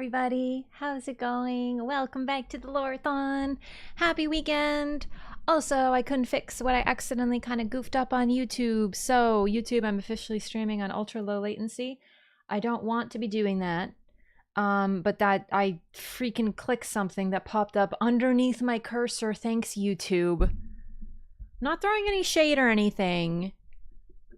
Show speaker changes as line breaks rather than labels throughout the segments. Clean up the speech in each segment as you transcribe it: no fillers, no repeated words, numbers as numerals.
everybody. How's it going? Welcome back to the LOREATHON. Happy weekend. Also, I couldn't fix what I accidentally kind of goofed up on YouTube. So, YouTube, I'm officially streaming on ultra low latency. I don't want to be doing that. But that I freaking clicked something that popped up underneath my cursor. Thanks, YouTube. Not throwing any shade or anything.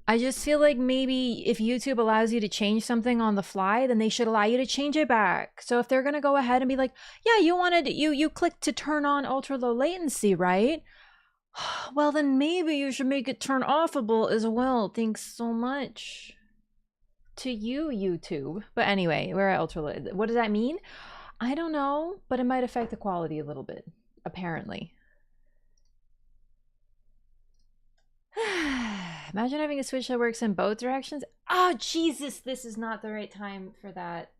I just feel like maybe if YouTube allows you to change something on the fly, then they should allow you to change it back. So if they're gonna go ahead and be like, yeah, you clicked to turn on ultra low latency, right? Well, then maybe you should make it turn offable as well. Thanks so much to you, YouTube. But anyway, we're at ultra low. What does that mean? I don't know, but it might affect the quality a little bit, apparently. Imagine having a switch that works in both directions. Oh, Jesus, this is not the right time for that.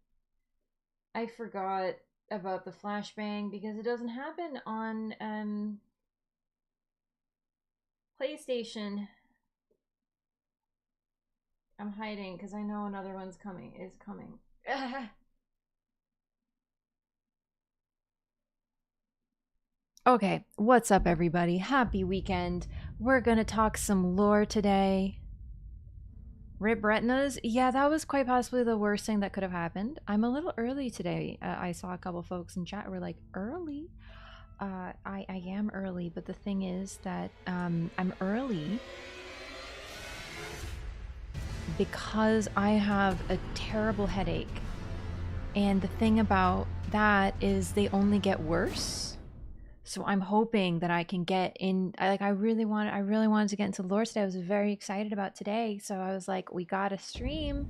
I forgot about the flashbang because it doesn't happen on PlayStation. I'm hiding because I know another one's coming. Okay, what's up everybody? Happy weekend. We're gonna talk some lore today. Rip retinas? Yeah, that was quite possibly the worst thing that could have happened. I'm a little early today. I saw a couple folks in chat were like, early? I am early, but the thing is that I'm early because I have a terrible headache. And the thing about that is they only get worse. So I'm hoping that I can get in. I really wanted to get into lore today. I was very excited about today. So I was like, we gotta stream.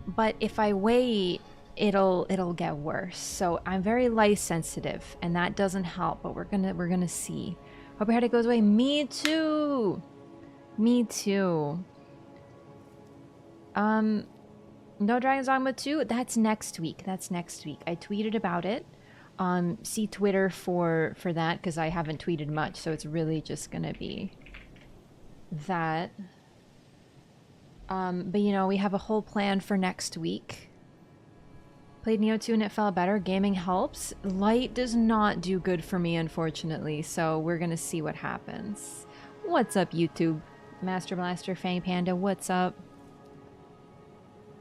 But if I wait, it'll get worse. So I'm very light sensitive, and that doesn't help. But we're gonna see. Hope your headache goes away. Me too. Me too. No Dragon's Dogma 2. That's next week. I tweeted about it. See Twitter for that because I haven't tweeted much, so it's really just gonna be that. But you know, we have a whole plan for next week. Played Neo 2 and it felt better. Gaming helps. Light does not do good for me, unfortunately, so we're gonna see what happens. What's up, YouTube? Master Blaster, Fang Panda, what's up?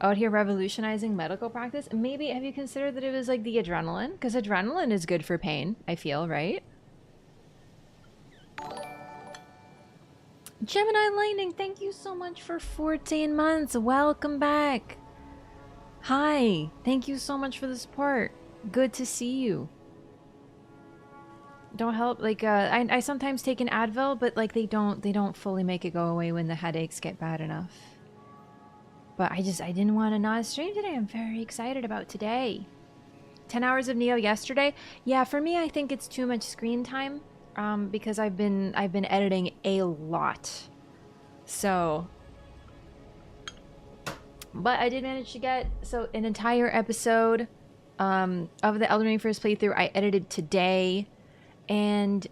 Out here revolutionizing medical practice. Maybe have you considered that it was like the adrenaline? Because adrenaline is good for pain, I feel, right? Gemini Lightning, thank you so much for 14 months. Welcome back. Hi, thank you so much for the support. Good to see you. Don't help, like, I sometimes take an Advil, but like they don't fully make it go away when the headaches get bad enough. But I didn't want to not stream today. I'm very excited about today. 10 hours of Neo yesterday. Yeah, for me, I think it's too much screen time. Because I've been editing a lot. So, but I did manage to get an entire episode of the Elden Ring first playthrough. I edited today, and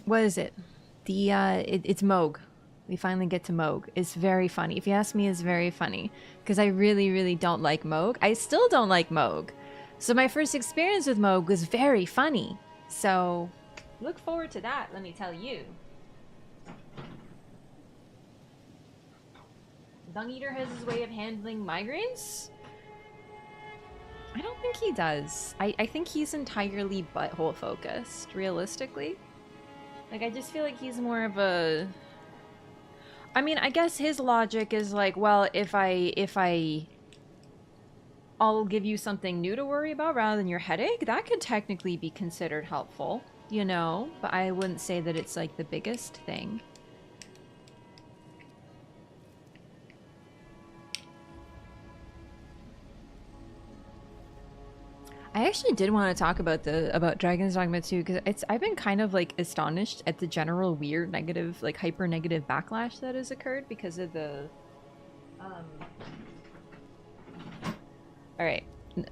what is it? It's Moog. We finally get to Moog. It's very funny. If you ask me, it's very funny. Because I really, really don't like Moog. I still don't like Moog. So my first experience with Moog was very funny. So look forward to that, let me tell you. Dung Eater has his way of handling migraines? I don't think he does. I think he's entirely butthole focused, realistically. Like, I just feel like he's more of a... I mean, I guess his logic is like, well, if I'll give you something new to worry about rather than your headache, that could technically be considered helpful, you know? But I wouldn't say that it's like the biggest thing. I actually did want to talk about Dragon's Dogma 2 because I've been kind of like astonished at the general weird negative, like hyper negative backlash that has occurred because of the Alright,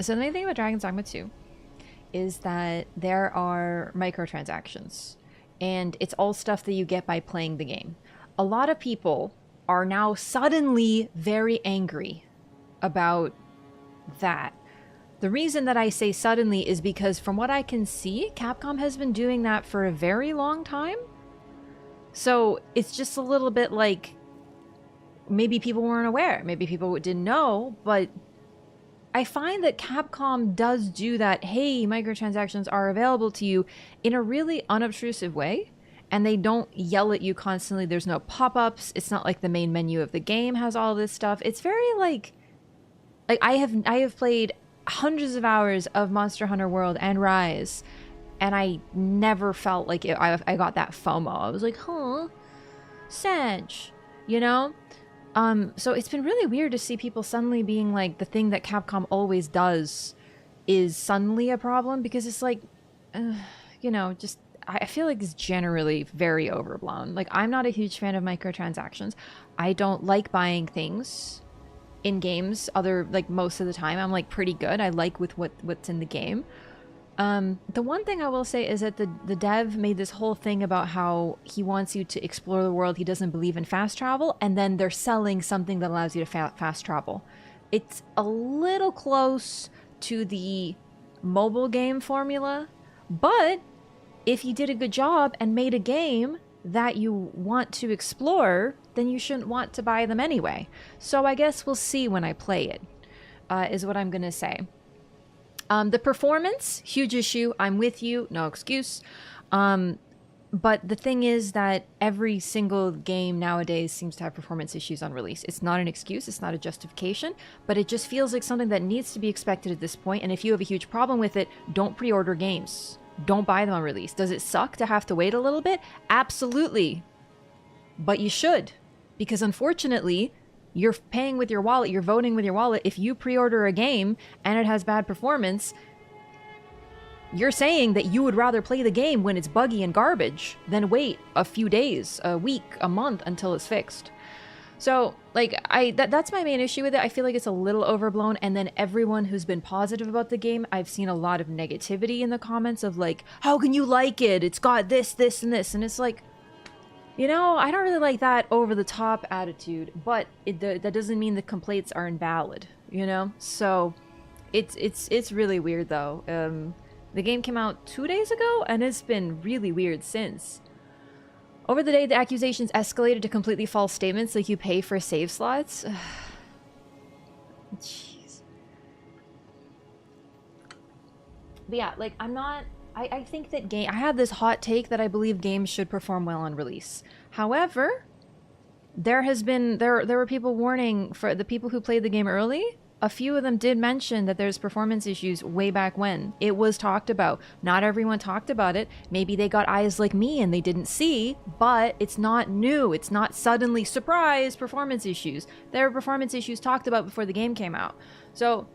so the main thing about Dragon's Dogma 2 is that there are microtransactions, and it's all stuff that you get by playing the game. A lot of people are now suddenly very angry about that. The reason that I say suddenly is because from what I can see, Capcom has been doing that for a very long time. So it's just a little bit like maybe people weren't aware, maybe people didn't know, but I find that Capcom does do that, hey, microtransactions are available to you in a really unobtrusive way, and they don't yell at you constantly. There's no pop-ups. It's not like the main menu of the game has all this stuff. It's very like I have played hundreds of hours of Monster Hunter World and Rise, and I never felt like I got that FOMO. I was like, huh, Sanj, you know? So it's been really weird to see people suddenly being like, the thing that Capcom always does is suddenly a problem, because it's like, you know, just, I feel like it's generally very overblown. Like, I'm not a huge fan of microtransactions. I don't like buying things in games like most of the time. I'm like pretty good. I like with what's in the game. The one thing I will say is that the dev made this whole thing about how he wants you to explore the world. He doesn't believe in fast travel, and then they're selling something that allows you to fast travel. It's a little close to the mobile game formula, but if you did a good job and made a game that you want to explore, then you shouldn't want to buy them anyway. So I guess we'll see when I play it, is what I'm gonna say. The performance, huge issue. I'm with you, no excuse. But the thing is that every single game nowadays seems to have performance issues on release. It's not an excuse, it's not a justification, but it just feels like something that needs to be expected at this point. And if you have a huge problem with it, don't pre-order games. Don't buy them on release. Does it suck to have to wait a little bit? Absolutely. But you should, because unfortunately, you're paying with your wallet, you're voting with your wallet. If you pre-order a game and it has bad performance, you're saying that you would rather play the game when it's buggy and garbage than wait a few days, a week, a month until it's fixed. So, like, that's my main issue with it. I feel like it's a little overblown, and then everyone who's been positive about the game, I've seen a lot of negativity in the comments of like, how can you like it? It's got this, this, and this. And it's like, you know, I don't really like that over-the-top attitude, but that doesn't mean the complaints are invalid, you know? So, it's really weird, though. The game came out 2 days ago, and it's been really weird since. Over the day, the accusations escalated to completely false statements, like you pay for save slots. Jeez. But yeah, like, I think that I have this hot take that I believe games should perform well on release. However, there were people warning for the people who played the game early. A few of them did mention that there's performance issues way back when. It was talked about. Not everyone talked about it. Maybe they got eyes like me and they didn't see, but it's not new. It's not suddenly, surprise, performance issues. There were performance issues talked about before the game came out. So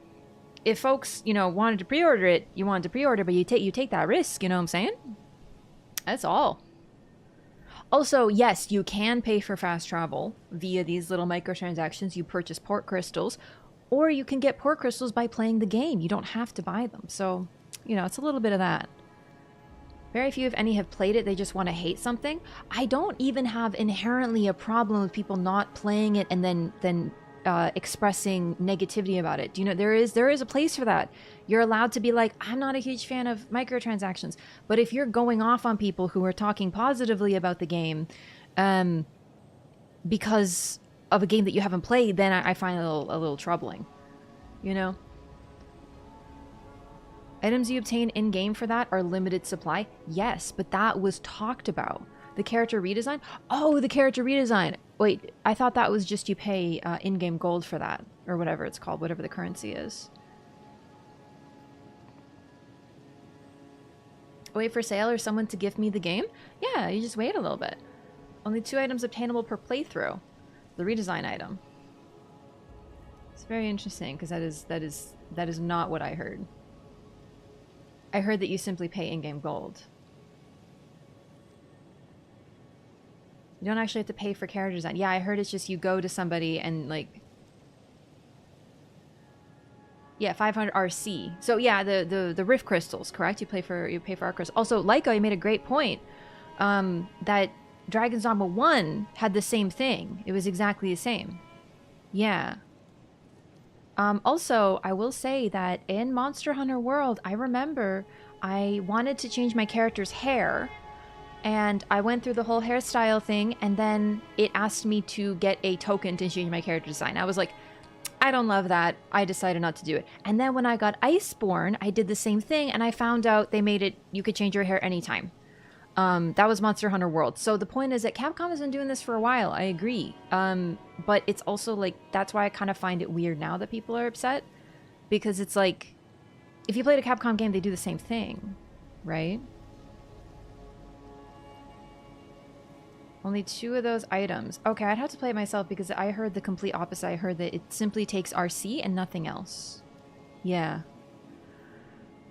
if folks, you know, wanted to pre-order it, you wanted to pre-order, but you take that risk, you know what I'm saying? That's all. Also, yes, you can pay for fast travel via these little microtransactions. You purchase port crystals, or you can get port crystals by playing the game. You don't have to buy them. So, you know, it's a little bit of that. Very few, if any, have played it. They just want to hate something. I don't even have inherently a problem with people not playing it and then expressing negativity about it. Do you know, there is a place for that. You're allowed to be like, I'm not a huge fan of microtransactions. But if you're going off on people who are talking positively about the game because of a game that you haven't played, then I find it a little troubling, you know? Items you obtain in-game for that are limited supply. Yes, but that was talked about. The character redesign? Oh, the character redesign. Wait, I thought that was just you pay in-game gold for that, or whatever it's called, whatever the currency is. Wait for sale or someone to gift me the game? Yeah, you just wait a little bit. Only 2 items obtainable per playthrough. The redesign item. It's very interesting because that is not what I heard. I heard that you simply pay in-game gold. You don't actually have to pay for character design. Yeah, I heard it's just you go to somebody and like... Yeah, 500 RC. So yeah, the Rift crystals, correct? You pay for our crystals. Also, Laika, you made a great point. That Dragon's Dogma 1 had the same thing. It was exactly the same. Yeah. Also, I will say that in Monster Hunter World, I remember I wanted to change my character's hair, and I went through the whole hairstyle thing, and then it asked me to get a token to change my character design. I was like, I don't love that. I decided not to do it. And then when I got Iceborne, I did the same thing, and I found out they made it, you could change your hair anytime. That was Monster Hunter World. So the point is that Capcom has been doing this for a while. I agree. But it's also like, that's why I kind of find it weird now that people are upset. Because it's like, if you played a Capcom game, they do the same thing, right? Only 2 of those items. Okay, I'd have to play it myself because I heard the complete opposite. I heard that it simply takes RC and nothing else. Yeah.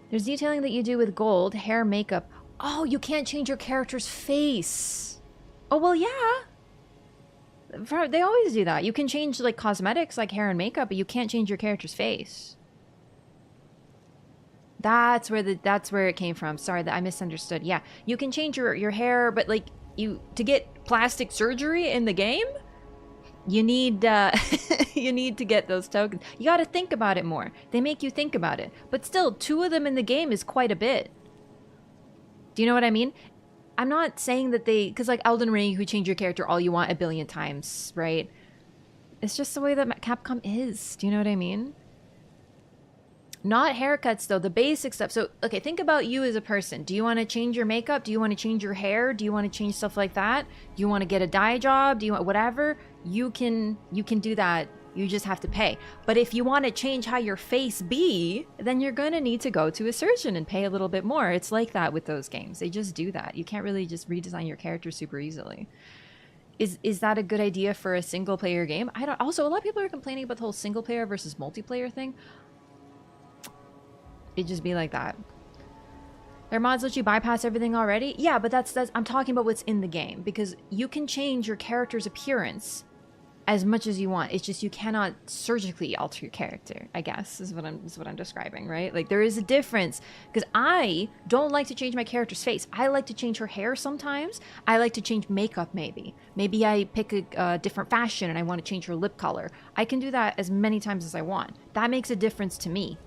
There's detailing that you do with gold, hair, makeup. Oh, you can't change your character's face. Oh, well, yeah. They always do that. You can change, like, cosmetics, like hair and makeup, but you can't change your character's face. That's where it came from. Sorry, that I misunderstood. Yeah, you can change your hair, but, like, to get plastic surgery in the game, you need you need to get those tokens. You got to think about it more. They make you think about it, but still, 2 of them in the game is quite a bit. Do you know what I mean? I'm not saying that because like Elden Ring, you can change your character all you want 1 billion times, right? It's just the way that Capcom is. Do you know what I mean? Not haircuts, though. The basic stuff. So, okay, think about you as a person. Do you want to change your makeup? Do you want to change your hair? Do you want to change stuff like that? Do you want to get a dye job? Do you want whatever? You can do that. You just have to pay. But if you want to change how your face be, then you're going to need to go to a surgeon and pay a little bit more. It's like that with those games. They just do that. You can't really just redesign your character super easily. Is that a good idea for a single player game? I don't. Also, a lot of people are complaining about the whole single player versus multiplayer thing. It'd just be like that. Their mods let you bypass everything already? Yeah, but that's I'm talking about what's in the game, because you can change your character's appearance as much as you want. It's just you cannot surgically alter your character, I guess, is what I'm describing, right? Like, there is a difference, because I don't like to change my character's face. I like to change her hair sometimes. I like to change makeup, maybe. Maybe I pick a different fashion and I want to change her lip color. I can do that as many times as I want. That makes a difference to me.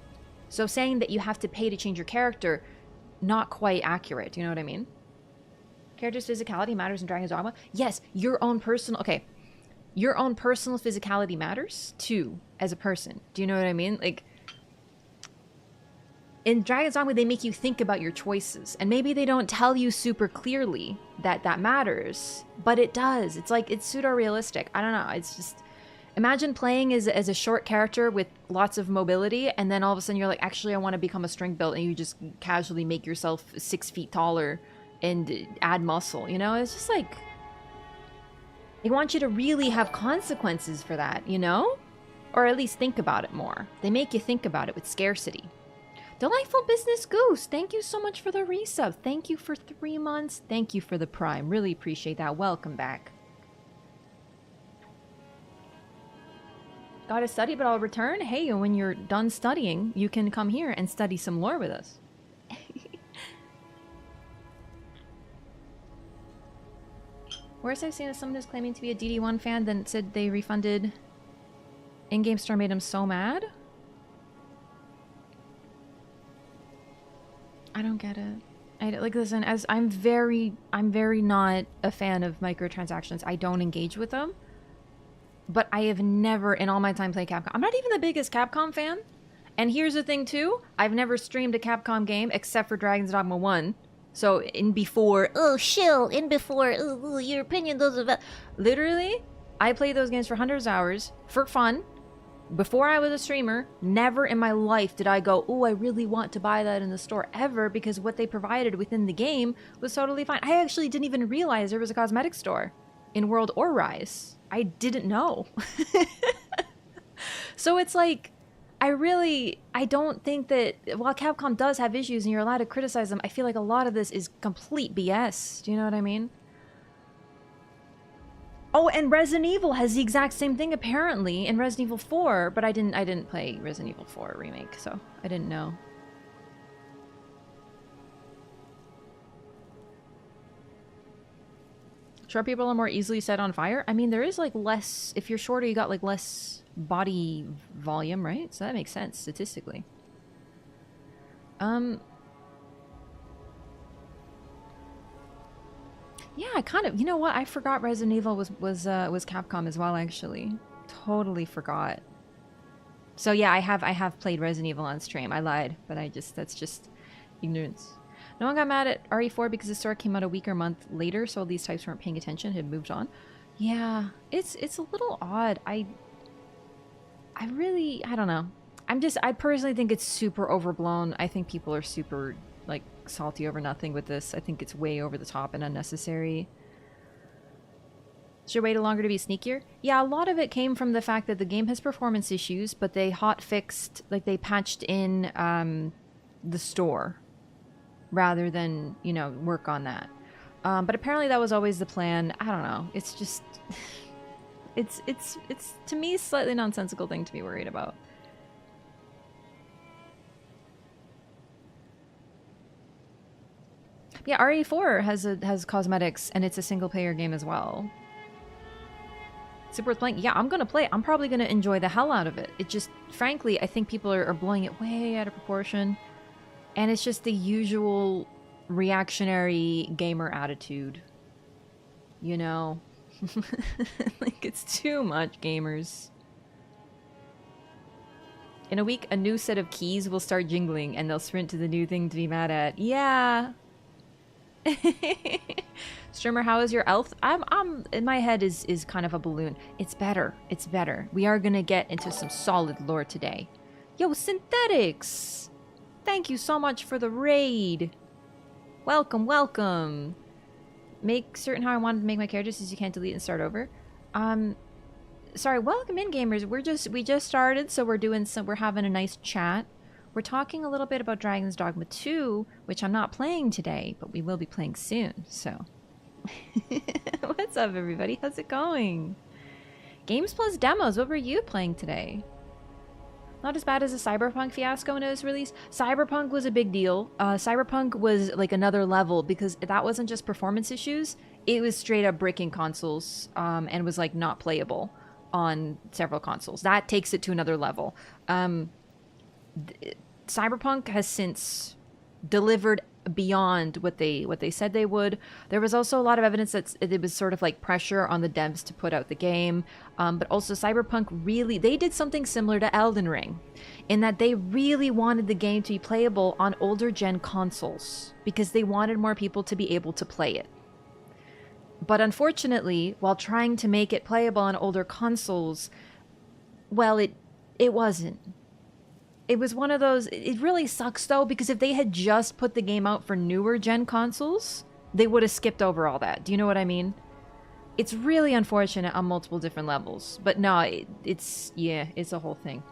So saying that you have to pay to change your character, not quite accurate. Do you know what I mean? Character's physicality matters in Dragon's Dogma. Yes, your own personal physicality matters too as a person. Do you know what I mean? Like, in Dragon's Dogma, they make you think about your choices, and maybe they don't tell you super clearly that that matters, but it does. It's like, it's pseudo-realistic. I don't know. It's just, imagine playing as a short character with lots of mobility, and then all of a sudden you're like, actually, I want to become a strength build, and you just casually make yourself 6 feet taller and add muscle, you know? It's just like, they want you to really have consequences for that, you know? Or at least think about it more. They make you think about it with scarcity. Delightful Business Goose, thank you so much for the resub. Thank you for 3 months. Thank you for the Prime. Really appreciate that. Welcome back. Gotta study, but I'll return. Hey, when you're done studying, you can come here and study some lore with us. Worst I've seen is someone who's claiming to be a DD1 fan, then said they refunded. In-game store made him so mad. I don't get it. Like, listen, as I'm very not a fan of microtransactions. I don't engage with them. But I have never, in all my time playing Capcom, I'm not even the biggest Capcom fan. And here's the thing, too. I've never streamed a Capcom game except for Dragon's Dogma 1. So, in before, oh, shill, in before, ooh, your opinion doesn't matter. Literally, I played those games for hundreds of hours for fun. Before I was a streamer, never in my life did I go, oh, I really want to buy that in the store ever, because what they provided within the game was totally fine. I actually didn't even realize there was a cosmetic store in World or Rise. I didn't know. So it's like, I don't think that, while Capcom does have issues and you're allowed to criticize them, I feel like a lot of this is complete BS. Do you know what I mean? Oh, and Resident Evil has the exact same thing apparently in Resident Evil 4, but I didn't play Resident Evil 4 remake, so I didn't know. Short people are more easily set on fire. I mean, there is like less, if you're shorter, you got like less body volume, right? So that makes sense statistically. Yeah, I kind of, you know what? I forgot Resident Evil was Capcom as well, actually. Totally forgot. So yeah, I have played Resident Evil on stream. I lied, but that's just ignorance. No one got mad at RE4 because the story came out a week or a month later, so all these types weren't paying attention, had moved on. Yeah, it's a little odd. I don't know. I personally think it's super overblown. I think people are super, like, salty over nothing with this. I think it's way over the top and unnecessary. Should wait longer to be sneakier? Yeah, a lot of it came from the fact that the game has performance issues, but they hot-fixed, like, they patched in the store rather than, you know, work on that. But apparently that was always the plan. I don't know. It's just... it's to me, slightly nonsensical thing to be worried about. Yeah, RE4 has cosmetics, and it's a single-player game as well. Super worth playing? Yeah, I'm gonna play it. I'm probably gonna enjoy the hell out of it. It just, frankly, I think people are blowing it way out of proportion. And it's just the usual reactionary gamer attitude. You know? Like, it's too much, gamers. In a week, a new set of keys will start jingling, and they'll sprint to the new thing to be mad at. Yeah! Streamer, how is your health? I'm in my head is kind of a balloon. It's better. It's better. We are gonna get into some solid lore today. Yo, Synthetics! Thank you so much for the raid. Welcome, welcome. Make certain how I wanted to make my characters since you can't delete and start over. Sorry, welcome in, gamers. We just started, so we're having a nice chat. We're talking a little bit about Dragon's Dogma 2, which I'm not playing today, but we will be playing soon, so. What's up, everybody? How's it going? Games plus demos, what were you playing today? Not as bad as the Cyberpunk fiasco when it was released. Cyberpunk was a big deal. Cyberpunk was like another level because that wasn't just performance issues. It was straight up breaking consoles and was like not playable on several consoles. That takes it to another level. Cyberpunk has since delivered beyond what they said they would. There was also a lot of evidence that it was sort of like pressure on the devs to put out the game, but also Cyberpunk really, they did something similar to Elden Ring in that they really wanted the game to be playable on older gen consoles because they wanted more people to be able to play it. But unfortunately, while trying to make it playable on older consoles, well, it wasn't. It was one of those, it really sucks though, because if they had just put the game out for newer gen consoles, they would have skipped over all that. Do you know what I mean? It's really unfortunate on multiple different levels. But no, it's a whole thing.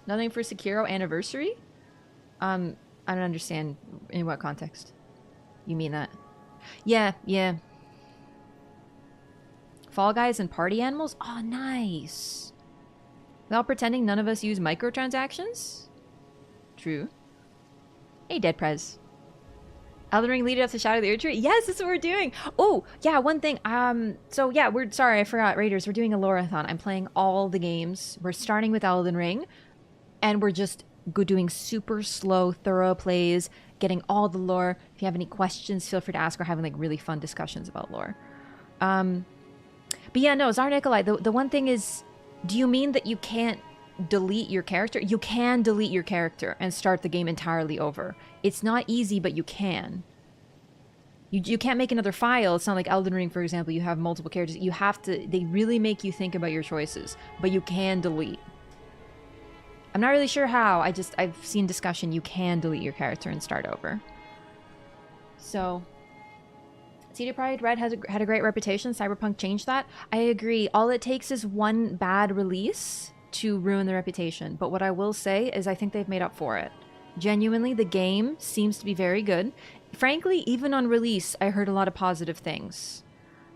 Nothing for Sekiro Anniversary? I don't understand in what context you mean that. Yeah. Fall Guys and Party Animals? Oh, nice. Without pretending none of us use microtransactions? True. Hey, Dead Prez. Elden Ring leaded up to Shadow of the Erd Tree? Yes, that's what we're doing! Oh, yeah, one thing. So yeah, sorry, I forgot. Raiders, we're doing a LOREATHON. I'm playing all the games. We're starting with Elden Ring. And we're just doing super slow, thorough plays, getting all the lore. If you have any questions, feel free to ask. We're having like really fun discussions about lore. But yeah, no, Tsar Nikolai, the one thing is, do you mean that you can't delete your character? You can delete your character and start the game entirely over. It's not easy, but you can. You can't make another file. It's not like Elden Ring, for example. You have multiple characters. You have to... They really make you think about your choices. But you can delete. I'm not really sure how. I've seen discussion. You can delete your character and start over. So... CD Projekt Red had a great reputation. Cyberpunk changed that. I agree. All it takes is one bad release to ruin the reputation. But what I will say is I think they've made up for it. Genuinely, the game seems to be very good. Frankly, even on release, I heard a lot of positive things.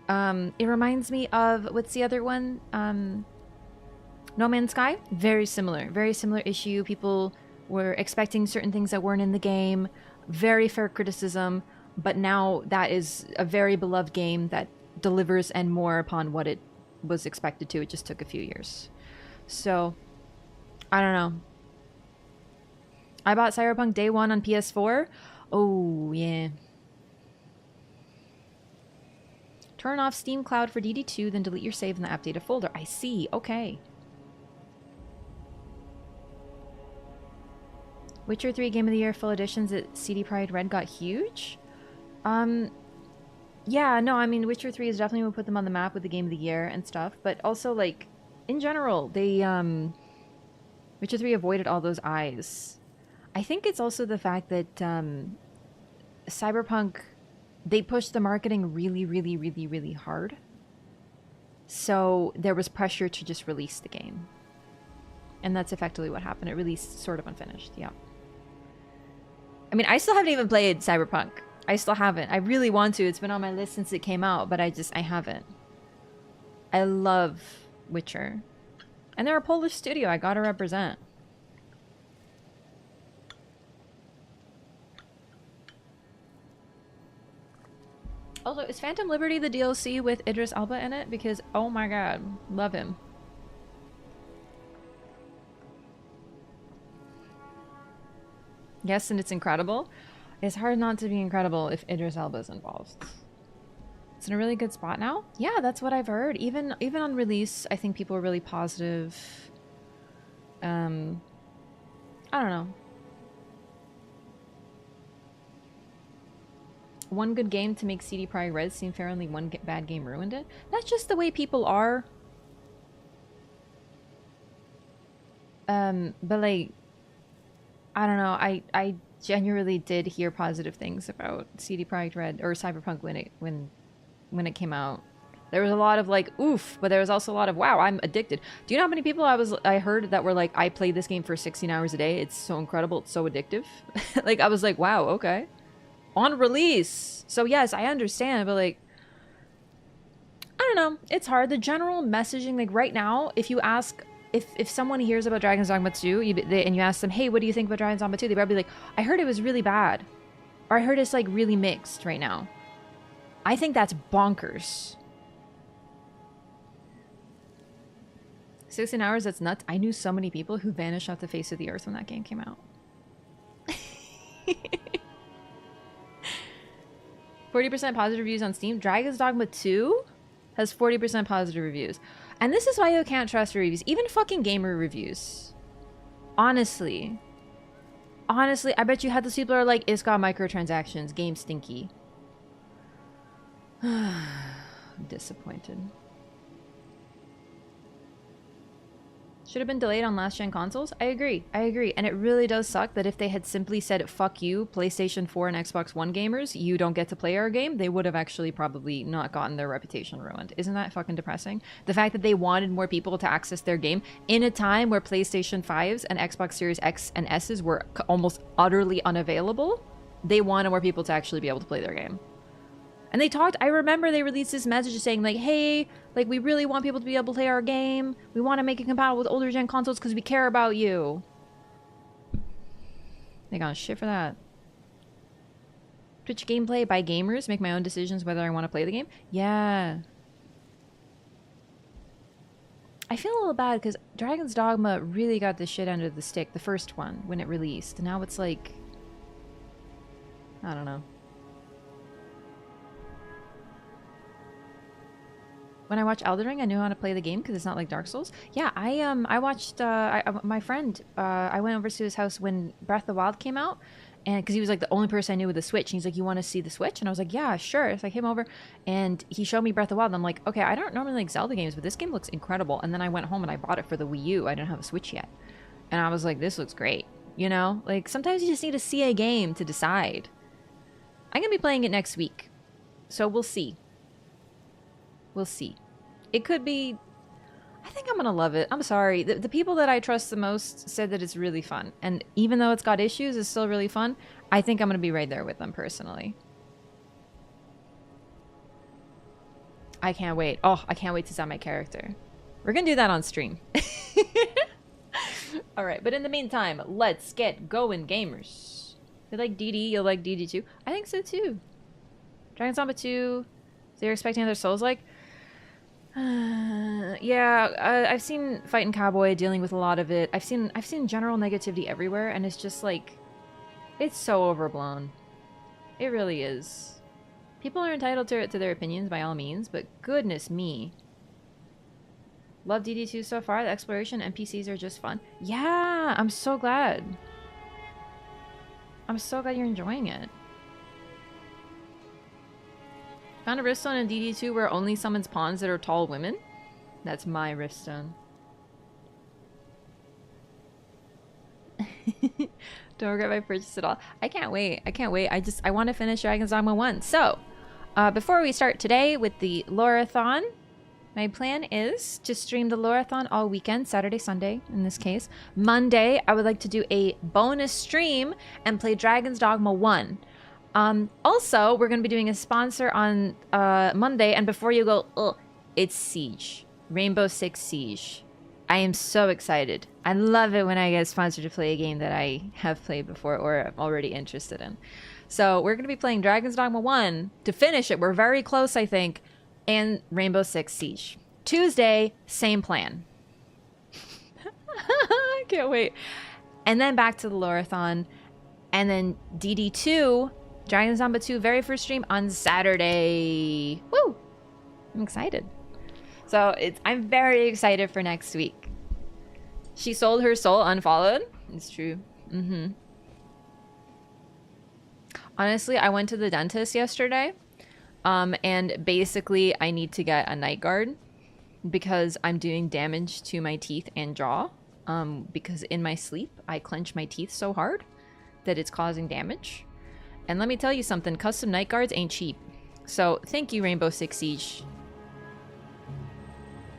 It reminds me of, what's the other one? No Man's Sky? Very similar issue. People were expecting certain things that weren't in the game. Very fair criticism. But now that is a very beloved game that delivers and more upon what it was expected to. It just took a few years. So, I don't know. I bought Cyberpunk day one on PS4. Oh, yeah. Turn off Steam Cloud for DD2, then delete your save in the app data folder. I see. Okay. Witcher 3 Game of the Year full editions at CD Pride Red got huge? Yeah, no, I mean, Witcher 3 is definitely what put them on the map with the Game of the Year and stuff, but also, like, in general, they, Witcher 3 avoided all those eyes. I think it's also the fact that, Cyberpunk, they pushed the marketing really, really, really, really hard. So there was pressure to just release the game. And that's effectively what happened. It released sort of unfinished, yeah. I mean, I still haven't even played Cyberpunk. I still haven't. I really want to. It's been on my list since it came out, but I haven't. I love Witcher. And they're a Polish studio. I gotta represent. Also, is Phantom Liberty the DLC with Idris Elba in it? Because, oh my god, love him. Yes, and it's incredible. It's hard not to be incredible if Idris Elba is involved. It's in a really good spot now. Yeah, that's what I've heard. Even on release, I think people are really positive. I don't know. One good game to make CD Projekt Red seem fair, only one bad game ruined it. That's just the way people are. But like, I don't know. I genuinely did hear positive things about CD Projekt Red or Cyberpunk when it came out. There was a lot of like, oof, but there was also a lot of, wow, I'm addicted. Do you know how many people I heard that were like, I played this game for 16 hours a day. It's so incredible. It's so addictive. Like, I was like, wow, okay. On release. So yes, I understand, but like, I don't know. It's hard. The general messaging, like right now, if you ask, if someone hears about Dragon's Dogma 2 and you ask them, hey, what do you think about Dragon's Dogma 2? They probably be like, I heard it was really bad. Or I heard it's like really mixed right now. I think that's bonkers. 16 hours, that's nuts. I knew so many people who vanished off the face of the earth when that game came out. 40% positive reviews on Steam. Dragon's Dogma 2 has 40% positive reviews. And this is why you can't trust reviews. Even fucking gamer reviews. Honestly. Honestly, I bet you had those people who are like, it's got microtransactions. Game stinky. I'm disappointed. Should have been delayed on last-gen consoles? I agree. I agree. And it really does suck that if they had simply said, fuck you, PlayStation 4 and Xbox One gamers, you don't get to play our game, they would have actually probably not gotten their reputation ruined. Isn't that fucking depressing? The fact that they wanted more people to access their game in a time where PlayStation 5s and Xbox Series X and S's were almost utterly unavailable, they wanted more people to actually be able to play their game. And they talked, I remember they released this message saying like, hey, like we really want people to be able to play our game. We want to make it compatible with older gen consoles because we care about you. They got shit for that. Twitch gameplay by gamers, make my own decisions whether I want to play the game. Yeah. I feel a little bad because Dragon's Dogma really got the shit under the stick, the first one, when it released. And now it's like, I don't know. When I watch Elden Ring, I knew how to play the game because it's not like Dark Souls. Yeah, I watched my friend. I went over to his house when Breath of the Wild came out, and because he was like the only person I knew with a Switch. And he's like, "You want to see the Switch?" And I was like, "Yeah, sure." So I came over, and he showed me Breath of the Wild. And I'm like, "Okay, I don't normally like Zelda games, but this game looks incredible." And then I went home and I bought it for the Wii U. I didn't have a Switch yet, and I was like, "This looks great." You know, like sometimes you just need to see a game to decide. I'm gonna be playing it next week, so we'll see. We'll see. It could be... I think I'm gonna love it. I'm sorry. The people that I trust the most said that it's really fun. And even though it's got issues, it's still really fun. I think I'm gonna be right there with them personally. I can't wait. Oh, I can't wait to set my character. We're gonna do that on stream. Alright, but in the meantime, let's get going, gamers. If you like DD, you'll like DD too. I think so too. Dragon's Dogma 2... So you're expecting another Souls-like? Yeah, I've seen Fightin' Cowboy dealing with a lot of it. I've seen general negativity everywhere, and it's just like, it's so overblown. It really is. People are entitled to their opinions by all means, but goodness me. Love DD2 so far. The exploration NPCs are just fun. Yeah, I'm so glad. I'm so glad you're enjoying it. Found a riftstone in DD2 where only summons pawns that are tall women. That's my riftstone. Don't regret my purchase at all. I can't wait. I can't wait. I want to finish Dragon's Dogma 1. So, before we start today with the LOREATHON, my plan is to stream the LOREATHON all weekend, Saturday, Sunday in this case. Monday, I would like to do a bonus stream and play Dragon's Dogma 1. Also, we're going to be doing a sponsor on Monday, and before you go, ugh, it's Siege. Rainbow Six Siege. I am so excited. I love it when I get sponsored to play a game that I have played before or I'm already interested in. So we're going to be playing Dragon's Dogma 1 to finish it. We're very close, I think, and Rainbow Six Siege. Tuesday, same plan. I can't wait. And then back to the LOREATHON, and then DD2... Dragon's Dogma 2 very first stream on Saturday. Woo! I'm excited. So I'm very excited for next week. She sold her soul unfollowed. It's true. Honestly, I went to the dentist yesterday. And basically I need to get a night guard because I'm doing damage to my teeth and jaw. Because in my sleep, I clench my teeth so hard that it's causing damage. And let me tell you something, custom night guards ain't cheap. So thank you, Rainbow Six Siege,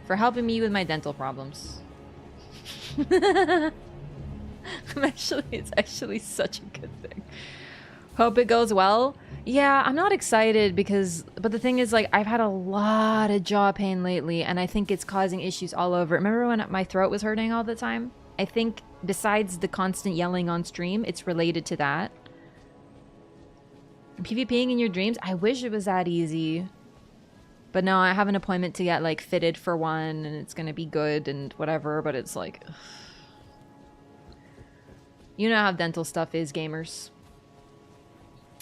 for helping me with my dental problems. It's actually such a good thing. Hope it goes well. Yeah, I'm not excited but the thing is, like, I've had a lot of jaw pain lately, and I think it's causing issues all over. Remember when my throat was hurting all the time? I think besides the constant yelling on stream, it's related to that. PvPing in your dreams? I wish it was that easy. But no, I have an appointment to get, like, fitted for one, and it's gonna be good and whatever, but it's like... ugh. You know how dental stuff is, gamers.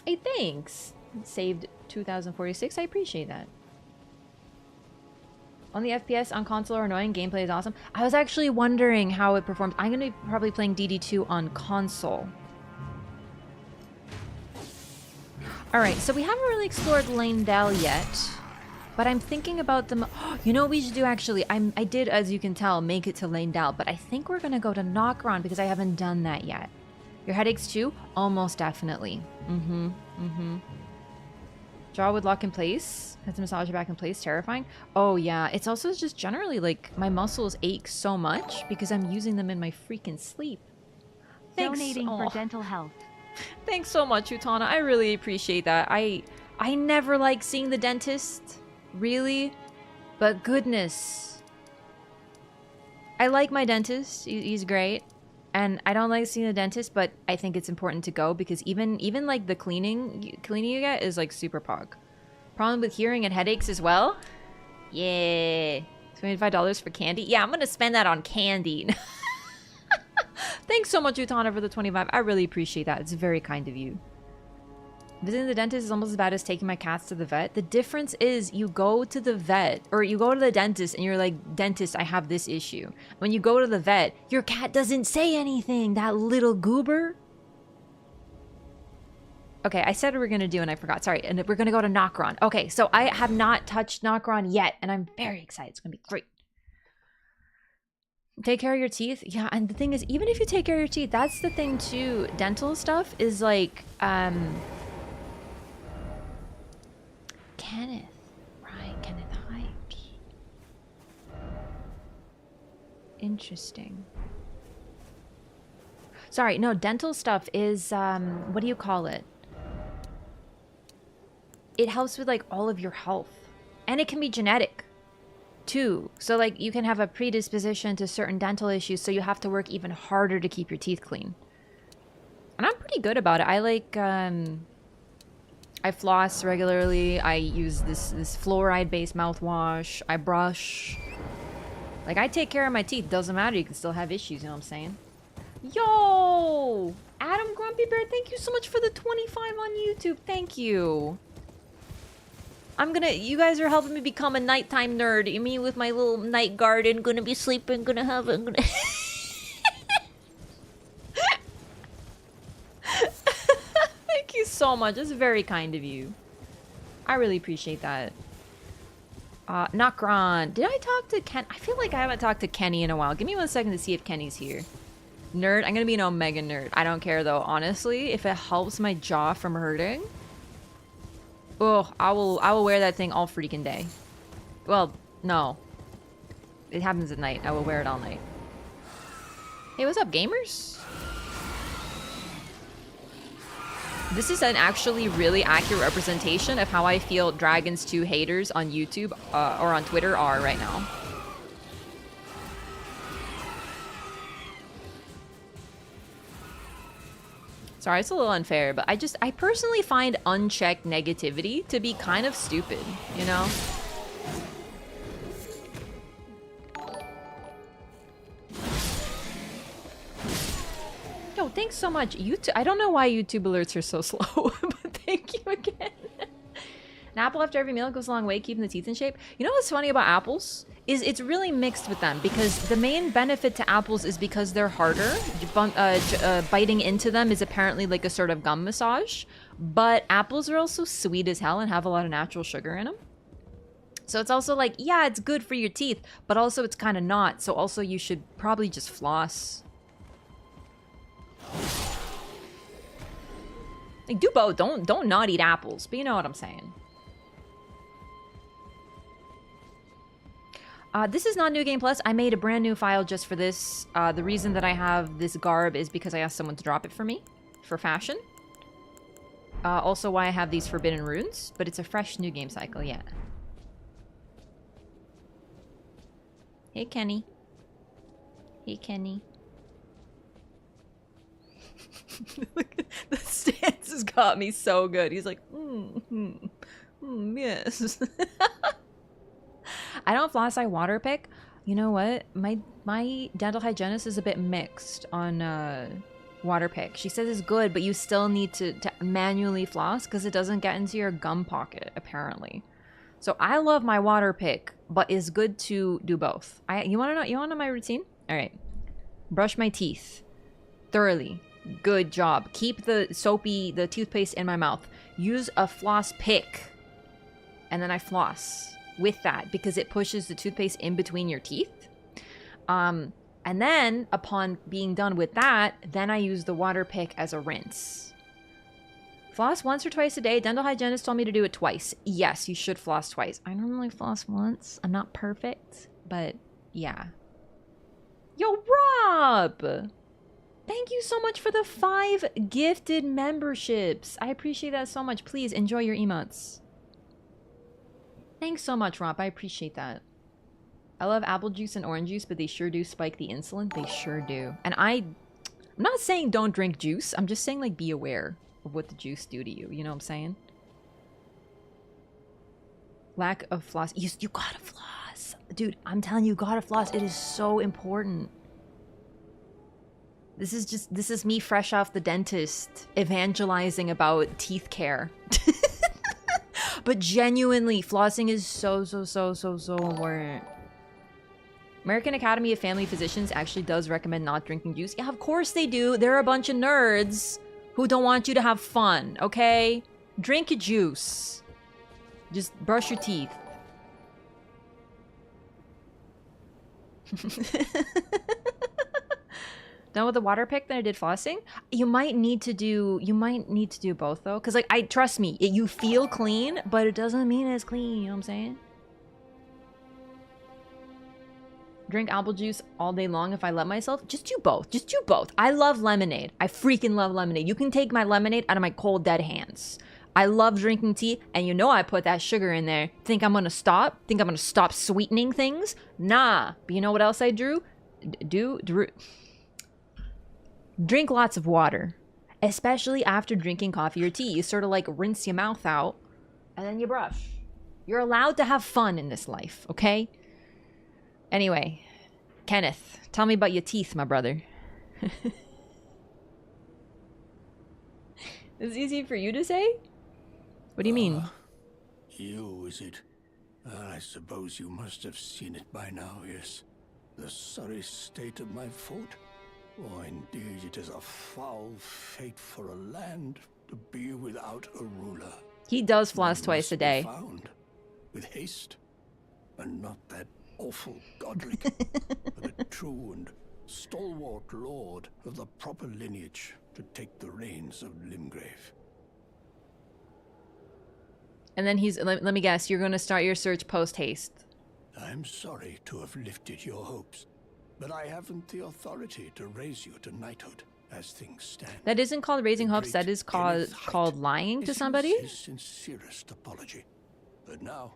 Hey, thanks! Saved 2046, I appreciate that. On the FPS on console or annoying, gameplay is awesome. I was actually wondering how it performs. I'm gonna be probably playing DD2 on console. Alright, so we haven't really explored Leyndell yet, but I'm thinking about them. You know what we should do, actually? I did, as you can tell, make it to Leyndell, but I think we're gonna go to Nokron because I haven't done that yet. Your headaches too? Almost definitely. Jaw would lock in place. Has the massager back in place. Terrifying. Oh yeah, it's also just generally like my muscles ache so much because I'm using them in my freaking sleep. Thanks.
Donating for dental health.
Thanks so much, Utana. I really appreciate that. I never like seeing the dentist, really, but goodness. I like my dentist. He's great. And I don't like seeing the dentist, but I think it's important to go because even like the cleaning you get is like super pog. Problem with hearing and headaches as well? Yeah. $25 for candy? Yeah, I'm gonna spend that on candy. Thanks so much, Utana, for the 25. I really appreciate that. It's very kind of you. Visiting the dentist is almost as bad as taking my cats to the vet. The difference is you go to the vet, or you go to the dentist and you're like, dentist, I have this issue. When you go to the vet, your cat doesn't say anything, that little goober. Okay, I said we were going to do and I forgot. Sorry, and we're going to go to Nokron. Okay, so I have not touched Nokron yet, and I'm very excited. It's going to be great. Take care of your teeth. Yeah, and the thing is, even if you take care of your teeth, that's the thing too. Dental stuff is like, Kenneth. Right, Kenneth Hike. Interesting. Sorry, no, dental stuff is, what do you call it? It helps with like all of your health. And it can be genetic too. So like you can have a predisposition to certain dental issues, so you have to work even harder to keep your teeth clean. And I'm pretty good about it. I like I floss regularly. I use this fluoride-based mouthwash. I brush. Like, I take care of my teeth. Doesn't matter. You can still have issues, you know what I'm saying? Yo! Adam Grumpy Bear, thank you so much for the 25 on YouTube. Thank you. You guys are helping me become a nighttime nerd. Me with my little night garden, gonna be sleeping, Thank you so much. That's very kind of you. I really appreciate that. Nokron. Did I talk to Ken? I feel like I haven't talked to Kenny in a while. Give me 1 second to see if Kenny's here. Nerd. I'm gonna be an Omega nerd. I don't care though, honestly. If it helps my jaw from hurting. Oh, I will wear that thing all freaking day. Well, no. It happens at night. I will wear it all night. Hey, what's up, gamers? This is an actually really accurate representation of how I feel Dragons 2 haters on YouTube or on Twitter are right now. Sorry, it's a little unfair, but I personally find unchecked negativity to be kind of stupid, you know? Yo, thanks so much. YouTube. I don't know why YouTube alerts are so slow, but thank you again. An apple after every meal goes a long way, keeping the teeth in shape. You know what's funny about apples? Is it's really mixed with them, because the main benefit to apples is because they're harder. Biting into them is apparently like a sort of gum massage, but apples are also sweet as hell and have a lot of natural sugar in them. So it's also like, yeah, it's good for your teeth, but also it's kind of not. So also you should probably just floss. Like, do both. Don't not eat apples, but you know what I'm saying. This is not New Game Plus. I made a brand new file just for this. The reason that I have this garb is because I asked someone to drop it for me, for fashion. Also why I have these forbidden runes, but it's a fresh New Game cycle, yeah. Hey, Kenny. Hey, Kenny. The stance has got me so good. He's like, yes. I don't floss, I water pick. You know what? My dental hygienist is a bit mixed on water pick. She says it's good, but you still need to manually floss because it doesn't get into your gum pocket, apparently. So I love my water pick, but it's good to do both. You wanna know my routine? Alright. Brush my teeth thoroughly. Good job. Keep the toothpaste in my mouth. Use a floss pick. And then I floss with that because it pushes the toothpaste in between your teeth. And then upon being done with that, then I use the water pick as a rinse. Floss once or twice a day. Dental hygienist told me to do it twice. Yes, you should floss twice. I normally floss once. I'm not perfect, but yeah. Yo, Rob! Thank you so much for the 5 gifted memberships. I appreciate that so much. Please enjoy your emotes. Thanks so much, Rob. I appreciate that. I love apple juice and orange juice, but they sure do spike the insulin. They sure do. And I'm not saying don't drink juice. I'm just saying, like, be aware of what the juice do to you. You know what I'm saying? Lack of floss. You gotta floss. Dude, I'm telling you, you gotta floss. It is so important. This is me fresh off the dentist evangelizing about teeth care. But genuinely, flossing is so important. American Academy of Family Physicians actually does recommend not drinking juice. Yeah, of course they do. They're a bunch of nerds who don't want you to have fun, okay? Drink your juice. Just brush your teeth. Done with the water pick, then I did flossing. You might need to do both though, because like trust me, you feel clean, but it doesn't mean it's clean. You know what I'm saying? Drink apple juice all day long if I let myself. Just do both. Just do both. I love lemonade. I freaking love lemonade. You can take my lemonade out of my cold dead hands. I love drinking tea, and you know I put that sugar in there. Think I'm gonna stop? Think I'm gonna stop sweetening things? Nah. But you know what else I do? Drink lots of water. Especially after drinking coffee or tea. You sort of like rinse your mouth out and then you brush. You're allowed to have fun in this life, okay? Anyway, Kenneth, tell me about your teeth, my brother. It's easy for you to say? What do you mean?
You, is it? I suppose you must have seen it by now, yes. The sorry state of my fort. Oh, indeed, it is a foul fate for a land to be without a ruler.
He does floss twice a day.
Found with haste, and not that awful Godric, but a true and stalwart lord of the proper lineage to take the reins of Limgrave.
And then he's, let me guess, you're going to start your search post-haste.
I'm sorry to have lifted your hopes, but I haven't the authority to raise you to knighthood as things stand.
That isn't called raising hopes, that is called lying to somebody?
His sincerest apology. But now,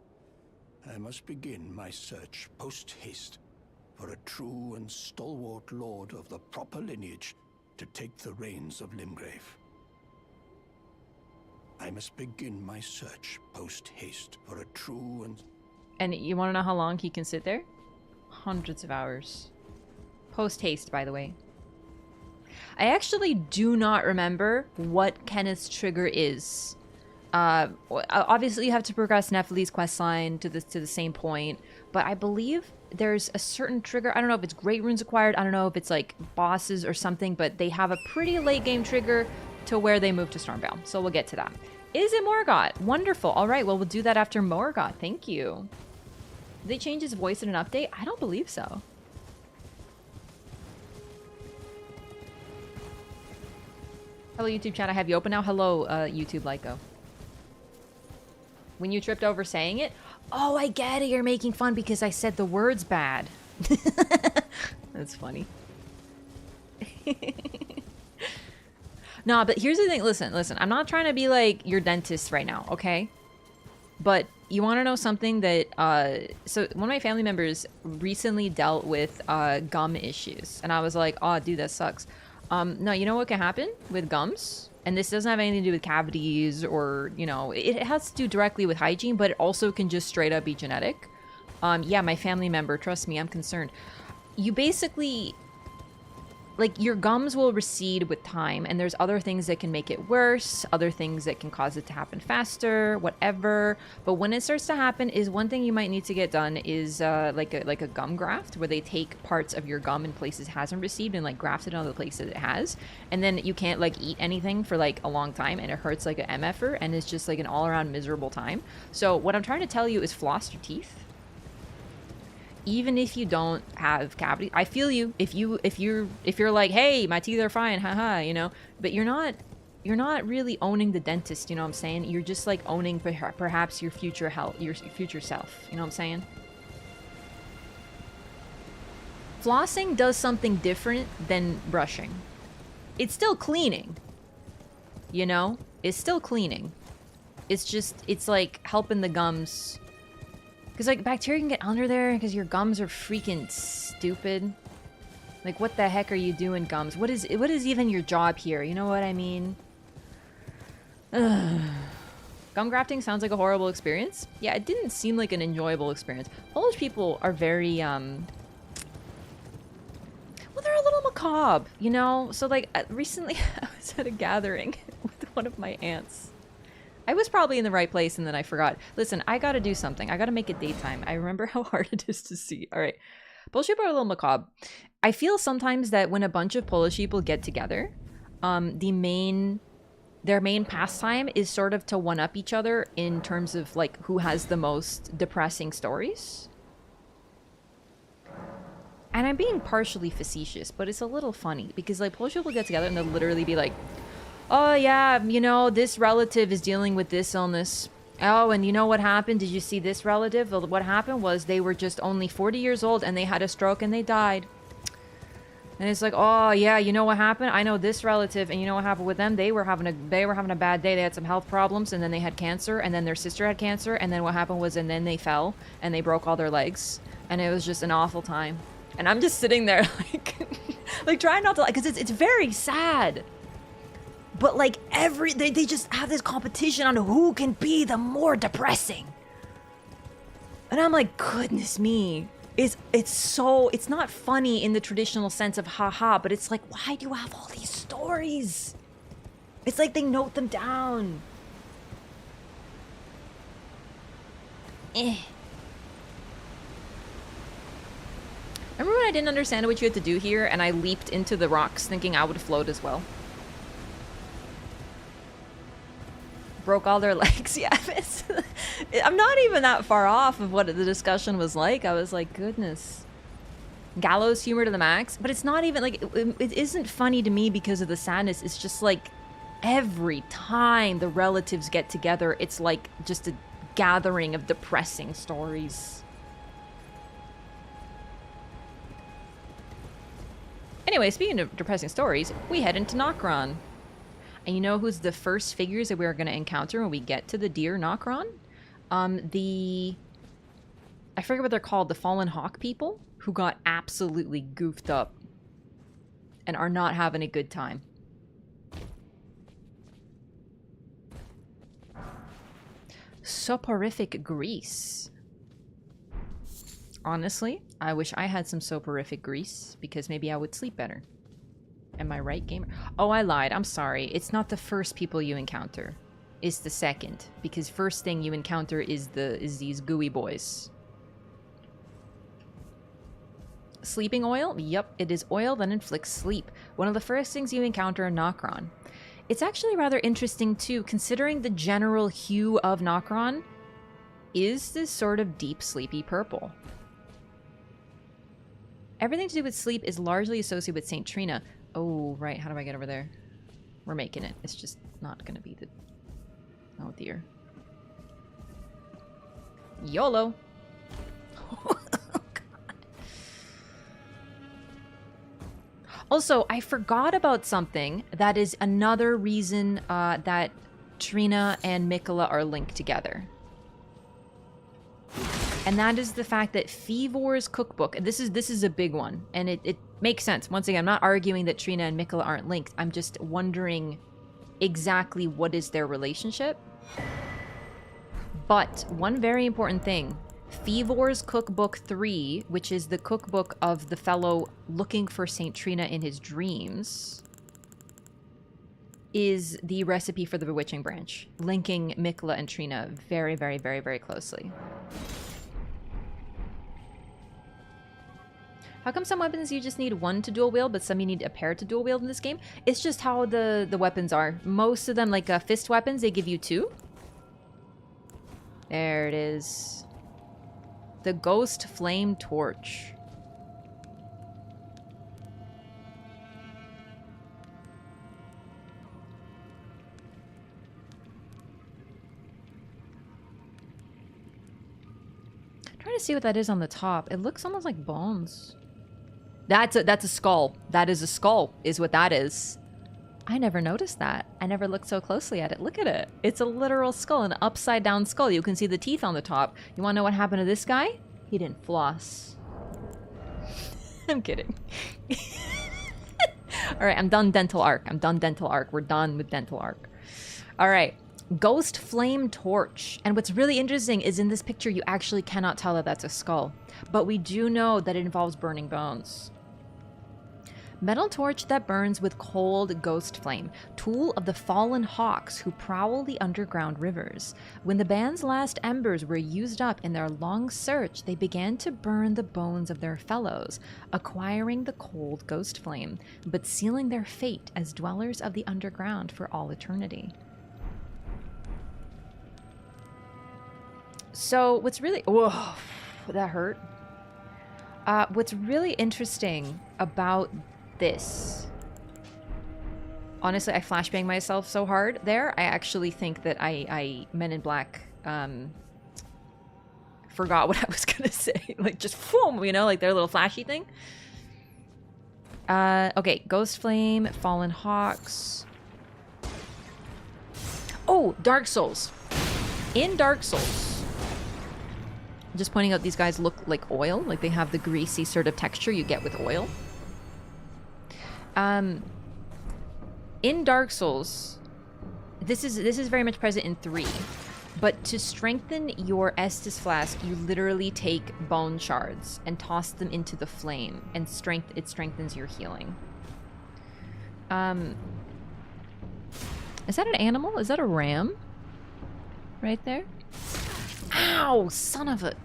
I must begin my search post-haste for a true and stalwart lord of the proper lineage to take the reins of Limgrave. I must begin my search post-haste for a true and...
And you want to know how long he can sit there? Hundreds of hours. Post-haste, by the way. I actually do not remember what Kenneth's trigger is. Obviously, you have to progress Nephili's questline to the same point, but I believe there's a certain trigger. I don't know if it's Great Runes acquired. I don't know if it's like bosses or something, but they have a pretty late game trigger to where they move to Stormvale. So we'll get to that. Is it Morgoth? Wonderful. All right, well, we'll do that after Morgoth. Thank you. Did they change his voice in an update? I don't believe so. Hello, YouTube chat. I have you open now. Hello, YouTube Lyco. When you tripped over saying it? Oh, I get it. You're making fun because I said the words bad. That's funny. No, but here's the thing. Listen. I'm not trying to be like your dentist right now, okay? But you want to know something that... so one of my family members recently dealt with gum issues. And I was like, oh, dude, that sucks. No, you know what can happen with gums? And this doesn't have anything to do with cavities or, you know, it has to do directly with hygiene, but it also can just straight up be genetic. Yeah, my family member, trust me, I'm concerned. You basically, like, your gums will recede with time, and there's other things that can make it worse, other things that can cause it to happen faster, whatever. But when it starts to happen, is one thing you might need to get done is like a gum graft, where they take parts of your gum in places it hasn't received and like graft it on the places it has, and then you can't like eat anything for like a long time, and it hurts like an MFer, and it's just like an all-around miserable time. So what I'm trying to tell you is floss your teeth. Even if you don't have cavity, I feel you. If you're like, hey, my teeth are fine, haha, you know, but you're not really owning the dentist, you know what I'm saying? You're just like owning perhaps your future health, your future self, you know what I'm saying? Flossing does something different than brushing. It's still cleaning, you know? It's still cleaning. It's like helping the gums. Because, like, bacteria can get under there because your gums are freaking stupid. Like, what the heck are you doing, gums? What is even your job here? You know what I mean? Ugh. Gum grafting sounds like a horrible experience. Yeah, it didn't seem like an enjoyable experience. Polish people are very, well, they're a little macabre, you know? So, like, recently I was at a gathering with one of my aunts. I was probably in the right place and then I forgot. Listen, I gotta do something. I gotta make it daytime. I remember how hard it is to see. All right. Polish people are a little macabre. I feel sometimes that when a bunch of Polish people get together, their main pastime is sort of to one-up each other in terms of like who has the most depressing stories. And I'm being partially facetious, but it's a little funny because like Polish people get together and they'll literally be like, oh yeah, you know, this relative is dealing with this illness. Oh, and you know what happened? Did you see this relative? Well, what happened was they were just only 40 years old and they had a stroke and they died. And it's like, oh yeah, you know what happened? I know this relative, and you know what happened with them? They were having a bad day. They had some health problems, and then they had cancer, and then their sister had cancer, and then what happened was, and then they fell and they broke all their legs, and it was just an awful time. And I'm just sitting there like, like trying not to, like, because it's very sad. But like they just have this competition on who can be the more depressing. And I'm like, goodness me. It's not funny in the traditional sense of haha, but it's like, why do you have all these stories? It's like they note them down. Remember when I didn't understand what you had to do here and I leaped into the rocks thinking I would float as well? Broke all their legs. Yeah, I'm not even that far off of what the discussion was like. I was like, goodness. Gallows humor to the max. But it's not even like, it isn't funny to me because of the sadness. It's just like every time the relatives get together, it's like just a gathering of depressing stories. Anyway, speaking of depressing stories, we head into Nokron. And you know who's the first figures that we're going to encounter when we get to the dear Nokron? I forget what they're called, the Fallen Hawk people, who got absolutely goofed up and are not having a good time. Soporific grease. Honestly, I wish I had some soporific grease because maybe I would sleep better. Am I right, gamer? Oh, I lied. I'm sorry. It's not the first people you encounter. It's the second. Because first thing you encounter is these gooey boys. Sleeping oil? Yep, it is oil that inflicts sleep. One of the first things you encounter in Nokron. It's actually rather interesting too, considering the general hue of Nokron is this sort of deep sleepy purple. Everything to do with sleep is largely associated with St. Trina. Oh, right. How do I get over there? We're making it. It's just not going to be the... Oh, dear. YOLO. Oh, God. Also, I forgot about something that is another reason that Trina and Mikola are linked together. And that is the fact that Fivor's cookbook, and this is a big one, and it makes sense. Once again, I'm not arguing that Trina and Mikola aren't linked. I'm just wondering exactly what is their relationship. But one very important thing, Fivor's cookbook 3, which is the cookbook of the fellow looking for St. Trina in his dreams, is the recipe for the Bewitching Branch, linking Mikola and Trina very, very, very, very closely. How come some weapons you just need one to dual wield, but some you need a pair to dual wield in this game? It's just how the weapons are. Most of them, like fist weapons, they give you 2. There it is. The Ghost Flame Torch. I'm trying to see what that is on the top. It looks almost like bones. That's a skull. That is a skull, is what that is. I never noticed that. I never looked so closely at it. Look at it. It's a literal skull, an upside down skull. You can see the teeth on the top. You want to know what happened to this guy? He didn't floss. I'm kidding. All right, I'm done dental arc. I'm done dental arc. We're done with dental arc. All right. Ghost Flame Torch. And what's really interesting is in this picture, you actually cannot tell that that's a skull. But we do know that it involves burning bones. Metal torch that burns with cold ghost flame, tool of the fallen hawks who prowl the underground rivers. When the band's last embers were used up in their long search, they began to burn the bones of their fellows, acquiring the cold ghost flame, but sealing their fate as dwellers of the underground for all eternity. So what's really... Whoa, that hurt. What's really interesting about this... Honestly, I flashbanged myself so hard there. I actually think that I Men in Black forgot what I was gonna say. Like, just boom, you know, like their little flashy thing. Okay, Ghost Flame, Fallen Hawks. Oh, Dark Souls. In Dark Souls, just pointing out, these guys look like oil. Like they have the greasy sort of texture you get with oil. In Dark Souls, this is very much present in 3. But to strengthen your Estus flask, you literally take bone shards and toss them into the flame, and it strengthens your healing. Is that an animal? Is that a ram? Right there? Ow! Son of a...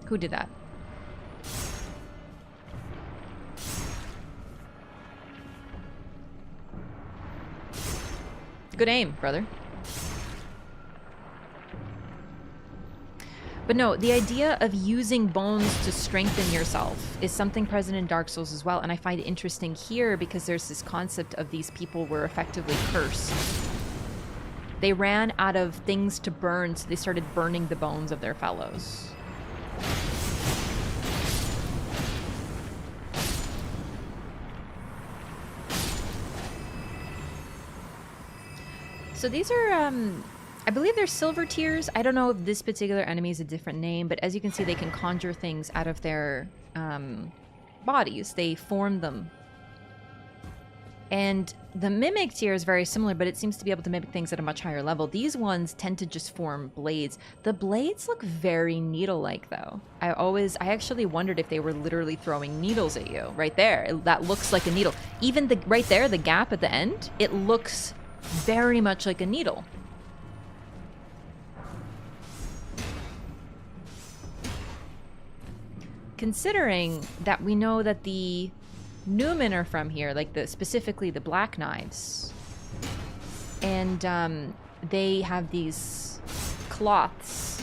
Who did that? Good aim, brother. But no, the idea of using bones to strengthen yourself is something present in Dark Souls as well, and I find it interesting here because there's this concept of these people were effectively cursed. They ran out of things to burn, so they started burning the bones of their fellows. So these are, I believe they're silver tears. I don't know if this particular enemy is a different name, but as you can see, they can conjure things out of their bodies. They form them. And the mimic tier is very similar, but it seems to be able to mimic things at a much higher level. These ones tend to just form blades. The blades look very needle-like, though. I actually wondered if they were literally throwing needles at you. Right there, that looks like a needle. Even right there, the gap at the end, it looks very much like a needle. Considering that we know that the Newmen are from here, like specifically the Black Knives, and they have these cloths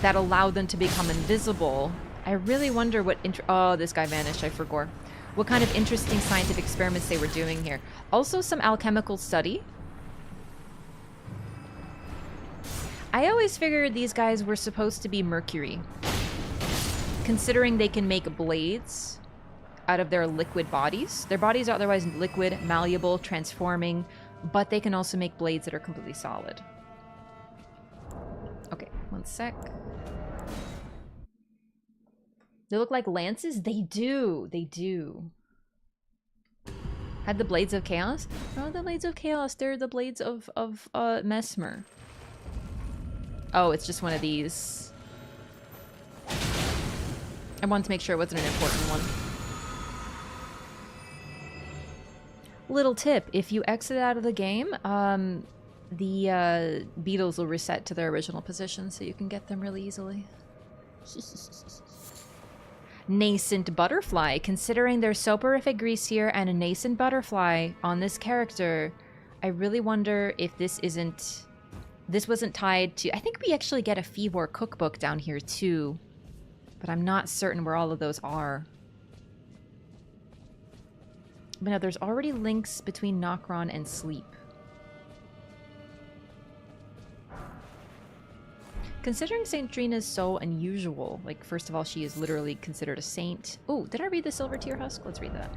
that allow them to become invisible. I really wonder what oh, this guy vanished, I forgot. What kind of interesting scientific experiments they were doing here. Also some alchemical study. I always figured these guys were supposed to be mercury, considering they can make blades out of their liquid bodies. Their bodies are otherwise liquid, malleable, transforming, but they can also make blades that are completely solid. Okay, one sec. They look like lances? They do. They do. Had the Blades of Chaos? No, the Blades of Chaos. They're the Blades of Mesmer. Oh, it's just one of these. I wanted to make sure it wasn't an important one. Little tip, if you exit out of the game, the beetles will reset to their original position, so you can get them really easily. Nascent butterfly. Considering there's soporific grease here and a nascent butterfly on this character, I really wonder if this wasn't tied to... I think we actually get a Fivor cookbook down here too, but I'm not certain where all of those are. But no, there's already links between Nokron and sleep. Considering Saint Trina is so unusual, like, first of all, she is literally considered a saint. Oh, did I read the Silver Tear Husk? Let's read that.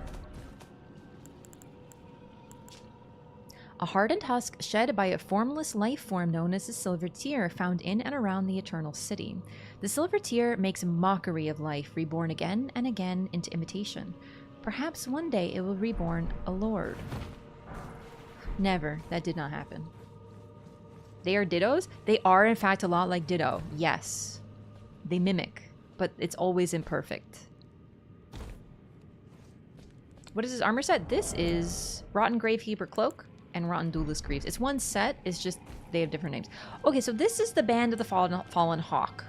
A hardened husk shed by a formless life form known as the Silver Tear, found in and around the Eternal City. The Silver Tear makes mockery of life, reborn again and again into imitation. Perhaps one day it will reborn a lord. Never. That did not happen. They are dittos? They are, in fact, a lot like Ditto. Yes. They mimic, but it's always imperfect. What is this armor set? This is Rotten Gravekeeper Cloak and Rotten Duelist Greaves. It's one set, it's just they have different names. Okay, so this is the Band of the Fallen Hawk.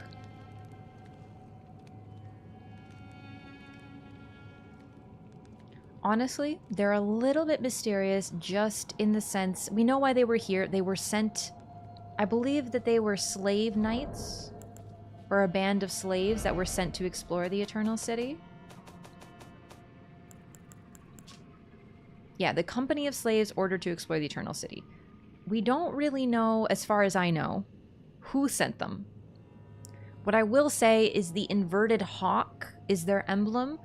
Honestly, they're a little bit mysterious, just in the sense... We know why they were here. They were sent... I believe that they were slave knights, or a band of slaves that were sent to explore the Eternal City. Yeah, the company of slaves ordered to explore the Eternal City. We don't really know, as far as I know, who sent them. What I will say is the inverted hawk is their emblem.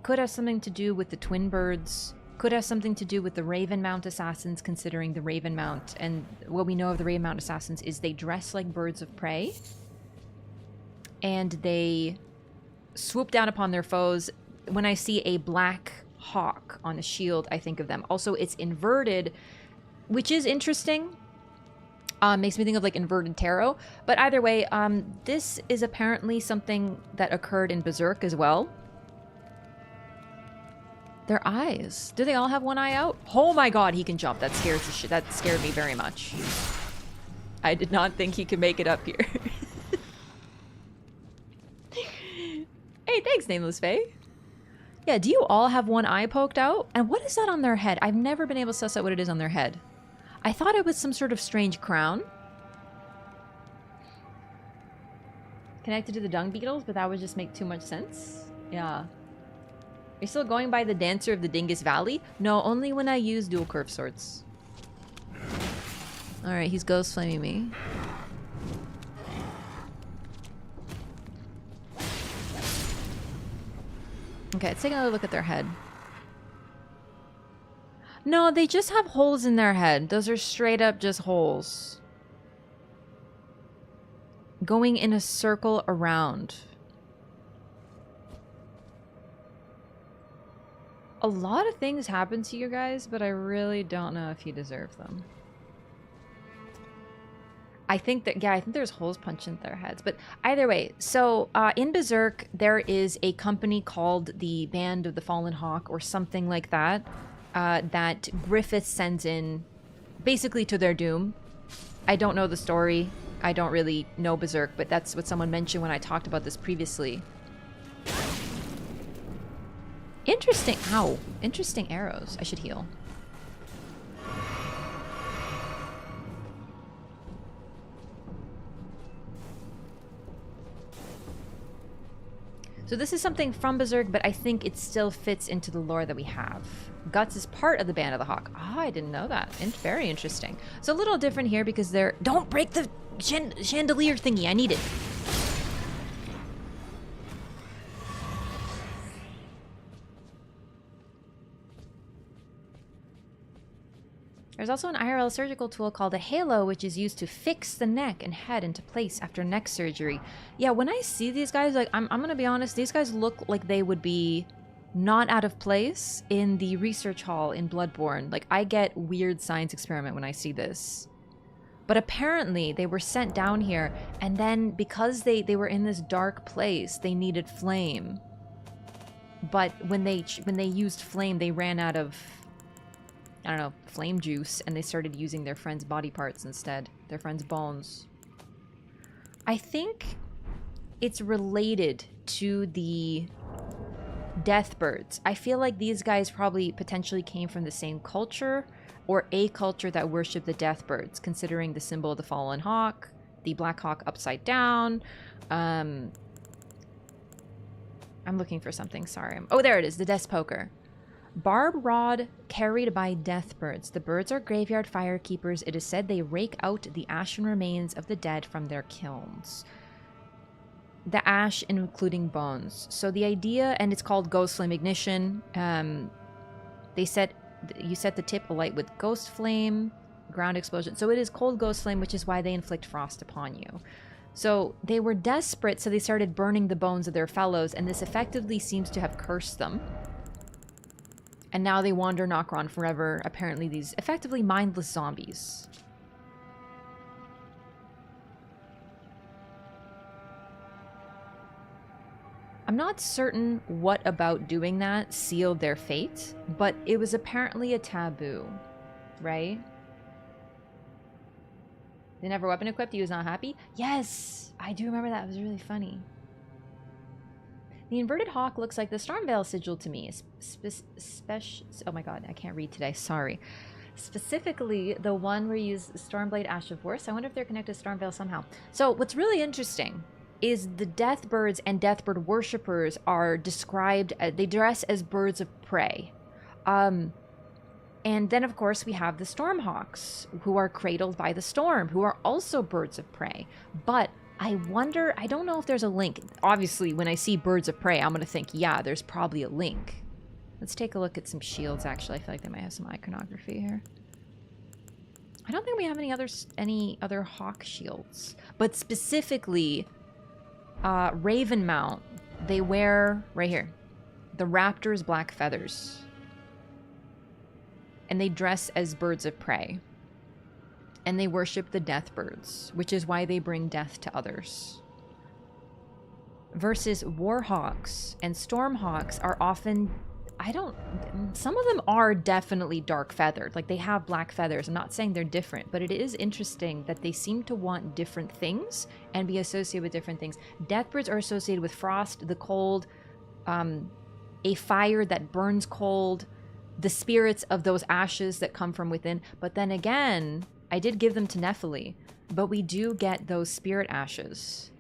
Could have something to do with the twin birds. Could have something to do with the Ravenmount assassins, considering the Ravenmount, and what we know of the Ravenmount assassins is they dress like birds of prey, and they swoop down upon their foes. When I see a black hawk on a shield, I think of them. Also, it's inverted, which is interesting. Makes me think of like inverted tarot. But either way, this is apparently something that occurred in Berserk as well. Their eyes. Do they all have one eye out? Oh my god, he can jump. That scares the shit. That scared me very much. I did not think he could make it up here. Hey, thanks, Nameless Faye. Yeah, do you all have one eye poked out? And what is that on their head? I've never been able to suss out what it is on their head. I thought it was some sort of strange crown. Connected to the dung beetles, but that would just make too much sense. Yeah. You're still going by the Dancer of the Dingus Valley? No, only when I use dual curve swords. Alright, he's ghost flaming me. Okay, let's take another look at their head. No, they just have holes in their head. Those are straight up just holes. Going in a circle around. A lot of things happen to you guys, but I really don't know if you deserve them. I think that, yeah, I think there's holes punched into their heads. But either way, so in Berserk, there is a company called the Band of the Fallen Hawk or something like that. That Griffith sends in basically to their doom. I don't know the story. I don't really know Berserk, but that's what someone mentioned when I talked about this previously. Interesting. Ow. Interesting arrows. I should heal. So this is something from Berserk, but I think it still fits into the lore that we have. Guts is part of the Band of the Hawk. Ah, I didn't know that. Very interesting. So a little different here because they're... Don't break the chandelier thingy. I need it. There's also an IRL surgical tool called a halo, which is used to fix the neck and head into place after neck surgery. Yeah, when I see these guys, like, I'm gonna be honest, these guys look like they would be not out of place in the research hall in Bloodborne. Like, I get weird science experiment when I see this. But apparently, they were sent down here, and then because they were in this dark place, they needed flame. But when they used flame, they ran out of... I don't know, flame juice, and they started using their friend's body parts instead. Their friend's bones. I think it's related to the Deathbirds. I feel like these guys probably potentially came from the same culture, or a culture that worshipped the Deathbirds, considering the symbol of the fallen hawk, the black hawk upside down. I'm looking for something, sorry. Oh, there it is, the Death Poker. Barb rod carried by deathbirds. The birds are graveyard firekeepers. It is said they rake out the ashen remains of the dead from their kilns. The ash including bones. So the idea, and it's called ghost flame ignition. You set the tip alight with ghost flame, ground explosion. So it is cold ghost flame, which is why they inflict frost upon you. So they were desperate, so they started burning the bones of their fellows, and this effectively seems to have cursed them. And now they wander Nokron forever. Apparently these effectively mindless zombies. I'm not certain what about doing that sealed their fate, but it was apparently a taboo, right? They never weapon equipped, he was not happy? Yes! I do remember that, it was really funny. The inverted hawk looks like the Stormveil sigil to me. Oh my god, I can't read today, sorry. Specifically, the one where you use Stormblade Ash of Worth. I wonder if they're connected to Stormveil somehow. So what's really interesting is the Deathbirds and Deathbird worshippers are described, they dress as birds of prey. And then, of course, we have the Stormhawks, who are cradled by the storm, who are also birds of prey. But I wonder, I don't know if there's a link. Obviously, when I see birds of prey, I'm going to think, yeah, there's probably a link. Let's take a look at some shields, actually. I feel like they might have some iconography here. I don't think we have any other hawk shields. But specifically, Ravenmount, they wear, right here, the raptor's black feathers. and they dress as birds of prey. And they worship the death birds, which is why they bring death to others. Versus warhawks and stormhawks are often, some of them are definitely dark feathered. Like, they have black feathers. I'm not saying they're different, but it is interesting that they seem to want different things and be associated with different things. Deathbirds are associated with frost, the cold, a fire that burns cold, the spirits of those ashes that come from within. But then again, I did give them to Nephili, but we do get those spirit ashes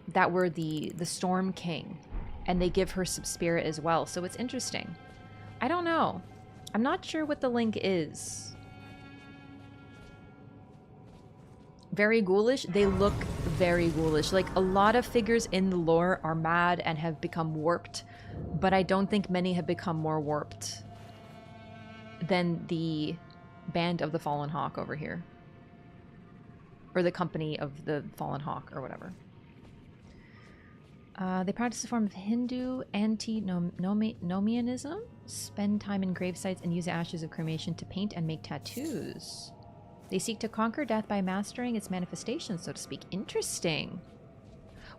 that were the Storm King, and they give her some spirit as well. So it's interesting. I don't know. I'm not sure what the link is. Very ghoulish. They look very ghoulish. Like, a lot of figures in the lore are mad and have become warped, but I don't think many have become more warped than the Band of the Fallen Hawk over here. Or the Company of the Fallen Hawk, or whatever. They practice a form of Hindu anti-nomianism, spend time in grave sites, and use the ashes of cremation to paint and make tattoos. They seek to conquer death by mastering its manifestations, so to speak. Interesting.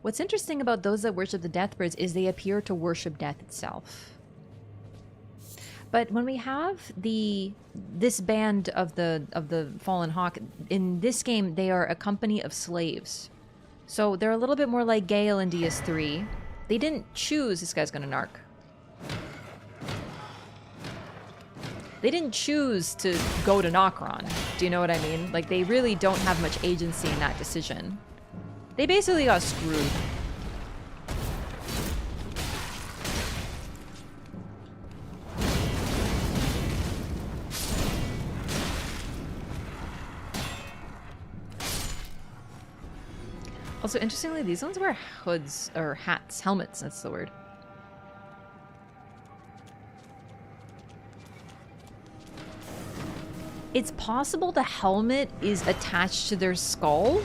What's interesting about those that worship the Deathbirds is they appear to worship death itself. But when we have this band of the Fallen Hawk, in this game, they are a company of slaves. So they're a little bit more like Gale in DS3. They didn't choose, this guy's gonna narc. They didn't choose to go to Nokron. Do you know what I mean? Like, they really don't have much agency in that decision. They basically got screwed. Also, interestingly, these ones wear hoods, or hats, helmets, that's the word. It's possible the helmet is attached to their skull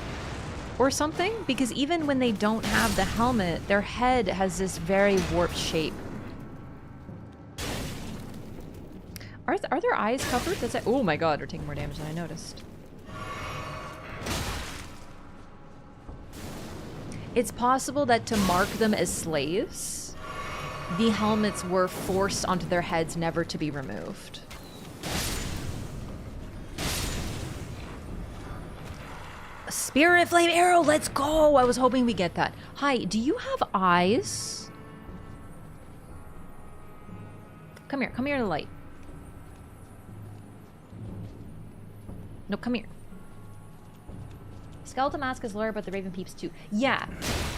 or something, because even when they don't have the helmet, their head has this very warped shape. Are their eyes covered? That's it. Oh my god, they're taking more damage than I noticed. It's possible that to mark them as slaves, the helmets were forced onto their heads, never to be removed. A Spirit Flame Arrow, let's go! I was hoping we get that. Hi, do you have eyes? Come here to the light. No, come here. Skeletal Mask is lore, but the Raven Peeps too. Yeah,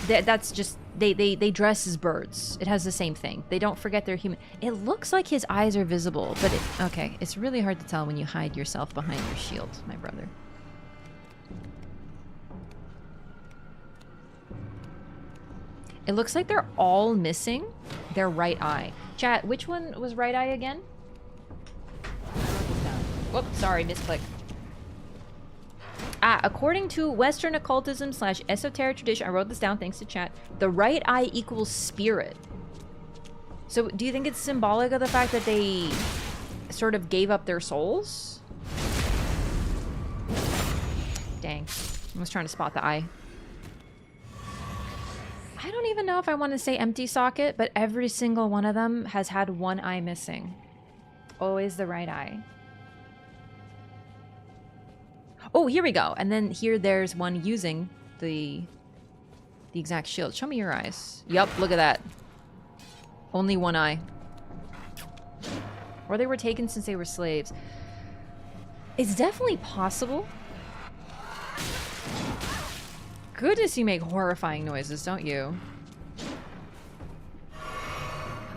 that's just, they dress as birds. It has the same thing. They don't forget they're human. It looks like his eyes are visible, but okay, it's really hard to tell when you hide yourself behind your shield, my brother. It looks like they're all missing their right eye. Chat, which one was right eye again? Whoops, sorry, misclick. According to Western occultism / esoteric tradition, I wrote this down thanks to chat, the right eye equals spirit. So do you think it's symbolic of the fact that they sort of gave up their souls? Dang, I was trying to spot the eye. I don't even know if I want to say empty socket, but every single one of them has had one eye missing. Always the right eye. Oh, here we go. And then here there's one using the exact shield. Show me your eyes. Yup, look at that. Only one eye. Or they were taken since they were slaves. It's definitely possible. Goodness, you make horrifying noises, don't you?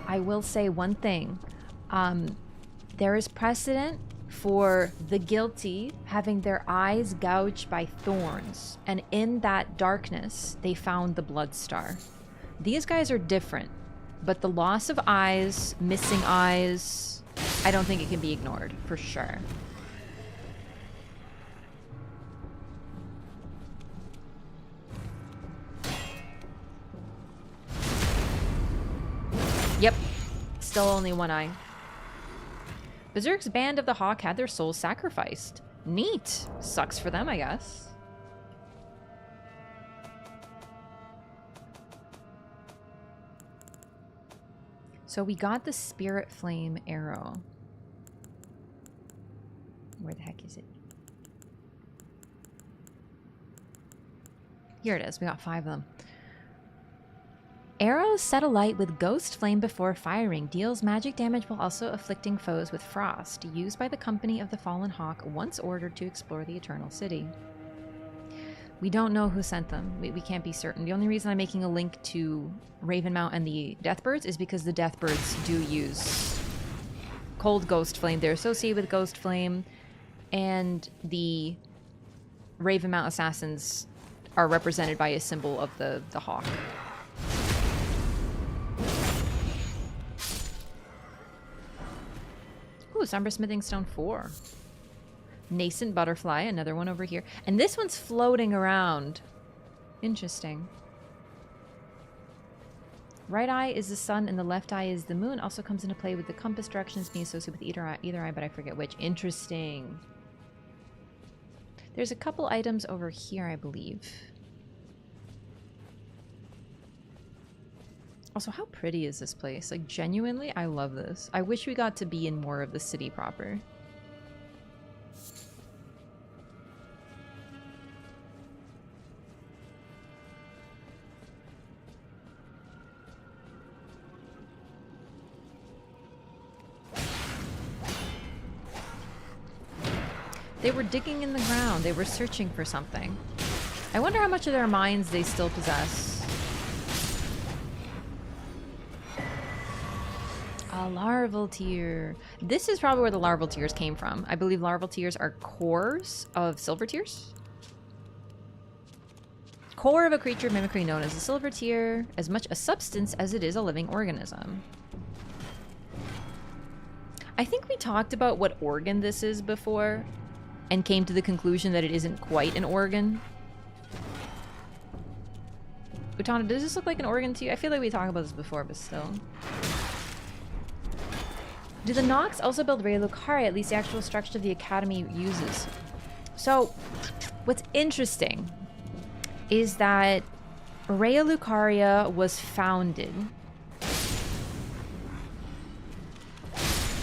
I will say one thing. There is precedent for the guilty having their eyes gouged by thorns, and in that darkness they found the blood star. These guys are different, but the loss of eyes, missing eyes, I don't think it can be ignored, for sure. Yep, still only one eye. Berserk's band of the Hawk had their souls sacrificed. Neat. Sucks for them, I guess. So we got the Spirit Flame arrow. Where the heck is it? Here it is. We got 5 of them. Arrows set alight with Ghost Flame before firing. Deals magic damage while also afflicting foes with frost. Used by the Company of the Fallen Hawk once ordered to explore the Eternal City. We don't know who sent them. We can't be certain. The only reason I'm making a link to Ravenmount and the Deathbirds is because the Deathbirds do use Cold Ghost Flame. They're associated with Ghost Flame. And the Ravenmount Assassins are represented by a symbol of the hawk. Ooh, Somber Smithing Stone 4. Nascent Butterfly, another one over here. And this one's floating around. Interesting. Right eye is the sun and the left eye is the moon. Also comes into play with the compass directions being associated with either eye, but I forget which. Interesting. There's a couple items over here, I believe. Also, how pretty is this place? Like, genuinely, I love this. I wish we got to be in more of the city proper. They were digging in the ground. They were searching for something. I wonder how much of their minds they still possess. A larval tear. This is probably where the larval tears came from. I believe larval tears are cores of silver tears. Core of a creature mimicry known as a silver tear, as much a substance as it is a living organism. I think we talked about what organ this is before and came to the conclusion that it isn't quite an organ. Utana, does this look like an organ to you? I feel like we talked about this before, but still. Do the Nox also build Raya Lucaria? At least the actual structure the Academy uses. So, what's interesting is that Raya Lucaria was founded.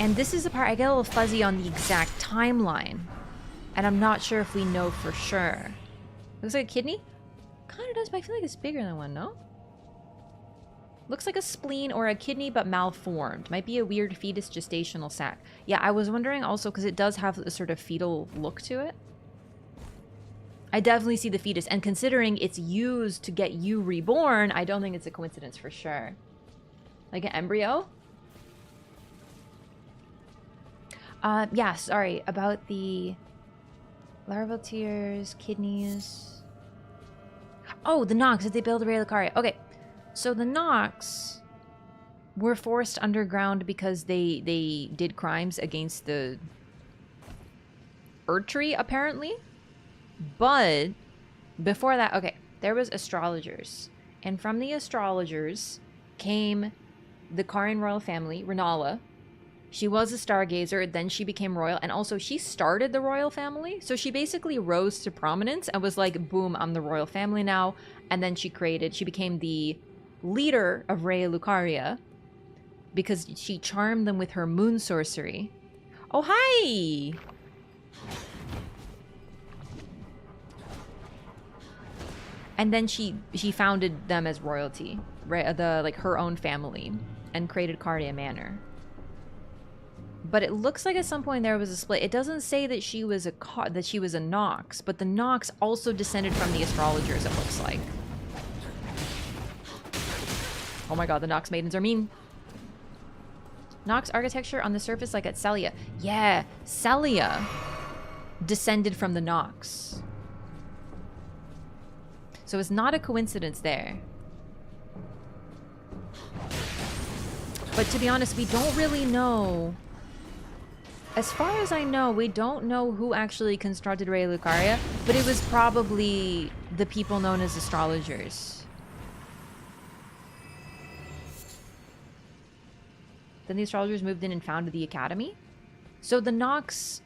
And this is the part I get a little fuzzy on the exact timeline. And I'm not sure if we know for sure. Looks like a kidney? Kind of does, but I feel like it's bigger than one, no? Looks like a spleen or a kidney, but malformed. Might be a weird fetus gestational sac. Yeah, I was wondering also, because it does have a sort of fetal look to it. I definitely see the fetus, and considering it's used to get you reborn, I don't think it's a coincidence for sure. Like an embryo? Yeah, sorry, about the larval tears, kidneys. Oh, the Nox, did they build a Raya Lucaria? Okay. So the Nox were forced underground because they did crimes against the Erdtree, apparently. But before that, okay, there was astrologers. And from the astrologers came the Carian royal family, Rennala. She was a stargazer, then she became royal, and also she started the royal family. So she basically rose to prominence and was like, boom, I'm the royal family now. And then she became the leader of Raya Lucaria because she charmed them with her moon sorcery. Oh, hi! And then she founded them as royalty, right? Like her own family, and created Cardia Manor. But it looks like at some point there was a split. It doesn't say that she was a Nox, but the Nox also descended from the astrologers, it looks like. Oh my god, the Nox maidens are mean. Nox architecture on the surface like at Celia. Yeah, Celia descended from the Nox. So it's not a coincidence there. But to be honest, we don't really know. As far as I know, we don't know who actually constructed Raya Lucaria, but it was probably the people known as astrologers. Then the astrologers moved in and founded the academy. So the Nox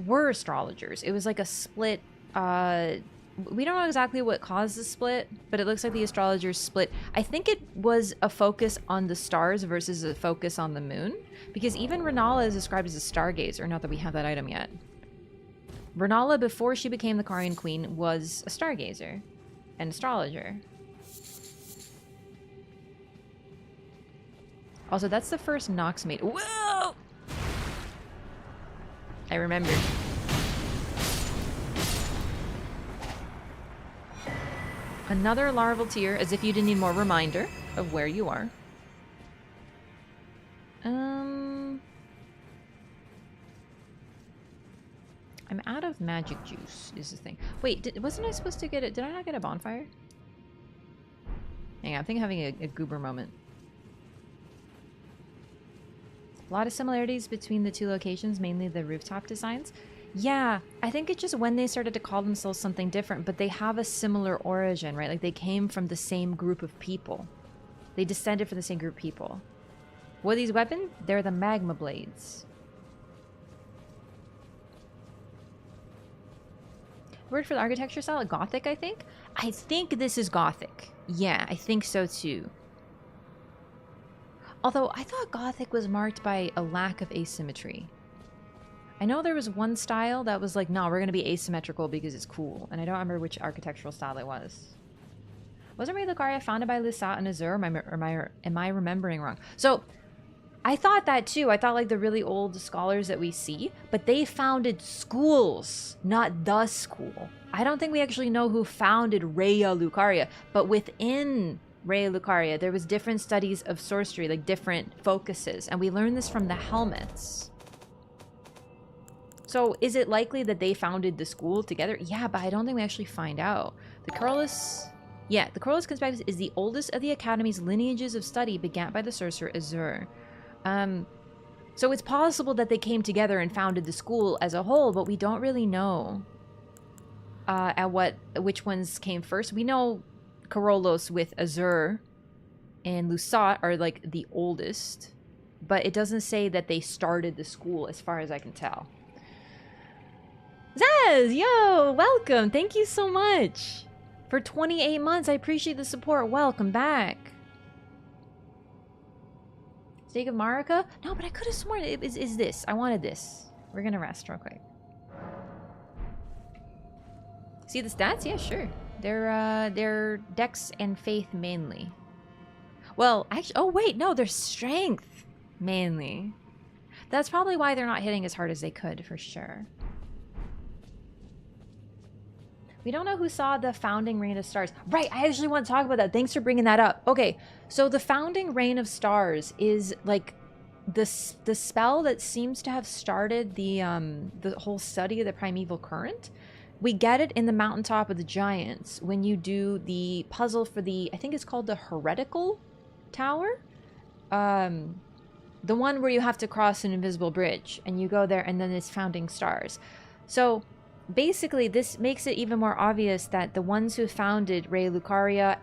were astrologers. It was like a split. We don't know exactly what caused the split, but it looks like the astrologers split. I think it was a focus on the stars versus a focus on the moon, because even Ranala is described as a stargazer. Not that we have that item yet. Ranala, before she became the Carian queen, was a stargazer, an astrologer. Also, that's the first Nox mate. Whoa! I remember. Another larval tier, as if you didn't need more reminder of where you are. I'm out of magic juice, is the thing. Wait, wasn't I supposed to get it? Did I not get a bonfire? Hang on, I think I'm having a goober moment. A lot of similarities between the two locations, mainly the rooftop designs. Yeah, I think it's just when they started to call themselves something different, but they have a similar origin, right? Like they came from the same group of people. They descended from the same group of people. What are these weapons? They're the magma blades. Word for the architecture style? Gothic, I think? I think this is Gothic. Yeah, I think so too. Although I thought Gothic was marked by a lack of asymmetry. I know there was one style that was like, no, we're going to be asymmetrical because it's cool. And I don't remember which architectural style it was. Wasn't Ray Lucaria founded by Lusat and Azur? Am I remembering wrong? So, I thought that too. I thought like the really old scholars that we see. But they founded schools, not the school. I don't think we actually know who founded Raya Lucaria. But within Raya Lucaria, there was different studies of sorcery, like different focuses. And we learned this from the helmets. So, is it likely that they founded the school together? Yeah, but I don't think we actually find out. The Corylus... Yeah, the Corylus Conspectus is the oldest of the Academy's lineages of study begat by the sorcerer Azur. So it's possible that they came together and founded the school as a whole, but we don't really know which ones came first. We know Corylus with Azur and Lusat are like the oldest, but it doesn't say that they started the school as far as I can tell. Zaz, yo, welcome. Thank you so much for 28 months. I appreciate the support. Welcome back. Stake of Marika? No, but I could have sworn it is this. I wanted this. We're gonna rest real quick. See the stats? Yeah, sure. They're dex and faith mainly. Well, actually, oh wait, no, they're strength mainly. That's probably why they're not hitting as hard as they could, for sure. We don't know who saw the founding Reign of Stars. Right, I actually want to talk about that. Thanks for bringing that up. Okay, so the founding Reign of Stars is like the spell that seems to have started the whole study of the primeval current. We get it in the Mountaintop of the Giants when you do the puzzle for the, I think it's called the Heretical Tower. The one where you have to cross an invisible bridge and you go there and then it's founding stars. So basically, this makes it even more obvious that the ones who founded Raya Lucaria,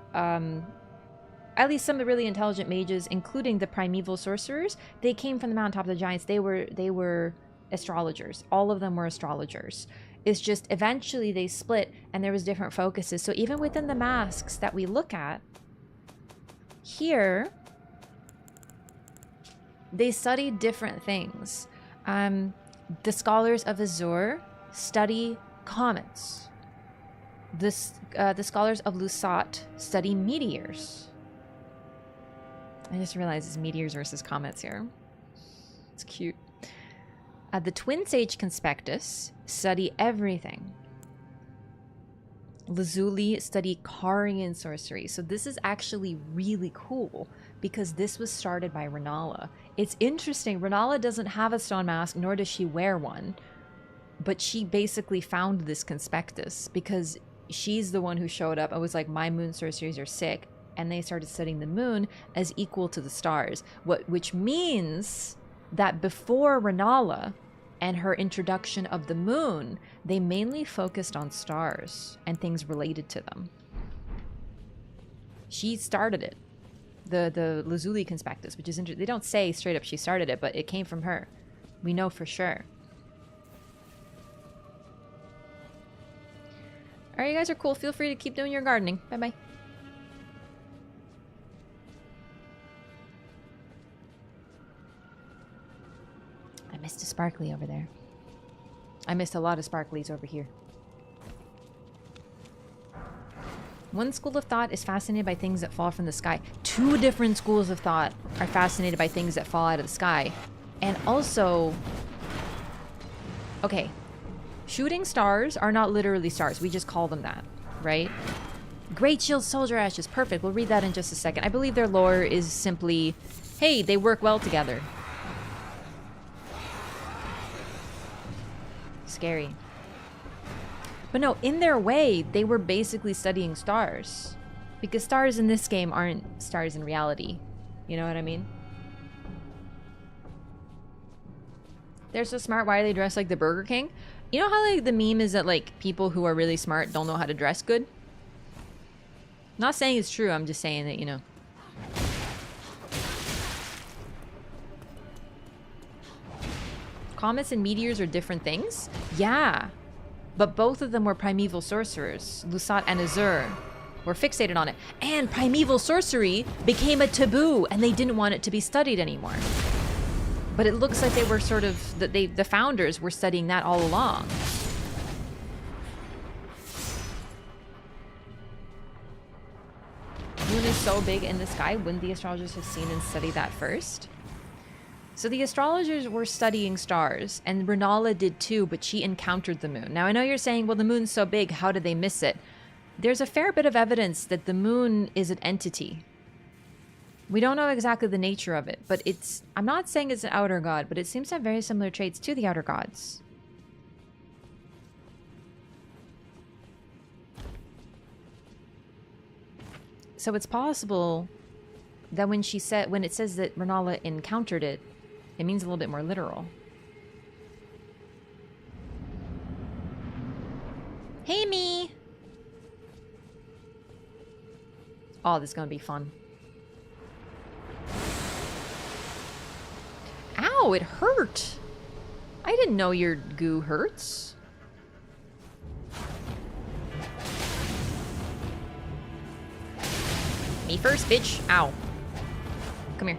at least some of the really intelligent mages, including the primeval sorcerers, they came from the Mountaintop of the Giants. They were astrologers. All of them were astrologers. It's just eventually they split and there was different focuses. So even within the masks that we look at here, they studied different things. The scholars of Azur study comets. The scholars of Lusat study meteors. I just realized it's meteors versus comets here. It's cute. The Twin Sage Conspectus study everything. Lazuli study Carian sorcery. So this is actually really cool because this was started by Ranala. It's interesting. Ranala doesn't have a stone mask, nor does she wear one. But she basically found this conspectus because she's the one who showed up and was like, my moon sorceries are sick. And they started studying the moon as equal to the stars. Which means that before Ranala and her introduction of the moon, they mainly focused on stars and things related to them. She started it. The Lazuli conspectus, which is interesting. They don't say straight up she started it, but it came from her. We know for sure. Alright, you guys are cool. Feel free to keep doing your gardening. Bye-bye. I missed a sparkly over there. I missed a lot of sparklies over here. One school of thought is fascinated by things that fall from the sky. Two different schools of thought are fascinated by things that fall out of the sky. And also... Okay. Shooting stars are not literally stars. We just call them that, right? Great Shield Soldier Ashes. Perfect. We'll read that in just a second. I believe their lore is simply, hey, they work well together. Scary. But no, in their way, they were basically studying stars. Because stars in this game aren't stars in reality. You know what I mean? They're so smart, why are they dressed like the Burger King? You know how like the meme is that like people who are really smart don't know how to dress good? Not saying it's true, I'm just saying that, you know. Comets and meteors are different things? Yeah. But both of them were primeval sorcerers. Lusat and Azur were fixated on it. And primeval sorcery became a taboo and they didn't want it to be studied anymore. But it looks like they were sort of, the founders were studying that all along. Moon is so big in the sky, wouldn't the astrologers have seen and studied that first? So the astrologers were studying stars, and Ranni did too, but she encountered the moon. Now I know you're saying, well, the moon's so big, how did they miss it? There's a fair bit of evidence that the moon is an entity. We don't know exactly the nature of it, but it's... I'm not saying it's an outer god, but it seems to have very similar traits to the outer gods. So it's possible that when it says that Ranni encountered it, it means a little bit more literal. Hey, me! Oh, this is gonna be fun. Ow, it hurt! I didn't know your goo hurts. Me first, bitch. Ow. Come here.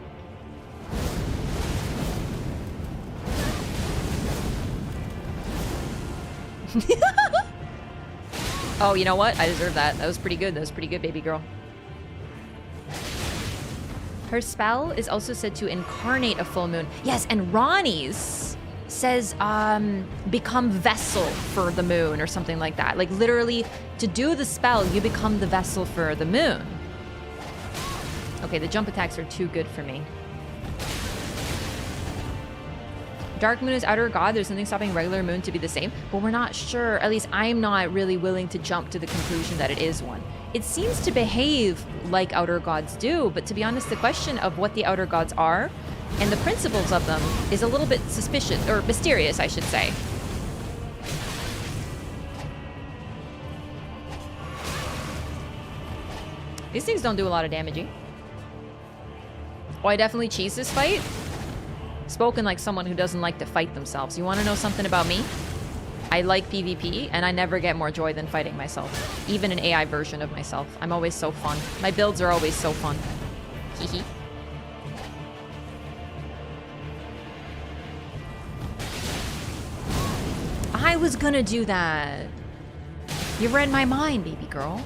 Oh, you know what? I deserve that. That was pretty good. That was pretty good, baby girl. Her spell is also said to incarnate a full moon. Yes, and Ranni's says become vessel for the moon or something like that. Like literally, to do the spell, you become the vessel for the moon. Okay, the jump attacks are too good for me. Dark moon is outer god. There's something stopping regular moon to be the same, but we're not sure. At least I'm not really willing to jump to the conclusion that it is one. It seems to behave like outer gods do, but to be honest, the question of what the outer gods are and the principles of them is a little bit suspicious, or mysterious, I should say. These things don't do a lot of damaging. Oh, I definitely cheese this fight. Spoken like someone who doesn't like to fight themselves. You want to know something about me? I like PvP, and I never get more joy than fighting myself. Even an AI version of myself. I'm always so fun. My builds are always so fun. Hee hee. I was gonna do that. You read my mind, baby girl.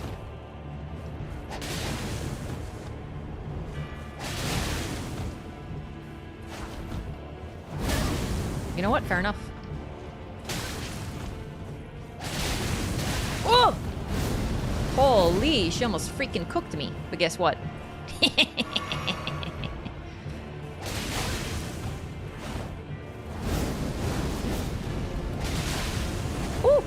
You know what? Fair enough. Oh! Holy, she almost freaking cooked me. But guess what? Ooh!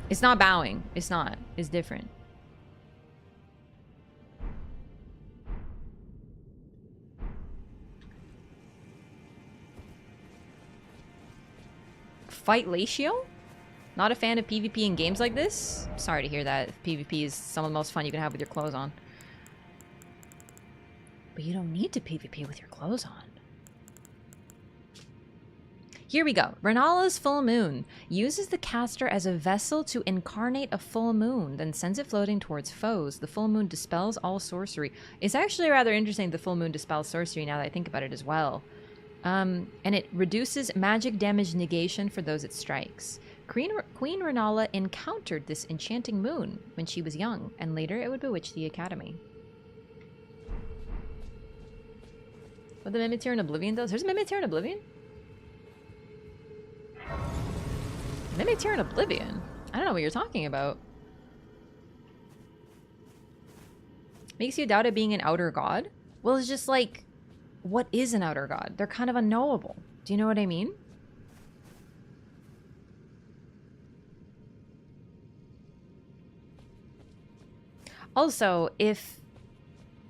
It's not bowing. It's not. It's different. Fight Latio? Not a fan of PvP in games like this? Sorry to hear that. PvP is some of the most fun you can have with your clothes on. But you don't need to PvP with your clothes on. Here we go. Rennala's full moon uses the caster as a vessel to incarnate a full moon, then sends it floating towards foes. The full moon dispels all sorcery. It's actually rather interesting the full moon dispels sorcery now that I think about it as well. And it reduces magic damage negation for those it strikes. Queen Rennala encountered this enchanting moon when she was young, and later it would bewitch the academy. What the Mimic in Oblivion does? There's a Mimic in Oblivion? Mimic in Oblivion? I don't know what you're talking about. Makes you doubt it being an outer god? Well, it's just like, what is an outer god? They're kind of unknowable. Do you know what I mean? Also, if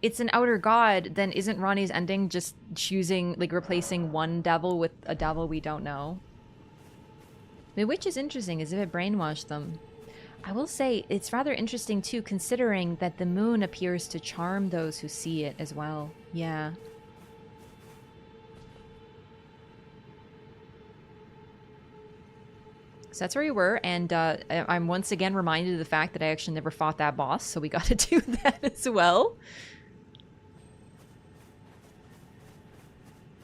it's an outer god, then isn't Ranni's ending just choosing, like, replacing one devil with a devil we don't know? Which is interesting, as if it brainwashed them. I will say, it's rather interesting too, considering that the moon appears to charm those who see it as well. Yeah. So that's where we were, and I'm once again reminded of the fact that I actually never fought that boss, so we gotta do that as well.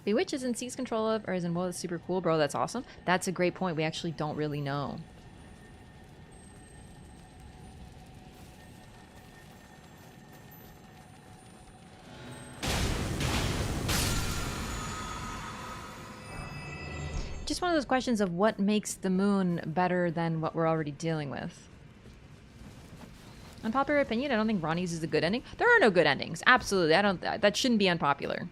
Bewitch isn't Seek's control of, or isn't, well, it's super cool, bro, that's awesome. That's a great point, we actually don't really know. Just one of those questions of what makes the moon better than what we're already dealing with. Unpopular opinion, I don't think Ranni's is a good ending. There are no good endings, absolutely, that shouldn't be unpopular.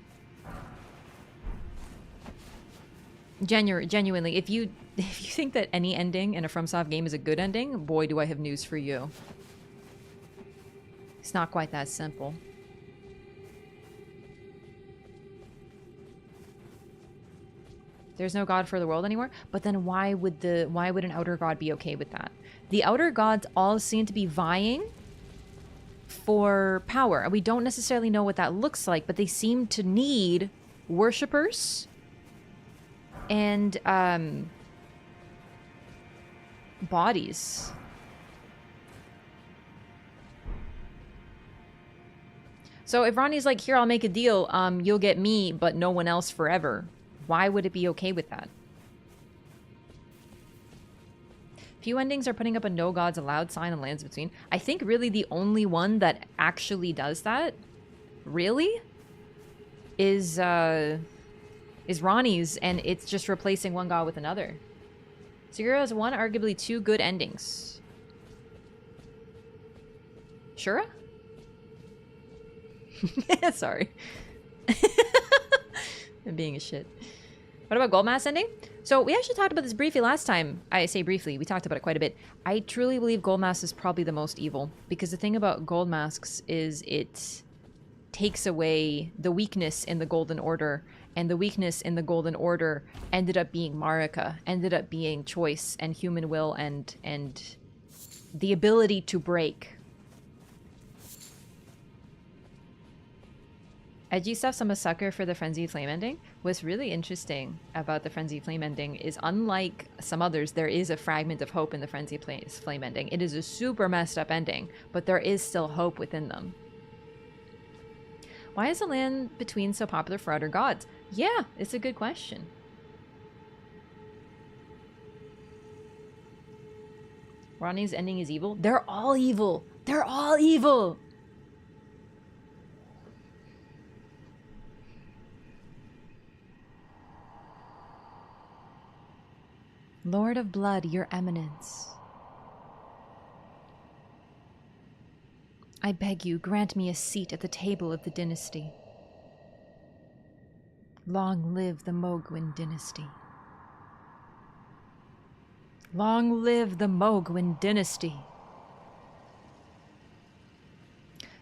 Genuinely, if you think that any ending in a FromSoft game is a good ending, boy, do I have news for you. It's not quite that simple. There's no god for the world anymore, but then why would an outer god be okay with that? The outer gods all seem to be vying for power. We don't necessarily know what that looks like, but they seem to need worshippers and bodies. So if Ranni's like, here, I'll make a deal, you'll get me, but no one else forever, why would it be okay with that? Few endings are putting up a no gods allowed sign and lands between. I think really the only one that actually does that, really, is Ranni's, and it's just replacing one god with another. Sekiro has one, arguably two good endings. Shura? Sorry. I'm being a shit. What about Goldmask's ending? So we actually talked about this briefly last time. I say briefly, we talked about it quite a bit. I truly believe Goldmask is probably the most evil, because the thing about Goldmasks is it takes away the weakness in the Golden Order, and the weakness in the Golden Order ended up being Marika, ended up being choice and human will and the ability to break. Edgy stuff, I'm a sucker for the Frenzied Flame ending. What's really interesting about the Frenzied Flame ending is, unlike some others, there is a fragment of hope in the Frenzied Flame ending. It is a super messed up ending, but there is still hope within them. Why is the land between so popular for outer gods? Yeah, it's a good question. Ranni's ending is evil? They're all evil! They're all evil! Lord of Blood, your eminence. I beg you, grant me a seat at the table of the dynasty. Long live the Mohgwyn dynasty. Long live the Mohgwyn dynasty.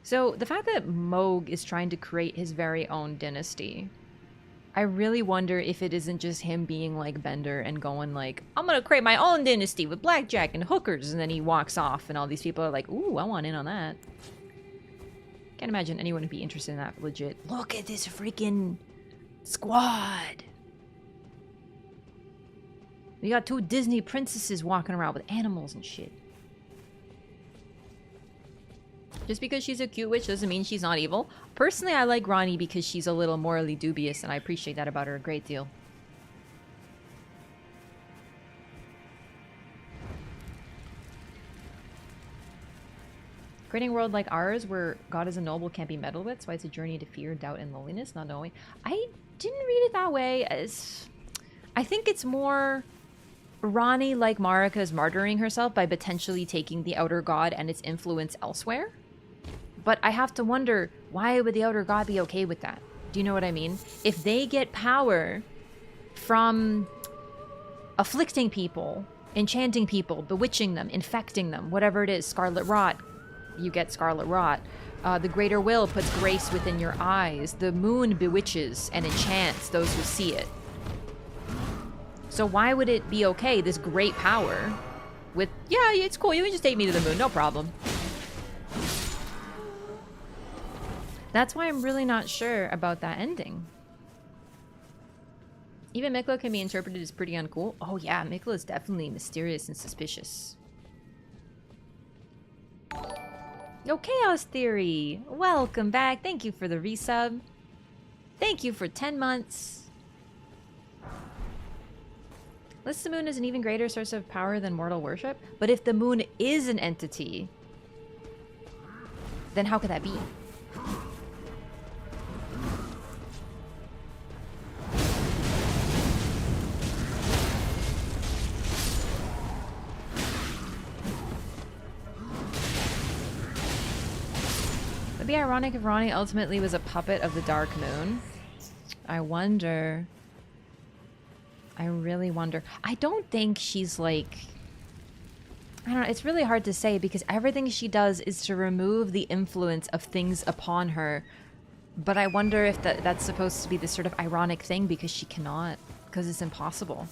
So the fact that Mohg is trying to create his very own dynasty, I really wonder if it isn't just him being like Bender and going like, I'm gonna create my own dynasty with blackjack and hookers, and then he walks off and all these people are like, ooh, I want in on that. Can't imagine anyone would be interested in that legit. Look at this freaking squad. We got 2 Disney princesses walking around with animals and shit. Just because she's a cute witch doesn't mean she's not evil. Personally, I like Ranni because she's a little morally dubious, and I appreciate that about her a great deal. Creating a world like ours, where God is a noble can't be meddled with, so it's a journey to fear, doubt, and loneliness, not knowing. I didn't read it that way. I think it's more Ranni, like Marika, is martyring herself by potentially taking the Outer God and its influence elsewhere. But I have to wonder, why would the Outer God be okay with that? Do you know what I mean? If they get power from afflicting people, enchanting people, bewitching them, infecting them, whatever it is, Scarlet Rot, you get Scarlet Rot. The Greater Will puts grace within your eyes. The moon bewitches and enchants those who see it. So why would it be okay, this great power, with, yeah, it's cool, you can just take me to the moon, no problem. That's why I'm really not sure about that ending. Even Mikla can be interpreted as pretty uncool. Oh yeah, Mikla is definitely mysterious and suspicious. No Chaos Theory! Welcome back. Thank you for the resub. Thank you for 10 months. Lists the moon as an even greater source of power than mortal worship. But if the moon is an entity, then how could that be? It'd be ironic if Ranni ultimately was a puppet of the Dark Moon. I wonder. I really wonder. I don't think she's like... I don't know, it's really hard to say because everything she does is to remove the influence of things upon her. But I wonder if that's supposed to be this sort of ironic thing because she cannot. Because it's impossible.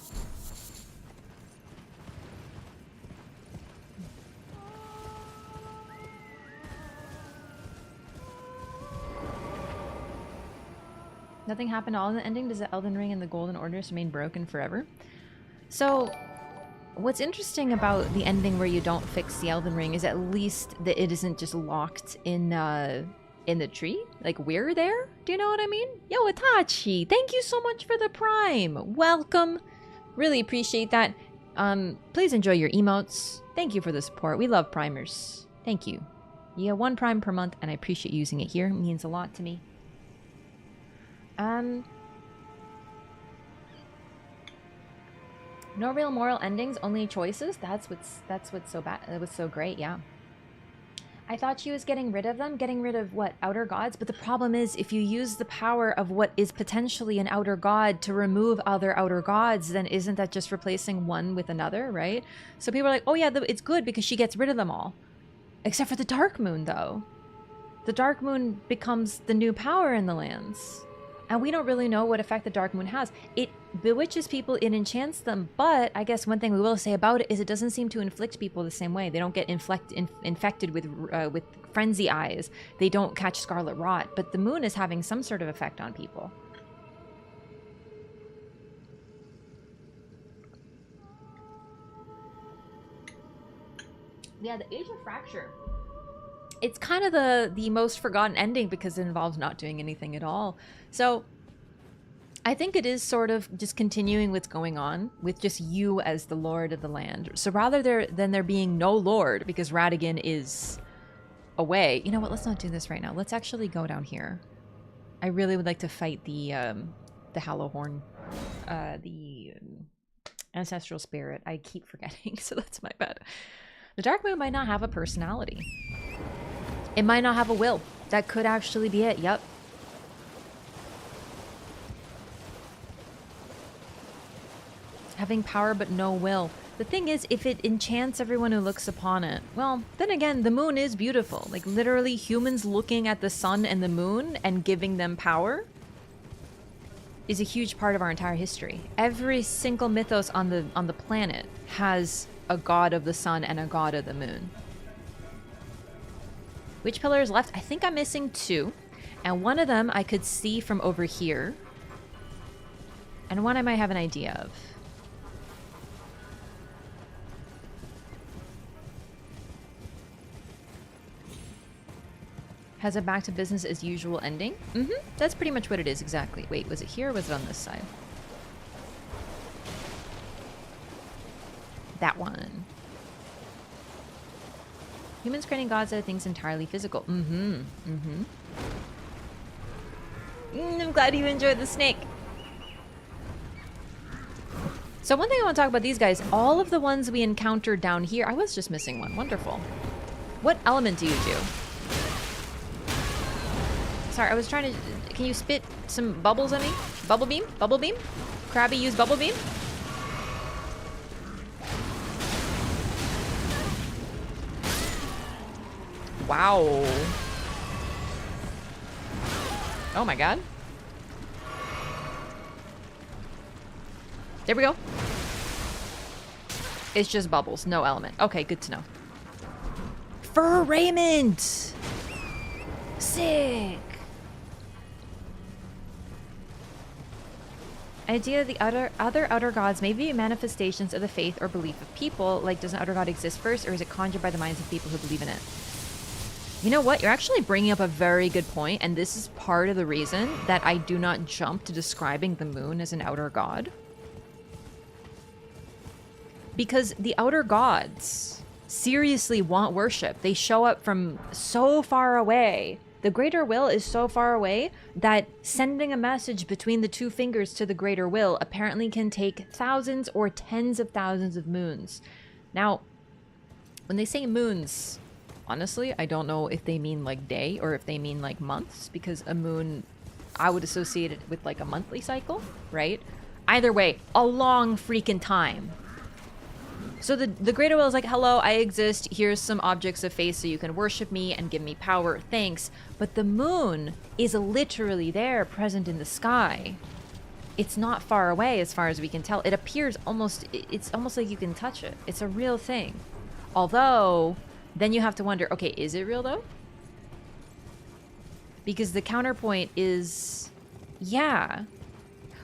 Nothing happened all in the ending? Does the Elden Ring and the Golden Orders remain broken forever? So, what's interesting about the ending where you don't fix the Elden Ring is at least that it isn't just locked in the tree. Like, we're there? Do you know what I mean? Yo, Itachi, thank you so much for the Prime. Welcome. Really appreciate that. Please enjoy your emotes. Thank you for the support. We love primers. Thank you. You get 1 Prime per month, and I appreciate using it here. It means a lot to me. No real moral endings, only choices. That's what's so bad. That was so great, yeah. I thought she was getting rid of them, getting rid of what, outer gods? But the problem is, if you use the power of what is potentially an outer god to remove other outer gods, then isn't that just replacing one with another, right? So people are like, oh yeah, it's good because she gets rid of them all. Except for the Dark Moon, though. The Dark Moon becomes the new power in the lands. And we don't really know what effect the Dark Moon has. It bewitches people, it enchants them, but I guess one thing we will say about it is it doesn't seem to inflict people the same way. They don't get infected with frenzy eyes. They don't catch scarlet rot, but the moon is having some sort of effect on people. Yeah, the Age of Fracture. It's kind of the most forgotten ending because it involves not doing anything at all. So I think it is sort of just continuing what's going on with just you as the lord of the land. So rather than there being no lord because Radagon is away. You know what? Let's not do this right now. Let's actually go down here. I really would like to fight the Hallowhorn, the Ancestral Spirit. I keep forgetting, so that's my bad. The Dark Moon might not have a personality. It might not have a will. That could actually be it. Yep. Having power but no will. The thing is, if it enchants everyone who looks upon it, well, then again, the moon is beautiful. Like, literally, humans looking at the sun and the moon and giving them power is a huge part of our entire history. Every single mythos on the planet has a god of the sun and a god of the moon. Which pillar is left? I think I'm missing 2. And one of them I could see from over here. And one I might have an idea of. Has a back to business as usual ending? Mm-hmm. That's pretty much what it is, exactly. Wait, was it here or was it on this side? That one. Humans creating gods out of things entirely physical. Mm-hmm. Mm-hmm. I'm glad you enjoyed the snake. So one thing I want to talk about these guys, all of the ones we encountered down here, I was just missing one. Wonderful. What element do you do? Sorry, I was trying to... Can you spit some bubbles at me? Bubble beam? Bubble beam? Krabby use bubble beam? Wow. Oh my god. There we go. It's just bubbles, no element. Okay, good to know. Fur raiment! Sick! Idea the other outer gods may be manifestations of the faith or belief of people. Like, does an outer god exist first, or is it conjured by the minds of people who believe in it? You know what? You're actually bringing up a very good point, and this is part of the reason that I do not jump to describing the moon as an outer god. Because the outer gods seriously want worship. They show up from so far away. The greater will is so far away that sending a message between the 2 fingers to the greater will apparently can take thousands or tens of thousands of moons. Now, when they say moons, honestly, I don't know if they mean like day or if they mean like months, because a moon, I would associate it with like a monthly cycle, right? Either way, a long freaking time. So the greater will is like, hello, I exist. Here's some objects of faith so you can worship me and give me power. Thanks. But the moon is literally there, present in the sky. It's not far away as far as we can tell. It appears almost, it's almost like you can touch it. It's a real thing. Although, then you have to wonder, okay, is it real though? Because the counterpoint is, yeah.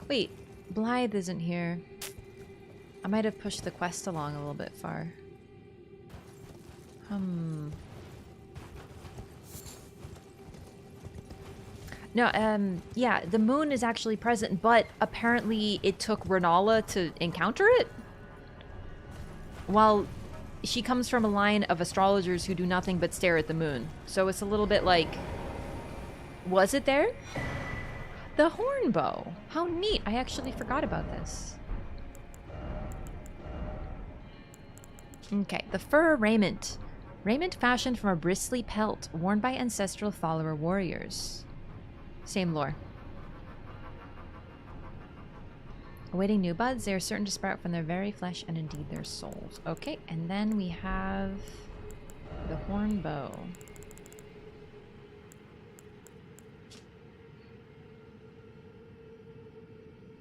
Wait, Blythe isn't here. I might have pushed the quest along a little bit far. No, yeah, the moon is actually present, but apparently it took Ranala to encounter it. While she comes from a line of astrologers who do nothing but stare at the moon. So it's a little bit like, was it there? The horn bow. How neat. I actually forgot about this. Okay, the fur raiment. Raiment fashioned from a bristly pelt worn by ancestral follower warriors. Same lore. Awaiting new buds, they are certain to sprout from their very flesh and indeed their souls. Okay, and then we have the horn bow.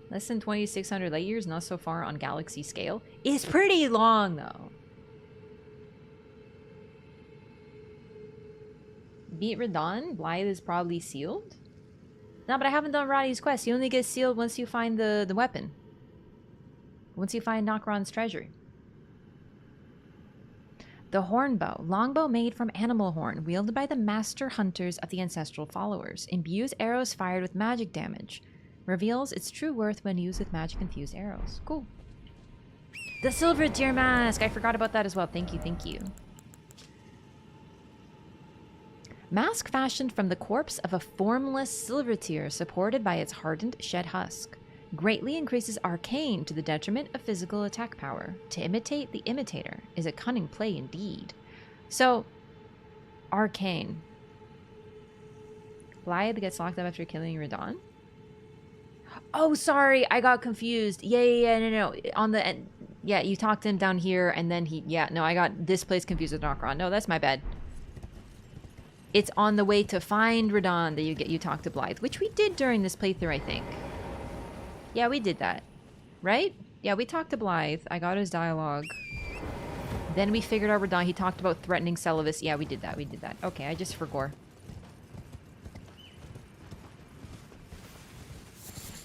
Less than 2,600 light years, not so far on galaxy scale. It's pretty long though. Beat Radagon? Blythe is probably sealed? No, but I haven't done Roddy's quest. You only get sealed once you find the weapon. Once you find Nokron's treasure. The hornbow. Longbow made from animal horn, wielded by the master hunters of the ancestral followers. Imbues arrows fired with magic damage. Reveals its true worth when used with magic-infused arrows. Cool. The silver deer mask! I forgot about that as well. Thank you, thank you. Mask fashioned from the corpse of a formless silver tear supported by its hardened shed husk. Greatly increases arcane to the detriment of physical attack power. To imitate the imitator is a cunning play indeed. So, arcane. Blythe gets locked up after killing Radagon? Oh, sorry, I got confused. Yeah, no. On the end, yeah, you talked to him down here, and then I got this place confused with Nokron. No, that's my bad. It's on the way to find Radagon that you talk to Blythe, which we did during this playthrough, I think. Yeah, we did that. Right? Yeah, we talked to Blythe. I got his dialogue. Then we figured out Radagon. He talked about threatening Seluvis. Yeah, we did that. We did that. Okay, I just forgot.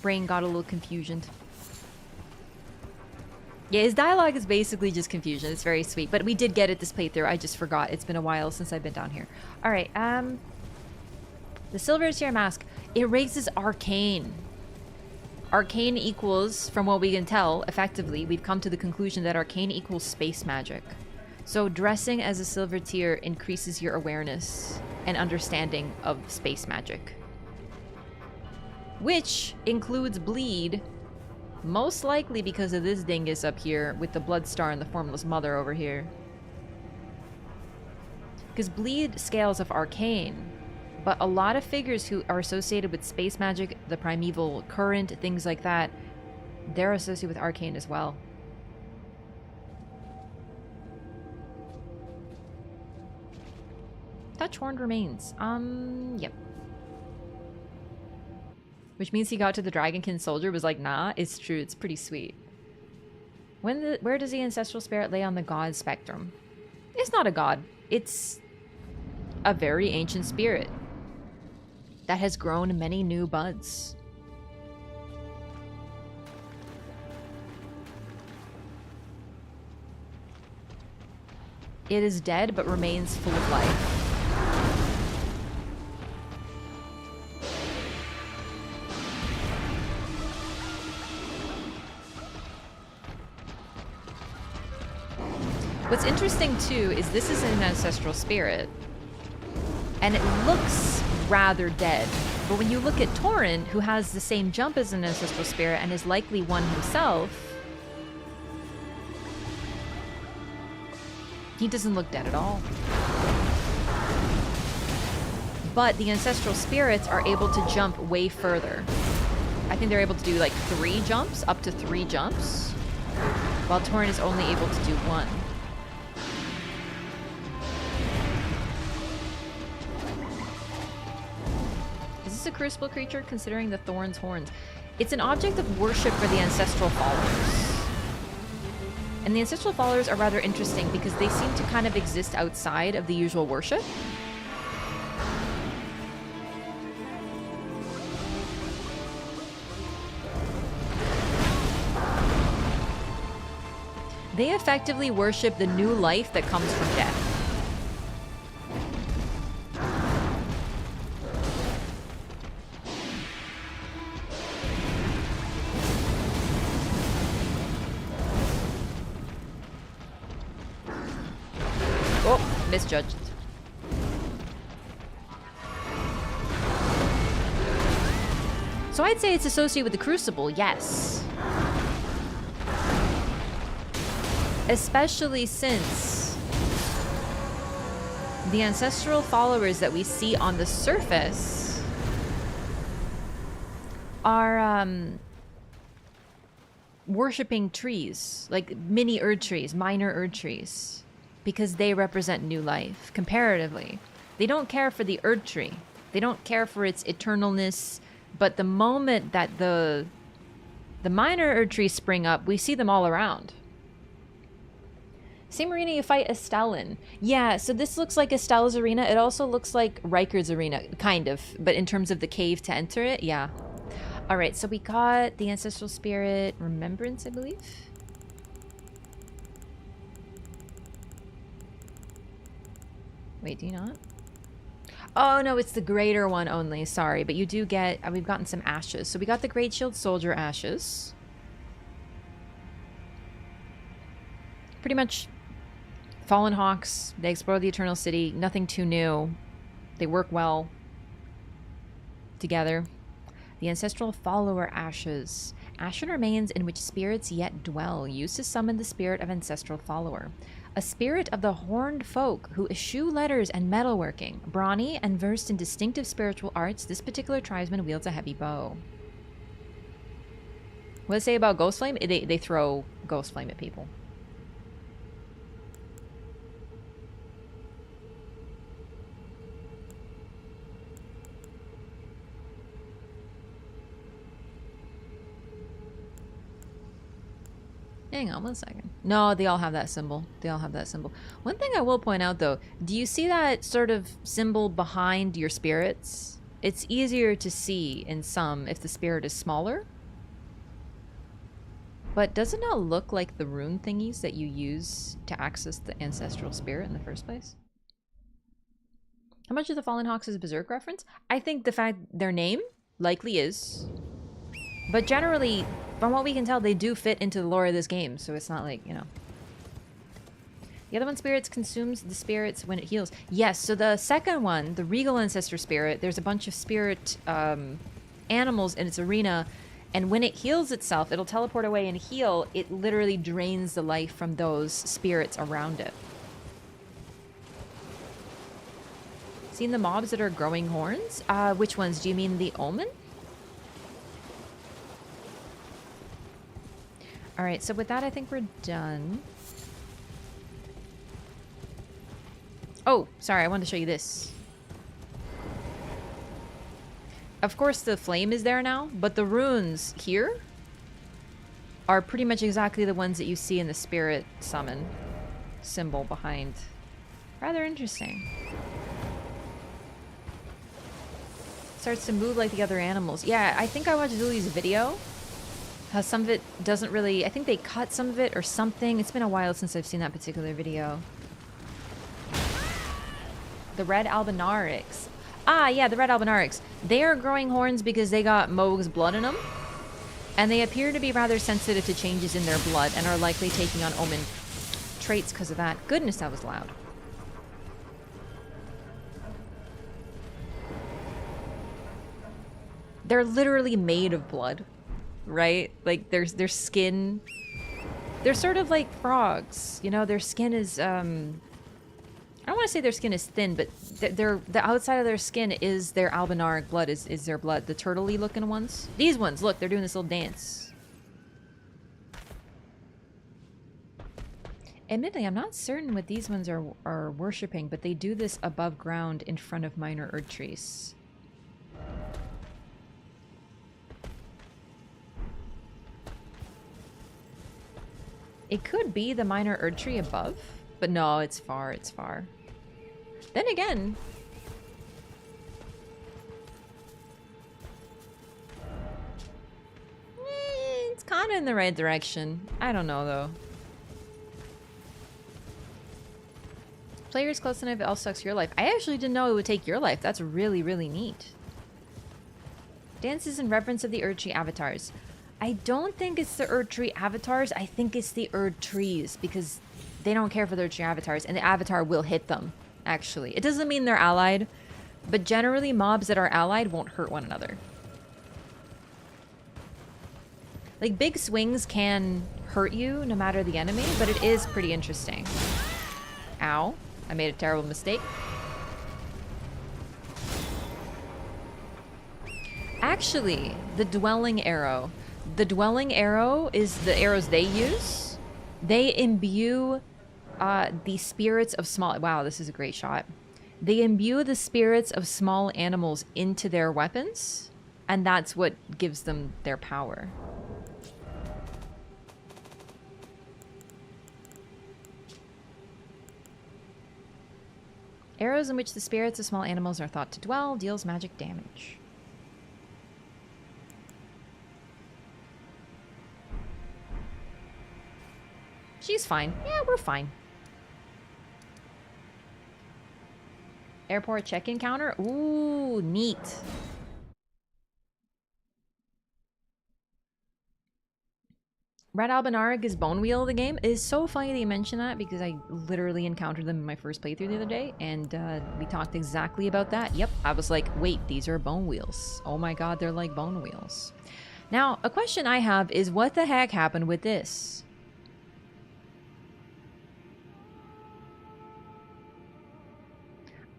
Brain got a little confusioned. Yeah, his dialogue is basically just confusion. It's very sweet. But we did get it this playthrough. I just forgot. It's been a while since I've been down here. Alright, the Silver Tier Mask. It raises Arcane. Arcane equals, from what we can tell, effectively, we've come to the conclusion that Arcane equals space magic. So dressing as a Silver Tier increases your awareness and understanding of space magic. Which includes Bleed, most likely because of this dingus up here with the Blood Star and the Formless Mother over here. Because Bleed scales of Arcane. But a lot of figures who are associated with space magic, the primeval current, things like that, they're associated with Arcane as well. Touch Horned Remains. Yep. Which means he got to the Dragonkin Soldier, was like, nah, it's true, it's pretty sweet. Where does the Ancestral Spirit lay on the god spectrum? It's not a god. It's a very ancient spirit that has grown many new buds. It is dead, but remains full of life. What's interesting, too, is this is an ancestral spirit. And it looks rather dead. But when you look at Torrent, who has the same jump as an ancestral spirit and is likely one himself, he doesn't look dead at all. But the ancestral spirits are able to jump way further. I think they're able to do like 3 jumps, up to 3 jumps, while Torrent is only able to do 1. Is this a crucible creature, considering the thorn's horns? It's an object of worship for the ancestral followers. And the ancestral followers are rather interesting because they seem to kind of exist outside of the usual worship. They effectively worship the new life that comes from death. Oh, misjudged. So I'd say it's associated with the Crucible, yes. Especially since the ancestral followers that we see on the surface are worshipping trees, like mini Erd trees, minor Erd trees, because they represent new life, comparatively. They don't care for the Erd tree. They don't care for its eternalness, but the moment that the minor Erd trees spring up, we see them all around. Same arena you fight Estelle in. Yeah, so this looks like Estelle's arena. It also looks like Riker's arena, kind of. But in terms of the cave to enter it, yeah. Alright, so we got the Ancestral Spirit Remembrance, I believe. Wait, do you not? Oh, no, it's the greater one only. Sorry, but you do get... we've gotten some ashes. So we got the Great Shield Soldier ashes. Pretty much... Fallen Hawks, they explore the Eternal City, nothing too new. They work well together. The Ancestral Follower Ashes. Ashen remains in which spirits yet dwell, used to summon the spirit of Ancestral Follower. A spirit of the horned folk who eschew letters and metalworking. Brawny and versed in distinctive spiritual arts, this particular tribesman wields a heavy bow. What does it say about Ghost Flame? They throw Ghost Flame at people. Hang on one second. No, they all have that symbol. They all have that symbol. One thing I will point out, though, do you see that sort of symbol behind your spirits? It's easier to see in some if the spirit is smaller. But does it not look like the rune thingies that you use to access the ancestral spirit in the first place? How much of the Fallen Hawks is a Berserk reference? I think the fact their name likely is. But generally, from what we can tell, they do fit into the lore of this game, so it's not like, you know. The other one, spirits, consumes the spirits when it heals. Yes, so the second one, the Regal Ancestor Spirit, there's a bunch of spirit animals in its arena, and when it heals itself, it'll teleport away and heal. It literally drains the life from those spirits around it. Seen the mobs that are growing horns? Which ones? Do you mean the Omen? Alright, so with that, I think we're done. Oh, sorry, I wanted to show you this. Of course, the flame is there now, but the runes here are pretty much exactly the ones that you see in the spirit summon symbol behind. Rather interesting. Starts to move like the other animals. Yeah, I think I watched Zuli's video. How some of it doesn't really... I think they cut some of it or something. It's been a while since I've seen that particular video. The red albinarics. Ah, yeah, the red albinarics. They are growing horns because they got Mohg's blood in them. And they appear to be rather sensitive to changes in their blood and are likely taking on Omen traits because of that. Goodness, that was loud. They're literally made of blood. Right? Like, their skin... They're sort of like frogs. You know, their skin is, I don't want to say their skin is thin, but the outside of their skin is their albinaric blood, is their blood. The turtle-y looking ones. These ones, look, they're doing this little dance. Admittedly, I'm not certain what these ones are worshipping, but they do this above ground in front of minor Erdtrees. It could be the minor Erdtree above, but no, it's far, it's far. Then again... it's kind of in the right direction. I don't know, though. Players close enough, it also sucks your life. I actually didn't know it would take your life. That's really, really neat. Dances in reference of the Erdtree avatars. I don't think it's the Erdtree avatars. I think it's the Erdtrees, because they don't care for the Erdtree avatars, and the avatar will hit them, actually. It doesn't mean they're allied, but generally mobs that are allied won't hurt one another. Like, big swings can hurt you no matter the enemy, but it is pretty interesting. Ow. I made a terrible mistake. Actually, the dwelling arrow. The dwelling arrow is the arrows they use. They imbue the spirits of small... Wow, this is a great shot. They imbue the spirits of small animals into their weapons, and that's what gives them their power. Arrows in which the spirits of small animals are thought to dwell deals magic damage. She's fine. Yeah, we're fine. Airport check-in counter? Ooh, neat. Red Albinauric is Bone Wheel of the game. It is so funny that you mention that because I literally encountered them in my first playthrough the other day, and we talked exactly about that. Yep, I was like, wait, these are bone wheels. Oh my god, they're like bone wheels. Now, a question I have is what the heck happened with this?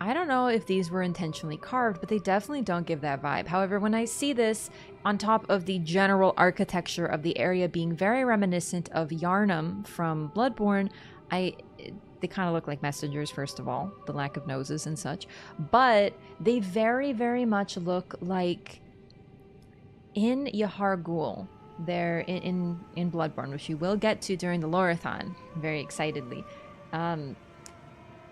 I don't know if these were intentionally carved, but they definitely don't give that vibe. However, when I see this on top of the general architecture of the area being very reminiscent of Yharnam from Bloodborne, they kind of look like messengers, first of all, the lack of noses and such. But they very, very much look like in Yahar'gul, There in Bloodborne, which we will get to during the LOREATHON, very excitedly.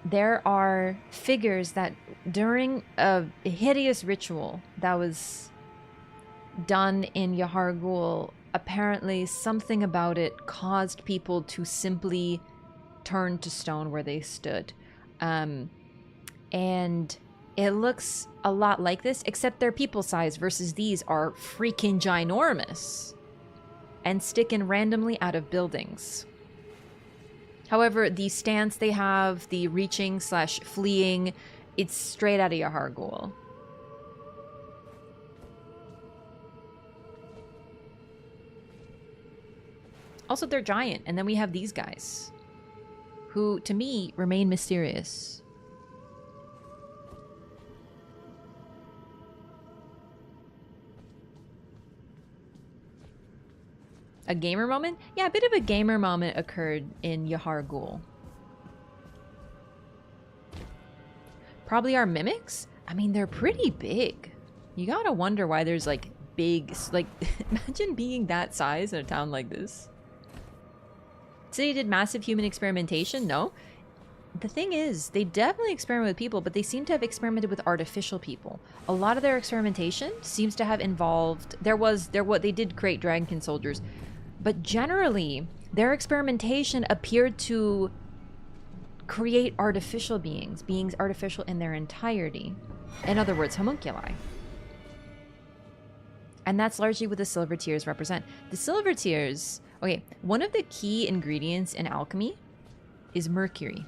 There are figures that during a hideous ritual that was done in Yahar'gul, apparently something about it caused people to simply turn to stone where they stood. And it looks a lot like this, except they're people size versus these are freaking ginormous and sticking randomly out of buildings. However, the stance they have, the reaching / fleeing, it's straight out of Yahar'gul. Also, they're giant. And then we have these guys, who, to me, remain mysterious. A gamer moment? Yeah, a bit of a gamer moment occurred in Yahar'gul. Probably our mimics? I mean, they're pretty big. You gotta wonder why there's, like, big... Like, imagine being that size in a town like this. City did massive human experimentation? No. The thing is, they definitely experiment with people, but they seem to have experimented with artificial people. A lot of their experimentation seems to have involved... They did create dragonkin soldiers, but generally, their experimentation appeared to create artificial beings artificial in their entirety. In other words, homunculi. And that's largely what the silver tears represent. The silver tears... Okay, one of the key ingredients in alchemy is mercury,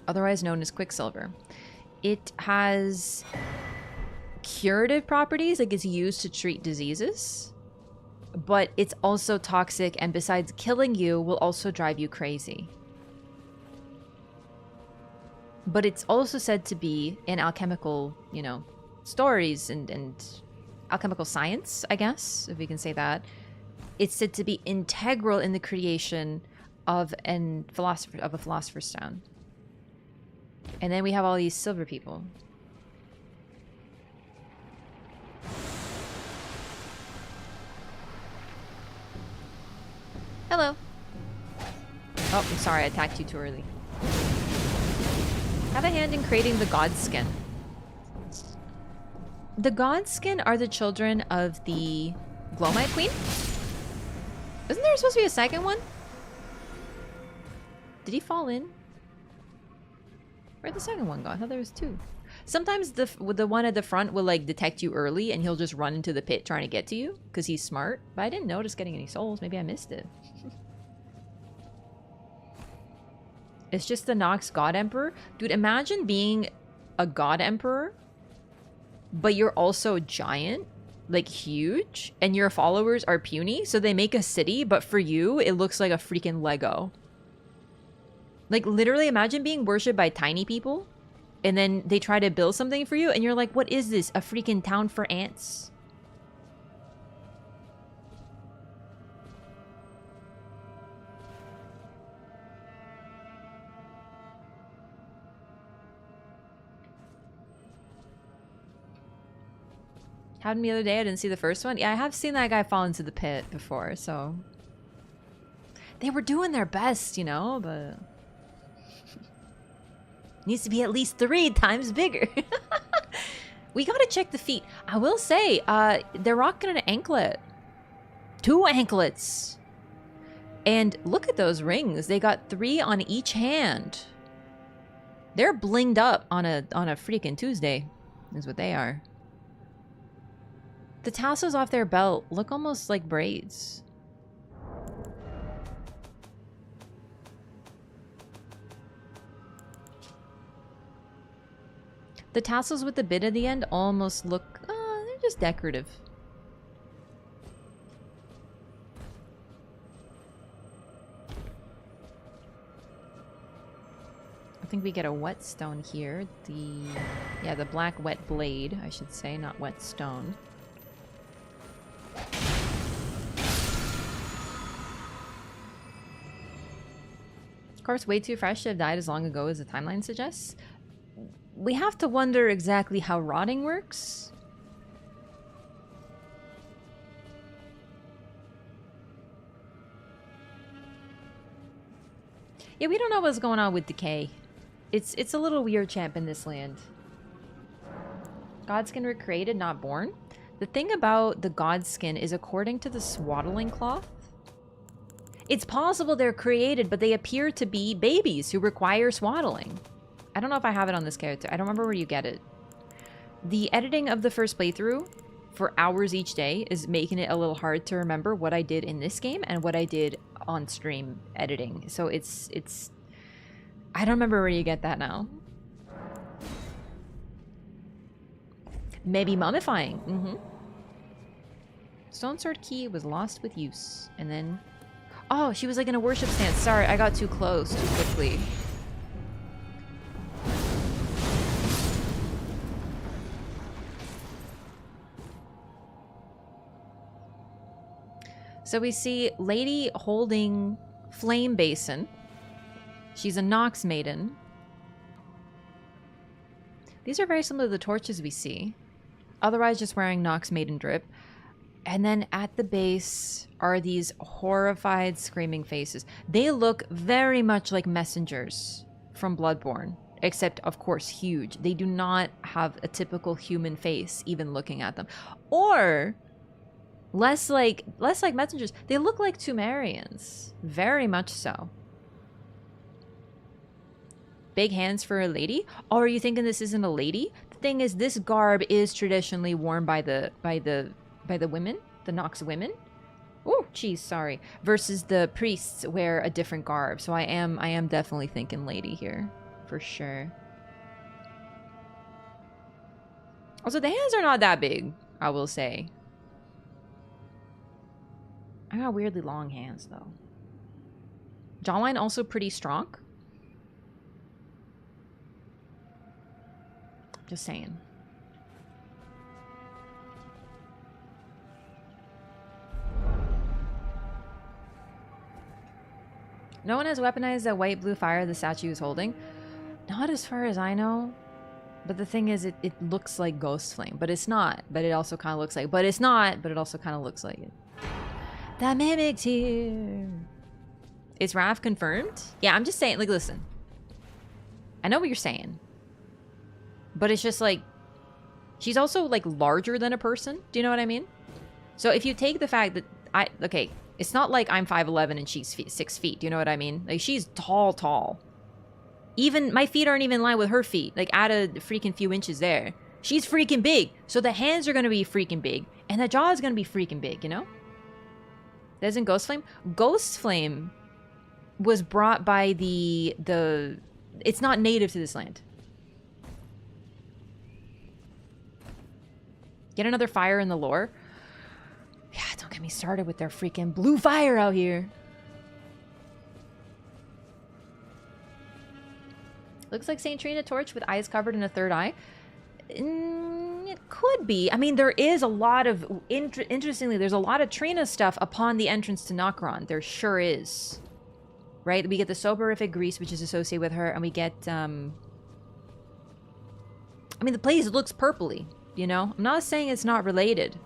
otherwise known as quicksilver. It has curative properties, like it's used to treat diseases, but it's also toxic, and besides killing you, will also drive you crazy. But it's also said to be in alchemical, stories and alchemical science, I guess, if we can say that. It's said to be integral in the creation of a philosopher's stone. And then we have all these silver people. Hello. Oh, I'm sorry, I attacked you too early. Have a hand in creating the Godskin. The Godskin are the children of the Glowmite Queen? Isn't there supposed to be a second one? Did he fall in? Where'd the second one go? I thought there was two. Sometimes the one at the front will like detect you early and he'll just run into the pit trying to get to you because he's smart. But I didn't notice getting any souls. Maybe I missed it. It's just the Nox God Emperor. Dude, imagine being a God Emperor, but you're also giant. Like huge, and your followers are puny, so they make a city, but for you it looks like a freaking Lego. Like literally imagine being worshipped by tiny people and then they try to build something for you and you're like, what is this, a freaking town for ants? Happened the other day. I didn't see the first one. Yeah, I have seen that guy fall into the pit before, so... They were doing their best, but... Needs to be at least 3 times bigger. We gotta check the feet. I will say, they're rocking an anklet. 2 anklets. And look at those rings. They got 3 on each hand. They're blinged up on a freaking Tuesday, is what they are. The tassels off their belt look almost like braids. The tassels with the bit at the end almost look... they're just decorative. I think we get a whetstone here. The black wet blade, I should say, not whetstone. Of course, way too fresh to have died as long ago as the timeline suggests. We have to wonder exactly how rotting works. Yeah, we don't know what's going on with decay. It's a little weird, champ, in this land. Godskin were created, not born. The thing about the Godskin is, according to the swaddling cloth, it's possible they're created, but they appear to be babies who require swaddling. I don't know if I have it on this character. I don't remember where you get it. The editing of the first playthrough for hours each day is making it a little hard to remember what I did in this game and what I did on stream editing. So it's I don't remember where you get that now. Maybe mummifying. Stone sword key was lost with use. And then... Oh, she was like in a worship stance. Sorry, I got too close too quickly. So we see lady holding flame basin. She's a Nox maiden. These are very similar to the torches we see. Otherwise just wearing Nox maiden drip. And then at the base are these horrified screaming faces. They look very much like messengers from Bloodborne. Except, of course, huge. They do not have a typical human face even looking at them. Or... less like messengers. They look like Tumerians. Very much so. Big hands for a lady? Oh, are you thinking this isn't a lady? The thing is, this garb is traditionally worn by the women, the Nox women. Oh, geez, sorry. Versus the priests wear a different garb. So I am definitely thinking lady here, for sure. Also, the hands are not that big, I will say. I got weirdly long hands, though. Jawline also pretty strong. Just saying. No one has weaponized that white-blue fire the statue is holding. Not as far as I know. But the thing is, it looks like ghost flame. But it's not. But it also kind of looks like... But it's not. But it also kind of looks like it. That mimic's here. Is Rav confirmed? Yeah, I'm just saying, like, listen. I know what you're saying. But it's just like, she's also like larger than a person. Do you know what I mean? So if you take the fact that okay, it's not like I'm 5'11" and she's 6 feet. Do you know what I mean? Like, she's tall. Even my feet aren't even in line with her feet. Like, add a freaking few inches there. She's freaking big. So the hands are going to be freaking big. And the jaw is going to be freaking big, you know? That isn't Ghost Flame. Ghost Flame was brought by the... It's not native to this land. Get another fire in the lore. Yeah, don't get me started with their freaking blue fire out here. Looks like Saint Trina torch with eyes covered in a third eye. It could be. I mean, there is a lot of... Interestingly, there's a lot of Trina stuff upon the entrance to Nokron. There sure is. Right? We get the soporific grease, which is associated with her, and we get... I mean, the place looks purpley. You know, I'm not saying it's not related,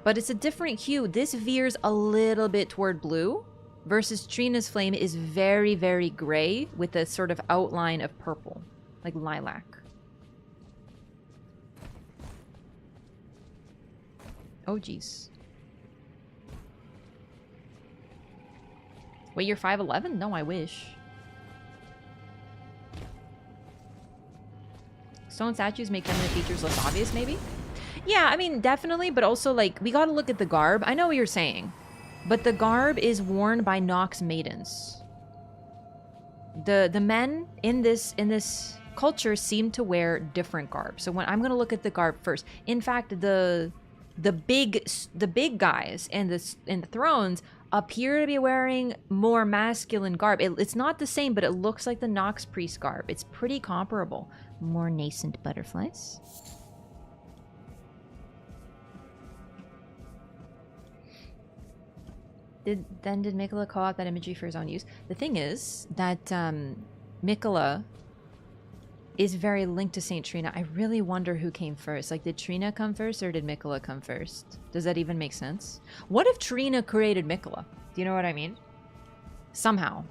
but it's a different hue. This veers a little bit toward blue versus Trina's flame is very, very gray with a sort of outline of purple, like lilac. Oh, geez. Wait, you're 5'11"? No, I wish. Stone statues make feminine features less obvious, maybe? Yeah, I mean, definitely, but also, like, we gotta look at the garb. I know what you're saying, but the garb is worn by Nox maidens. The men in this culture seem to wear different garb. So when I'm gonna look at the garb first. In fact, the big guys and the thrones appear to be wearing more masculine garb. It's not the same, but it looks like the Nox priest garb. It's pretty comparable. More nascent butterflies. Did Mikola call out that imagery for his own use? The thing is that Mikola is very linked to Saint Trina. I really wonder who came first. Like, did Trina come first or did Mikola come first? Does that even make sense? What if Trina created Mikola? Do you know what I mean? Somehow.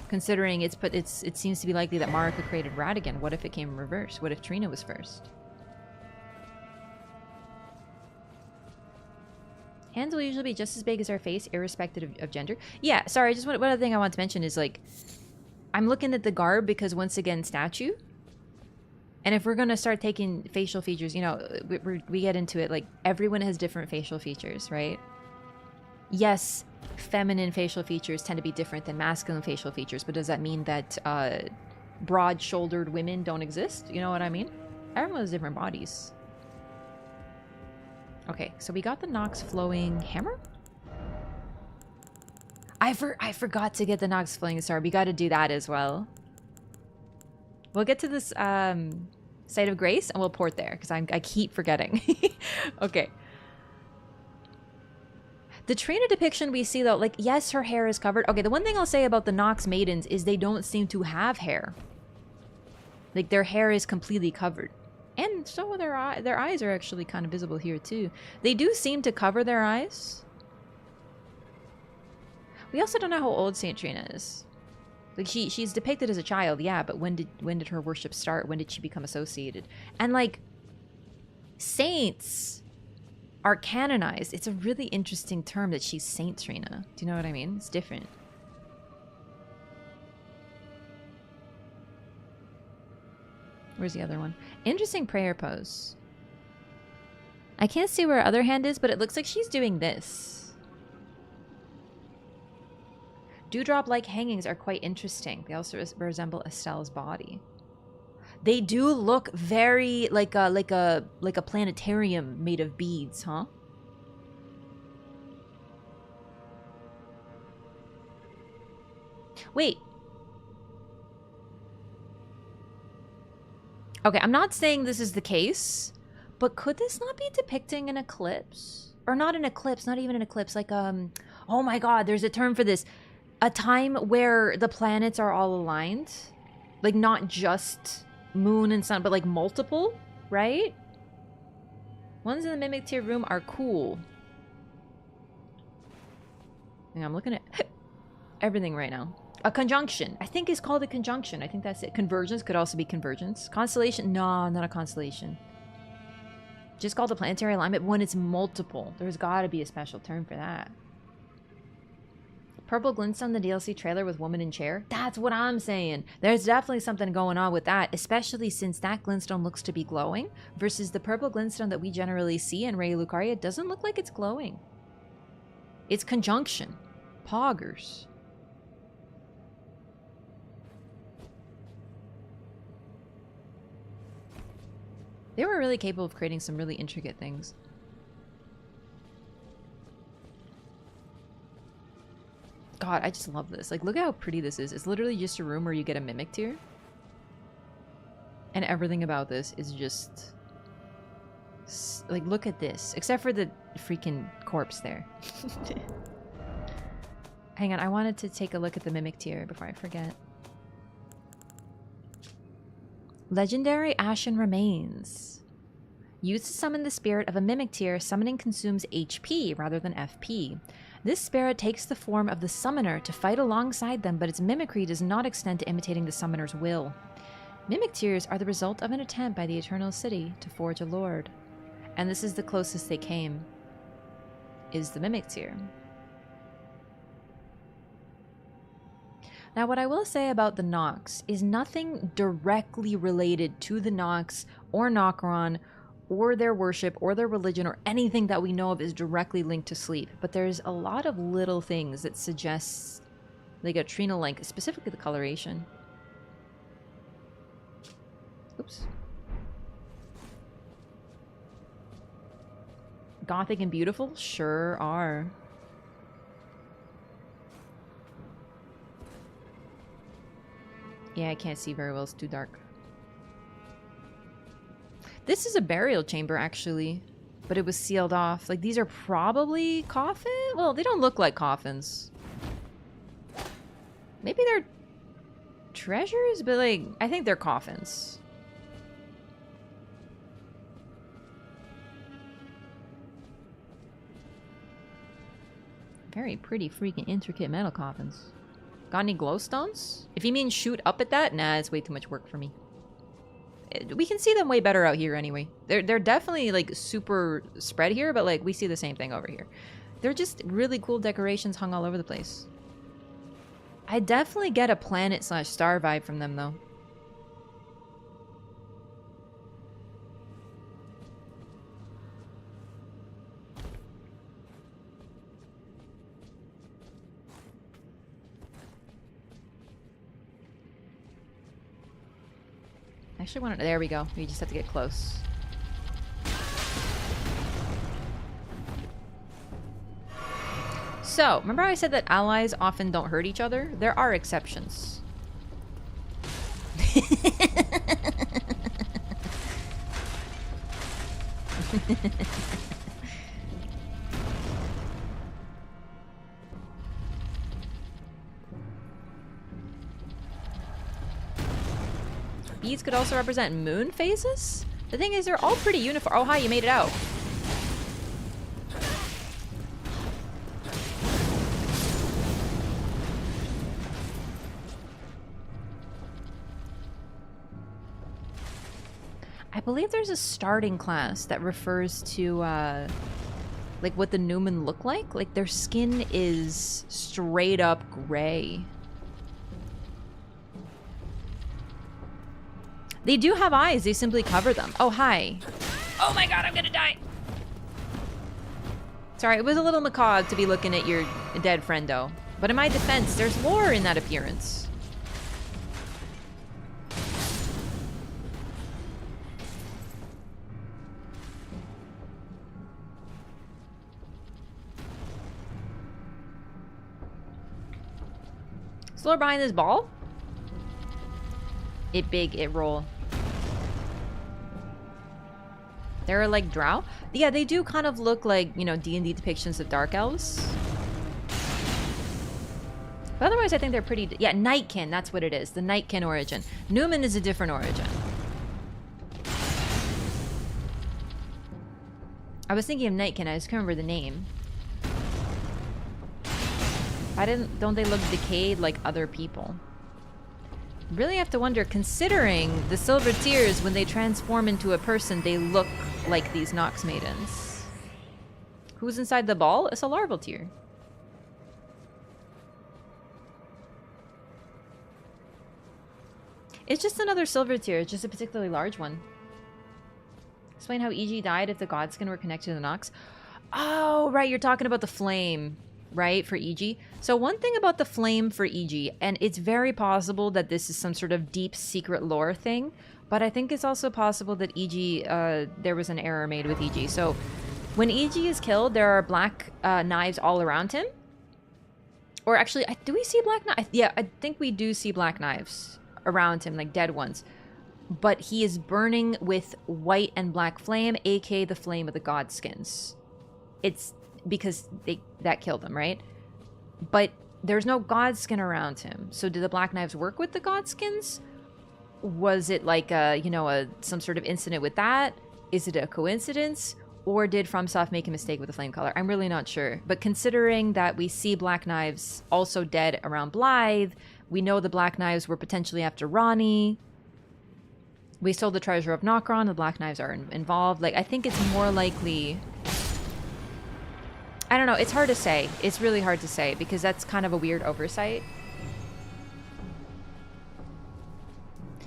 Considering it seems to be likely that Marika created Radagon. What if it came in reverse? What if Trina was first? Hands will usually be just as big as our face, irrespective of gender. Yeah, sorry, just one other thing I want to mention is, like, I'm looking at the garb because, once again, statue. And if we're going to start taking facial features, you know, we get into it, like, everyone has different facial features, right? Yes, feminine facial features tend to be different than masculine facial features, but does that mean that broad-shouldered women don't exist? You know what I mean? Everyone has different bodies. Okay, so we got the Nox Flowing Hammer? I forgot to get the Nox Flowing Star. We got to do that as well. We'll get to this Site of Grace and we'll port there because I keep forgetting. Okay. The Trina depiction we see, though, like, yes, her hair is covered. Okay, the one thing I'll say about the Nox Maidens is they don't seem to have hair. Like, their hair is completely covered. And so their eyes are actually kind of visible here, too. They do seem to cover their eyes. We also don't know how old Saint Trina is. Like, she's depicted as a child, yeah, but when did her worship start? When did she become associated? And, like, saints are canonized. It's a really interesting term that she's Saint Trina. Do you know what I mean? It's different. Where's the other one? Interesting prayer pose. I can't see where her other hand is, but it looks like she's doing this. Dewdrop-like hangings are quite interesting. They also resemble Estelle's body. They do look very like a planetarium made of beads, huh? Wait. Okay, I'm not saying this is the case, but could this not be depicting an eclipse? Or not an eclipse, not even an eclipse, like oh my god, there's a term for this. A time where the planets are all aligned. Like, not just moon and sun, but like multiple, right? Ones in the Mimic Tier room are cool. And I'm looking at everything right now. A conjunction. I think it's called a conjunction. I think that's it. Convergence could also be convergence. Constellation? No, not a constellation. Just called a planetary alignment when it's multiple. There's got to be a special term for that. Purple glintstone, the DLC trailer with woman in chair. That's what I'm saying. There's definitely something going on with that, especially since that glintstone looks to be glowing versus the purple glintstone that we generally see in Raya Lucaria doesn't look like it's glowing. It's conjunction. Poggers. They were really capable of creating some really intricate things. God, I just love this. Like, look at how pretty this is. It's literally just a room where you get a mimic tier. And everything about this is just... like, look at this. Except for the freaking corpse there. Hang on, I wanted to take a look at the mimic tier before I forget. Legendary Ashen Remains. Used to summon the spirit of a mimic tier, summoning consumes HP rather than FP. This spirit takes the form of the summoner to fight alongside them, but its mimicry does not extend to imitating the summoner's will. Mimic tiers are the result of an attempt by the Eternal City to forge a lord. And this is the closest they came, is the mimic tier. Now, what I will say about the Nox is nothing directly related to the Nox or Nokron or their worship or their religion or anything that we know of is directly linked to sleep. But there's a lot of little things that suggest like a Trina link, specifically the coloration. Oops. Gothic and beautiful? Sure are. Yeah, I can't see very well. It's too dark. This is a burial chamber, actually. But it was sealed off. Like, these are probably coffins? Well, they don't look like coffins. Maybe they're treasures? But, like, I think they're coffins. Very pretty, freaking intricate metal coffins. Got any glowstones? If you mean shoot up at that, nah, it's way too much work for me. We can see them way better out here anyway. They're definitely like super spread here, but like we see the same thing over here. They're just really cool decorations hung all over the place. I definitely get a planet/star vibe from them though. I actually want to... There we go. We just have to get close. So, remember how I said that allies often don't hurt each other? There are exceptions. Beads could also represent moon phases? The thing is, they're all pretty uniform. Oh, hi, you made it out. I believe there's a starting class that refers to, like, what the Newman look like. Like, their skin is straight up gray. They do have eyes, they simply cover them. Oh, hi. Oh my god, I'm gonna die. Sorry, it was a little macabre to be looking at your dead friendo. But in my defense, there's lore in that appearance. Is lore behind this ball? It big, it roll. They're like drow? Yeah, they do kind of look like, you know, D&D depictions of dark elves. But otherwise, I think they're pretty... Yeah, Nightkin, that's what it is. The Nightkin origin. Newman is a different origin. I was thinking of Nightkin, I just can't remember the name. Don't they look decayed like other people? Really have to wonder, considering the Silver Tears, when they transform into a person, they look like these Nox Maidens. Who's inside the ball? It's a larval tear. It's just another Silver Tear, it's just a particularly large one. Explain how EG died if the Godskin were connected to the Nox. Oh, right, you're talking about the flame. Right, for EG. So one thing about the flame for EG, and it's very possible that this is some sort of deep secret lore thing, but I think it's also possible that EG, there was an error made with EG. So when EG is killed, there are black knives all around him. Or actually, do we see black knives? Yeah, I think we do see black knives around him, like dead ones. But he is burning with white and black flame, aka the flame of the Godskins. It's because that killed them, right? But there's no Godskin around him. So did the black knives work with the Godskins? Was it like a, you know, some sort of incident with that? Is it a coincidence? Or did FromSoft make a mistake with the flame color? I'm really not sure. But considering that we see black knives also dead around Blythe, we know the black knives were potentially after Ranni. We stole the treasure of Nokron, the black knives are involved. Like, I think it's more likely... I don't know, it's hard to say. It's really hard to say, because that's kind of a weird oversight.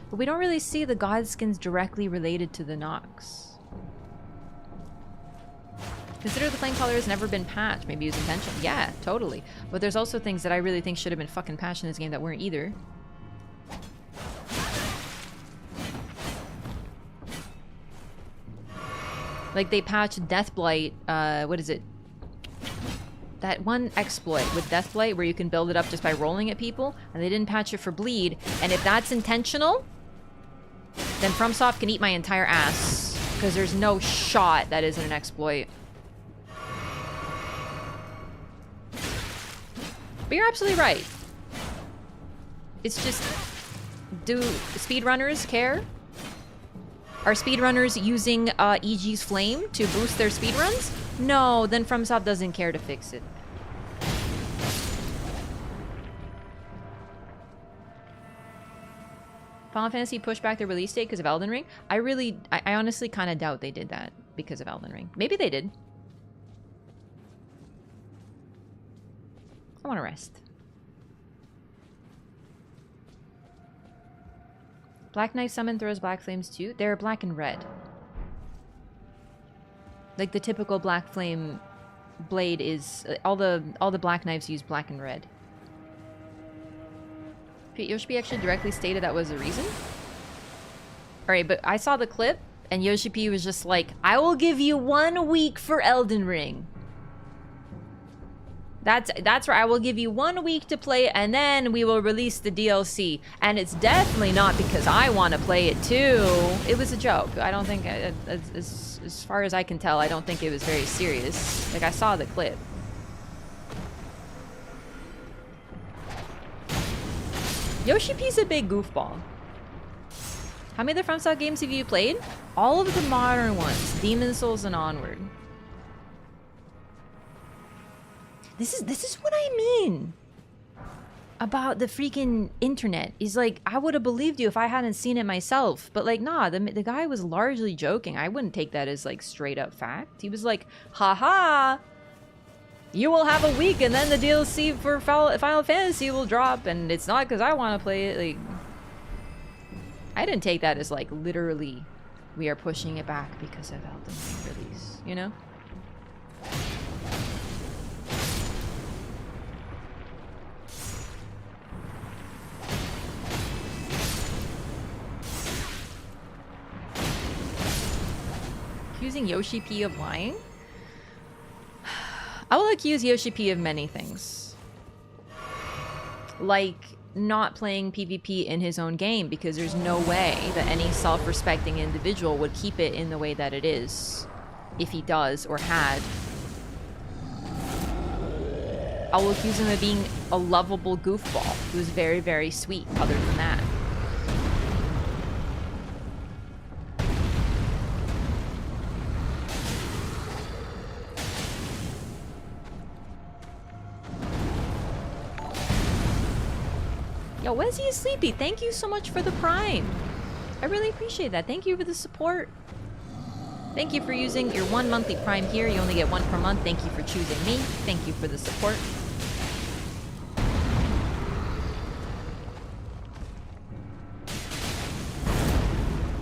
But we don't really see the Godskins directly related to the Nox. Consider the flame color has never been patched. Maybe it was intentional. Yeah, totally. But there's also things that I really think should have been fucking patched in this game that weren't either. Like, they patched Deathblight, what is it? That one exploit with Deathblight where you can build it up just by rolling at people, and they didn't patch it for bleed. And if that's intentional, then FromSoft can eat my entire ass, because there's no shot that isn't an exploit. But you're absolutely right. It's just, do speedrunners care? Are speedrunners using EG's flame to boost their speedruns? No, then FromSoft doesn't care to fix it. Final Fantasy pushed back their release date because of Elden Ring? I honestly kind of doubt they did that because of Elden Ring. Maybe they did. I want to rest. Black Knife Summon throws black flames too. They're black and red. Like the typical black flame blade is all the black knives use black and red. Yoshi actually directly stated that was the reason. Alright, but I saw the clip and Yoshi P was just like, I will give you 1 week for Elden Ring. That's right, I will give you 1 week to play it and then we will release the DLC. And it's definitely not because I want to play it too. It was a joke. I don't think, as far as I can tell, I don't think it was very serious. Like, I saw the clip. Yoshi P's a big goofball. How many of the FromSoft games have you played? All of the modern ones. Demon Souls and onward. This is what I mean about the freaking internet. He's like, I would have believed you if I hadn't seen it myself. But like, nah, the guy was largely joking. I wouldn't take that as like straight up fact. He was like, haha, you will have a week and then the DLC for Final Fantasy will drop. And it's not because I want to play it. Like, I didn't take that as like literally we are pushing it back because of Elden Ring release, you know? Accusing Yoshi P of lying? I will accuse Yoshi P of many things. Like not playing PvP in his own game because there's no way that any self-respecting individual would keep it in the way that it is if he does or had. I will accuse him of being a lovable goofball who's very, very sweet other than that. Yo, Wesley is sleepy. Thank you so much for the Prime. I really appreciate that. Thank you for the support. Thank you for using your 1 monthly Prime here. You only get 1 per month. Thank you for choosing me. Thank you for the support.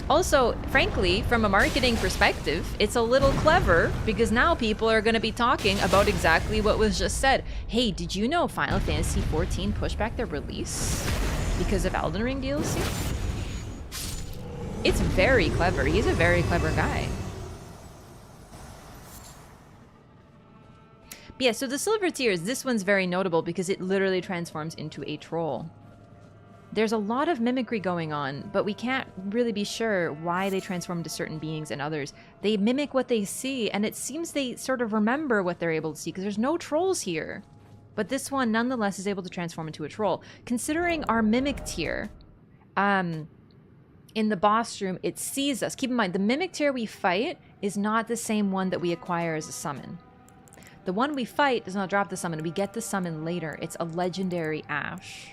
Also, frankly, from a marketing perspective, it's a little clever because now people are going to be talking about exactly what was just said. Hey, did you know Final Fantasy XIV pushed back their release because of Elden Ring DLC? It's very clever. He's a very clever guy. But yeah, so the Silver Tears, this one's very notable because it literally transforms into a troll. There's a lot of mimicry going on, but we can't really be sure why they transform into certain beings and others. They mimic what they see, and it seems they sort of remember what they're able to see, because there's no trolls here. But this one, nonetheless, is able to transform into a troll. Considering our mimic tier, in the boss room, it sees us. Keep in mind, the mimic tier we fight is not the same one that we acquire as a summon. The one we fight does not drop the summon. We get the summon later. It's a legendary Ash.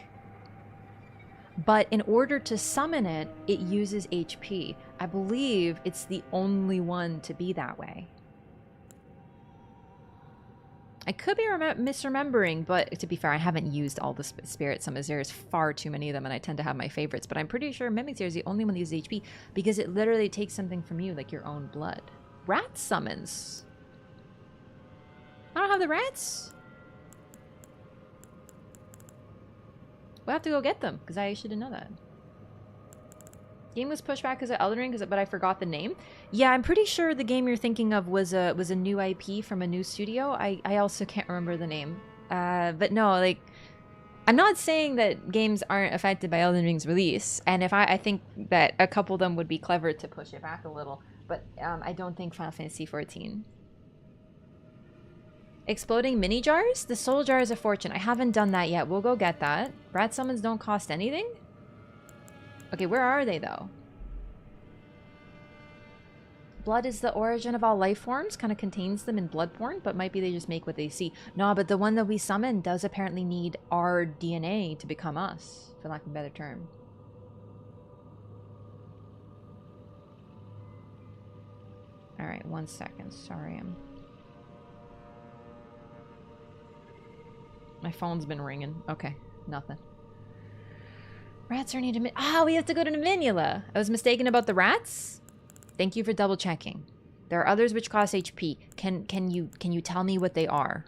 But in order to summon it, it uses HP. I believe it's the only one to be that way. I could be misremembering, but to be fair, I haven't used all the spirit summons. There's far too many of them, and I tend to have my favorites. But I'm pretty sure Mimic Tear is the only one that uses HP because it literally takes something from you, like your own blood. Rat summons. I don't have the rats. We'll have to go get them, because I shouldn't know that. Game was pushed back because of Elden Ring, but I forgot the name. Yeah, I'm pretty sure the game you're thinking of was a new IP from a new studio. I also can't remember the name. But no, like, I'm not saying that games aren't affected by Elden Ring's release, and if I think that a couple of them would be clever to push it back a little, but I don't think Final Fantasy XIV. Exploding mini jars? The soul jar is a fortune. I haven't done that yet. We'll go get that. Rat summons don't cost anything? Okay, where are they though? Blood is the origin of all life forms. Kind of contains them in Bloodborne, but might be they just make what they see. No, but the one that we summon does apparently need our DNA to become us, for lack of a better term. Alright, 1 second. Sorry, my phone's been ringing. Okay, nothing. Rats are needed. We have to go to Navinula. I was mistaken about the rats? Thank you for double checking. There are others which cost HP. Can you tell me what they are?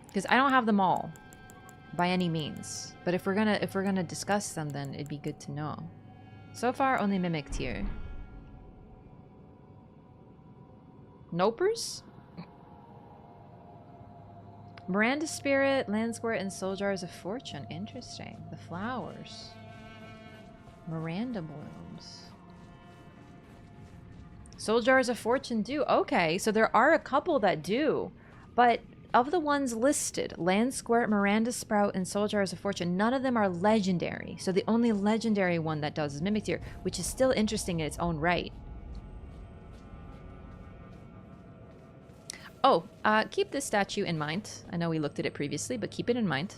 Because I don't have them all, by any means. But if we're gonna discuss them, then it'd be good to know. So far, only Mimic tier. Nopers? Miranda Spirit, Land Squirt, and Soul Jars of Fortune. Interesting. The flowers. Miranda Blooms. Soul Jars of Fortune do. Okay, so there are a couple that do. But of the ones listed, Land Squirt, Miranda Sprout, and Soul Jars of Fortune, none of them are legendary. So the only legendary one that does is Mimic Tier, which is still interesting in its own right. Oh, keep this statue in mind. I know we looked at it previously, but keep it in mind.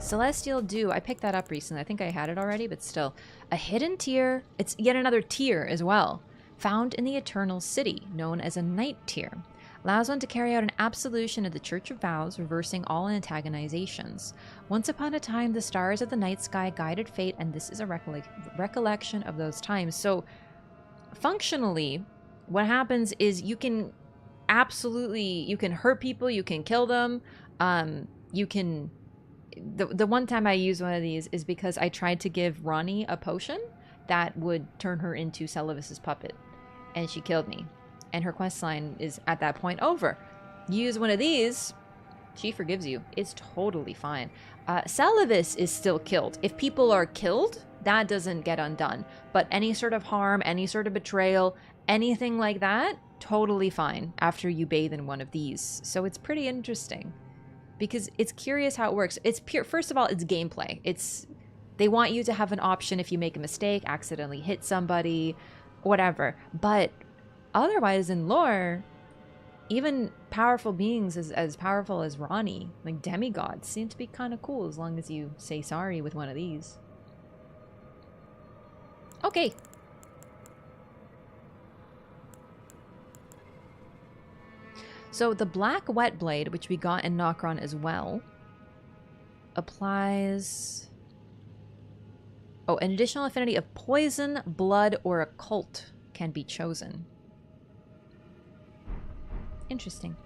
Celestial Dew. I picked that up recently. I think I had it already, but still. A hidden tier. It's yet another tier as well. Found in the Eternal City, known as a Night tier. Allows one to carry out an absolution of the Church of Vows, reversing all antagonizations. Once upon a time, the stars of the night sky guided fate, and this is a recollection of those times. So, functionally, what happens is you can hurt people, you can kill them, you can... The one time I used one of these is because I tried to give Ranni a potion that would turn her into Seluvis's puppet, and she killed me. And her questline is at that point over. Use one of these, she forgives you. It's totally fine. Seluvis is still killed. If people are killed, that doesn't get undone. But any sort of harm, any sort of betrayal, anything like that, totally fine after you bathe in one of these. So it's pretty interesting because it's curious how it works. It's pure. First of all, it's gameplay. They want you to have an option if you make a mistake, accidentally hit somebody, whatever. But otherwise in lore, even powerful beings as powerful as Ranni, like demigods, seem to be kind of cool as long as you say sorry with one of these. Okay. So the black wet blade, which we got in Nokron as well, applies... Oh, an additional affinity of poison, blood, or occult can be chosen. Interesting.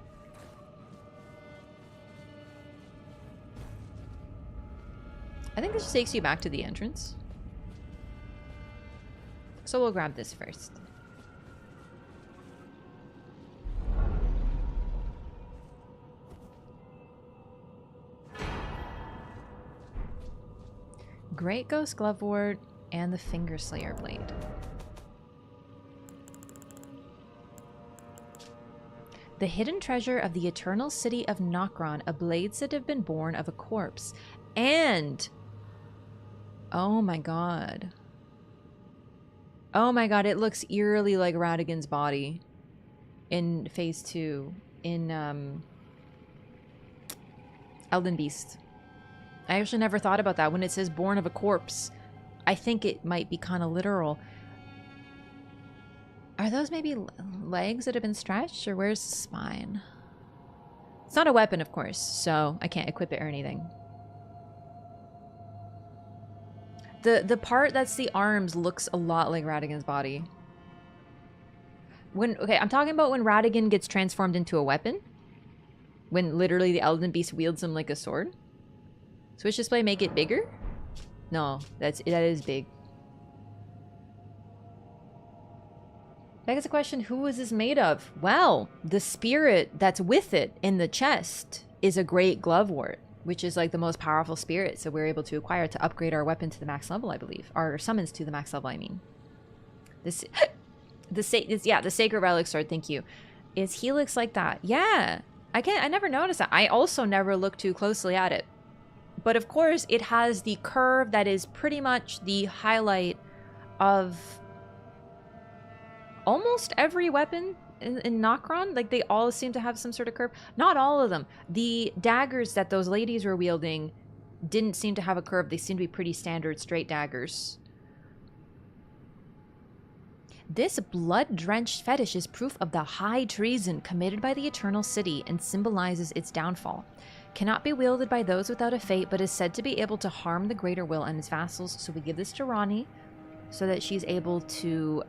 I think this just takes you back to the entrance. So we'll grab this first. Great Ghost Glovewort and the Finger Slayer Blade. The hidden treasure of the Eternal City of Nokron, a blades that have been born of a corpse. And... oh my god. Oh my god, it looks eerily like Radagon's body in Phase 2 in Elden Beast. I actually never thought about that. When it says born of a corpse, I think it might be kind of literal. Are those maybe legs that have been stretched, or where's the spine? It's not a weapon, of course, so I can't equip it or anything. The part that's the arms looks a lot like Radagon's body. Okay, I'm talking about when Radagon gets transformed into a weapon. When literally the Elden Beast wields him like a sword. Switch display, make it bigger? No, that is big. Begs the question, who is this made of? Well, the spirit that's with it in the chest is a great glovewort, which is like the most powerful spirit, so we're able to acquire to upgrade our weapon to the max level, I believe. Our summons to the max level, I mean. The Sacred Relic Sword, thank you. Is Helix like that? Yeah. I never noticed that. I also never looked too closely at it. But of course, it has the curve that is pretty much the highlight of almost every weapon in Nokron. Like, they all seem to have some sort of curve. Not all of them. The daggers that those ladies were wielding didn't seem to have a curve. They seem to be pretty standard straight daggers. This blood-drenched fetish is proof of the high treason committed by the Eternal City and symbolizes its downfall. Cannot be wielded by those without a fate, but is said to be able to harm the Greater Will and its vassals. So we give this to Ranni so that she's able to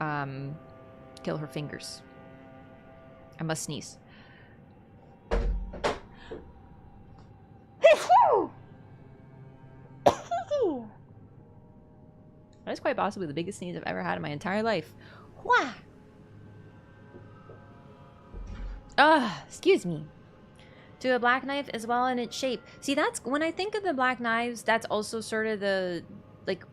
kill her fingers. I must sneeze. That is quite possibly the biggest sneeze I've ever had in my entire life. Wah! Excuse me. To a black knife as well in its shape. See, that's when I think of the black knives, that's also sort of the like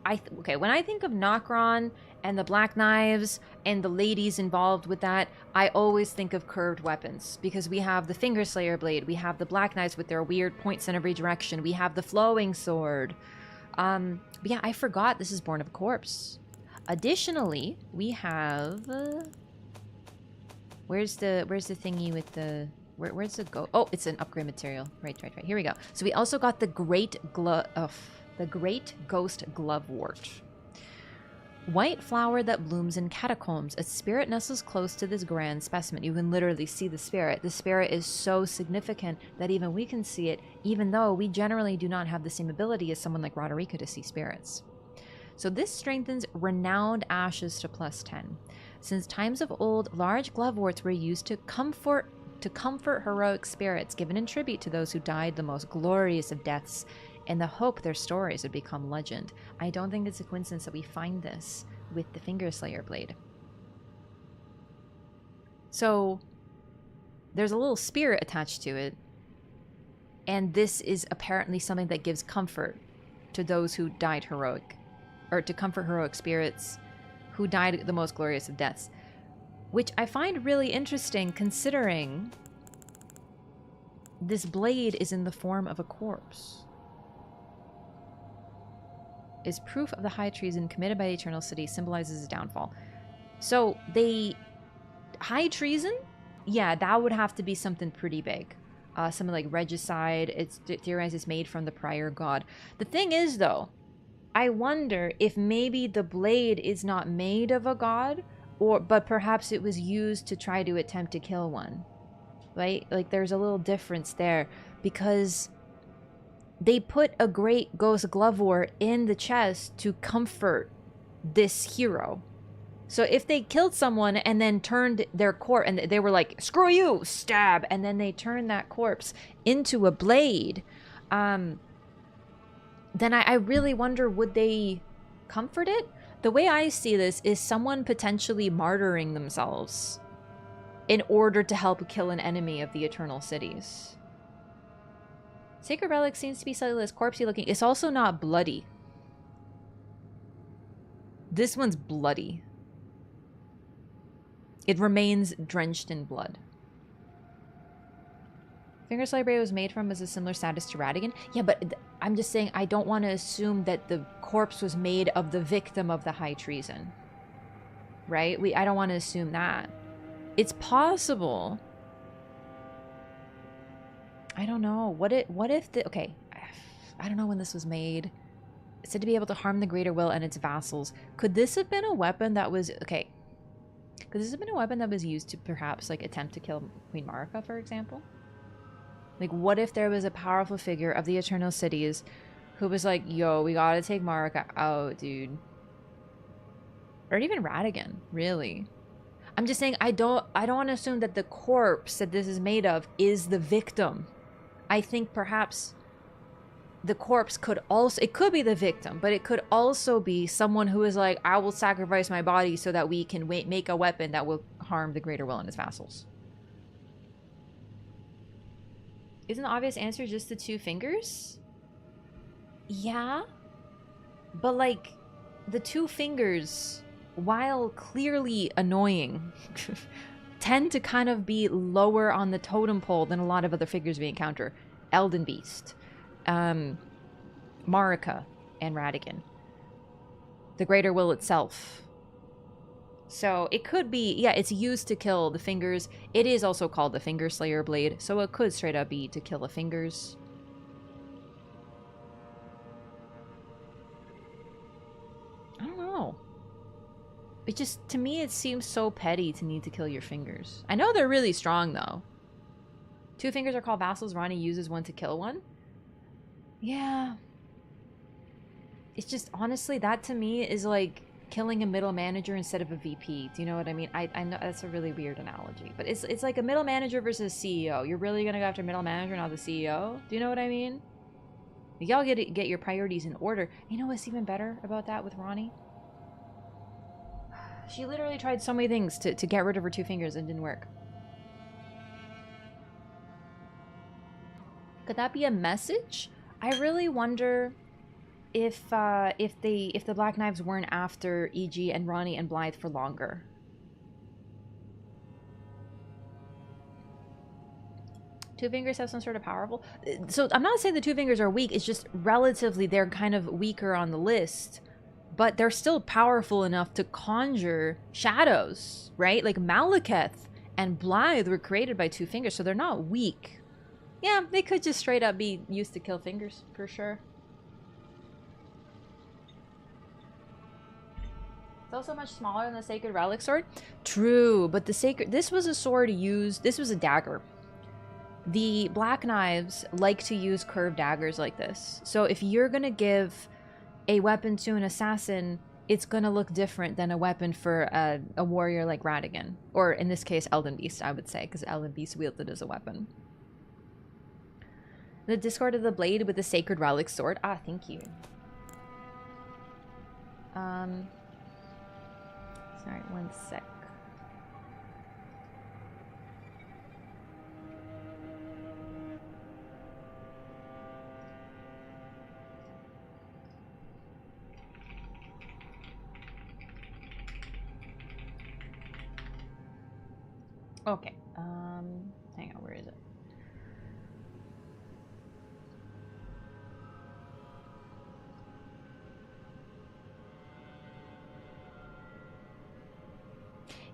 when I think of Nokron and the black knives and the ladies involved with that, I always think of curved weapons because we have the Finger Slayer blade, we have the black knives with their weird points in every direction, we have the flowing sword. But yeah, I forgot this is Born of a Corpse. Additionally, we have where's the thingy with the where's the go? Oh, it's an upgrade material. Right. Here we go. So we also got the Great Ghost Glovewort. White flower that blooms in catacombs. A spirit nestles close to this grand specimen. You can literally see the spirit. The spirit is so significant that even we can see it, even though we generally do not have the same ability as someone like Roderica to see spirits. So this strengthens renowned ashes to +10. Since times of old, large gloveworts were used to comfort heroic spirits, given in tribute to those who died the most glorious of deaths, in the hope their stories would become legend. I don't think it's a coincidence that we find this with the Finger Slayer blade. So there's a little spirit attached to it, and this is apparently something that gives comfort to those who died heroic, or to comfort heroic spirits who died the most glorious of deaths, which I find really interesting considering this blade is in the form of a corpse. Is proof of the high treason committed by the Eternal City, symbolizes its downfall. So high treason? Yeah, that would have to be something pretty big. Something like regicide. It's theorized it's made from the prior god. The thing is, though, I wonder if maybe the blade is not made of a god, but perhaps it was used to try to attempt to kill one. Right? Like, there's a little difference there, because they put a Great Ghost Glovewort in the chest to comfort this hero. So if they killed someone and then turned their corpse, and they were like, screw you, stab, and then they turned that corpse into a blade, then I really wonder, would they comfort it? The way I see this is someone potentially martyring themselves in order to help kill an enemy of the Eternal Cities. Sacred Relic seems to be slightly less corpsey looking. It's also not bloody. This one's bloody. It remains drenched in blood. Finger Slayer blade was made from is a similar status to Radagon. Yeah, but I'm just saying I don't want to assume that the corpse was made of the victim of the high treason. Right? I don't want to assume that. It's possible. I don't know. What if okay, I don't know when this was made. It's said to be able to harm the Greater Will and its vassals. Could this have been a weapon that was okay? Could this have been a weapon that was used to perhaps like attempt to kill Queen Marika, for example? Like, what if there was a powerful figure of the Eternal Cities who was like, yo, we gotta take Marika out, dude. Or even Radagon, really. I'm just saying I don't want to assume that the corpse that this is made of is the victim. I think perhaps the corpse could also, it could be the victim, but it could also be someone who is like, I will sacrifice my body so that we can make a weapon that will harm the Greater Will and its vassals. Isn't the obvious answer just the 2 fingers? Yeah. But like, the 2 fingers, while clearly annoying, tend to kind of be lower on the totem pole than a lot of other figures we encounter. Elden Beast, Marika, and Radagon. The Greater Will itself. So it could be, yeah, it's used to kill the fingers. It is also called the Finger Slayer blade, so it could straight up be to kill the fingers. It just, to me, it seems so petty to need to kill your fingers. I know they're really strong, though. 2 fingers are called vassals. Ranni uses one to kill one. Yeah. It's just, honestly, that to me is like killing a middle manager instead of a VP. Do you know what I mean? I know that's a really weird analogy. But it's like a middle manager versus CEO. You're really going to go after middle manager, not the CEO? Do you know what I mean? Y'all get your priorities in order. You know what's even better about that with Ranni? She literally tried so many things to get rid of her 2 fingers and didn't work. Could that be a message? I really wonder if the Black Knives weren't after E.G. and Ranni and Blythe for longer. Two fingers have some sort of powerful... So I'm not saying the 2 fingers are weak. It's just relatively they're kind of weaker on the list. But they're still powerful enough to conjure shadows, right? Like Malekith and Blythe were created by 2 fingers, so they're not weak. Yeah, they could just straight up be used to kill fingers, for sure. It's also much smaller than the Sacred Relic Sword. True, but the Sacred... This was a sword used... This was a dagger. The Black Knives like to use curved daggers like this. So if you're gonna give a weapon to an assassin, it's gonna look different than a weapon for a warrior like Radagon. Or in this case, Elden Beast, I would say, because Elden Beast wields it as a weapon. The Discord of the Blade with the Sacred Relic Sword. Ah, thank you. Sorry, one sec. Okay. Hang on, where is it?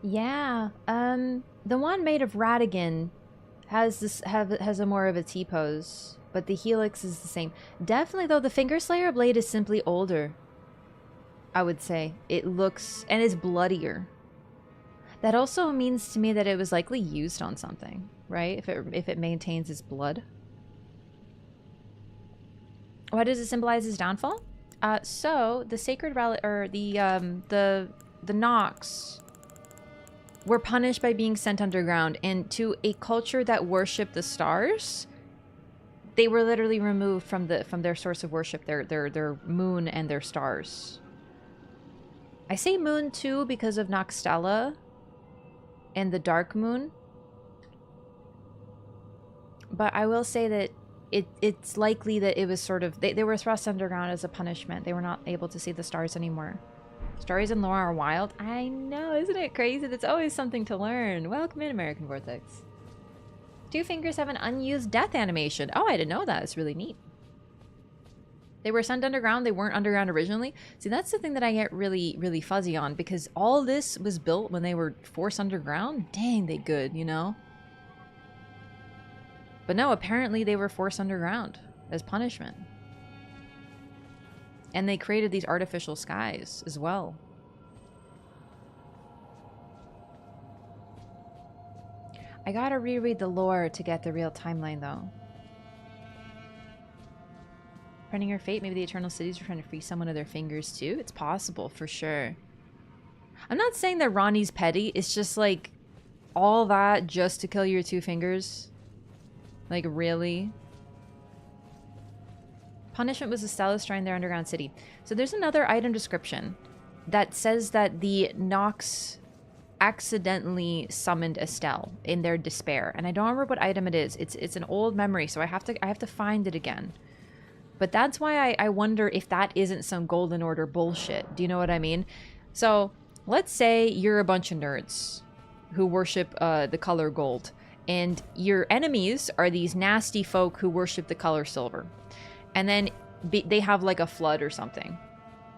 Yeah. The one made of Radagon has a more of a T-pose, but the helix is the same. Definitely though, the Fingerslayer blade is simply older. I would say it looks and is bloodier. That also means to me that it was likely used on something, right? If it maintains its blood. Why does it symbolize his downfall? So the Sacred Relic, or the Nox were punished by being sent underground, and to a culture that worshipped the stars, they were literally removed from their source of worship, their moon and their stars. I say moon too because of Noxtella and the dark moon, but I will say that it's likely that it was sort of they were thrust underground as a punishment. They were not able to see the stars anymore. Stories in lore are wild. I know, isn't it crazy? That's always something to learn. Welcome in, American Vortex. 2 fingers have an unused death animation. Oh, I didn't know that. It's really neat. They were sent underground. They weren't underground originally. See, that's the thing that I get really, really fuzzy on, because all this was built when they were forced underground. Dang, they good, you know? But no, apparently they were forced underground as punishment. And they created these artificial skies as well. I gotta reread the lore to get the real timeline, though. Running her fate, maybe the Eternal Cities are trying to free someone of their fingers too. It's possible, for sure. I'm not saying that Ranni's petty. It's just like all that just to kill your 2 fingers. Like, really? Punishment was a Stella Shrine, their underground city. So there's another item description that says that the Nox accidentally summoned Estelle in their despair, and I don't remember what item it is. It's an old memory, so I have to find it again. But that's why I wonder if that isn't some Golden Order bullshit. Do you know what I mean? So let's say you're a bunch of nerds who worship the color gold, and your enemies are these nasty folk who worship the color silver. And then they have like a flood or something,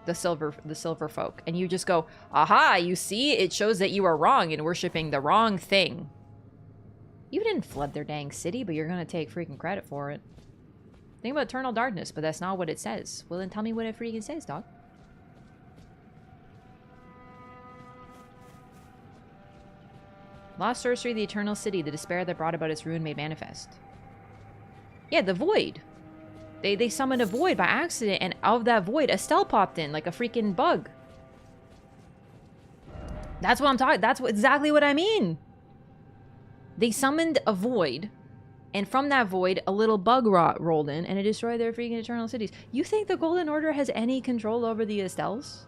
the silver folk, and you just go, aha, you see, it shows that you are wrong in worshiping the wrong thing. You didn't flood their dang city, but you're gonna take freaking credit for it. Think about eternal darkness, but that's not what it says. Well, then tell me what it freaking says, dog. Lost sorcery, the eternal city, the despair that brought about its ruin made manifest. Yeah, the void. They summoned a void by accident, and out of that void, Estelle popped in like a freaking bug. That's what I'm talking. That's exactly what I mean. They summoned a void, and from that void, a little bug rot rolled in, and it destroyed their freaking eternal cities. You think the Golden Order has any control over the Estelles?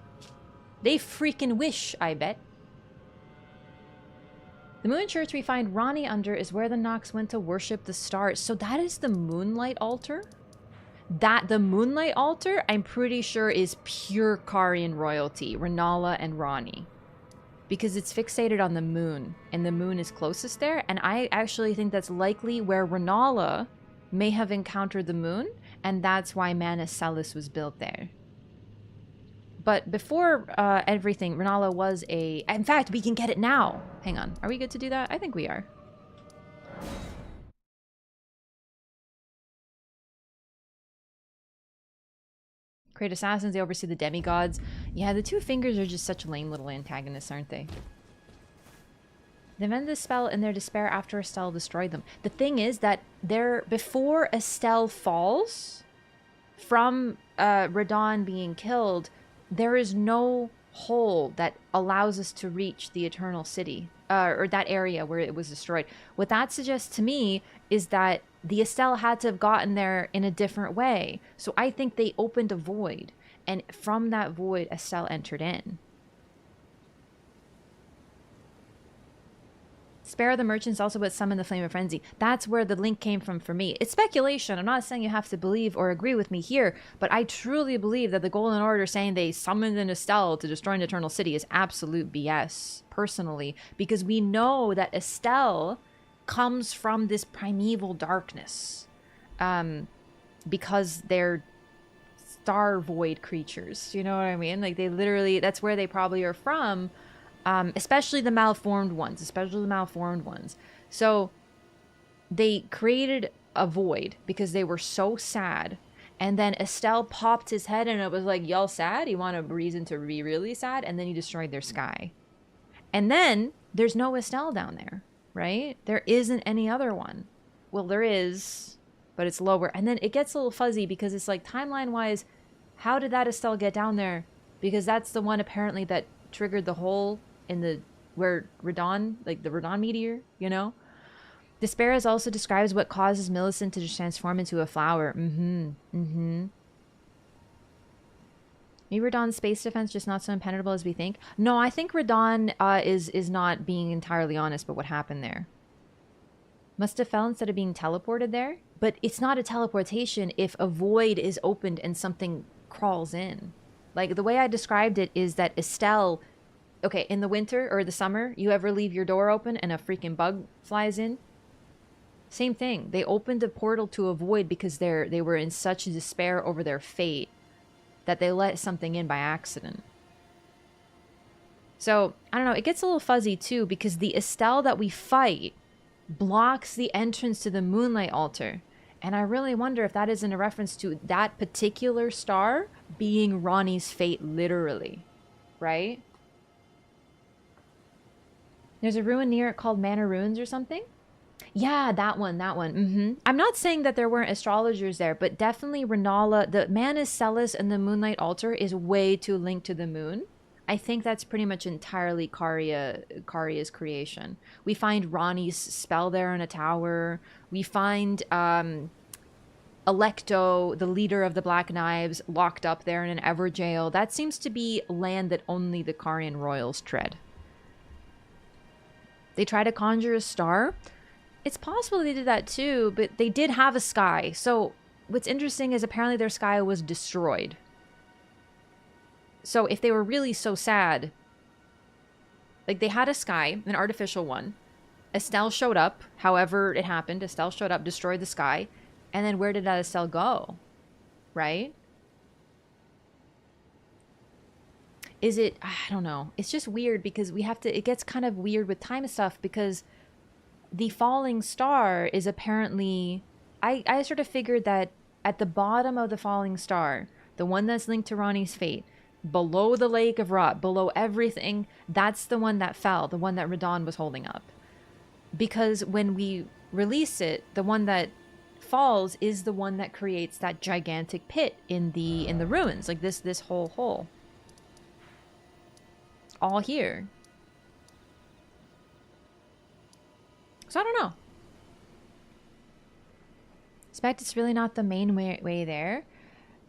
They freaking wish, I bet. The moon church we find Ranni under is where the Nox went to worship the stars. So that is the moonlight altar? The moonlight altar, I'm pretty sure, is pure Carian royalty, Rennala and Ranni. Because it's fixated on the moon, and the moon is closest there, and I actually think that's likely where Rennala may have encountered the moon, and that's why Manus Salus was built there. But before everything, Rennala was a... In fact, we can get it now! Hang on, are we good to do that? I think we are. Create assassins, they oversee the demigods. Yeah, the two fingers are just such lame little antagonists, aren't they? They invented the spell in their despair after Estelle destroyed them. The thing is that before Estelle falls from Radagon being killed, there is no hole that allows us to reach the Eternal City, or that area where it was destroyed. What that suggests to me is that the Estelle had to have gotten there in a different way. So I think they opened a void, and from that void, Estelle entered in. Spare the merchants also what summoned the flame of frenzy. That's where the link came from for me. It's speculation. I'm not saying you have to believe or agree with me here, but I truly believe that the Golden Order saying they summoned an Estelle to destroy an Eternal City is absolute BS, personally, because we know that Estelle comes from this primeval darkness, because they're star void creatures. You know what I mean? Like, they literally, that's where they probably are from. Especially the malformed ones. So they created a void because they were so sad. And then Estelle popped his head and it was like, y'all sad? You want a reason to be really sad? And then he destroyed their sky. And then there's no Estelle down there, right? There isn't any other one. Well, there is, but it's lower. And then it gets a little fuzzy because it's like, timeline-wise, how did that Estelle get down there? Because that's the one apparently that triggered the hole in the where Radagon, like the Radagon meteor, you know. Despair is also describes what causes Millicent to transform into a flower. Maybe Radagon's space defense just not so impenetrable as we think. No, I think Radagon is not being entirely honest about what happened there. Must have fell instead of being teleported there, but it's not a teleportation if a void is opened and something crawls in. Like, the way I described it is that Estelle, okay, in the winter or the summer, you ever leave your door open and a freaking bug flies in? Same thing. They opened a portal to a void because they were in such despair over their fate that they let something in by accident. So, I don't know, it gets a little fuzzy too because the Estelle that we fight blocks the entrance to the Moonlight Altar. And I really wonder if that isn't a reference to that particular star being Ranni's fate, literally. Right? There's a ruin near it called Manor Ruins or something? Yeah, that one. I'm not saying that there weren't astrologers there, but definitely Rennala, the Manus Salus and the Moonlight Altar is way too linked to the moon. I think that's pretty much entirely Caria's creation. We find Ranni's spell there in a tower. We find Electo, the leader of the Black Knives, locked up there in an Ever jail. That seems to be land that only the Carian royals tread. They try to conjure a star. It's possible they did that too, but they did have a sky. So what's interesting is apparently their sky was destroyed. So if they were really so sad, like they had a sky, an artificial one. Estelle showed up, however it happened. Estelle showed up, destroyed the sky. And then where did that Estelle go? Right? Is it, I don't know. It's just weird because we have to, it gets kind of weird with time stuff because the falling star is apparently, I sort of figured that at the bottom of the falling star, the one that's linked to Ranni's fate, below the lake of rot, below everything, that's the one that fell, the one that Radagon was holding up. because when we release it, the one that falls is the one that creates that gigantic pit in the ruins, like this whole hole. All here. So I don't know. Suspect it's really not the main way there.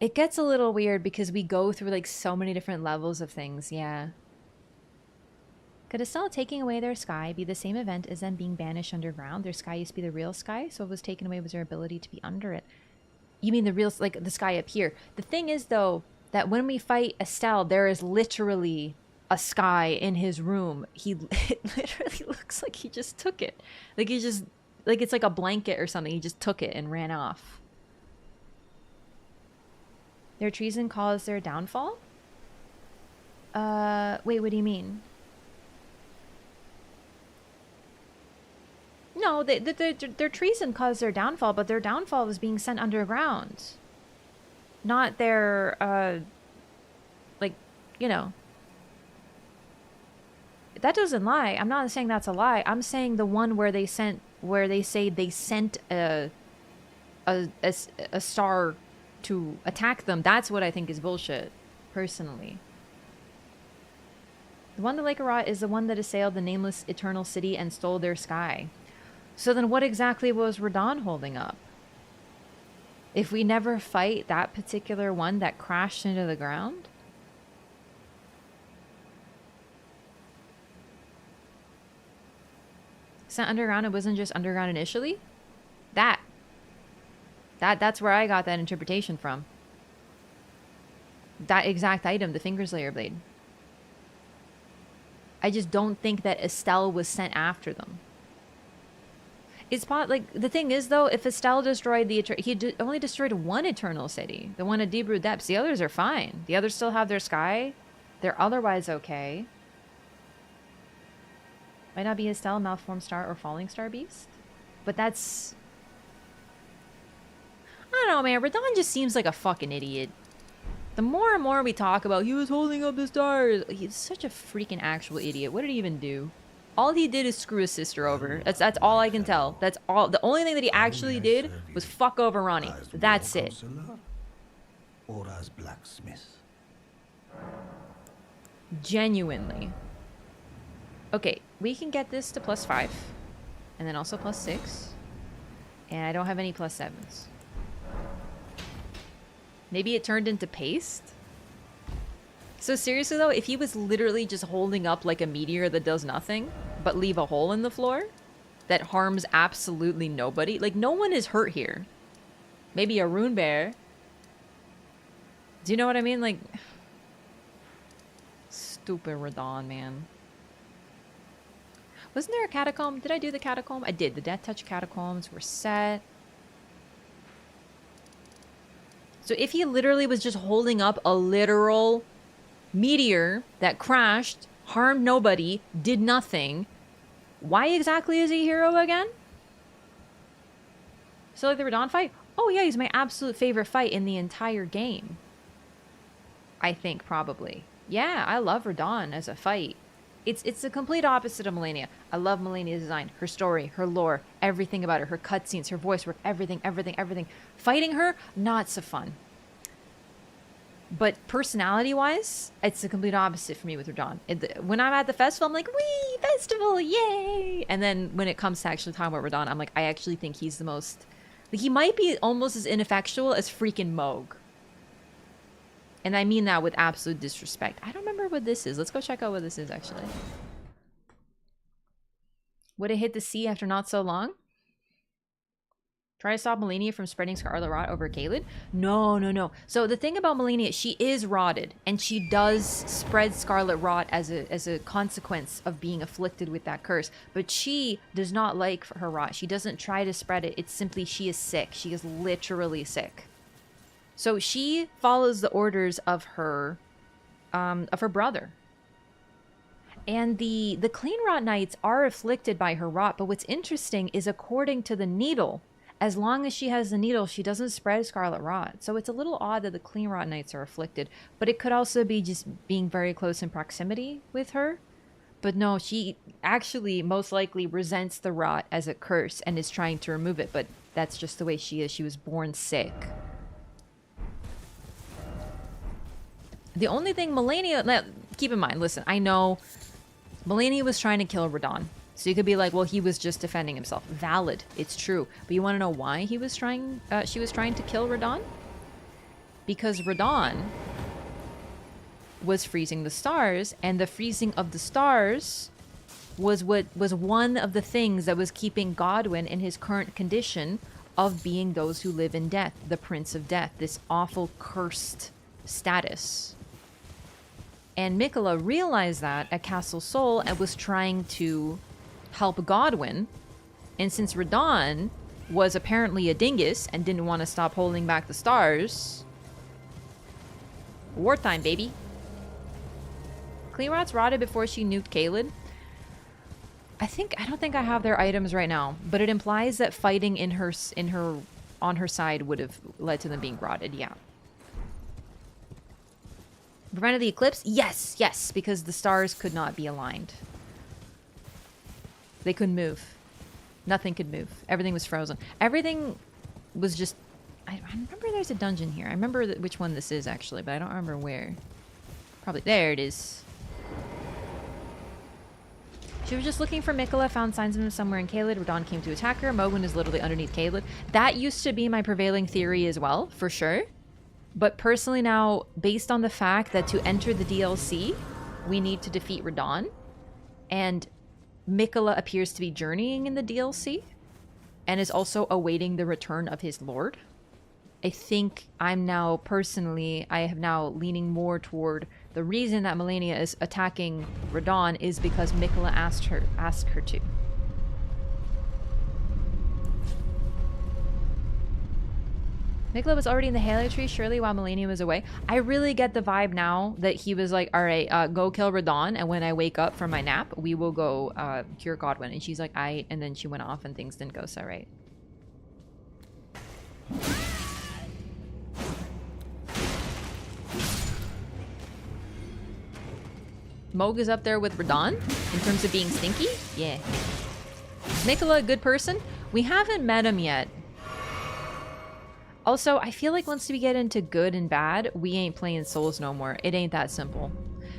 It gets a little weird because we go through like so many different levels of things. Yeah. Could Estelle taking away their sky be the same event as them being banished underground? Their sky used to be the real sky, so what was taken away was their ability to be under it. You mean the real, like the sky up here? The thing is though, that when we fight Estelle, there is literally a sky in his room. It literally looks like he just took it. Like he just, like it's like a blanket or something. He just took it and ran off. Their treason caused their downfall? Wait, what do you mean? No, their treason caused their downfall, but their downfall was being sent underground. Not their, like, you know. That doesn't lie. I'm not saying that's a lie. I'm saying the one where they say they sent a star to attack them. That's what I think is bullshit, personally. The one that Lake Arat is the one that assailed the nameless eternal city and stole their sky. So then what exactly was Radagon holding up? If we never fight that particular one that crashed into the ground? Sent underground, it wasn't just underground initially? That's where I got that interpretation from. That exact item, the Fingerslayer blade. I just don't think that Estelle was sent after them. It's like the thing is though, if Estelle destroyed he only destroyed one eternal city, the one at Deep Root Depths. The others are fine. The others still have their sky. They're otherwise okay. Might not be Estelle, Malformed Star, or Falling Star Beast, but that's, I don't know, man. Radagon just seems like a fucking idiot. The more and more we talk about he was holding up the stars, he's such a freaking actual idiot. What did he even do? All he did is screw his sister over. That's all I can tell. That's all. The only thing that he actually did was fuck over Ranni. That's it.
Or as blacksmith.
Genuinely. Okay, we can get this to +5. And then also +6. And I don't have any +7s. Maybe it turned into paste? So seriously though, if he was literally just holding up like a meteor that does nothing, but leave a hole in the floor that harms absolutely nobody, like no one is hurt here. Maybe a rune bear. Do you know what I mean? Like, stupid Radagon, man. Wasn't there a catacomb? Did I do the catacomb? I did. The Death Touch catacombs were set. So if he literally was just holding up a literal meteor that crashed, harmed nobody, did nothing, why exactly is he a hero again? So like the Radagon fight? Oh yeah, he's my absolute favorite fight in the entire game. I think probably. Yeah, I love Radagon as a fight. It's the complete opposite of Malenia. I love Malenia's design, her story, her lore, everything about her, her cutscenes, her voice work, everything. Fighting her, not so fun. But personality-wise, it's the complete opposite for me with Radagon. When I'm at the festival, I'm like, wee, festival, yay! And then when it comes to actually talking about Radagon, I'm like, I actually think he's the most... Like, he might be almost as ineffectual as freaking Moog. And I mean that with absolute disrespect. I don't remember what this is. Let's go check out what this is, actually. Would it hit the sea after not so long? Try to stop Malenia from spreading Scarlet Rot over Caelid? No. So the thing about Malenia, she is rotted. And she does spread Scarlet Rot as a consequence of being afflicted with that curse. But she does not like her rot. She doesn't try to spread it. It's simply she is sick. She is literally sick. So she follows the orders of her brother. And the Clean Rot Knights are afflicted by her rot, but what's interesting is according to the needle, as long as she has the needle, she doesn't spread Scarlet Rot. So it's a little odd that the Clean Rot Knights are afflicted, but it could also be just being very close in proximity with her. But no, she actually most likely resents the rot as a curse and is trying to remove it, but that's just the way she is. She was born sick. The only thing Melania... Now, keep in mind, listen, I know Melania was trying to kill Radagon. So you could be like, well, he was just defending himself. Valid. It's true. But you want to know why he was trying... she was trying to kill Radagon? Because Radagon was freezing the stars, and the freezing of the stars was what was one of the things that was keeping Godwin in his current condition of being those who live in death, the Prince of Death, this awful cursed status. And Miquella realized that at Castle Sol and was trying to help Godwin. And since Radagon was apparently a dingus and didn't want to stop holding back the stars, wartime, baby. Cleanrot's rotted before she nuked Caelid. I don't think I have their items right now, but it implies that fighting on her side would have led to them being rotted. Yeah. Prevented the eclipse? Yes, because the stars could not be aligned. They couldn't move. Nothing could move. Everything was frozen. Everything was just... I remember there's a dungeon here. I remember which one this is, actually, but I don't remember where. Probably... There it is. She was just looking for Miquella, found signs of him somewhere in Caelid. Radagon came to attack her. Mogwin is literally underneath Caelid. That used to be my prevailing theory as well, for sure. But personally now, based on the fact that to enter the DLC, we need to defeat Radagon, and Miquella appears to be journeying in the DLC, and is also awaiting the return of his lord, I think I'm now personally, I have now leaning more toward the reason that Melania is attacking Radagon is because Miquella asked her to. Miquella was already in the Halo tree, surely, while Melania was away. I really get the vibe now that he was like, all right, go kill Radagon, and when I wake up from my nap, we will go cure Godwin. And she's like, and then she went off and things didn't go so right. Moog is up there with Radagon in terms of being stinky? Yeah. Is Miquella a good person? We haven't met him yet. Also, I feel like once we get into good and bad, we ain't playing Souls no more. It ain't that simple.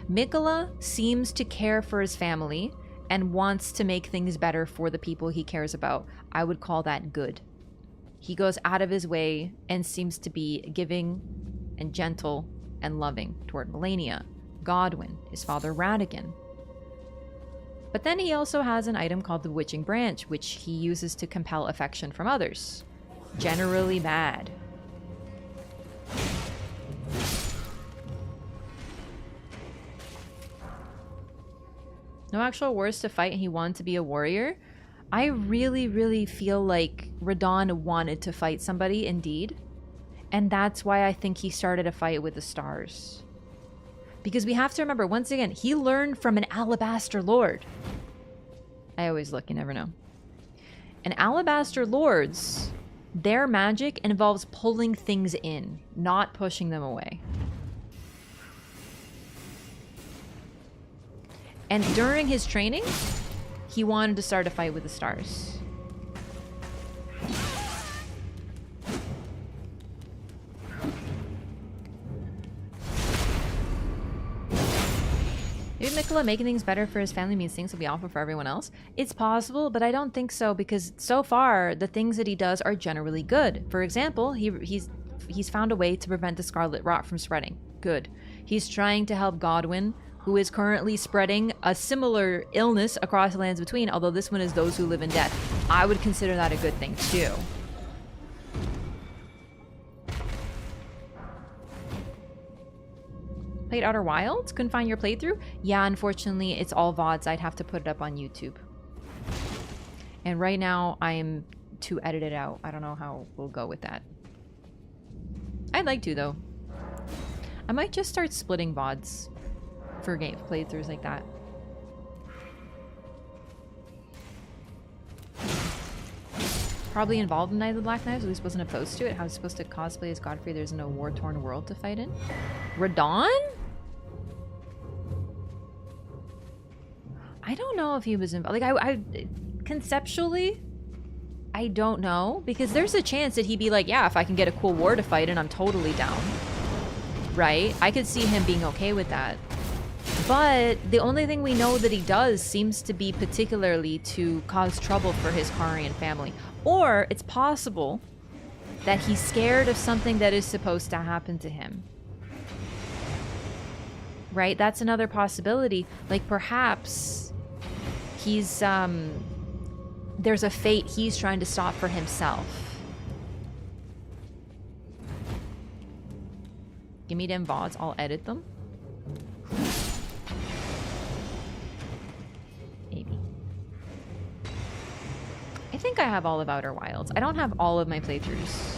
Miquella seems to care for his family and wants to make things better for the people he cares about. I would call that good. He goes out of his way and seems to be giving and gentle and loving toward Melania, Godwin, his father Radagon. But then he also has an item called the Witching Branch, which he uses to compel affection from others. Generally bad. No actual wars to fight, and he wanted to be a warrior. I really, really feel like Radagon wanted to fight somebody, indeed. And that's why I think he started a fight with the stars. Because we have to remember, once again, he learned from an Alabaster Lord. I always look, you never know. And Alabaster Lords, their magic involves pulling things in, not pushing them away. And during his training, he wanted to start a fight with the stars. Maybe Miquella making things better for his family means things will be awful for everyone else. It's possible, but I don't think so, because so far the things that he does are generally good. For example, he's found a way to prevent the scarlet rot from spreading. Good. He's trying to help Godwin, who is currently spreading a similar illness across the lands between, although this one is those who live in death. I would consider that a good thing too. Played Outer Wilds? Couldn't find your playthrough? Yeah, unfortunately, it's all VODs. I'd have to put it up on YouTube. And right now, I am to edit it out. I don't know how we'll go with that. I'd like to, though. I might just start splitting VODs for game playthroughs like that. Probably involved in Night of the Black Knives, at least wasn't opposed to it. How is supposed to cosplay as Godfrey? There's no war-torn world to fight in. Radagon? don't know if he was involved. Like, I conceptually, I don't know. Because there's a chance that he'd be like, yeah, if I can get a cool war to fight, and I'm totally down. Right? I could see him being okay with that. But the only thing we know that he does seems to be particularly to cause trouble for his Carian family. Or it's possible that he's scared of something that is supposed to happen to him. Right? That's another possibility. Like, perhaps he's, there's a fate he's trying to stop for himself. Give me them VODs, I'll edit them. Maybe. I think I have all of Outer Wilds. I don't have all of my playthroughs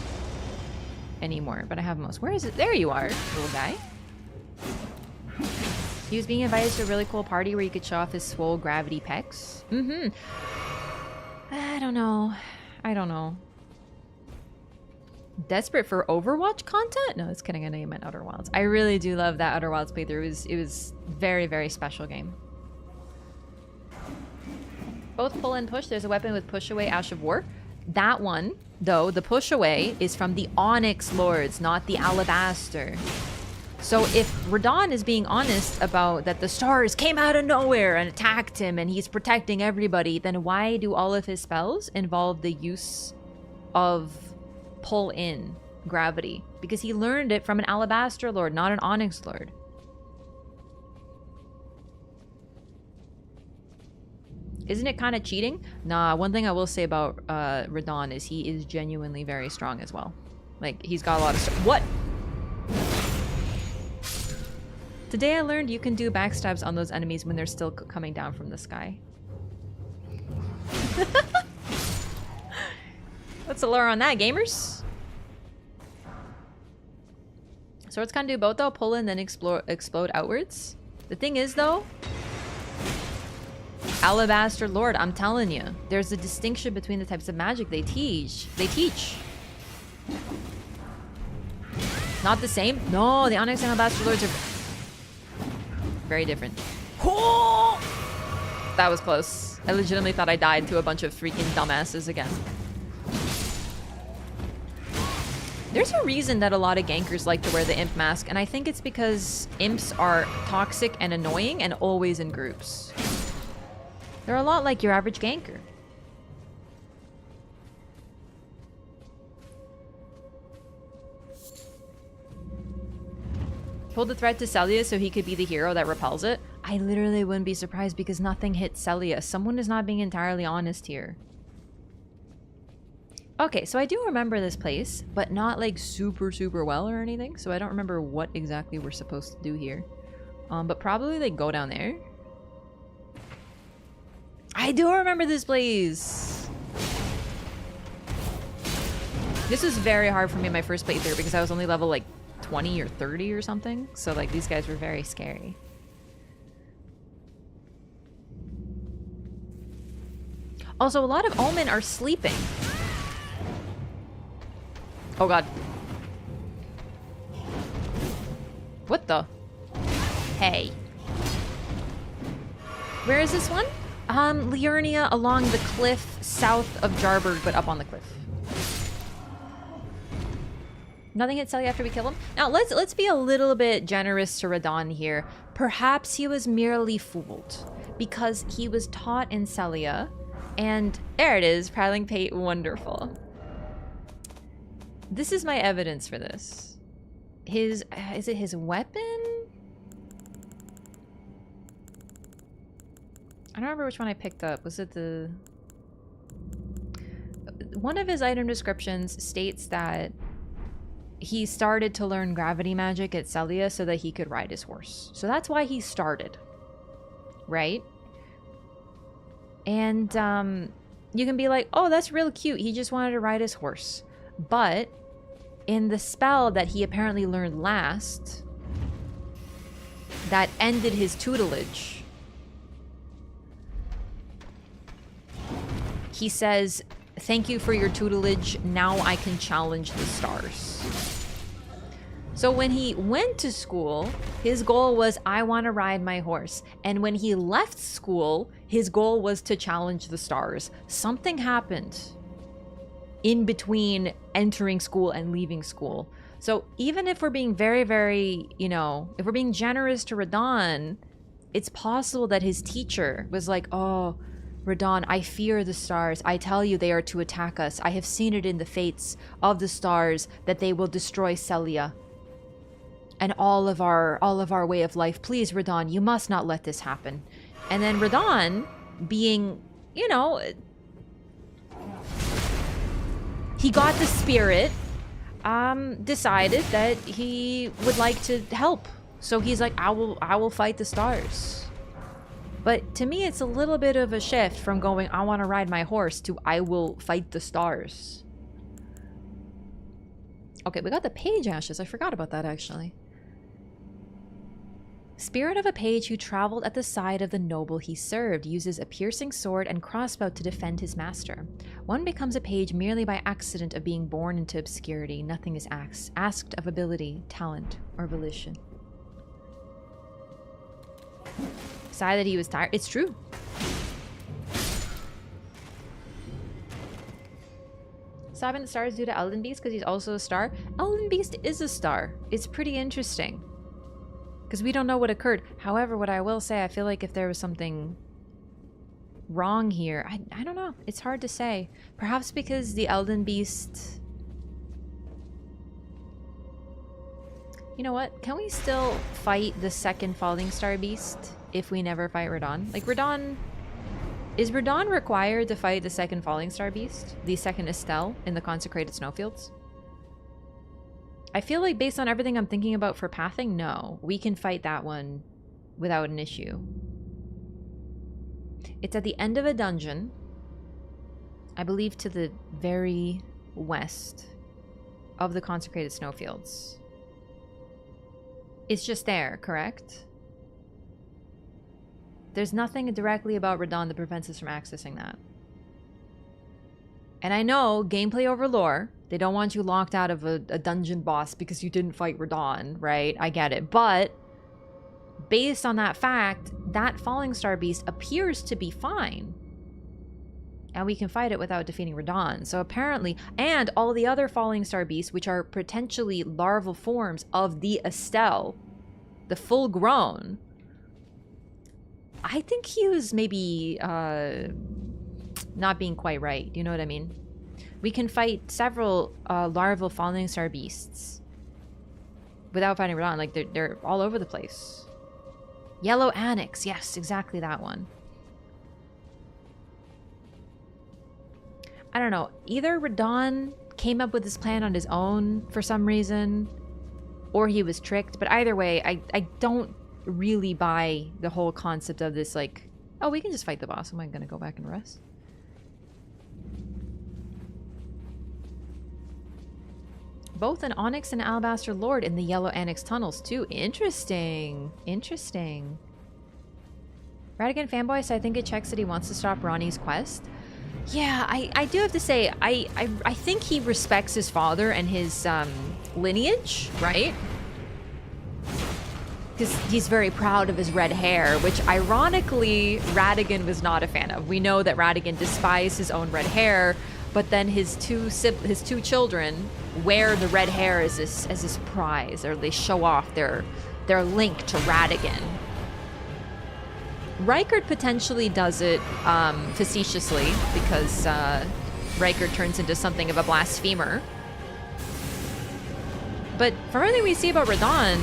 anymore, but I have most. Where is it? There you are, little guy. He was being invited to a really cool party where he could show off his swole gravity pecs. I don't know. I don't know. Desperate for Overwatch content? No, just kidding. I know you meant Outer Wilds. I really do love that Outer Wilds playthrough. It was very, very special game. Both pull and push. There's a weapon with push away Ash of War. That one, though, the push away is from the Onyx Lords, not the Alabaster. So if Radagon is being honest about that the stars came out of nowhere and attacked him and he's protecting everybody, then why do all of his spells involve the use of pull in gravity? Because he learned it from an Alabaster Lord, not an Onyx Lord. Isn't it kind of cheating? Nah, one thing I will say about Radagon is he is genuinely very strong as well. Like, he's got a lot of what? Today I learned you can do backstabs on those enemies when they're still coming down from the sky. What's the lore on that, gamers? Swords can do both though, pull in then explode outwards. The thing is though, Alabaster Lord, I'm telling you, there's a distinction between the types of magic they teach. Not the same? No, the Onyx and Alabaster Lords are very different. Oh! That was close. I legitimately thought I died to a bunch of freaking dumbasses again. There's a reason that a lot of gankers like to wear the imp mask, and I think it's because imps are toxic and annoying and always in groups. They're a lot like your average ganker. Pulled the thread to Celia so he could be the hero that repels it. I literally wouldn't be surprised because nothing hit Celia. Someone is not being entirely honest here. Okay, so I do remember this place, but not like super well or anything. So I don't remember what exactly we're supposed to do here. But probably like go down there. I do remember this place. This was very hard for me in my first playthrough because I was only level like 20 or 30 or something. So like these guys were very scary. Also, a lot of Omen are sleeping. Oh god. What the? Hey. Where is this one? Liurnia along the cliff south of Jarburg, but up on the cliff. Nothing hit Celia after we kill him. Now let's be a little bit generous to Radagon here. Perhaps he was merely fooled because he was taught in Celia, and there it is, Prattling Pate, wonderful. This is my evidence for this. Is it his weapon? I don't remember which one I picked up. Was it the... One of his item descriptions states that he started to learn gravity magic at Celia so that he could ride his horse. So that's why he started. Right? And you can be like, oh, that's real cute. He just wanted to ride his horse. But in the spell that he apparently learned last, that ended his tutelage, he says, thank you for your tutelage. Now I can challenge the stars. So when he went to school, his goal was, I want to ride my horse. And when he left school, his goal was to challenge the stars. Something happened in between entering school and leaving school. So even if we're being very, very, you know, if we're being generous to Radagon, it's possible that his teacher was like, oh, Radagon, I fear the stars. I tell you they are to attack us. I have seen it in the fates of the stars that they will destroy Celia and all of our way of life. Please, Radagon, you must not let this happen. And then Radagon, being, you know, he got the spirit, decided that he would like to help. So he's like, I will fight the stars. But to me, it's a little bit of a shift from going, I want to ride my horse, to I will fight the stars. Okay, we got the page ashes. I forgot about that, actually. Spirit of a page who traveled at the side of the noble he served, uses a piercing sword and crossbow to defend his master. One becomes a page merely by accident of being born into obscurity. Nothing is asked of ability, talent, or volition. Sigh that he was tired. It's true. Seven stars due to Elden Beast because he's also a star. Elden Beast is a star. It's pretty interesting because we don't know what occurred. However, what I will say, I feel like if there was something wrong here, I don't know. It's hard to say. Perhaps because the Elden Beast... You know what? Can we still fight the second Falling Star Beast if we never fight Radagon? Like, Radagon... Is Radagon required to fight the second Falling Star Beast? The second Estelle in the Consecrated Snowfields? I feel like based on everything I'm thinking about for pathing, no. We can fight that one without an issue. It's at the end of a dungeon. I believe to the very west of the Consecrated Snowfields. It's just there, correct? There's nothing directly about Radagon that prevents us from accessing that. And I know, gameplay over lore, they don't want you locked out of a dungeon boss because you didn't fight Radagon, right? I get it. But based on that fact, that Falling Star Beast appears to be fine. And we can fight it without defeating Radagon. So apparently, and all the other Falling Star Beasts, which are potentially larval forms of the Estelle, the full grown, I think he was maybe not being quite right. Do you know what I mean? We can fight several larval Falling Star Beasts without fighting Radagon. Like, they're all over the place. Yellow Annex. Yes, exactly that one. I don't know. Either Radagon came up with this plan on his own for some reason, or he was tricked. But either way, I don't really buy the whole concept of this, like, oh, we can just fight the boss. Am I going to go back and rest? Both an Onyx and Alabaster Lord in the Yellow Annex tunnels, too. Interesting. Interesting. Radagon fanboy, so I think it checks that he wants to stop Ranni's quest. Yeah, I do have to say, I think he respects his father and his lineage, right? Because he's very proud of his red hair, which ironically Radagon was not a fan of. We know that Radagon despised his own red hair, but then his two children wear the red hair as this prize, or they show off their link to Radagon. Rykard potentially does it facetiously because Rykard turns into something of a blasphemer. But from everything we see about Radagon,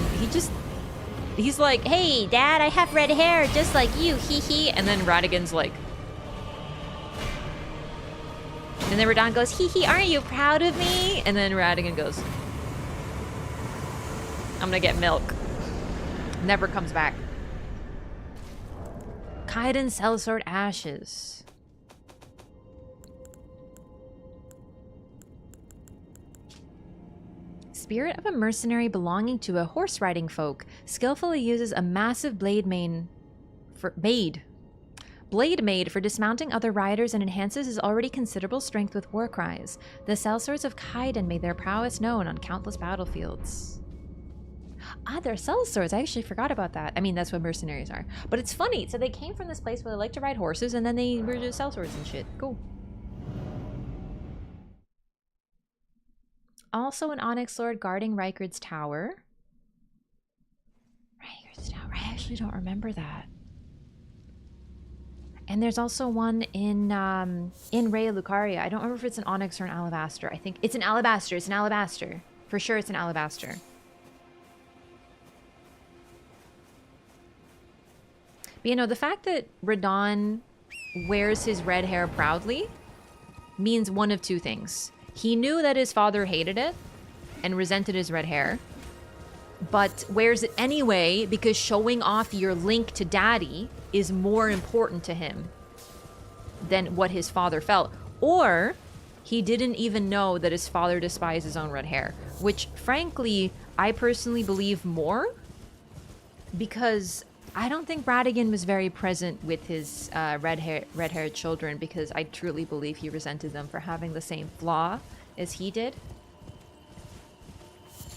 he's like, hey, Dad, I have red hair just like you, hee hee. And then Radagon's like... And then Radagon goes, hee hee, aren't you proud of me? And then Radagon goes, I'm gonna get milk. Never comes back. Kaiden Sellsword Ashes. Spirit of a mercenary belonging to a horse-riding folk skillfully uses a massive blade maid for dismounting other riders and enhances his already considerable strength with war cries. The sellswords of Kaiden made their prowess known on countless battlefields. Ah, they're sellswords. I actually forgot about that. I mean, that's what mercenaries are. But it's funny. So they came from this place where they like to ride horses, and then they were just sellswords and shit. Cool. Also an Onyx Lord guarding Rykard's Tower. Rykard's Tower. I actually don't remember that. And there's also one in Raya Lucaria. I don't remember if it's an onyx or an alabaster. I think it's an alabaster. It's an alabaster. For sure it's an alabaster. But you know, the fact that Radagon wears his red hair proudly means one of two things. He knew that his father hated it and resented his red hair, but wears it anyway because showing off your link to daddy is more important to him than what his father felt. Or he didn't even know that his father despised his own red hair, which frankly, I personally believe more, because I don't think Radagon was very present with his red-haired children, because I truly believe he resented them for having the same flaw as he did.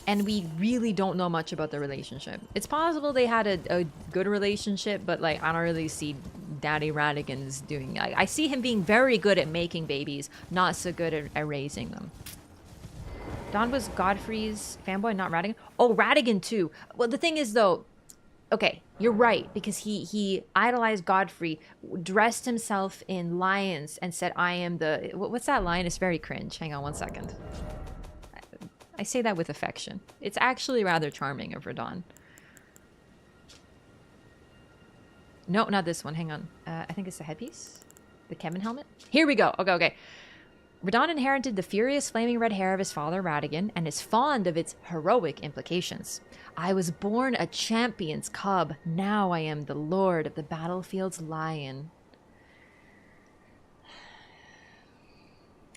And we really don't know much about the relationship. It's possible they had a good relationship, but like I don't really see Daddy Radagon's doing. I see him being very good at making babies, not so good at raising them. Don was Godfrey's fanboy, not Radagon. Oh, Radagon too. Well, the thing is though, okay, you're right, because he idolized Godfrey, dressed himself in lions, and said, "I am the." What's that line? It's very cringe. Hang on one second. I say that with affection. It's actually rather charming of Radagon. No, not this one. Hang on. I think it's the headpiece. The Kevin helmet. Here we go. Okay. Radagon inherited the furious flaming red hair of his father Radagon and is fond of its heroic implications. I was born a champion's cub. Now I am the lord of the battlefield's lion.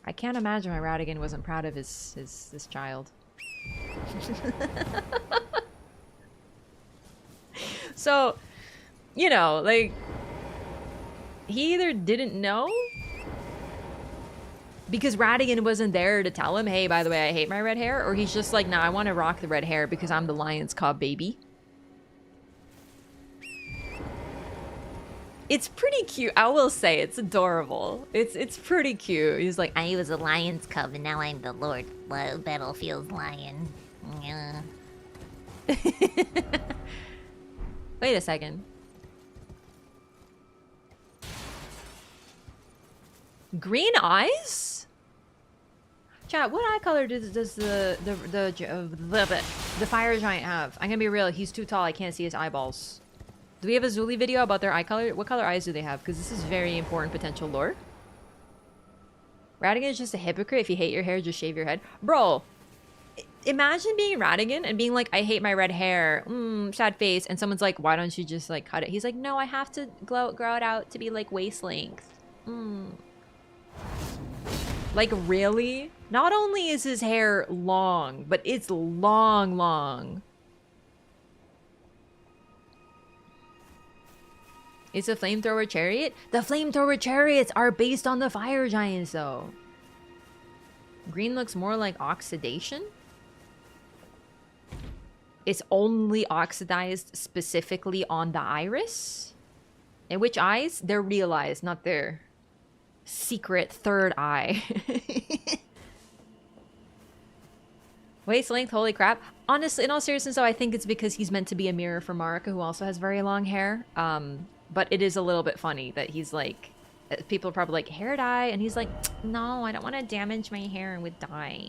I can't imagine why Radagon wasn't proud of this child. So, you know, like, he either didn't know, because Radagon wasn't there to tell him, hey, by the way, I hate my red hair, or he's just like, nah, I want to rock the red hair because I'm the lion's cub baby. It's pretty cute. I will say it's adorable. It's pretty cute. He's like,
I was a lion's cub and now I'm the Lord Battlefield's lion. Yeah.
Wait a second. Green eyes? Chat, what eye color does the fire giant have? I'm gonna be real. He's too tall. I can't see his eyeballs. Do we have a Zuli video about their eye color? What color eyes do they have? Because this is very important potential lore. Radagon is just a hypocrite. If you hate your hair, just shave your head. Bro, imagine being Radagon and being like, I hate my red hair. Sad face. And someone's like, why don't you just like cut it? He's like, no, I have to grow it out to be like waist length. Like, really? Not only is his hair long, but it's long. It's a flamethrower chariot? The flamethrower chariots are based on the fire giants, though. Green looks more like oxidation. It's only oxidized specifically on the iris. And which eyes? Their real eyes, not their secret third eye. Waist length, holy crap. Honestly, in all seriousness, though, I think it's because he's meant to be a mirror for Marika, who also has very long hair. But it is a little bit funny that he's like, people are probably like, hair dye, and he's like, no, I don't want to damage my hair with dye.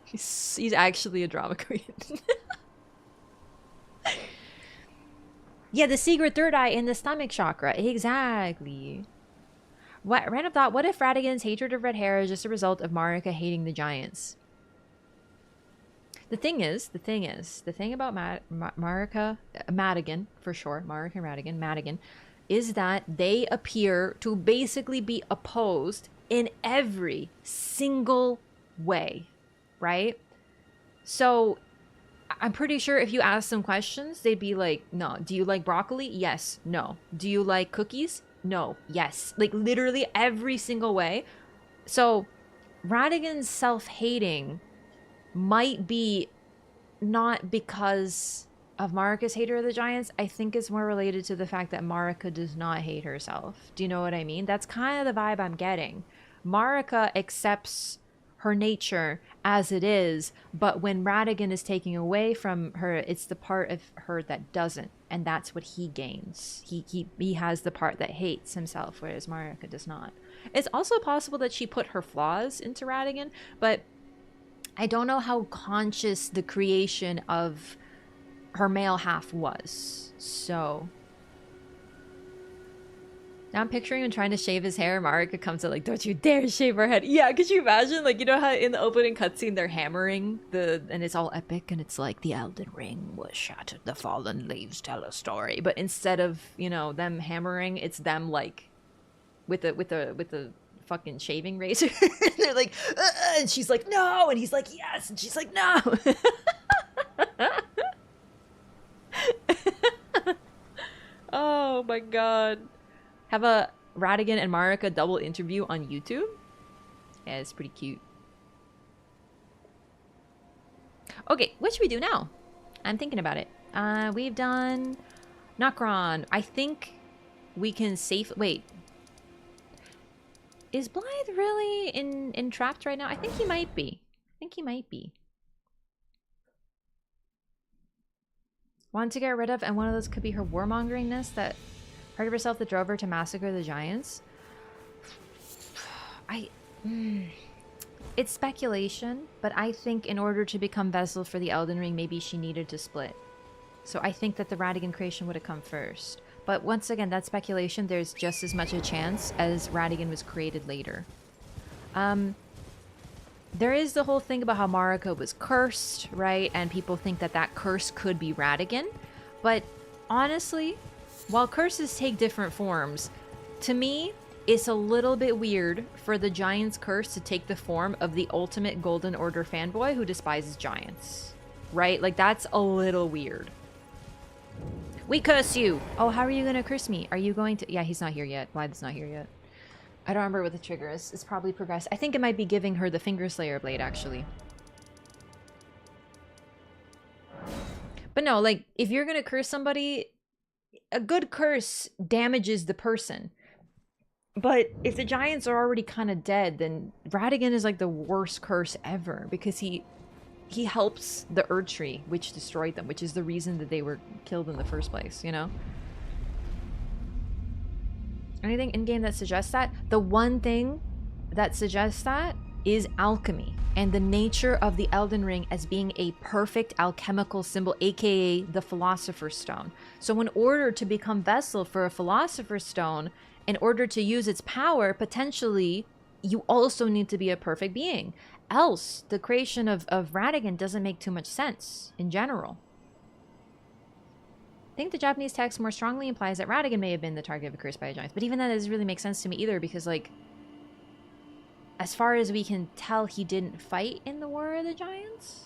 He's actually a drama queen. Yeah, the secret third eye in the stomach chakra. Exactly. Random thought, what if Radagon's hatred of red hair is just a result of Marika hating the giants? The thing about Madigan, for sure, Marika and Radagon, Madigan, is that they appear to basically be opposed in every single way, right? So I'm pretty sure if you ask them questions, they'd be like, no. Do you like broccoli? Yes. No. Do you like cookies? No. Yes. Like literally every single way. So Radagon's self-hating might be not because of Marika's hatred of the giants. I think it's more related to the fact that Marika does not hate herself. Do you know what I mean? That's kind of the vibe I'm getting. Marika accepts her nature as it is, but when Radagon is taking away from her, it's the part of her that doesn't, and that's what he gains. He has the part that hates himself, whereas Marika does not. It's also possible that she put her flaws into Radagon, but I don't know how conscious the creation of her male half was. So now I'm picturing him trying to shave his hair. Marika comes out like, don't you dare shave her head. Yeah, could you imagine? Like, you know how in the opening cutscene they're hammering and it's all epic and it's like the Elden Ring was shattered, the fallen leaves tell a story. But instead of, you know, them hammering, it's them like with the fucking shaving razor. And they're like, and she's like, no, and he's like, yes, and she's like, no. Oh my god. Have a Radagon and Marika double interview on YouTube. Yeah, it's pretty cute. Okay, what should we do now? I'm thinking about it. We've done Nokron. I think we can wait. Is Blythe really entrapped right now? I think he might be. Want to get rid of, and one of those could be her warmongeringness that part of herself that drove her to massacre the giants. It's speculation, but I think in order to become vessel for the Elden Ring, maybe she needed to split. So I think that the Radagon creation would have come first. But once again, that's speculation. There's just as much a chance as Radagon was created later. There is the whole thing about how Marika was cursed, right? And people think that that curse could be Radagon. But honestly, while curses take different forms, to me, it's a little bit weird for the giant's curse to take the form of the ultimate Golden Order fanboy who despises giants. Right? Like, that's a little weird. We curse you! Oh, how are you gonna curse me? Are you going to... Yeah, he's not here yet. Blythe's not here yet. I don't remember what the trigger is. It's probably progressed. I think it might be giving her the Finger Slayer Blade, actually. But no, like, if you're gonna curse somebody, a good curse damages the person. But if the giants are already kind of dead, then Radagon is like the worst curse ever, because he helps the Erdtree, which destroyed them, which is the reason that they were killed in the first place, you know? Anything in-game that suggests that? The one thing that suggests that is alchemy, and the nature of the Elden Ring as being a perfect alchemical symbol, aka the Philosopher's Stone. So in order to become vessel for a Philosopher's Stone, in order to use its power, potentially, you also need to be a perfect being. Else, the creation of Radagon doesn't make too much sense, in general. I think the Japanese text more strongly implies that Radagon may have been the target of a curse by a giant. But even that doesn't really make sense to me either, because, like, as far as we can tell, he didn't fight in the War of the Giants.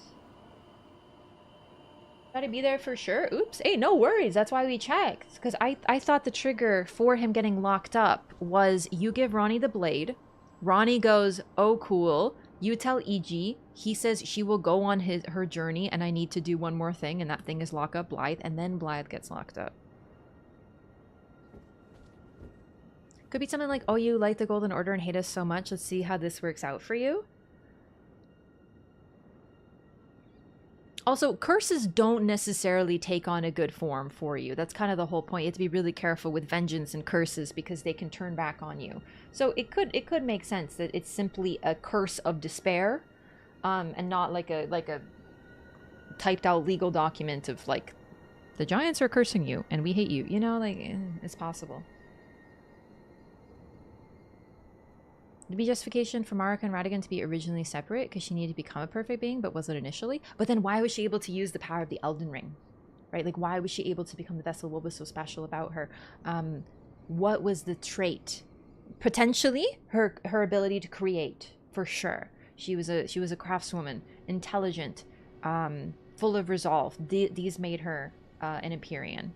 Gotta be there for sure. Oops. Hey, no worries. That's why we checked. Because I thought the trigger for him getting locked up was you give Ranni the blade. Ranni goes, oh, cool. You tell E.G. He says she will go on her journey and I need to do one more thing, and that thing is lock up Blythe, and then Blythe gets locked up. Could be something like, oh, you like the Golden Order and hate us so much. Let's see how this works out for you. Also, curses don't necessarily take on a good form for you. That's kind of the whole point. You have to be really careful with vengeance and curses because they can turn back on you. So it could make sense that it's simply a curse of despair, and not like a typed out legal document of like, the giants are cursing you and we hate you. You know, like, it's possible. It'd be justification for Marika and Radagon to be originally separate because she needed to become a perfect being, but wasn't initially. But then why was she able to use the power of the Elden Ring? Right? Like, why was she able to become the vessel? What was so special about her? What was the trait? Potentially her ability to create, for sure. She was a craftswoman, intelligent, full of resolve. These made her an Empyrean.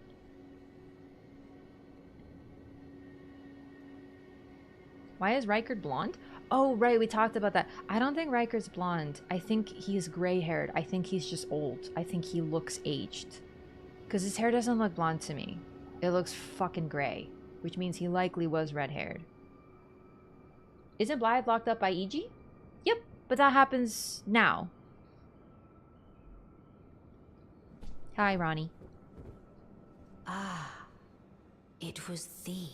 Why is Rykard blonde? Oh, right, we talked about that. I don't think Rykard's blonde. I think he's gray-haired. I think he's just old. I think he looks aged. Because his hair doesn't look blonde to me. It looks fucking gray, which means he likely was red-haired. Isn't Blythe locked up by EG? Yep, but that happens now. Hi, Ranni.
Ah, it was thee,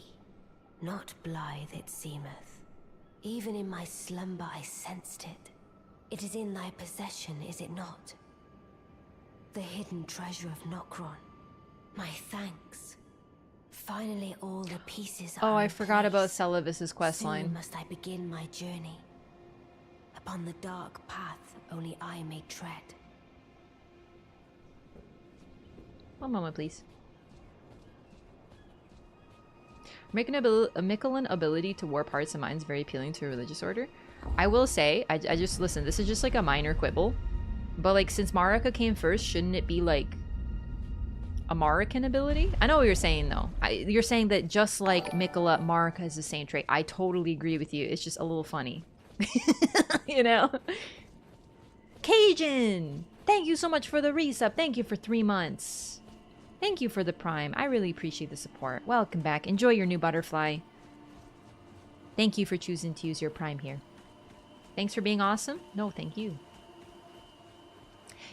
not Blythe it seemeth. Even in my slumber I sensed it. It is in thy possession, is it not? The hidden treasure of Nokron. My thanks. Finally all the pieces are
Oh, I
in
forgot about
place.
Seluvis's questline.
Soon must I begin my journey. Upon the dark path only I may tread.
One moment, please. Making a Mickelan ability to warp hearts and minds very appealing to a religious order. I will say, I just, listen, this is just like a minor quibble. But like, since Marika came first, shouldn't it be like a Marican ability? I know what you're saying though. You're saying that just like Miquella, Marika has the same trait. I totally agree with you. It's just a little funny. You know? Cajun! Thank you so much for the resub. Thank you for 3 months. Thank you for the Prime. I really appreciate the support. Welcome back. Enjoy your new butterfly. Thank you for choosing to use your Prime here. Thanks for being awesome. No, thank you.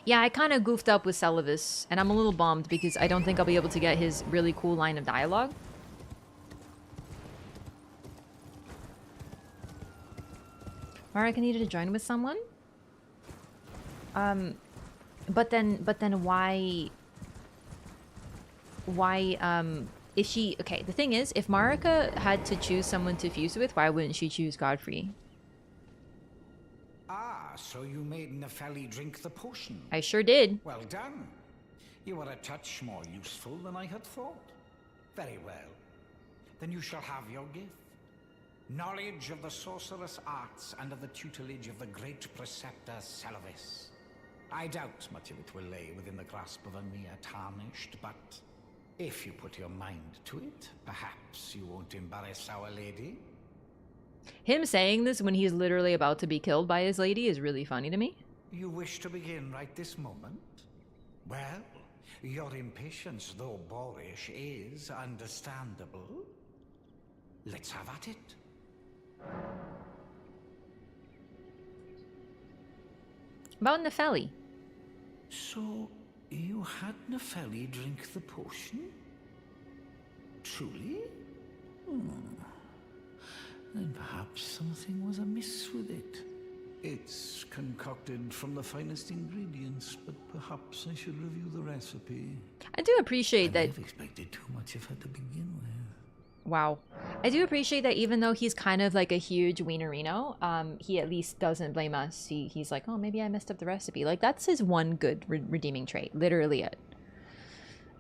Yeah, I kind of goofed up with Seluvis, and I'm a little bummed because I don't think I'll be able to get his really cool line of dialogue. Marika needed to join with someone? But then why, is she, okay, the thing is, if Marika had to choose someone to fuse with, why wouldn't she choose Godfrey?
Ah, so you made Nepheli drink the potion.
I sure did.
Well done. You were a touch more useful than I had thought. Very well. Then you shall have your gift. Knowledge of the sorcerous arts under the tutelage of the great preceptor Seluvis. I doubt much of it will lay within the grasp of a mere tarnished, but if you put your mind to it, perhaps you won't embarrass our lady.
Him saying this when he's literally about to be killed by his lady is really funny to me.
You wish to begin right this moment? Well, your impatience, though boorish, is understandable. Let's have at it.
About Nepheli.
So, you had Nepheli drink the potion? Truly? Then perhaps something was amiss with it. It's concocted from the finest ingredients, but perhaps I should review the recipe.
I do appreciate that.
I've expected too much of her to begin with.
Wow. I do appreciate that even though he's kind of like a huge wienerino, he at least doesn't blame us. He's like, oh, maybe I messed up the recipe. Like, that's his one good redeeming trait. Literally it.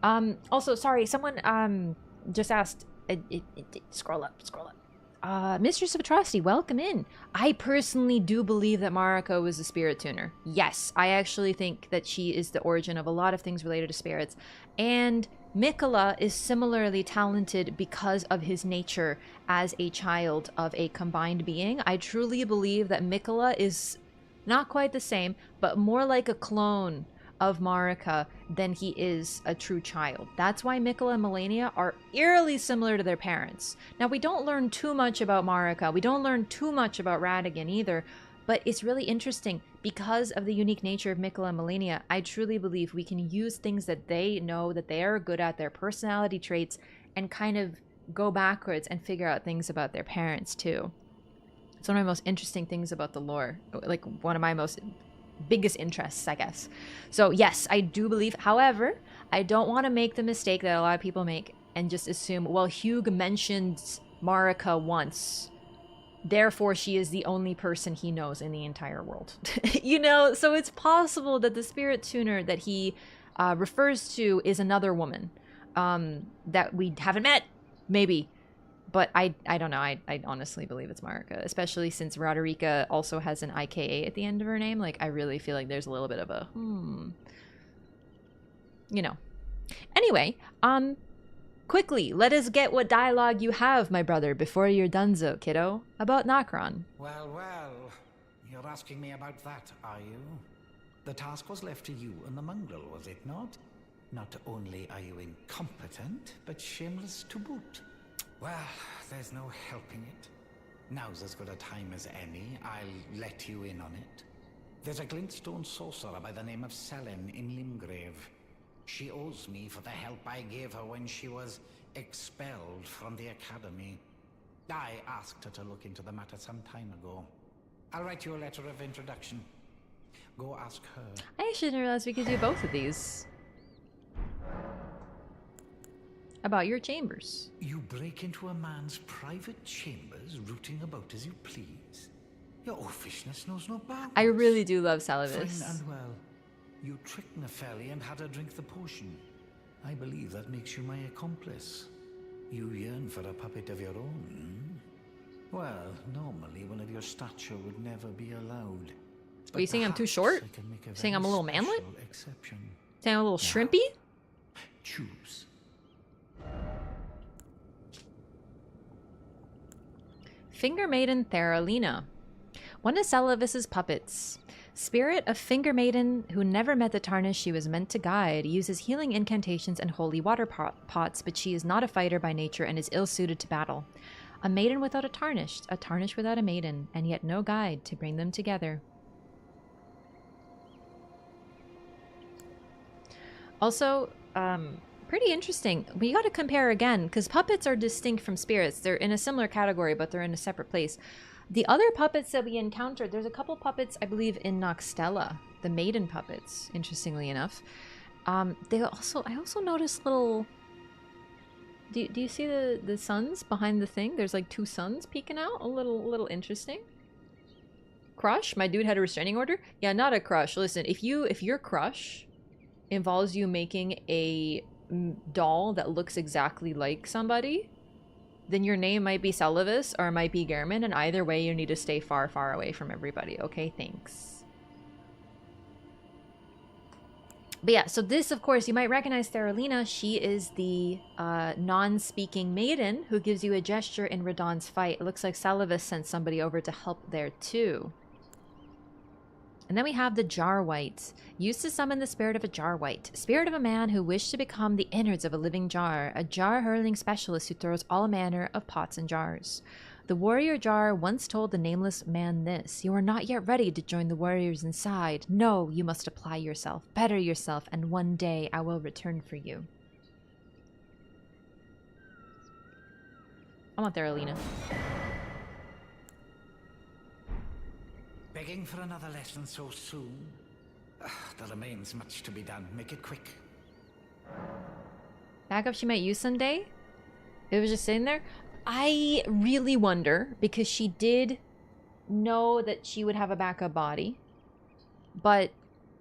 Also, sorry, someone just asked, scroll up. Mistress of Atrocity, welcome in. I personally do believe that Marika was a spirit tuner. Yes, I actually think that she is the origin of a lot of things related to spirits. And Miquella is similarly talented because of his nature as a child of a combined being. I truly believe that Miquella is not quite the same, but more like a clone of Marika than he is a true child. That's why Miquella and Melania are eerily similar to their parents. Now, we don't learn too much about Marika. We don't learn too much about Radagon either, but it's really interesting because of the unique nature of Miquella and Melania. I truly believe we can use things that they know that they are good at, their personality traits, and kind of go backwards and figure out things about their parents too. It's one of my most interesting things about the lore, like one of my most biggest interests, I guess. So yes, I do believe. However, I don't want to make the mistake that a lot of people make and just assume, well, Hugh mentioned Marika once, therefore she is the only person he knows in the entire world. You know, so it's possible that the spirit tuner that he refers to is another woman that we haven't met, maybe. But I don't know. I honestly believe it's Marika, especially since Roderica also has an IKA at the end of her name. Like, I really feel like there's a little bit of a, you know. Anyway, quickly, let us get what dialogue you have, my brother, before you're donezo, kiddo, about Nokron.
Well, well. You're asking me about that, are you? The task was left to you and the mongrel, was it not? Not only are you incompetent, but shameless to boot. Well, there's no helping it. Now's as good a time as any. I'll let you in on it. There's a glintstone sorcerer by the name of Selin in Limgrave. She owes me for the help I gave her when she was expelled from the academy. I asked her to look into the matter some time ago. I'll write you a letter of introduction. Go ask her.
I actually didn't realize we could do both of these. About your chambers.
You break into a man's private chambers, rooting about as you please. Your oafishness knows no bounds.
I really do love Seluvis.
Fine and well. You tricked Nepheli and had her drink the potion. I believe that makes you my accomplice. You yearn for a puppet of your own, hmm? Well, normally one of your stature would never be allowed.
Are you saying I'm too short? Saying I'm a little manlet? Saying I'm a little shrimpy?
Choose.
Finger Maiden Theralina. One of Seluvis's puppets. Spirit of Finger Maiden, who never met the Tarnish she was meant to guide, uses healing incantations and holy water pots, but she is not a fighter by nature and is ill-suited to battle. A maiden without a Tarnish without a maiden, and yet no guide to bring them together. Also, pretty interesting. We got to compare again, because puppets are distinct from spirits. They're in a similar category, but they're in a separate place. The other puppets that we encountered, there's a couple puppets, I believe, in Noxtella, the maiden puppets, interestingly enough. I also noticed little... Do you see the suns behind the thing? There's like two suns peeking out. A little interesting. Crush? My dude had a restraining order? Yeah, not a crush. Listen, if your crush involves you making a doll that looks exactly like somebody, then your name might be Seluvis or it might be Gehrman, and either way you need to stay far, far away from everybody. Okay, thanks. But yeah, so this, of course, you might recognize Theralina. She is the non-speaking maiden who gives you a gesture in Radagon's fight. It looks like Seluvis sent somebody over to help there too. And then we have the Jar Wight. Used to summon the spirit of a Jar Wight. Spirit of a man who wished to become the innards of a living jar. A jar-hurling specialist who throws all manner of pots and jars. The warrior Jar once told the nameless man this: "You are not yet ready to join the warriors inside. No, you must apply yourself, better yourself, and one day I will return for you." I want Theralina.
Begging for another lesson so soon? There remains much to be done. Make it quick.
Backup she might use someday? It was just sitting there? I really wonder, because she did know that she would have a backup body. But,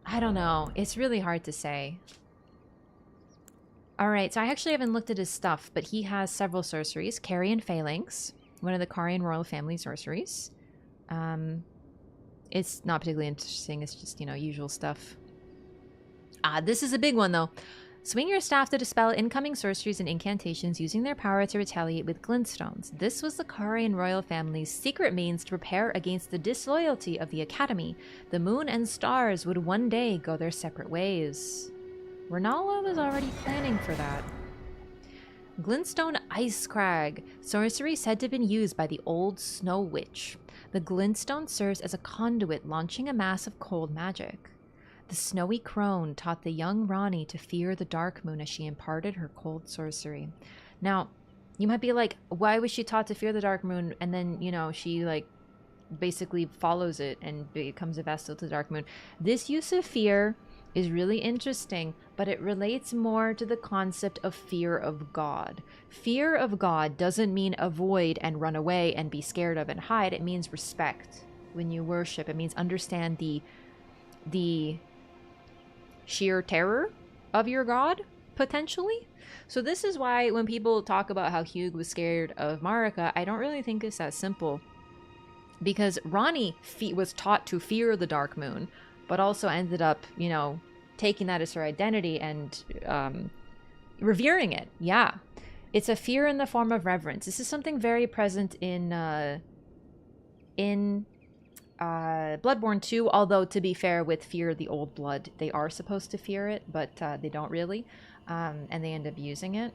I don't know. It's really hard to say. Alright, so I actually haven't looked at his stuff, but he has several sorceries. Carian Phalanx, one of the Carian royal family sorceries. It's not particularly interesting. It's just, you know, usual stuff. This is a big one, though. Swing your staff to dispel incoming sorceries and incantations using their power to retaliate with glintstones. This was the Carian royal family's secret means to prepare against the disloyalty of the Academy. The moon and stars would one day go their separate ways. Renala was already planning for that. Glintstone Ice Crag. Sorcery said to have been used by the old Snow Witch. The glintstone serves as a conduit, launching a mass of cold magic. The snowy crone taught the young Ranni to fear the dark moon as she imparted her cold sorcery. Now, you might be like, why was she taught to fear the dark moon? And then, you know, she like basically follows it and becomes a vessel to the dark moon. This use of fear is really interesting, but it relates more to the concept of fear of God. Fear of God doesn't mean avoid and run away and be scared of and hide. It means respect when you worship. It means understand the sheer terror of your God, potentially. So this is why when people talk about how Hugh was scared of Marika, I don't really think it's that simple. Because Ranni was taught to fear the dark moon, but also ended up, you know, taking that as her identity and revering it. Yeah. It's a fear in the form of reverence. This is something very present in Bloodborne 2, although to be fair, with Fear the Old Blood, they are supposed to fear it, but they don't really, and they end up using it.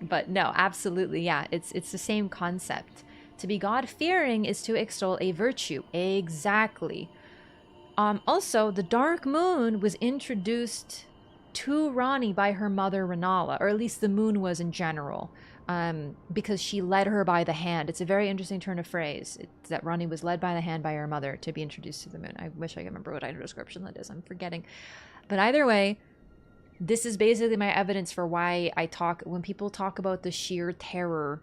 But no, absolutely, yeah, it's the same concept. To be God-fearing is to extol a virtue. Exactly. Also, the Dark Moon was introduced to Ranni by her mother Rennala, or at least the moon was in general, because she led her by the hand. It's a very interesting turn of phrase. It's that Ranni was led by the hand by her mother to be introduced to the moon. I wish I could remember what item description that is. I'm forgetting. But either way, this is basically my evidence for why when people talk about the sheer terror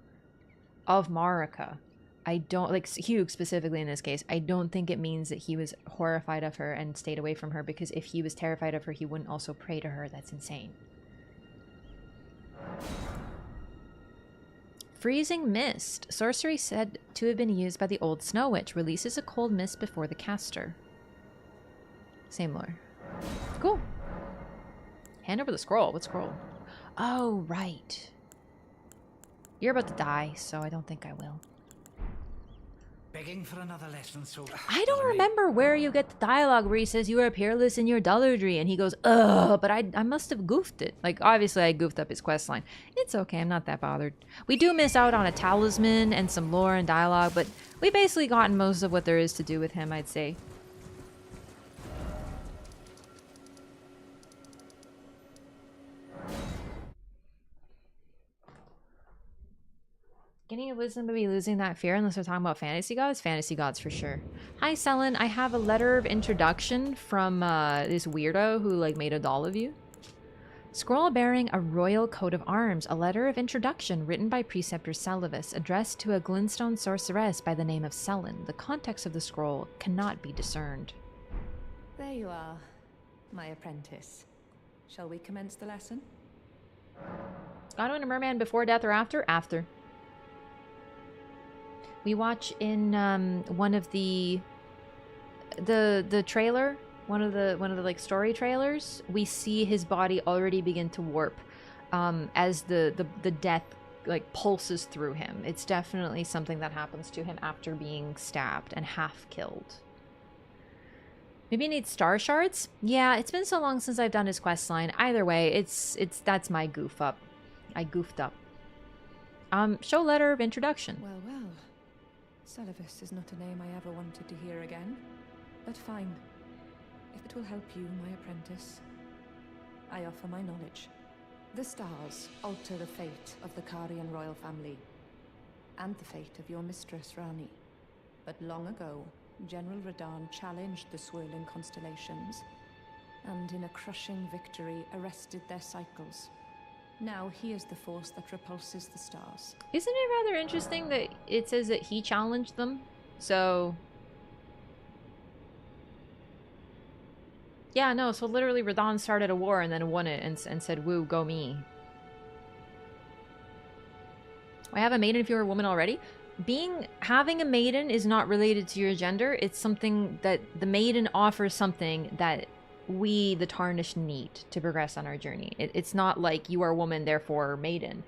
of Marika, I don't, like Hugh specifically in this case, I don't think it means that he was horrified of her and stayed away from her, because if he was terrified of her, he wouldn't also pray to her. That's insane. Freezing Mist. Sorcery said to have been used by the old Snow Witch. Releases a cold mist before the caster. Same lore. Cool. Hand over the scroll. What scroll? Oh, right. You're about to die, so I don't think I will.
Begging for another lesson, so
I don't remember where you get the dialogue where he says you are peerless in your dullardry, and he goes, ugh, but I must have goofed it. Like, obviously I goofed up his questline. It's okay, I'm not that bothered. We do miss out on a talisman and some lore and dialogue, but we basically gotten most of what there is to do with him, I'd say. Getting a wisdom would be losing that fear unless we're talking about fantasy gods? Fantasy gods for sure. Hi, Selen. I have a letter of introduction from this weirdo who like made a doll of you. Scroll bearing a royal coat of arms. A letter of introduction written by Preceptor Seluvis, addressed to a glintstone sorceress by the name of Selen. The context of the scroll cannot be discerned.
There you are, my apprentice. Shall we commence the lesson?
Godwin and Merman before death or after? After. We watch in one of the trailer, one of the like story trailers, we see his body already begin to warp as the death like pulses through him. It's definitely something that happens to him after being stabbed and half killed. Maybe he needs star shards? Yeah, it's been so long since I've done his questline. Either way, that's my goof up. I goofed up. Show letter of introduction.
Well, well. Seluvis is not a name I ever wanted to hear again, but fine. If it will help you, my apprentice, I offer my knowledge. The stars alter the fate of the Carian royal family, and the fate of your mistress, Ranni. But long ago, General Radagon challenged the swirling constellations, and in a crushing victory arrested their cycles. Now he is the force that repulses the stars.
Isn't it rather interesting that it says that he challenged them? So... yeah, no, so literally Radagon started a war and then won it and said, woo, go me. I have a maiden if you're a woman already. Having a maiden is not related to your gender. It's something that the maiden offers, something that we, the Tarnished, need to progress on our journey. It's not like you are a woman, therefore maiden.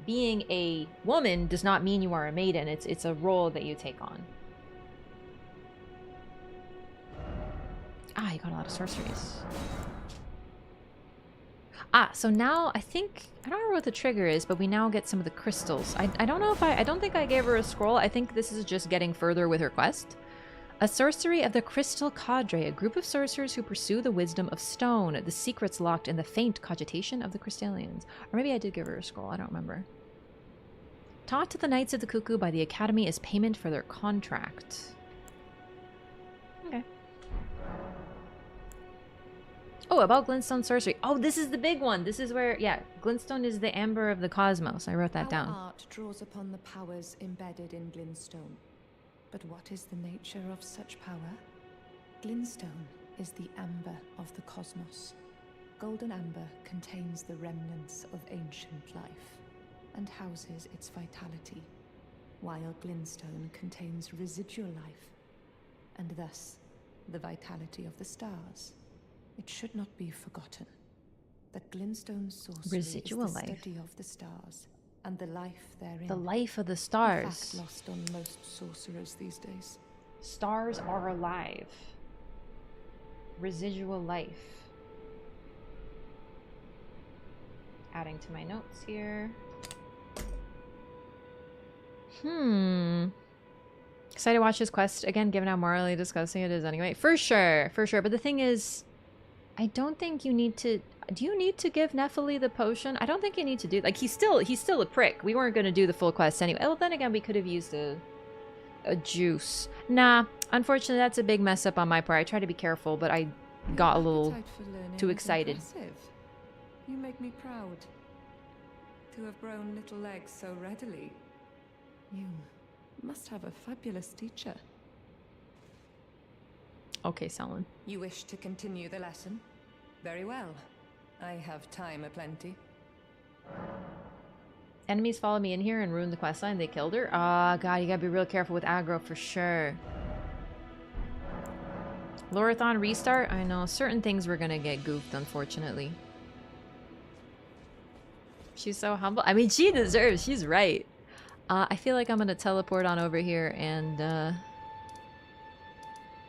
Being a woman does not mean you are a maiden. It's a role that you take on. Ah, you got a lot of sorceries. Ah, so now I think, I don't remember what the trigger is, but we now get some of the crystals. I don't know if I don't think I gave her a scroll. I think this is just getting further with her quest. A sorcery of the Crystal Cadre, a group of sorcerers who pursue the wisdom of stone, the secrets locked in the faint cogitation of the Crystallians. Or maybe I did give her a scroll, I don't remember. Taught to the Knights of the Cuckoo by the Academy as payment for their contract. Okay. Oh, about glintstone sorcery. Oh, this is the big one. This is where, yeah, glintstone is the amber of the cosmos. I wrote that down.
Our art draws upon the powers embedded in glintstone. But what is the nature of such power? Glintstone is the amber of the cosmos. Golden amber contains the remnants of ancient life and houses its vitality, while glintstone contains residual life and thus the vitality of the stars. It should not be forgotten. that glintstone sorcery
Residual
is the
life.
study of the stars and the life therein.
The life of the
A
stars.
fact lost on most sorcerers these days.
Stars are alive. Residual life. Adding to my notes here. Excited to watch this quest again, given how morally disgusting it is anyway. For sure, for sure. But the thing is, I don't think you need to... Do you need to give Nephili the potion? I don't think you need to do... Like, he's still a prick. We weren't going to do the full quest anyway. Well, then again, we could have used a juice. Nah, unfortunately, that's a big mess up on my part. I try to be careful, but I got a little too excited.
Impressive. You make me proud. To have grown little legs so readily. You must have a fabulous teacher.
Okay, Selwyn.
You wish to continue the lesson? Very well. I have time aplenty.
Enemies followed me in here and ruined the questline. They killed her. Ah, God, you gotta be real careful with aggro for sure. LOREATHON restart? I know, certain things were gonna get goofed, unfortunately. She's so humble. I mean, she deserves. She's right. I feel like I'm gonna teleport on over here and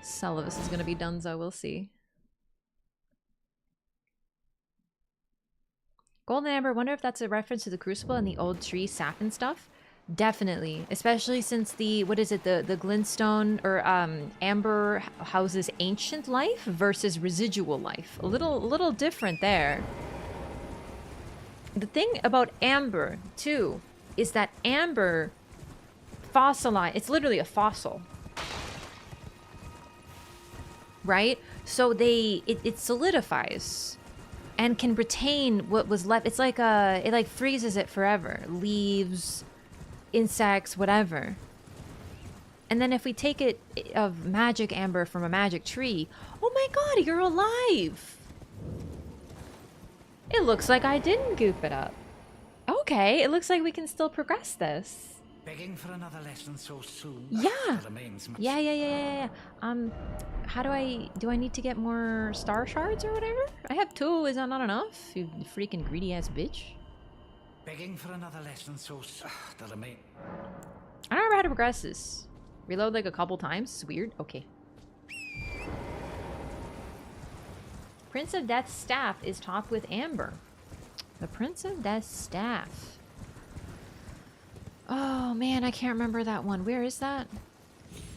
Seluvis is gonna be donezo. We'll see. Golden Amber, wonder if that's a reference to the Crucible and the old tree sap and stuff? Definitely. Especially since the, what is it, the glintstone or amber houses ancient life versus residual life. A little different there. The thing about amber, too, is that amber fossilized, it's literally a fossil. Right? So it solidifies and can retain what was left. It's like it like freezes it forever. Leaves, insects, whatever. And then if we take it of magic amber from a magic tree, oh my god, you're alive! It looks like I didn't goop it up. Okay, it looks like we can still progress this.
Begging for another lesson so soon.
Yeah.
Much...
Yeah. How do I need to get more star shards or whatever? I have 2, is that not enough? You freaking greedy ass bitch.
Begging for another lesson so that I don't
remember how to progress this. Reload like a couple times? It's weird. Okay. Prince of Death's staff is topped with amber. The Prince of Death's staff. Oh man, I can't remember that one. Where is that?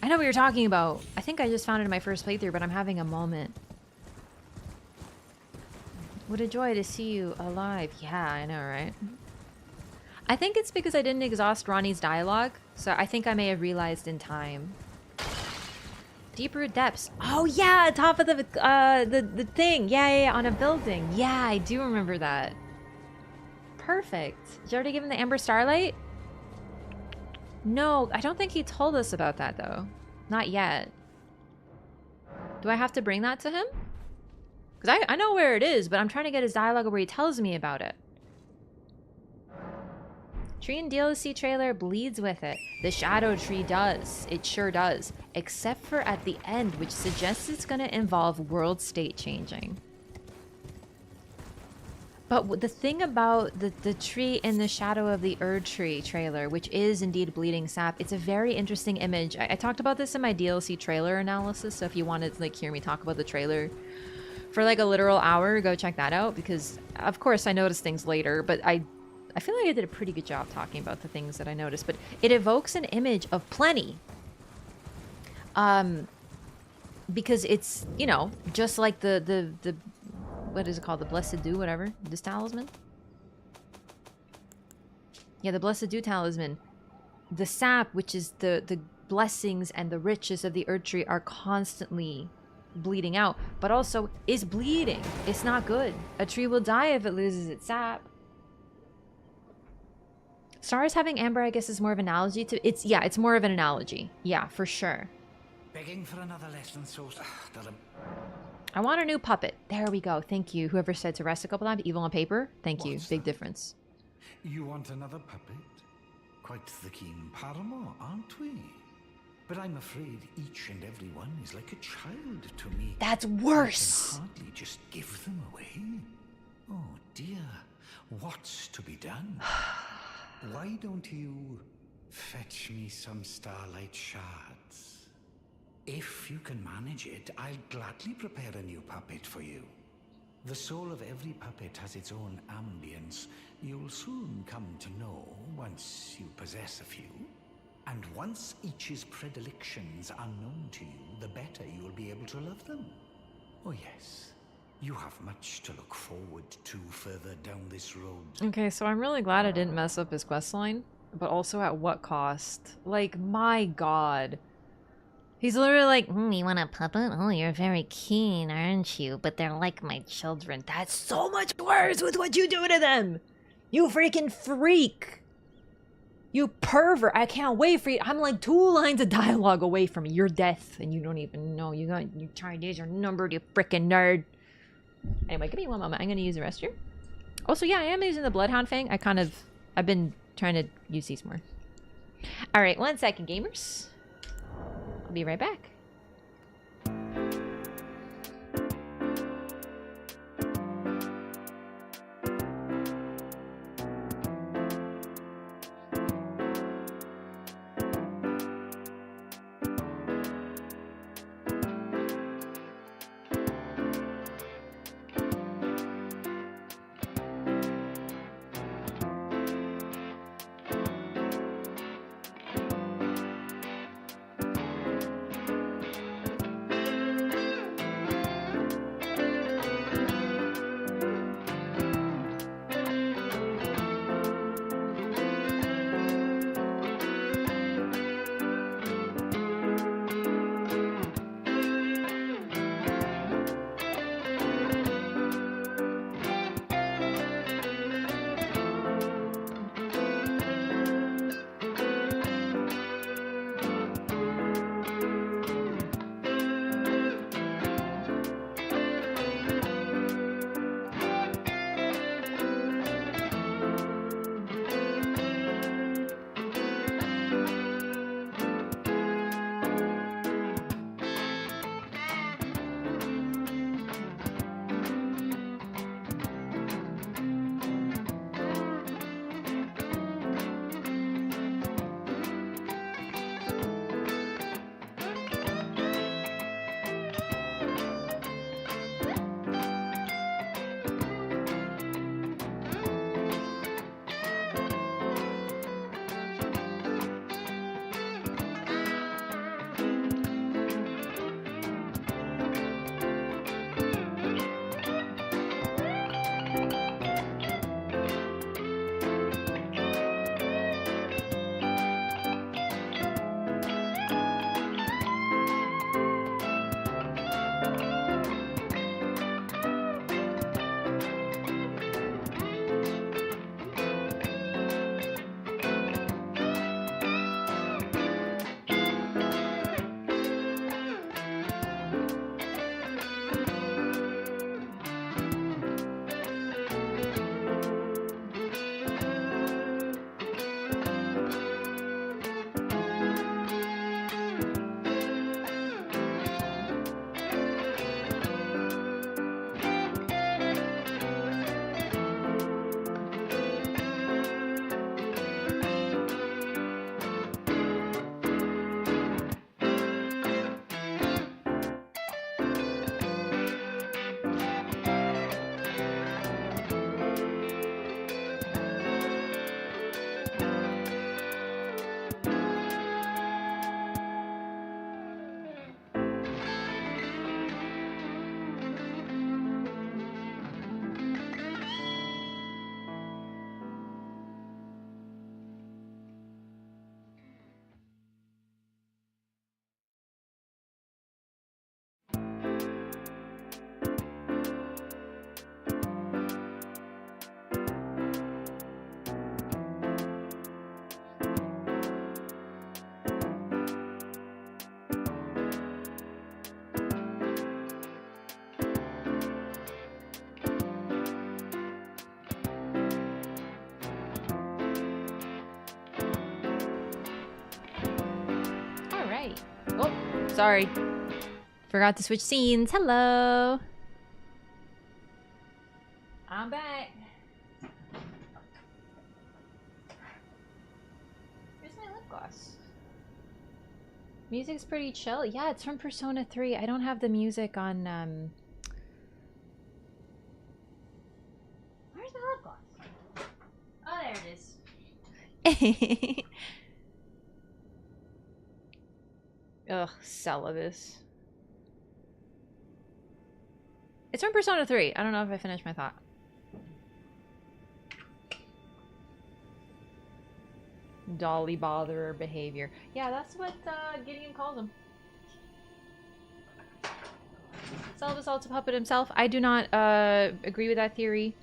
I know what you're talking about. I think I just found it in my first playthrough, but I'm having a moment. What a joy to see you alive. Yeah, I know, right? I think it's because I didn't exhaust Ranni's dialogue, so I think I may have realized in time. Deep-root depths. Oh yeah, top of the thing. Yeah, on a building. Yeah, I do remember that. Perfect. Did you already give him the Amber Starlight? No, I don't think he told us about that though. Not yet. Do I have to bring that to him? Because I know where it is, but I'm trying to get his dialogue where he tells me about it. Tree and DLC trailer bleeds with it. The Shadow Tree does. It sure does. Except for at the end, which suggests it's going to involve world state changing. But the thing about the tree in the Shadow of the Erd Tree trailer, which is indeed bleeding sap, it's a very interesting image. I talked about this in my DLC trailer analysis, so if you wanted to like hear me talk about the trailer for like a literal hour, go check that out, because of course I noticed things later, but I feel like I did a pretty good job talking about the things that I noticed. But it evokes an image of plenty. Because it's, you know, just like the what is it called? The Blessed Dew, whatever. This talisman? Yeah, the Blessed Dew talisman. The sap, which is the blessings and the riches of the Erd Tree, are constantly bleeding out. But also is bleeding. It's not good. A tree will die if it loses its sap. Stars having amber, I guess, is more of an analogy to... It's more of an analogy. Yeah, for sure.
Begging for another lesson so that
I want a new puppet. There we go. Thank you. Whoever said to rest a couple times. Evil on paper. Thank you. Big difference.
You want another puppet? Quite the keen paramour, aren't we? But I'm afraid each and every one is like a child to me.
That's worse.
I can hardly just give them away. Oh dear, what's to be done? Why don't you fetch me some starlight shards? If you can manage it, I'll gladly prepare a new puppet for you. The soul of every puppet has its own ambience. You'll soon come to know once you possess a few. And once each's predilections are known to you, the better you'll be able to love them. Oh yes, you have much to look forward to further down this road.
Okay, so I'm really glad I didn't mess up his questline, but also at what cost? Like, my god. He's literally like,
You want a puppet? Oh, you're very keen, aren't you? But they're like my children.
that's so much worse with what you do to them! You freaking freak! You pervert! I can't wait for you. I'm like 2 lines of dialogue away from your death, and you don't even know. You got your Chinese are numbered, you freaking nerd. Anyway, give me one moment. I'm gonna use the restroom. Also, yeah, I am using the Bloodhound Fang. I've been trying to use these more. Alright, 1 second, gamers. I'll be right back. Sorry. Forgot to switch scenes. Hello. I'm back. Where's my lip gloss? Music's pretty chill. Yeah, it's from Persona 3. I don't have the music on, Where's my lip gloss? Oh, there it is. Ugh, Seluvis. It's from Persona 3. I don't know if I finished my thought. Dolly botherer behavior. Yeah, that's what Gideon calls him. Seluvis also puppet himself. I do not agree with that theory.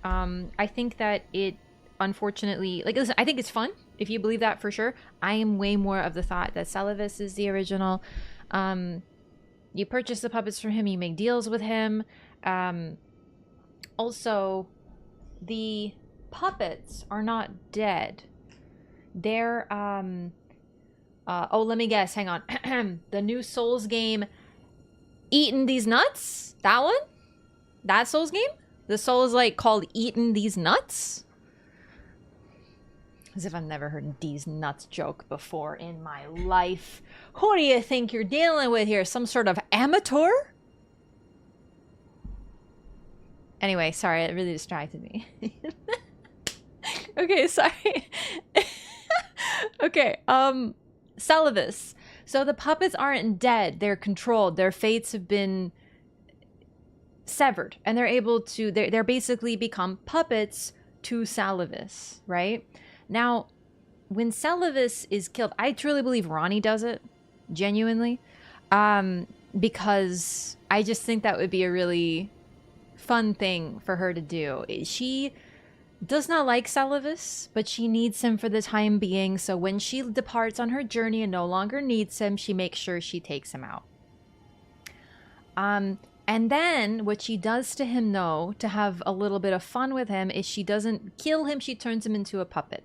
I think that it, unfortunately, like, listen, I think it's fun if you believe that for sure. I am way more of the thought that Seluvis is the original. You purchase the puppets from him, you make deals with him. Also, the puppets are not dead. They're, oh, let me guess, hang on. The new Souls game, Eatin' These Nuts? That one? That Souls game? The Souls, like, called Eatin' These Nuts? As if I've never heard these nuts joke before in my life. Who do you think you're dealing with here? Some sort of amateur? Anyway, sorry, it really distracted me. Okay, sorry. Okay, Seluvis. So the puppets aren't dead. They're controlled. Their fates have been severed. And they're able to, they're basically become puppets to Seluvis, right? Now, when Seluvis is killed, I truly believe Ranni does it. Genuinely. Because I just think that would be a really fun thing for her to do. She does not like Seluvis, but she needs him for the time being. So when she departs on her journey and no longer needs him, she makes sure she takes him out. And then what she does to him, though, to have a little bit of fun with him, is she doesn't kill him. She turns him into a puppet,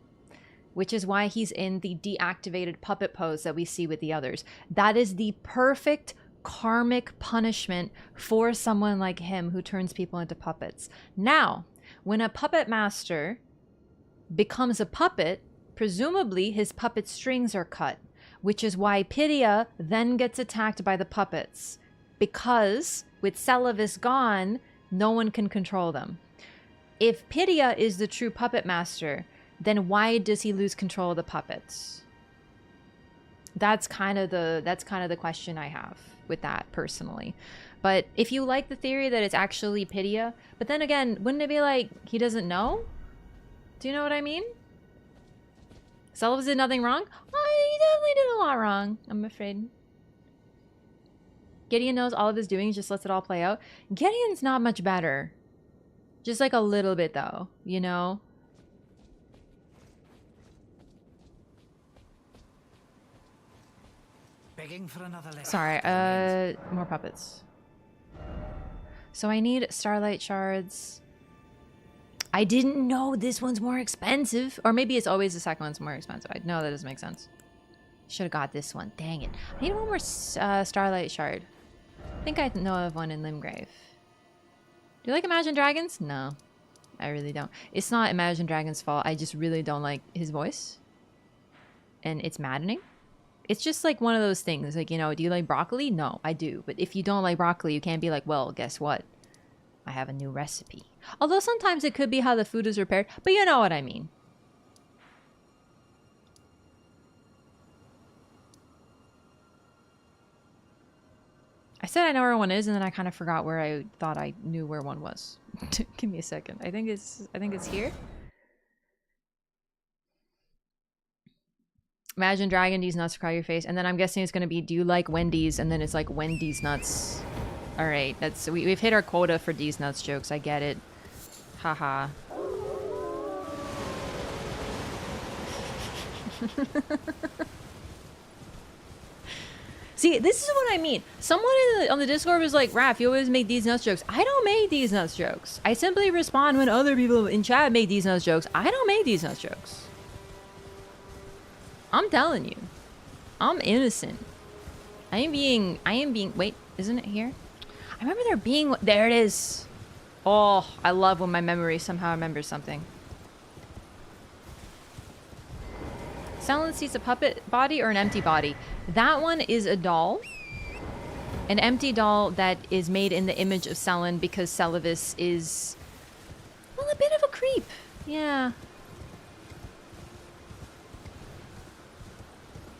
which is why he's in the deactivated puppet pose that we see with the others. That is the perfect karmic punishment for someone like him who turns people into puppets. Now, when a puppet master becomes a puppet, presumably his puppet strings are cut, which is why Pydia then gets attacked by the puppets. Because with Seluvis gone, no one can control them. If Pydia is the true puppet master, then why does he lose control of the puppets? That's kind of the question I have with that personally. But if you like the theory that it's actually Pydia, but then again, wouldn't it be like he doesn't know? Do you know what I mean? Seluvis did nothing wrong? Oh, he definitely did a lot wrong, I'm afraid. Gideon knows all of his doings, just lets it all play out. Gideon's not much better. Just like a little bit though, you know?
Begging for another lesson.
Sorry, more puppets. So I need starlight shards. I didn't know this one's more expensive. Or maybe it's always the second one's more expensive. No, that doesn't make sense. Should have got this one. Dang it. I need one more starlight shard. I think I know of one in Limgrave. Do you like Imagine Dragons? No, I really don't. It's not Imagine Dragons' fault. I just really don't like his voice. And it's maddening. It's just like one of those things. Like, you know, do you like broccoli? No, I do. But if you don't like broccoli, you can't be like, well, guess what? I have a new recipe. Although sometimes it could be how the food is prepared. But you know what I mean. I said I know where one is, and then I kind of forgot where I thought I knew where one was. Give me a second. I think it's here. Imagine Dragon D's nuts cry your face, and then I'm guessing it's gonna be do you like Wendy's, and then it's like Wendy's nuts. All right, that's we've hit our quota for D's nuts jokes. I get it. Haha. See, this is what I mean. Someone on the Discord was like, Raph, you always make these nuts jokes. I don't make these nuts jokes. I simply respond when other people in chat make these nuts jokes. I don't make these nuts jokes. I'm telling you. I'm innocent. I am being, wait, isn't it here? I remember there being, there it is. Oh, I love when my memory somehow remembers something. Someone sees a puppet body or an empty body. That one is a doll. An empty doll that is made in the image of Selin because Seluvis is, well, a bit of a creep. Yeah.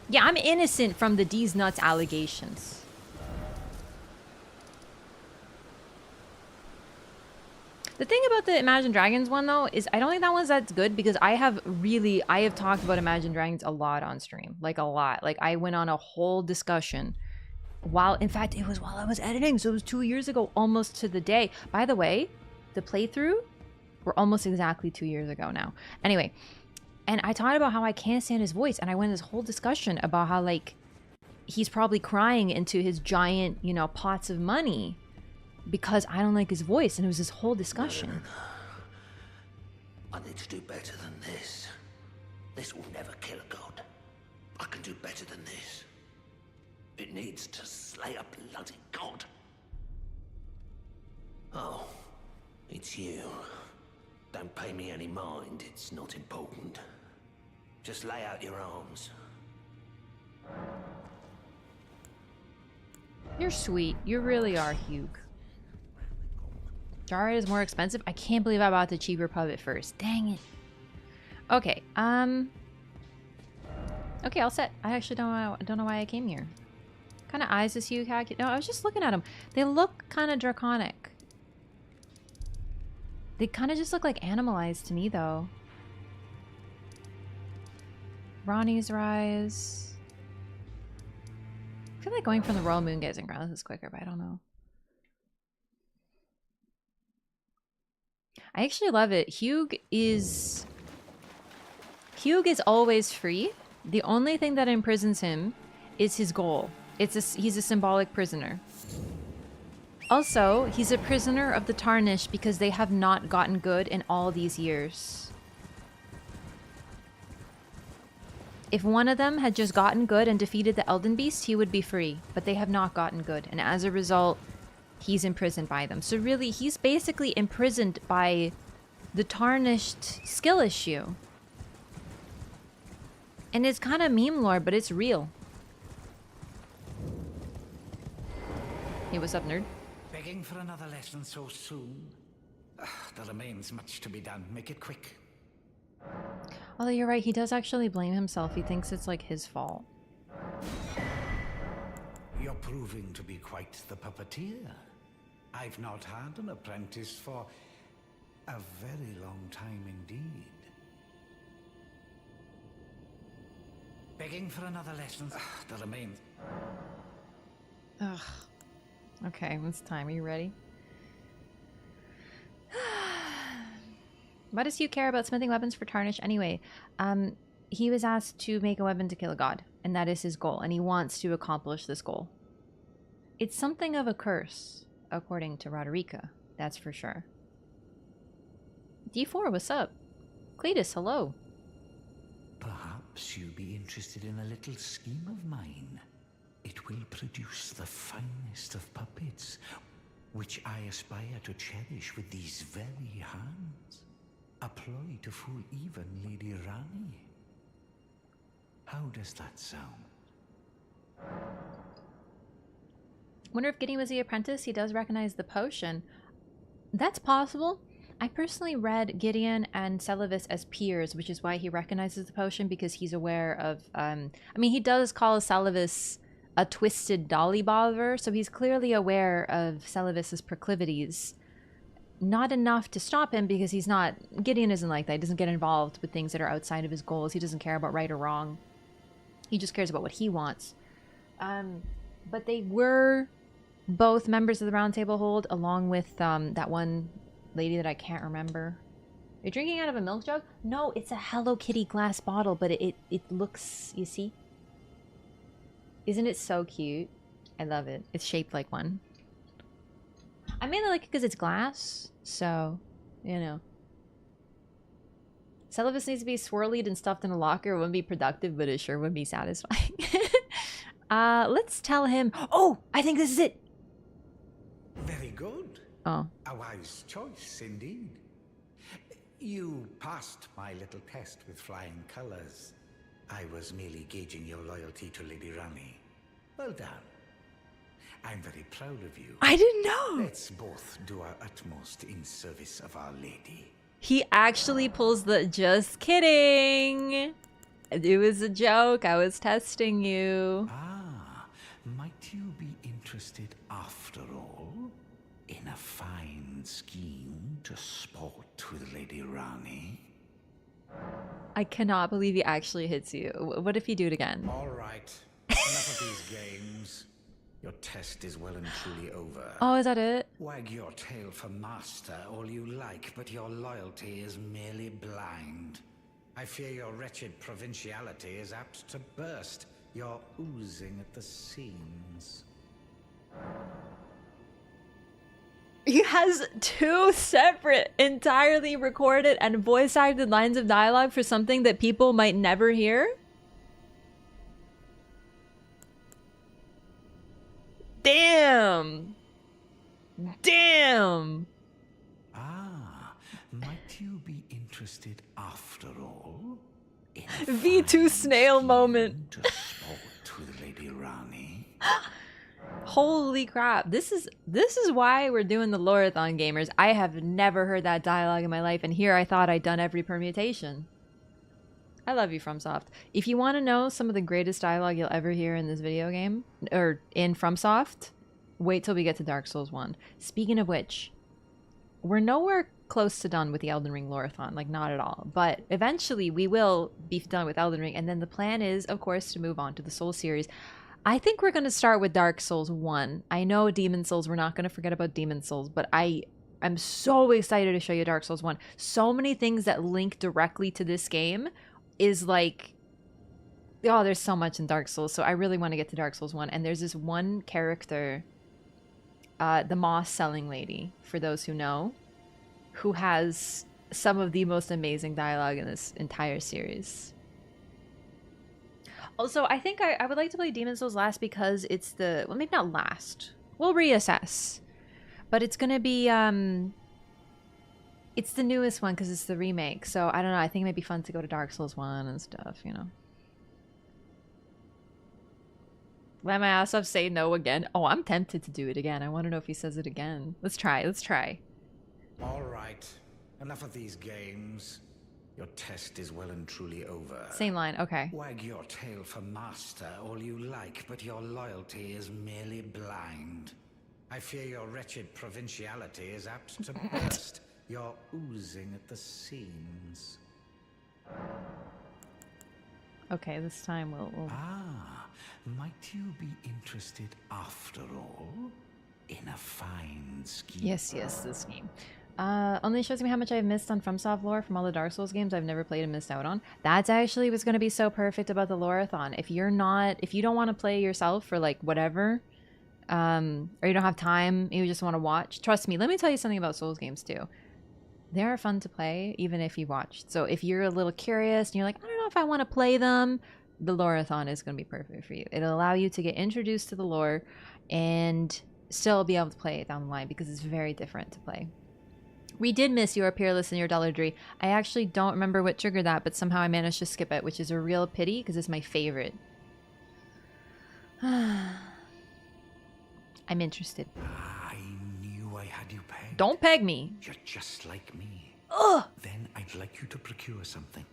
Yeah, I'm innocent from the D's nuts allegations. The thing about the Imagine Dragons one, though, is I don't think that one's that good because I have talked about Imagine Dragons a lot on stream. Like, a lot. Like, I went on a whole discussion in fact, it was while I was editing, so it was 2 years ago, almost to the day. By the way, the playthrough, we're almost exactly 2 years ago now. Anyway, and I talked about how I can't stand his voice, and I went in this whole discussion about how, like, he's probably crying into his giant, you know, pots of money because I don't like his voice, and it was this whole discussion.
No. I need to do better than this. This will never kill a god. I can do better than this. It needs to slay a bloody god. Oh, it's you. Don't pay me any mind, it's not important. Just lay out your arms.
You're sweet. You really are, Hugh. Jarrett is more expensive? I can't believe I bought the cheaper puppet first. Dang it. Okay, okay, all set. I actually don't know why I came here. What kind of eyes does Hugh have? No, I was just looking at them. They look kind of draconic. They kind of just look like animal eyes to me, though. Ranni's Rise. I feel like going from the Royal Moon Gazing Grounds is quicker, but I don't know. I actually love it. Hugh is always free. The only thing that imprisons him is his goal. He's a symbolic prisoner. Also, he's a prisoner of the Tarnished because they have not gotten good in all these years. If one of them had just gotten good and defeated the Elden Beast, he would be free. But they have not gotten good, and as a result, he's imprisoned by them. So really, he's basically imprisoned by the Tarnished skill issue. And it's kind of meme lore, but it's real. Hey, what's up, nerd?
Begging for another lesson so soon? There remains much to be done. Make it quick.
Although you're right, he does actually blame himself. He thinks it's like his fault.
You're proving to be quite the puppeteer. I've not had an apprentice for a very long time indeed. Begging for another lesson? There remains.
Ugh. Okay, it's time. Are you ready? Why does Hugh care about smithing weapons for Tarnish anyway? He was asked to make a weapon to kill a god, and that is his goal, and he wants to accomplish this goal. It's something of a curse, according to Roderica, that's for sure. D4, what's up? Cletus, hello.
Perhaps you'd be interested in a little scheme of mine. It will produce the finest of puppets, which I aspire to cherish with these very hands. A ploy to fool even Lady Ranni. How does that sound?
Wonder if Gideon was the apprentice. He does recognize the potion. That's possible. I personally read Gideon and Seluvis as peers, which is why he recognizes the potion, because he's aware of... I mean, he does call Seluvis a twisted dollybother, so he's clearly aware of Seluvis's proclivities. Not enough to stop him, because he's not... Gideon isn't like that. He doesn't get involved with things that are outside of his goals. He doesn't care about right or wrong. He just cares about what he wants. But they were both members of the Round Table Hold, along with that one lady that I can't remember. You're drinking out of a milk jug? No, it's a Hello Kitty glass bottle, but it looks... You see? Isn't it so cute? I love it. It's shaped like one. I mainly like it because it's glass, so, you know. Seluvis needs to be swirlied and stuffed in a locker. It wouldn't be productive, but it sure would be satisfying.
Let's
tell him... Oh! I think this is it!
Very good.
Oh.
A wise choice, indeed. You passed my little test with flying colors. I was merely gauging your loyalty to Lady Ranni. Well done. I'm very proud of you.
I didn't know.
Let's both do our utmost in service of Our Lady.
He actually pulls the just kidding. It was a joke. I was testing you.
Ah, might you be interested after all in a fine scheme to sport with Lady Ranni?
I cannot believe he actually hits you. What if you do it again?
All right, enough of these games. Your test is well and truly over.
Oh, is that it?
Wag your tail for master all you like, but your loyalty is merely blind. I fear your wretched provinciality is apt to burst. You're oozing at the seams.
He has 2 separate, entirely recorded and voice-acted lines of dialogue for something that people might never hear? Damn! Damn!
Ah, might you be interested after all in a
V2
fine
snail
scheme
moment.
to sport with Lady Ranni?
Holy crap. This is why we're doing the LOREATHON, gamers. I have never heard that dialogue in my life, and here I thought I'd done every permutation. I love you, FromSoft. If you want to know some of the greatest dialogue you'll ever hear in this video game, or in FromSoft, wait till we get to Dark Souls 1. Speaking of which, we're nowhere close to done with the Elden Ring LOREATHON, like not at all. But eventually we will be done with Elden Ring, and then the plan is, of course, to move on to the Soul series. I think we're going to start with Dark Souls 1. I know Demon Souls, we're not going to forget about Demon Souls, but I'm so excited to show you Dark Souls 1. So many things that link directly to this game is like, oh, there's so much in Dark Souls, so I really want to get to Dark Souls 1. And there's this one character, the moss selling lady, for those who know, who has some of the most amazing dialogue in this entire series. Also, I think I would like to play Demon Souls last because it's the, well, maybe not last. We'll reassess. But it's gonna be, it's the newest one because it's the remake. So, I don't know, I think it might be fun to go to Dark Souls 1 and stuff, you know. Let my ass off say no again. Oh, I'm tempted to do it again. I want to know if he says it again. Let's try, let's try.
All right, enough of these games. Your test is well and truly over.
Same line, okay.
Wag your tail for master all you like, but your loyalty is merely blind. I fear your wretched provinciality is apt to burst. You're oozing at the seams.
Okay, this time we'll...
Ah, might you be interested after all in a fine scheme?
Yes, this game. Only shows me how much I've missed on FromSoft lore from all the Dark Souls games I've never played and missed out on. That's actually what's going to be so perfect about the LOREATHON. If you don't want to play yourself for like whatever, or you don't have time, you just want to watch, trust me, let me tell you something about Souls games too. They are fun to play even if you watched. So if you're a little curious and you're like, I don't know if I want to play them, the LOREATHON is going to be perfect for you. It'll allow you to get introduced to the lore and still be able to play it down the line because it's very different to play. We did miss your Peerless and your Dollardry. I actually don't remember what triggered that, but somehow I managed to skip it, which is a real pity because it's my favorite. I'm interested.
I knew I had you pegged.
Don't peg me.
You're just like me.
Ugh!
Then I'd like you to procure something.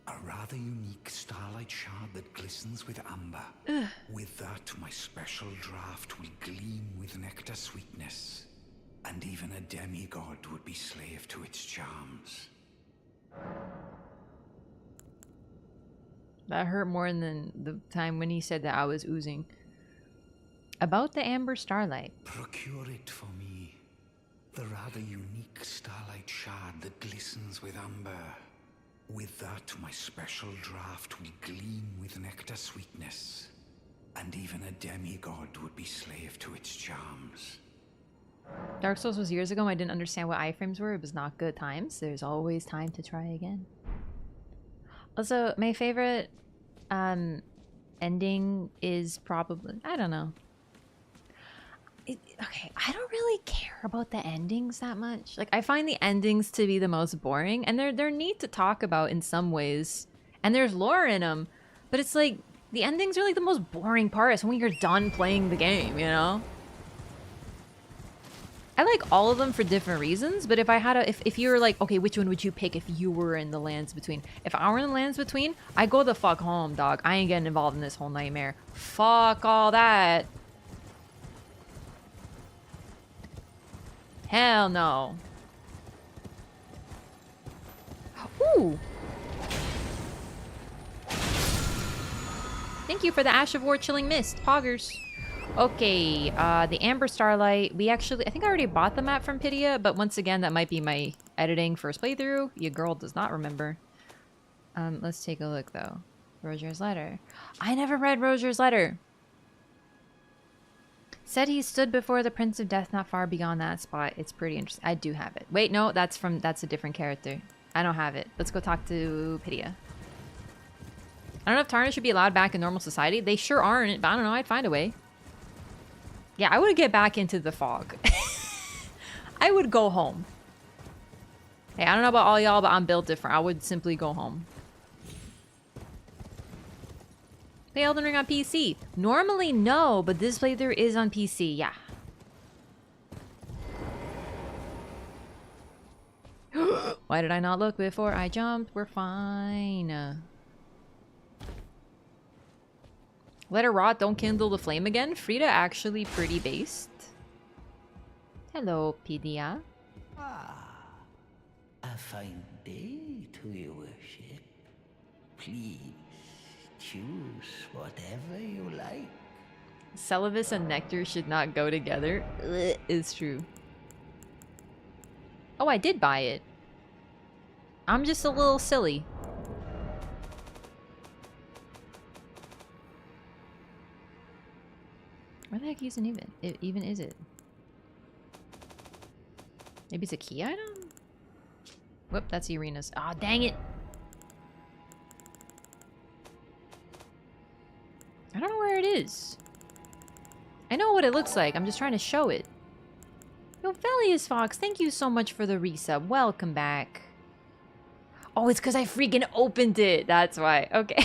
A rather unique starlight shard that glistens with amber.
Ugh.
With that, my special draft will gleam with nectar sweetness. And even a demigod would be slave to its charms.
That hurt more than the time when he said that I was oozing. About the amber starlight.
Procure it for me. The rather unique starlight shard that glistens with amber. With that, my special draft will gleam with nectar sweetness. And even a demigod would be slave to its charms.
Dark Souls was years ago. I didn't understand what iframes were. It was not good times. There's always time to try again. Also, my favorite ending is probably... I don't know. Okay, I don't really care about the endings that much. Like, I find the endings to be the most boring, and they're neat to talk about in some ways, and there's lore in them, but it's like the endings are like the most boring part. It's when you're done playing the game, you know? I like all of them for different reasons, but if I had if you were like, okay, which one would you pick if you were in the Lands Between? If I were in the Lands Between, I go the fuck home, dog. I ain't getting involved in this whole nightmare. Fuck all that. Hell no. Ooh. Thank you for the Ash of War Chilling Mist, Poggers. Okay, the Amber Starlight. We actually, I think I already bought the map from Pydia, but once again, that might be my editing first playthrough. Your girl does not remember. Let's take a look, though. Roger's Letter. I never read Roger's Letter. Said he stood before the Prince of Death not far beyond that spot. It's pretty interesting. I do have it. Wait, no, that's a different character. I don't have it. Let's go talk to Pydia. I don't know if Tarnish should be allowed back in normal society. They sure aren't, but I don't know. I'd find a way. Yeah, I would get back into the fog. I would go home. Hey, I don't know about all y'all, but I'm built different. I would simply go home. Play Elden Ring on PC. Normally, no, but this playthrough is on PC, yeah. Why did I not look before I jumped? We're fine. Let her rot, don't kindle the flame again. Frida actually pretty based. Hello, Pydia.
Ah, a fine day to your worship. Please, choose whatever you like.
Seluvis and Nectar should not go together. Is true. Oh, I did buy it. I'm just a little silly. Where the heck even is it? Maybe it's a key item? Whoop, that's the arenas. Ah, oh, dang it! I don't know where it is. I know what it looks like. I'm just trying to show it. Yo, Velius Fox, thank you so much for the resub. Welcome back. Oh, it's because I freaking opened it. That's why. Okay.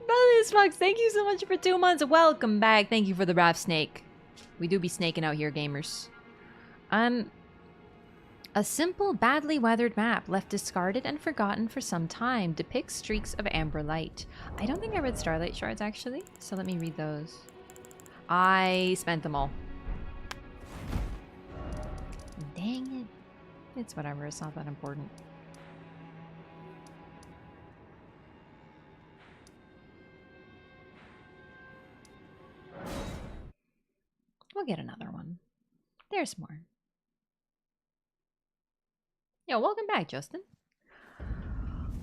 Velius Fox, thank you so much for 2 months. Welcome back. Thank you for the Raft Snake. We do be snaking out here, gamers. A simple, badly weathered map left discarded and forgotten for some time depicts streaks of amber light. I don't think I read Starlight Shards, actually, so let me read those. I spent them all. Dang it. It's whatever, it's not that important. We'll get another one. There's more. Yo, welcome back, Justin.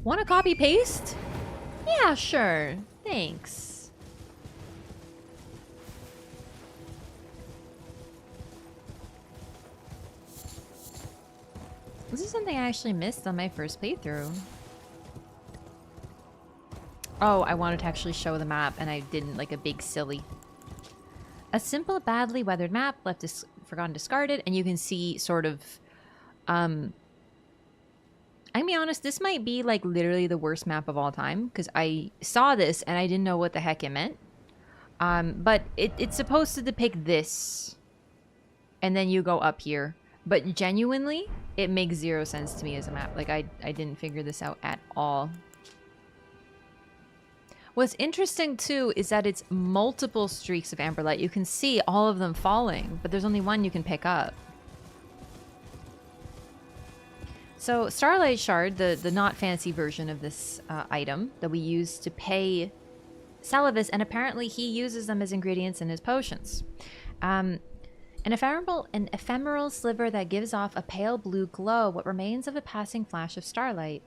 Want to copy paste? Yeah, sure. Thanks. This is something I actually missed on my first playthrough. Oh, I wanted to actually show the map and I didn't, like a big silly. A simple, badly weathered map left forgotten, discarded, and you can see sort of, I'm gonna be honest, this might be like literally the worst map of all time because I saw this and I didn't know what the heck it meant. But it's supposed to depict this, and then you go up here. But genuinely, it makes zero sense to me as a map. Like I didn't figure this out at all. What's interesting too is that it's multiple streaks of amber light. You can see all of them falling, but there's only one you can pick up. So Starlight Shard, the not fancy version of this item that we use to pay Seluvis, and apparently he uses them as ingredients in his potions. An ephemeral sliver that gives off a pale blue glow, what remains of a passing flash of starlight.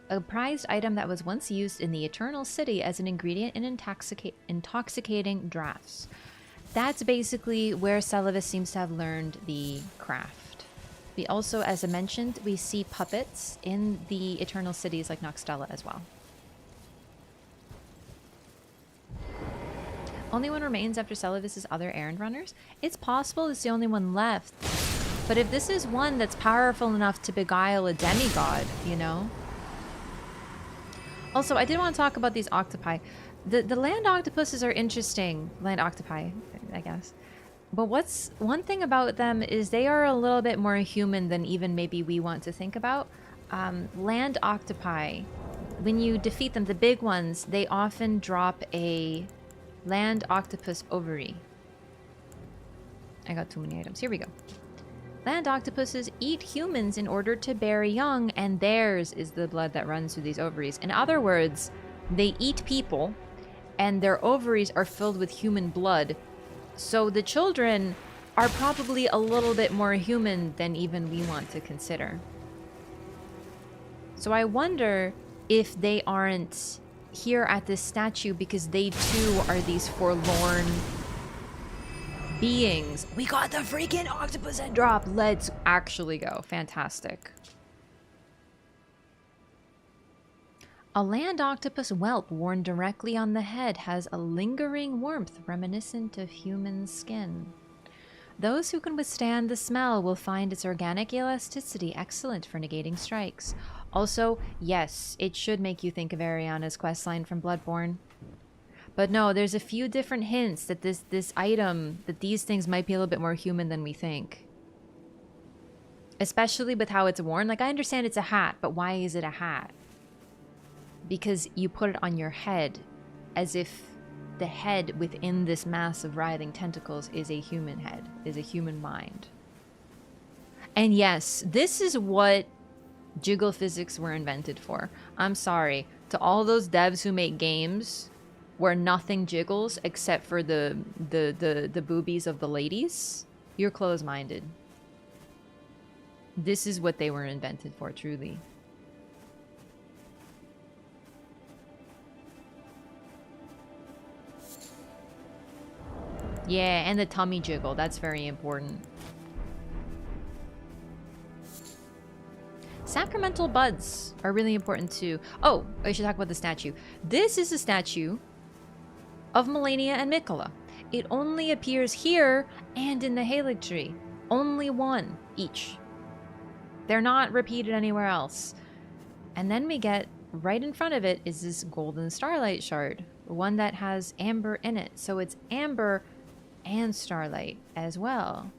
A prized item that was once used in the Eternal City as an ingredient in intoxicating drafts. That's basically where Seluvis seems to have learned the craft. We also, as I mentioned, we see puppets in the Eternal Cities like Noxtella as well. Only one remains after Seluvis' other errand runners? It's possible it's the only one left. But if this is one that's powerful enough to beguile a demigod, you know? Also, I did want to talk about these octopi. The land octopuses are interesting. Land octopi, I guess. But what's one thing about them is they are a little bit more human than even maybe we want to think about. Land octopi, when you defeat them, the big ones, they often drop a land octopus ovary. I got too many items. Here we go. Land octopuses eat humans in order to bear young, and theirs is the blood that runs through these ovaries. In other words, they eat people, and their ovaries are filled with human blood. So the children are probably a little bit more human than even we want to consider. So I wonder if they aren't here at this statue because they too are these forlorn beings. We got the freaking octopus head drop. Let's actually go. Fantastic. A land octopus whelp worn directly on the head has a lingering warmth reminiscent of human skin. Those who can withstand the smell will find its organic elasticity excellent for negating strikes. Also, yes, it should make you think of Ariana's questline from Bloodborne. But no, there's a few different hints that this item, that these things might be a little bit more human than we think. Especially with how it's worn. Like, I understand it's a hat, but why is it a hat? Because you put it on your head, as if the head within this mass of writhing tentacles is a human head, is a human mind. And yes, this is what jiggle physics were invented for. I'm sorry, to all those devs who make games where nothing jiggles except for the boobies of the ladies, you're close-minded. This is what they were invented for, truly. Yeah, and the tummy jiggle, that's very important. Sacramental buds are really important too. Oh, I should talk about the statue. This is a statue of Melania and Mikola. It only appears here and in the Halig tree. Only one each. They're not repeated anywhere else. And then we get right in front of it is this golden starlight shard, one that has amber in it. So it's amber and starlight as well.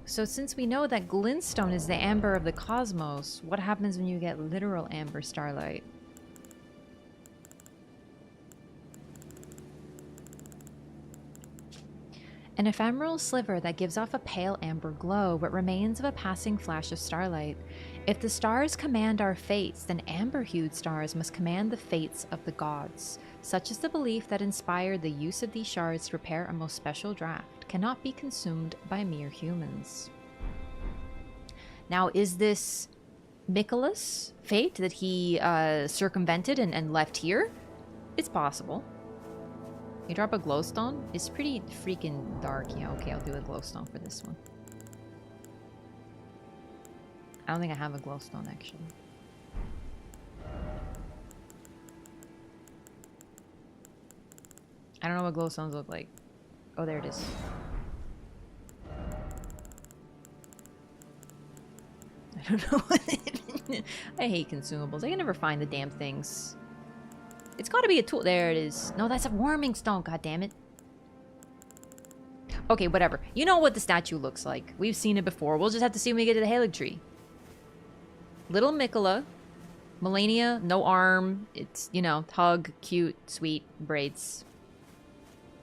So since we know that glintstone is the amber of the cosmos, what happens when you get literal amber starlight? An ephemeral sliver that gives off a pale amber glow, but remains of a passing flash of starlight. If the stars command our fates, then amber-hued stars must command the fates of the gods. Such is the belief that inspired the use of these shards to prepare a most special draft, cannot be consumed by mere humans. Now, is this Mikola's fate that he circumvented and left here? It's possible. You drop a glowstone? It's pretty freaking dark. Yeah, okay, I'll do a glowstone for this one. I don't think I have a glowstone, actually. I don't know what glowstones look like. Oh, there it is. I don't know what I hate consumables. I can never find the damn things. It's gotta be a tool. There it is. No, that's a warming stone. God damn it. Okay, whatever. You know what the statue looks like. We've seen it before. We'll just have to see when we get to the Halig tree. Little Mikola. Melania, no arm. It's, you know, hug, cute, sweet, braids.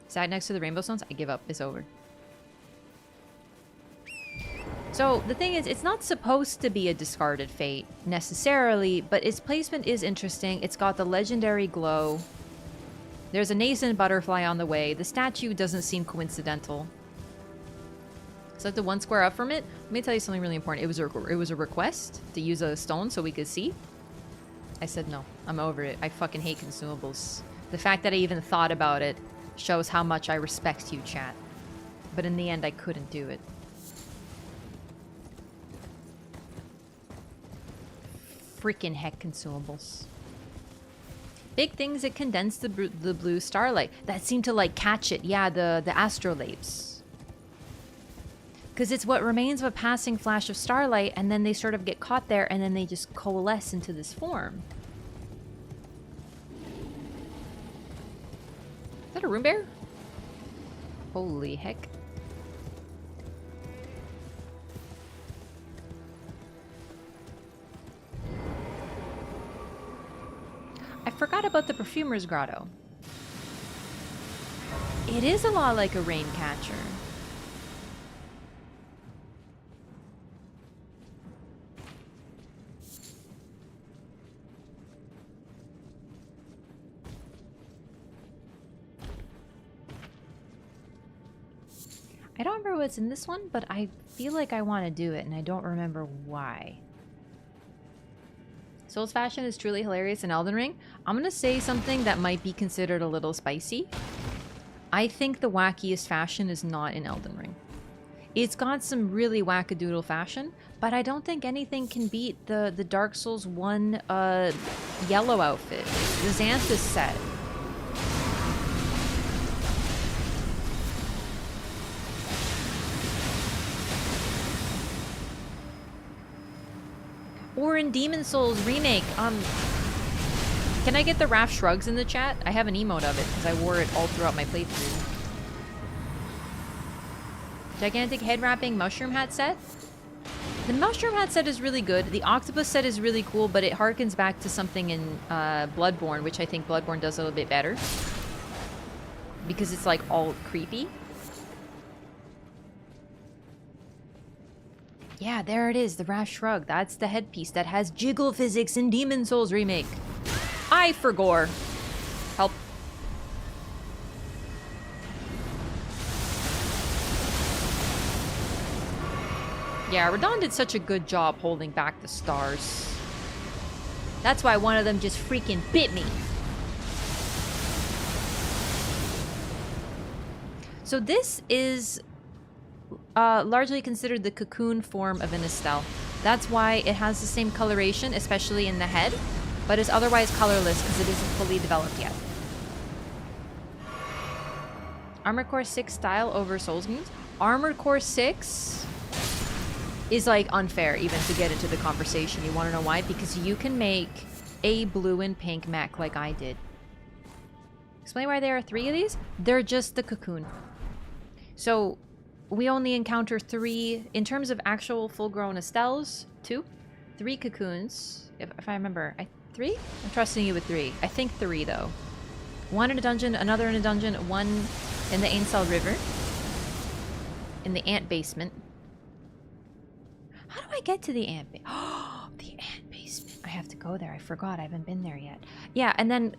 Sat next to the rainbow stones. I give up. It's over. So, the thing is, it's not supposed to be a discarded fate, necessarily, but its placement is interesting. It's got the legendary glow. There's a nascent butterfly on the way. The statue doesn't seem coincidental. Is that the one square up from it? Let me tell you something really important. It was a request to use a stone so we could see. I said no. I'm over it. I fucking hate consumables. The fact that I even thought about it shows how much I respect you, chat. But in the end, I couldn't do it. Freaking heck consumables. Big things that condense the blue starlight. That seemed to like catch it. Yeah, the astrolapes. Because it's what remains of a passing flash of starlight, and then they sort of get caught there, and then they just coalesce into this form. Is that a room bear? Holy heck. I forgot about the Perfumer's Grotto. It is a lot like a rain catcher. I don't remember what's in this one, but I feel like I want to do it, and I don't remember why. Soul's fashion is truly hilarious in Elden Ring. I'm going to say something that might be considered a little spicy. I think the wackiest fashion is not in Elden Ring. It's got some really wackadoodle fashion, but I don't think anything can beat the Dark Souls 1 yellow outfit, the Xanthus set. Or in Demon Souls Remake, can I get the Raph Shrugs in the chat? I have an emote of it, because I wore it all throughout my playthrough. Gigantic head wrapping mushroom hat set? The mushroom hat set is really good. The octopus set is really cool, but it harkens back to something in Bloodborne, which I think Bloodborne does a little bit better. Because it's like all creepy. Yeah, there it is, the Raph Shrug. That's the headpiece that has jiggle physics in Demon Souls Remake. I forgore. Help. Yeah, Radagon did such a good job holding back the stars. That's why one of them just freaking bit me. So this is largely considered the cocoon form of an Estelle. That's why it has the same coloration, especially in the head, but is otherwise colorless because it isn't fully developed yet. Armored Core 6 style over Souls Muse? Armored Core 6 is like unfair even to get into the conversation. You want to know why? Because you can make a blue and pink mech like I did. Explain why there are 3 of these? They're just the cocoon. So we only encounter 3, in terms of actual full-grown Estelles, 2, 3 cocoons, if I remember. 3? I'm trusting you with 3. I think 3, though. 1 in a dungeon, another in a dungeon, 1 in the Ainsel River, in the ant basement. How do I get to the ant basement? Oh, the ant basement. I have to go there. I forgot. I haven't been there yet. Yeah, and then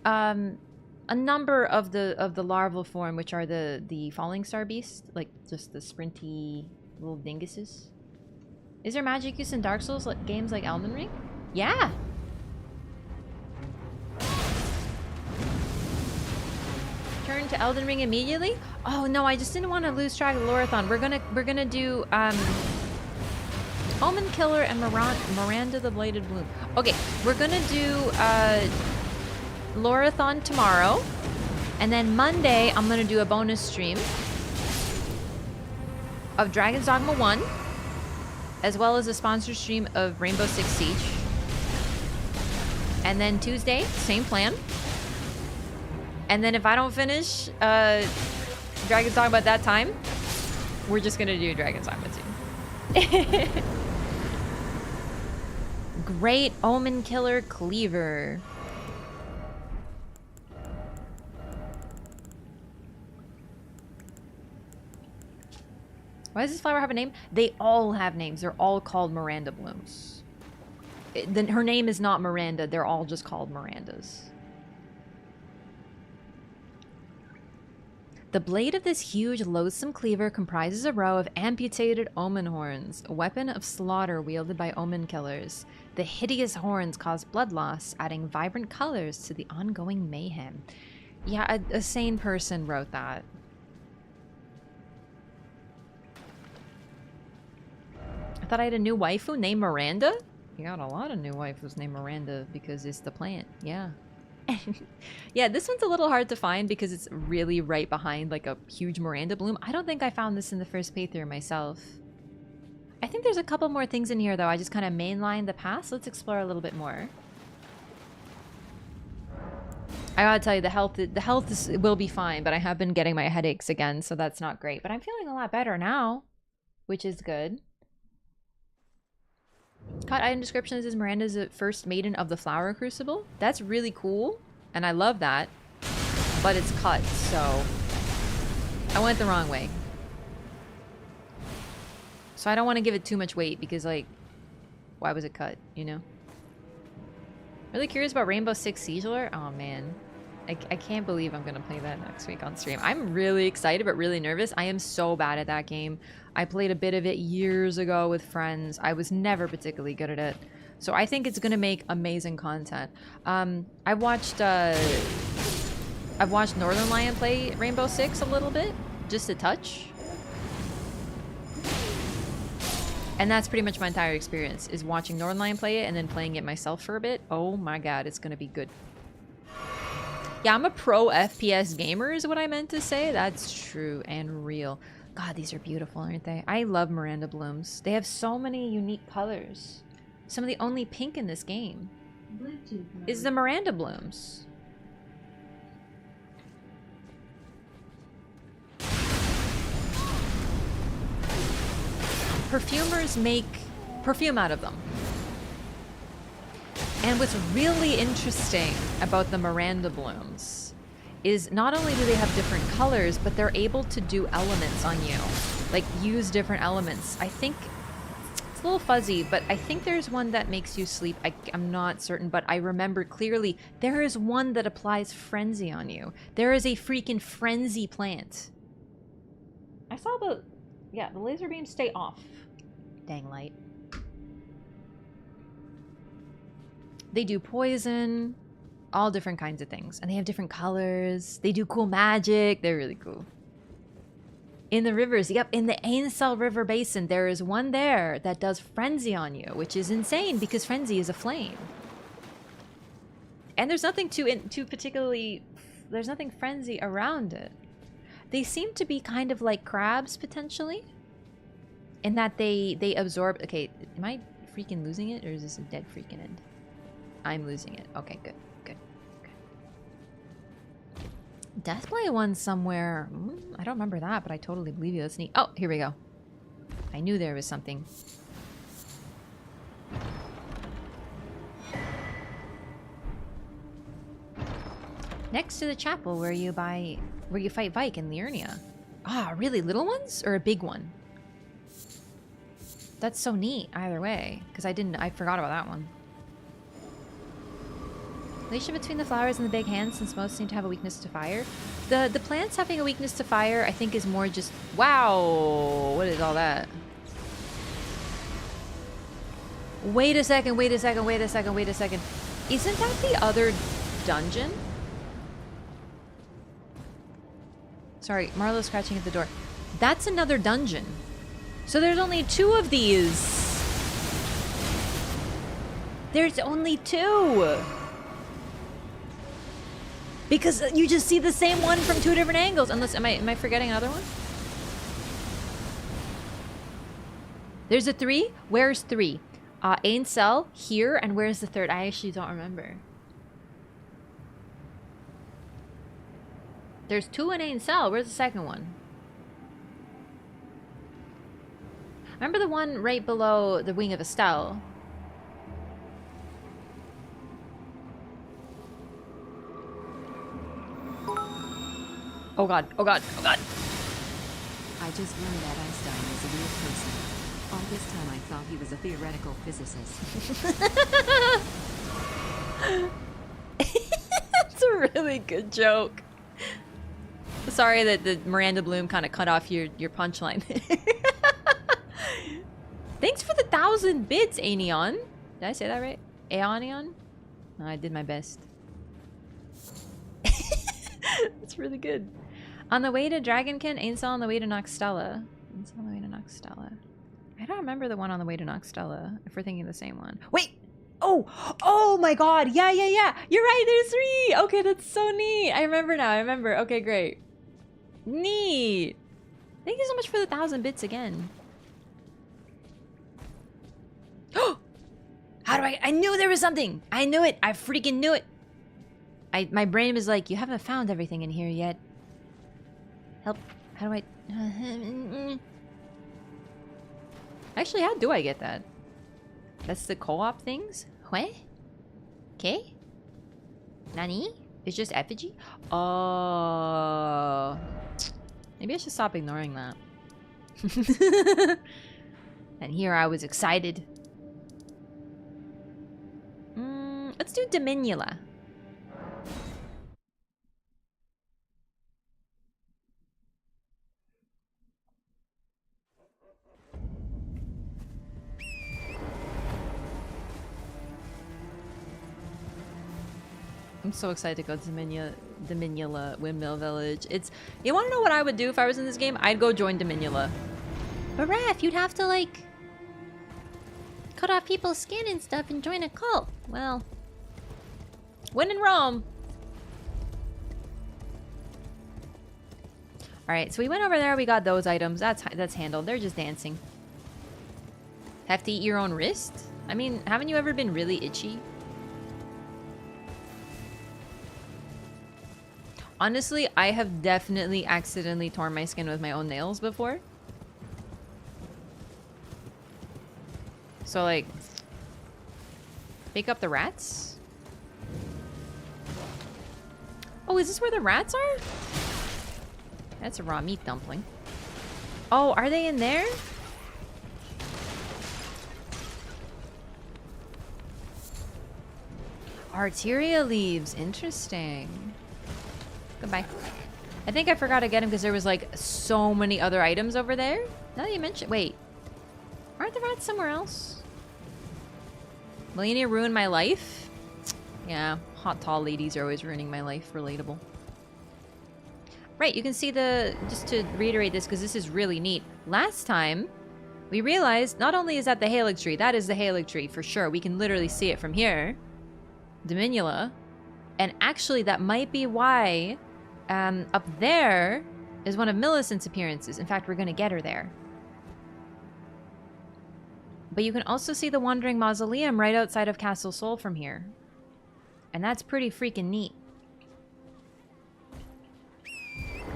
a number of the larval form, which are the falling star beasts, like just the sprinty little dinguses. Is there magic use in Dark Souls games like Elden Ring? Yeah. Turn to Elden Ring immediately? Oh no, I just didn't want to lose track of LOREATHON. We're gonna do Omen Killer and Miranda the Bladed Bloom. Okay, we're gonna do LOREATHON tomorrow, and then Monday I'm gonna do a bonus stream of Dragon's Dogma 1, as well as a sponsored stream of Rainbow Six Siege. And then Tuesday, same plan. And then if I don't finish Dragon's Dogma at that time, we're just gonna do Dragon's Dogma 2. Great Omen Killer Cleaver. Why does this flower have a name? They all have names. They're all called Miranda Blooms. Her name is not Miranda. They're all just called Mirandas. The blade of this huge, loathsome cleaver comprises a row of amputated omen horns, a weapon of slaughter wielded by omen killers. The hideous horns cause blood loss, adding vibrant colors to the ongoing mayhem. Yeah, a sane person wrote that. I thought I had a new waifu named Miranda? You got a lot of new waifus named Miranda because it's the plant, yeah. Yeah, this one's a little hard to find because it's really right behind like a huge Miranda bloom. I don't think I found this in the first playthrough myself. I think there's a couple more things in here though. I just kind of mainlined the past. Let's explore a little bit more. I gotta tell you, the health will be fine, but I have been getting my headaches again, so that's not great. But I'm feeling a lot better now, which is good. Caught item description. This is Miranda's first maiden of the Flower Crucible. That's really cool, and I love that. But it's cut, so I went the wrong way. So I don't want to give it too much weight because, like, why was it cut? You know. Really curious about Rainbow Six Siege Lore. Oh man, I can't believe I'm gonna play that next week on stream. I'm really excited but really nervous. I am so bad at that game. I played a bit of it years ago with friends. I was never particularly good at it. So I think it's gonna make amazing content. I've watched Northern Lion play Rainbow Six a little bit, just a touch. And that's pretty much my entire experience, is watching Northern Lion play it and then playing it myself for a bit. Oh my god, it's gonna be good. Yeah, I'm a pro FPS gamer is what I meant to say. That's true and real. God, these are beautiful, aren't they? I love Miranda blooms. They have so many unique colors. Some of the only pink in this game is the Miranda blooms. Perfumers make perfume out of them. And what's really interesting about the Miranda blooms is not only do they have different colors, but they're able to do elements on you. Like, use different elements. I think it's a little fuzzy, but I think there's one that makes you sleep. I'm not certain, but I remember clearly there is one that applies frenzy on you. There is a freaking frenzy plant. I saw the... Yeah, the laser beams stay off. Dang light. They do poison, all different kinds of things. And they have different colors. They do cool magic. They're really cool. In the rivers, yep, in the Ancestral River Basin, there is one there that does frenzy on you, which is insane because frenzy is a flame. And there's nothing too particularly... There's nothing frenzy around it. They seem to be kind of like crabs, potentially. In that they absorb... Okay, am I freaking losing it? Or is this a dead freaking end? I'm losing it. Okay, good. Good. Okay. Deathblade one somewhere... I don't remember that, but I totally believe you. That's neat. Oh, here we go. I knew there was something. Next to the chapel where you fight Vike in Liurnia. Ah, really? Little ones? Or a big one? That's so neat, either way. Because I forgot about that one. Relation between the flowers and the big hands, since most seem to have a weakness to fire. The plants having a weakness to fire, I think, is more just... Wow! What is all that? Wait a second, wait a second, wait a second, wait a second. Isn't that the other dungeon? Sorry, Marlo's scratching at the door. That's another dungeon. So there's only 2 of these. There's only 2. Because you just see the same one from 2 different angles. Unless, am I forgetting another one? There's a 3? Where's 3? Ancestral here, and where's the 3rd? I actually don't remember. There's 2 in Ancestral. Where's the second one? Remember the one right below the wing of Estelle? Oh god, oh god, oh god!
I just learned that Einstein is a real person. All this time I thought he was a theoretical physicist.
That's a really good joke. Sorry that the Miranda Bloom kind of cut off your punchline. Thanks for the 1,000 bits, Aeon. Did I say that right? Aeon? Oh, I did my best. That's really good. On the way to Dragonkin, Ancestral on the way to Noxtella. Ancestral on the way to Noxtella. I don't remember the one on the way to Noxtella, if we're thinking the same one. Wait! Oh, oh my god. Yeah, yeah, yeah. You're right, there's 3. Okay, that's so neat. I remember now. I remember. Okay, great. Neat. Thank you so much for the 1,000 bits again. Oh! How do I knew there was something. I knew it. I freaking knew it. My brain was like, you haven't found everything in here yet. Help. How do I... Actually, how do I get that? That's the co-op things? What? Okay. Nani? It's just effigy? Oh. Maybe I should stop ignoring that. And here I was excited. Let's do Dominula. I'm so excited to go to Dominula Windmill Village. You want to know what I would do if I was in this game? I'd go join Dominula. But Raph, you'd have to like cut off people's skin and stuff and join a cult. Well, when in Rome. All right, so we went over there. We got those items. That's handled. They're just dancing. Have to eat your own wrist? I mean, haven't you ever been really itchy? Honestly, I have definitely accidentally torn my skin with my own nails before. So, like, pick up the rats? Oh, is this where the rats are? That's a raw meat dumpling. Oh, are they in there? Arteria leaves. Interesting. Goodbye. I think I forgot to get him because there was like so many other items over there. Now that you mention, wait, aren't the rats somewhere else? Melania ruined my life. Yeah, hot tall ladies are always ruining my life. Relatable. Right, you can see just to reiterate this because this is really neat. Last time we realized not only is that the Halig tree, that is the Halig tree for sure. We can literally see it from here. Dominula. And actually that might be why up there is one of Millicent's appearances. In fact, we're going to get her there. But you can also see the Wandering Mausoleum right outside of Castle Sol from here. And that's pretty freaking neat.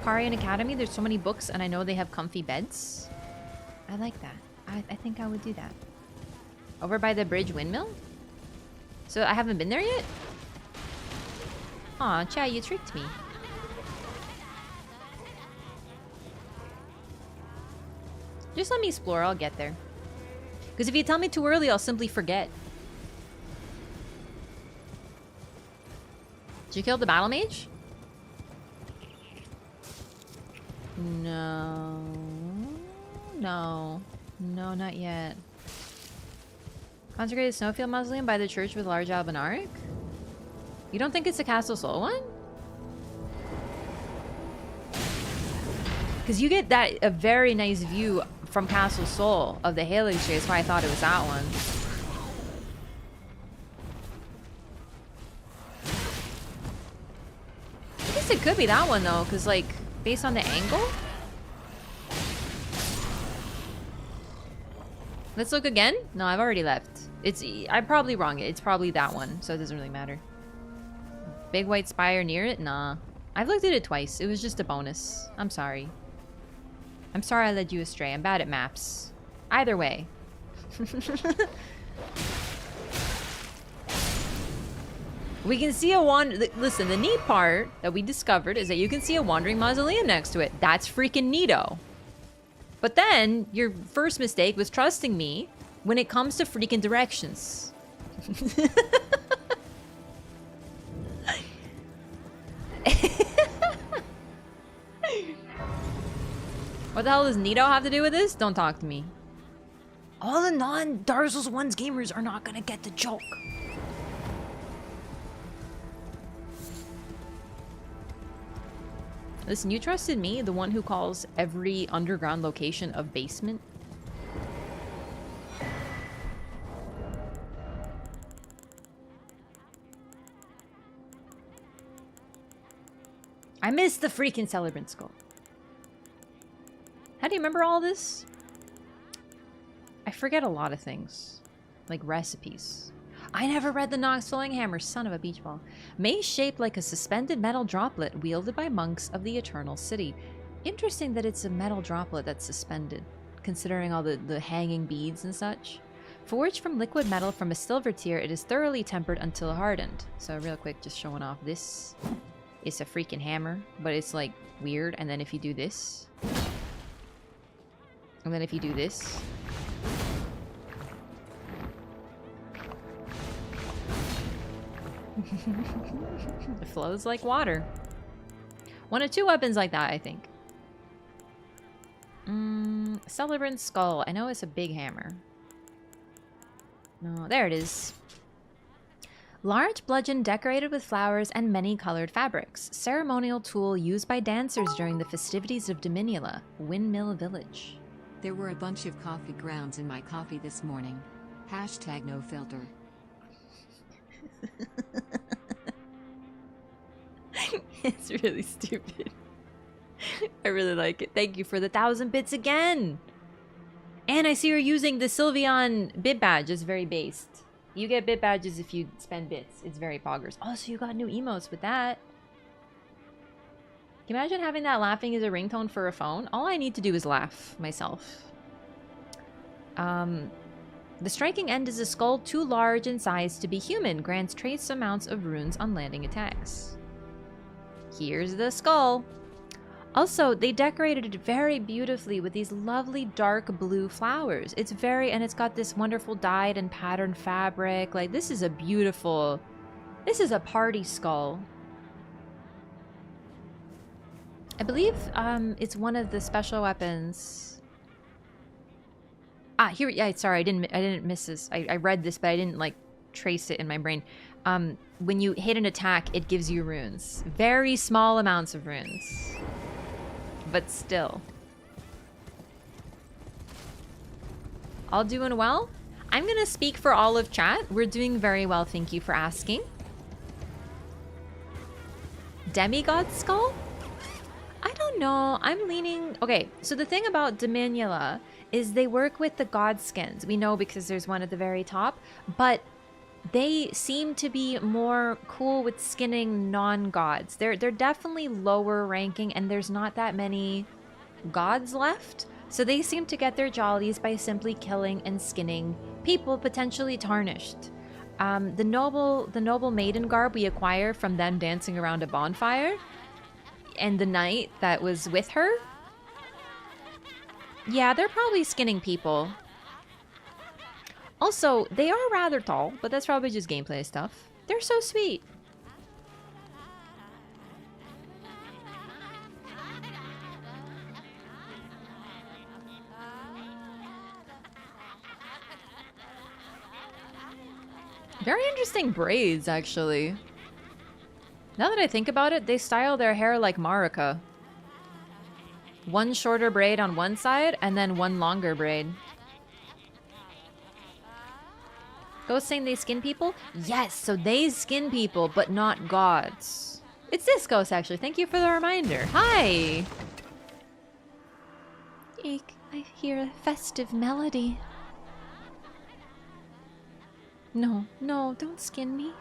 Carian Academy, there's so many books and I know they have comfy beds. I like that. I think I would do that. Over by the bridge windmill? So I haven't been there yet? Aw, Chad, you tricked me. Just let me explore, I'll get there. Because if you tell me too early, I'll simply forget. Did you kill the battle mage? No. No. No, not yet. Consecrated Snowfield Mausoleum by the church with large albinaric? You don't think it's the Castle Sol one? Because you get a very nice view from Castle Sol of the Halig tree. That's why I thought it was that one. I guess it could be that one though, because like, based on the angle? Let's look again? No, I've already left. I'm probably wrong. It's probably that one, so it doesn't really matter. Big white spire near it? Nah. I've looked at it twice. It was just a bonus. I'm sorry. I'm sorry I led you astray. I'm bad at maps. Either way. We can see a listen, the neat part that we discovered is that you can see a wandering mausoleum next to it. That's freaking neato. But then, your first mistake was trusting me when it comes to freaking directions. What the hell does Nito have to do with this? Don't talk to me. All the non-Dark Souls 1's gamers are not gonna get the joke. Listen, you trusted me, the one who calls every underground location of basement? missed the freaking celebrant skull. How do you remember all this? I forget a lot of things. Like recipes. I never read the Nox Flowing Hammer, son of a beach ball. Mace shaped like a suspended metal droplet wielded by monks of the Eternal City. Interesting that it's a metal droplet that's suspended, considering all the hanging beads and such. Forged from liquid metal from a silver tier, it is thoroughly tempered until hardened. So real quick, just showing off this. It's a freaking hammer, but it's like weird. And then if you do this. And then if you do this. It flows like water. One of two weapons like that, I think. Celebrant skull. I know it's a big hammer. No, there it is. Large bludgeon decorated with flowers and many colored fabrics. Ceremonial tool used by dancers during the festivities of Dominula, Windmill Village.
There were a bunch of coffee grounds in my coffee this morning. Hashtag no filter.
It's really stupid. I really like it. Thank you for the 1,000 bits again. And I see you're using the Sylveon bit badge. It's very based. You get bit badges if you spend bits. It's very poggers. Oh, so you got new emotes with that. Can you imagine having that laughing as a ringtone for a phone? All I need to do is laugh myself. The striking end is a skull too large in size to be human. Grants trace amounts of runes on landing attacks. Here's the skull. Also, they decorated it very beautifully with these lovely dark blue flowers. It's very, and it's got this wonderful dyed and patterned fabric. Like, this is a beautiful, this is a party skull. I believe it's one of the special weapons. Ah, here, yeah, sorry, I didn't miss this. I read this, but I didn't like trace it in my brain. When you hit an attack, it gives you runes. Very small amounts of runes. But still. All doing well? I'm gonna speak for all of chat. We're doing very well, thank you for asking. Demigod skull? I don't know. I'm leaning... Okay, so the thing about Dominula is they work with the Godskins. We know because there's one at the very top, but they seem to be more cool with skinning non-gods. They're definitely lower ranking, and there's not that many gods left. So they seem to get their jollies by simply killing and skinning people potentially tarnished. The noble maiden garb we acquire from them dancing around a bonfire, and the knight that was with her. Yeah, they're probably skinning people. Also, they are rather tall, but that's probably just gameplay stuff. They're so sweet. Very interesting braids, actually. Now that I think about it, they style their hair like Marika. One shorter braid on one side, and then one longer braid. Ghost saying they skin people? Yes, so they skin people, but not gods. It's this ghost, actually. Thank you for the reminder. Hi! Eek, I hear a festive melody. No, no, don't skin me.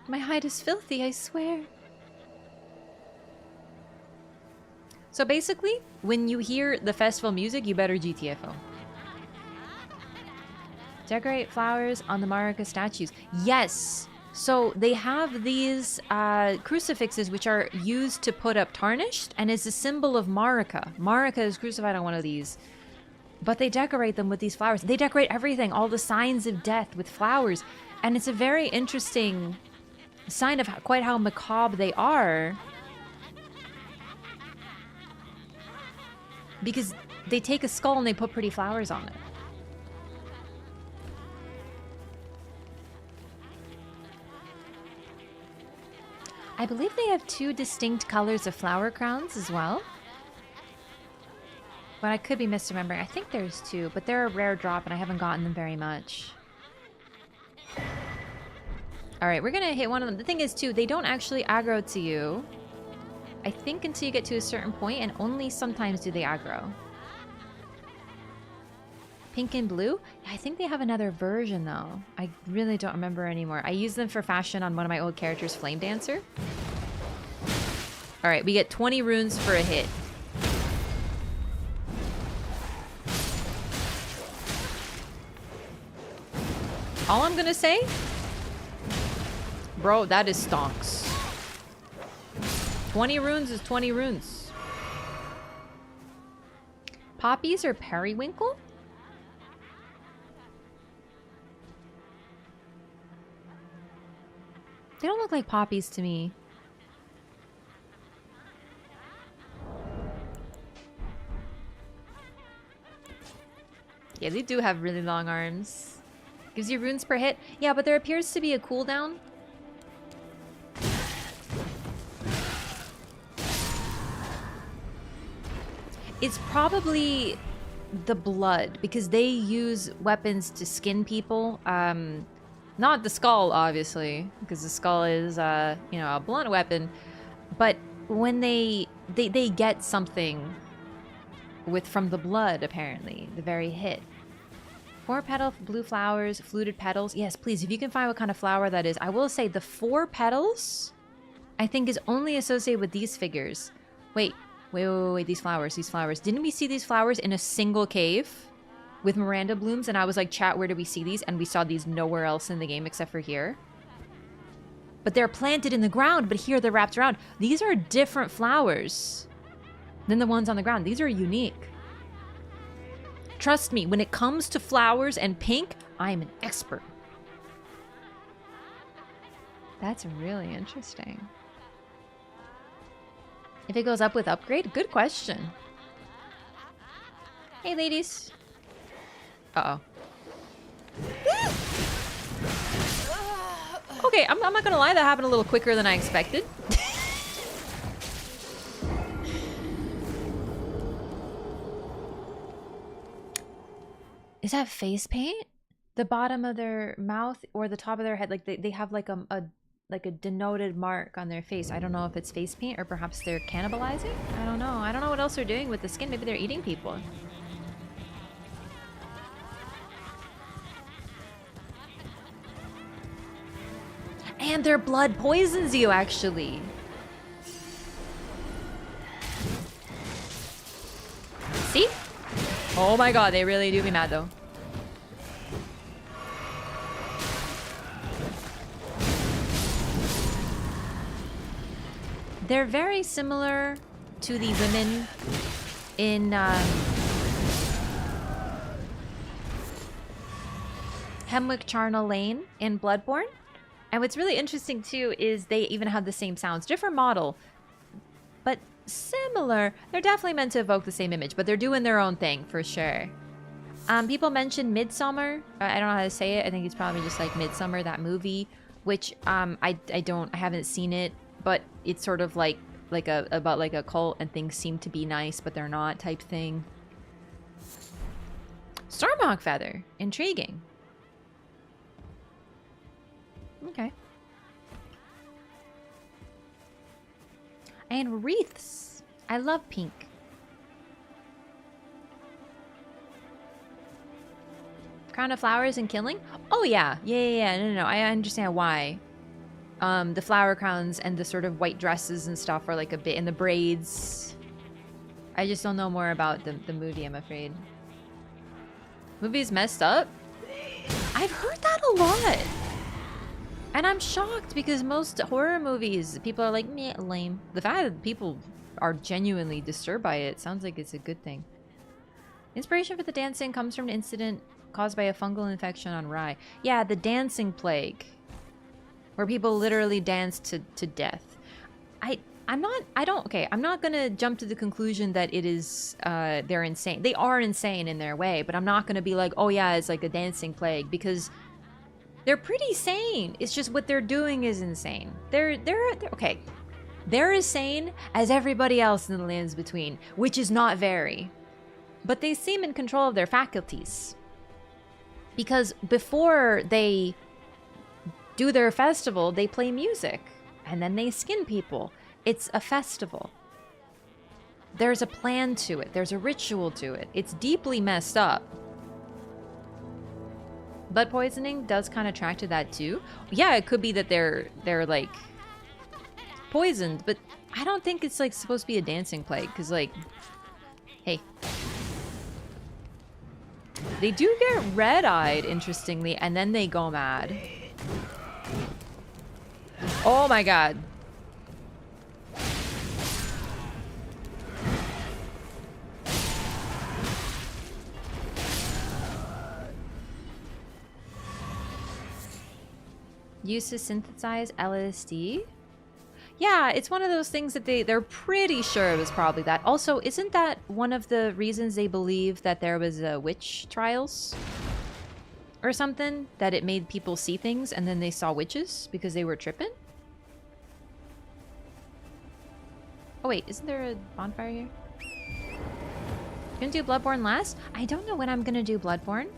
My hide is filthy, I swear. So basically, when you hear the festival music, you better GTFO. Decorate flowers on the Marika statues. Yes! So they have these crucifixes which are used to put up tarnished and is a symbol of Marika. Marika is crucified on one of these. But they decorate them with these flowers. They decorate everything, all the signs of death with flowers. And it's a very interesting sign of quite how macabre they are. Because they take a skull and they put pretty flowers on it. I believe they have two distinct colors of flower crowns as well. But I could be misremembering. I think there's two, but they're a rare drop and I haven't gotten them very much. All right, we're gonna hit one of them. The thing is, too, they don't actually aggro to you, I think, until you get to a certain point, and only sometimes do they aggro. Pink and blue? Yeah, I think they have another version, though. I really don't remember anymore. I used them for fashion on one of my old characters, Flame Dancer. All right, we get 20 runes for a hit. All I'm gonna say? Bro, that is stonks. 20 runes is 20 runes. Poppies or periwinkle? They don't look like poppies to me. Yeah, they do have really long arms. Gives you runes per hit. Yeah, but there appears to be a cooldown. It's probably the blood, because they use weapons to skin people. Not the skull, obviously, because the skull is, you know, a blunt weapon. But when they get something from the blood, apparently, the very hit. 4-petal blue flowers, fluted petals. Yes, please, if you can find what kind of flower that is. I will say the 4 petals, I think, is only associated with these figures. Wait, these flowers. Didn't we see these flowers in a single cave with Miranda blooms? And I was like, chat, where do we see these? And we saw these nowhere else in the game except for here. But they're planted in the ground, but here they're wrapped around. These are different flowers than the ones on the ground. These are unique. Trust me, when it comes to flowers and pink, I'm an expert. That's really interesting. If it goes up with upgrade? Good question. Hey, ladies. Uh-oh. Okay, I'm not gonna lie, that happened a little quicker than I expected. Is that face paint? The bottom of their mouth or the top of their head, like they have like a denoted mark on their face. I don't know if it's face paint or perhaps they're cannibalizing. I don't know. I don't know what else they're doing with the skin. Maybe they're eating people. And their blood poisons you, actually. See? Oh my god, they really do me mad though. They're very similar to the women in Hemwick Charnel Lane in Bloodborne. And what's really interesting too is they even have the same sounds. Different model, but similar. They're definitely meant to evoke the same image, but they're doing their own thing for sure. People mentioned Midsummer. I don't know how to say it. I think it's probably just like Midsummer, that movie, which I haven't seen it, but it's sort of like about like a cult and things seem to be nice, but they're not type thing. Stormhawk Feather. Intriguing. Okay. And wreaths. I love pink. Crown of flowers and killing? Oh yeah. Yeah. No. I understand why. The flower crowns and the sort of white dresses and stuff are like a bit in the braids. I just don't know more about the movie, I'm afraid. Movie's messed up? I've heard that a lot. And I'm shocked because most horror movies, people are like, meh, lame. The fact that people are genuinely disturbed by it sounds like it's a good thing. Inspiration for the dancing comes from an incident caused by a fungal infection on rye. Yeah, the dancing plague. Where people literally dance to death. I'm not gonna jump to the conclusion that it is, they're insane. They are insane in their way, but I'm not gonna be like, oh yeah, it's like a dancing plague, because they're pretty sane. It's just what they're doing is insane. They're okay. They're as sane as everybody else in the lands between, which is not very. But they seem in control of their faculties. Because before they do their festival, they play music. And then they skin people. It's a festival. There's a plan to it. There's a ritual to it. It's deeply messed up. Blood poisoning does kind of track to that too. Yeah, it could be that they're like poisoned, but I don't think it's like supposed to be a dancing plague, because like, hey. They do get red-eyed, interestingly, and then they go mad. Oh my god. Used to synthesize LSD? Yeah, it's one of those things that they're pretty sure it was probably that. Also, isn't that one of the reasons they believe that there was witch trials? Or something? That it made people see things and then they saw witches because they were tripping? Oh wait, isn't there a bonfire here? Gonna do Bloodborne last? I don't know when I'm gonna do Bloodborne.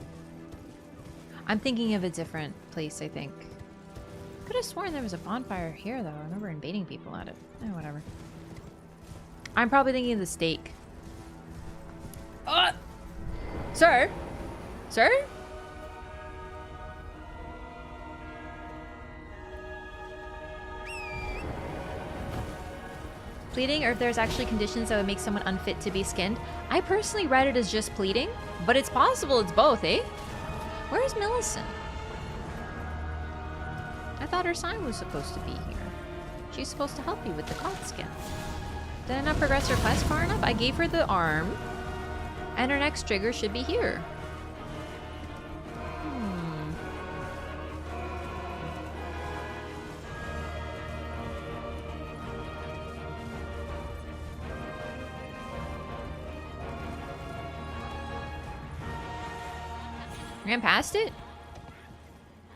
I'm thinking of a different place, I think. Could have sworn there was a bonfire here, though. I remember invading people at it. Oh, whatever. I'm probably thinking of the stake. Sir? Sir? Pleading, or if there's actually conditions that would make someone unfit to be skinned. I personally read it as just pleading, but it's possible it's both, eh? Where's Millicent? I thought her sign was supposed to be here. She's supposed to help you with the Godskin. Did I not progress her quest far enough? I gave her the arm, and her next trigger should be here. Ran past it?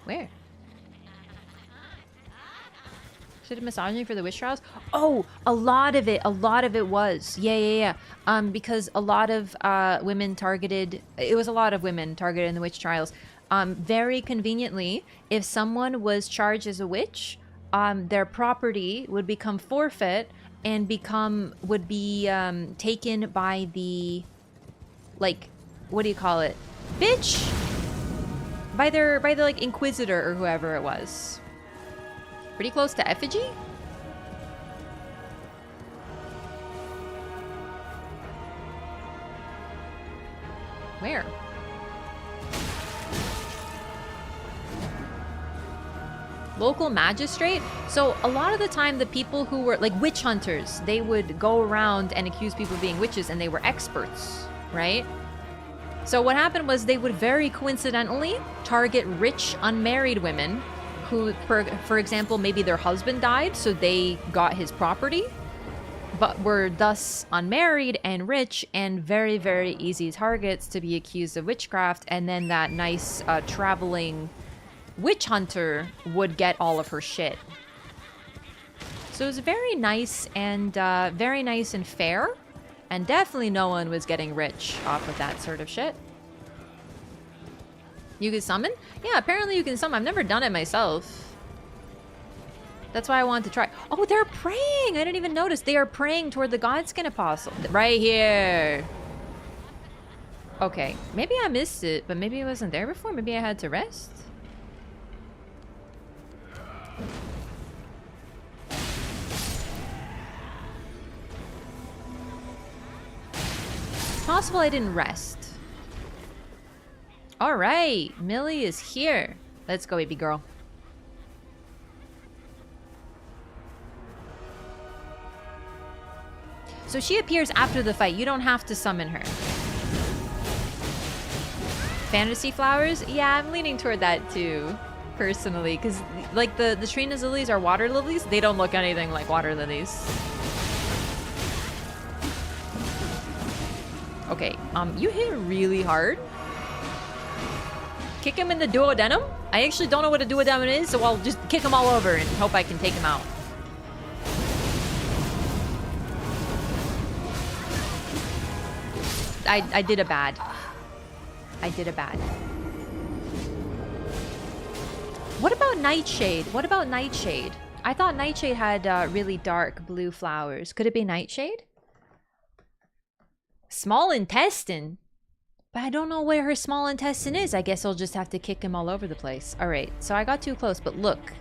Where? Should have misogyny for the witch trials? Oh, a lot of it was. Yeah. Because a lot of women targeted, it was a lot of women targeted in the witch trials. Very conveniently, if someone was charged as a witch, their property would become forfeit and would be taken by the, like, what do you call it? Bitch! By the like Inquisitor or whoever it was. Pretty close to effigy? Where? Local magistrate? So a lot of the time the people who were like witch hunters, they would go around and accuse people of being witches, and they were experts, right? So what happened was they would very coincidentally target rich unmarried women who, for example, maybe their husband died, so they got his property, but were thus unmarried and rich and very, very easy targets to be accused of witchcraft. And then that nice traveling witch hunter would get all of her shit. So it was very nice and fair. And definitely no one was getting rich off of that sort of shit. You can summon? Yeah, apparently you can summon. I've never done it myself. That's why I wanted to try. Oh, they're praying! I didn't even notice. They are praying toward the Godskin Apostle. Right here. Okay, maybe I missed it, but maybe it wasn't there before. Maybe I had to rest. It's possible I didn't rest. All right, Millie is here. Let's go, baby girl. So she appears after the fight. You don't have to summon her. Fantasy flowers? Yeah, I'm leaning toward that too, personally, because like the Trina's lilies are water lilies. They don't look anything like water lilies. Okay, you hit really hard. Kick him in the duodenum? I actually don't know what a duodenum is, so I'll just kick him all over and hope I can take him out. I did a bad. I did a bad. What about Nightshade? What about Nightshade? I thought Nightshade had really dark blue flowers. Could it be Nightshade? Small intestine? But I don't know where her small intestine is. I guess I'll just have to kick him all over the place. Alright, so I got too close, but look.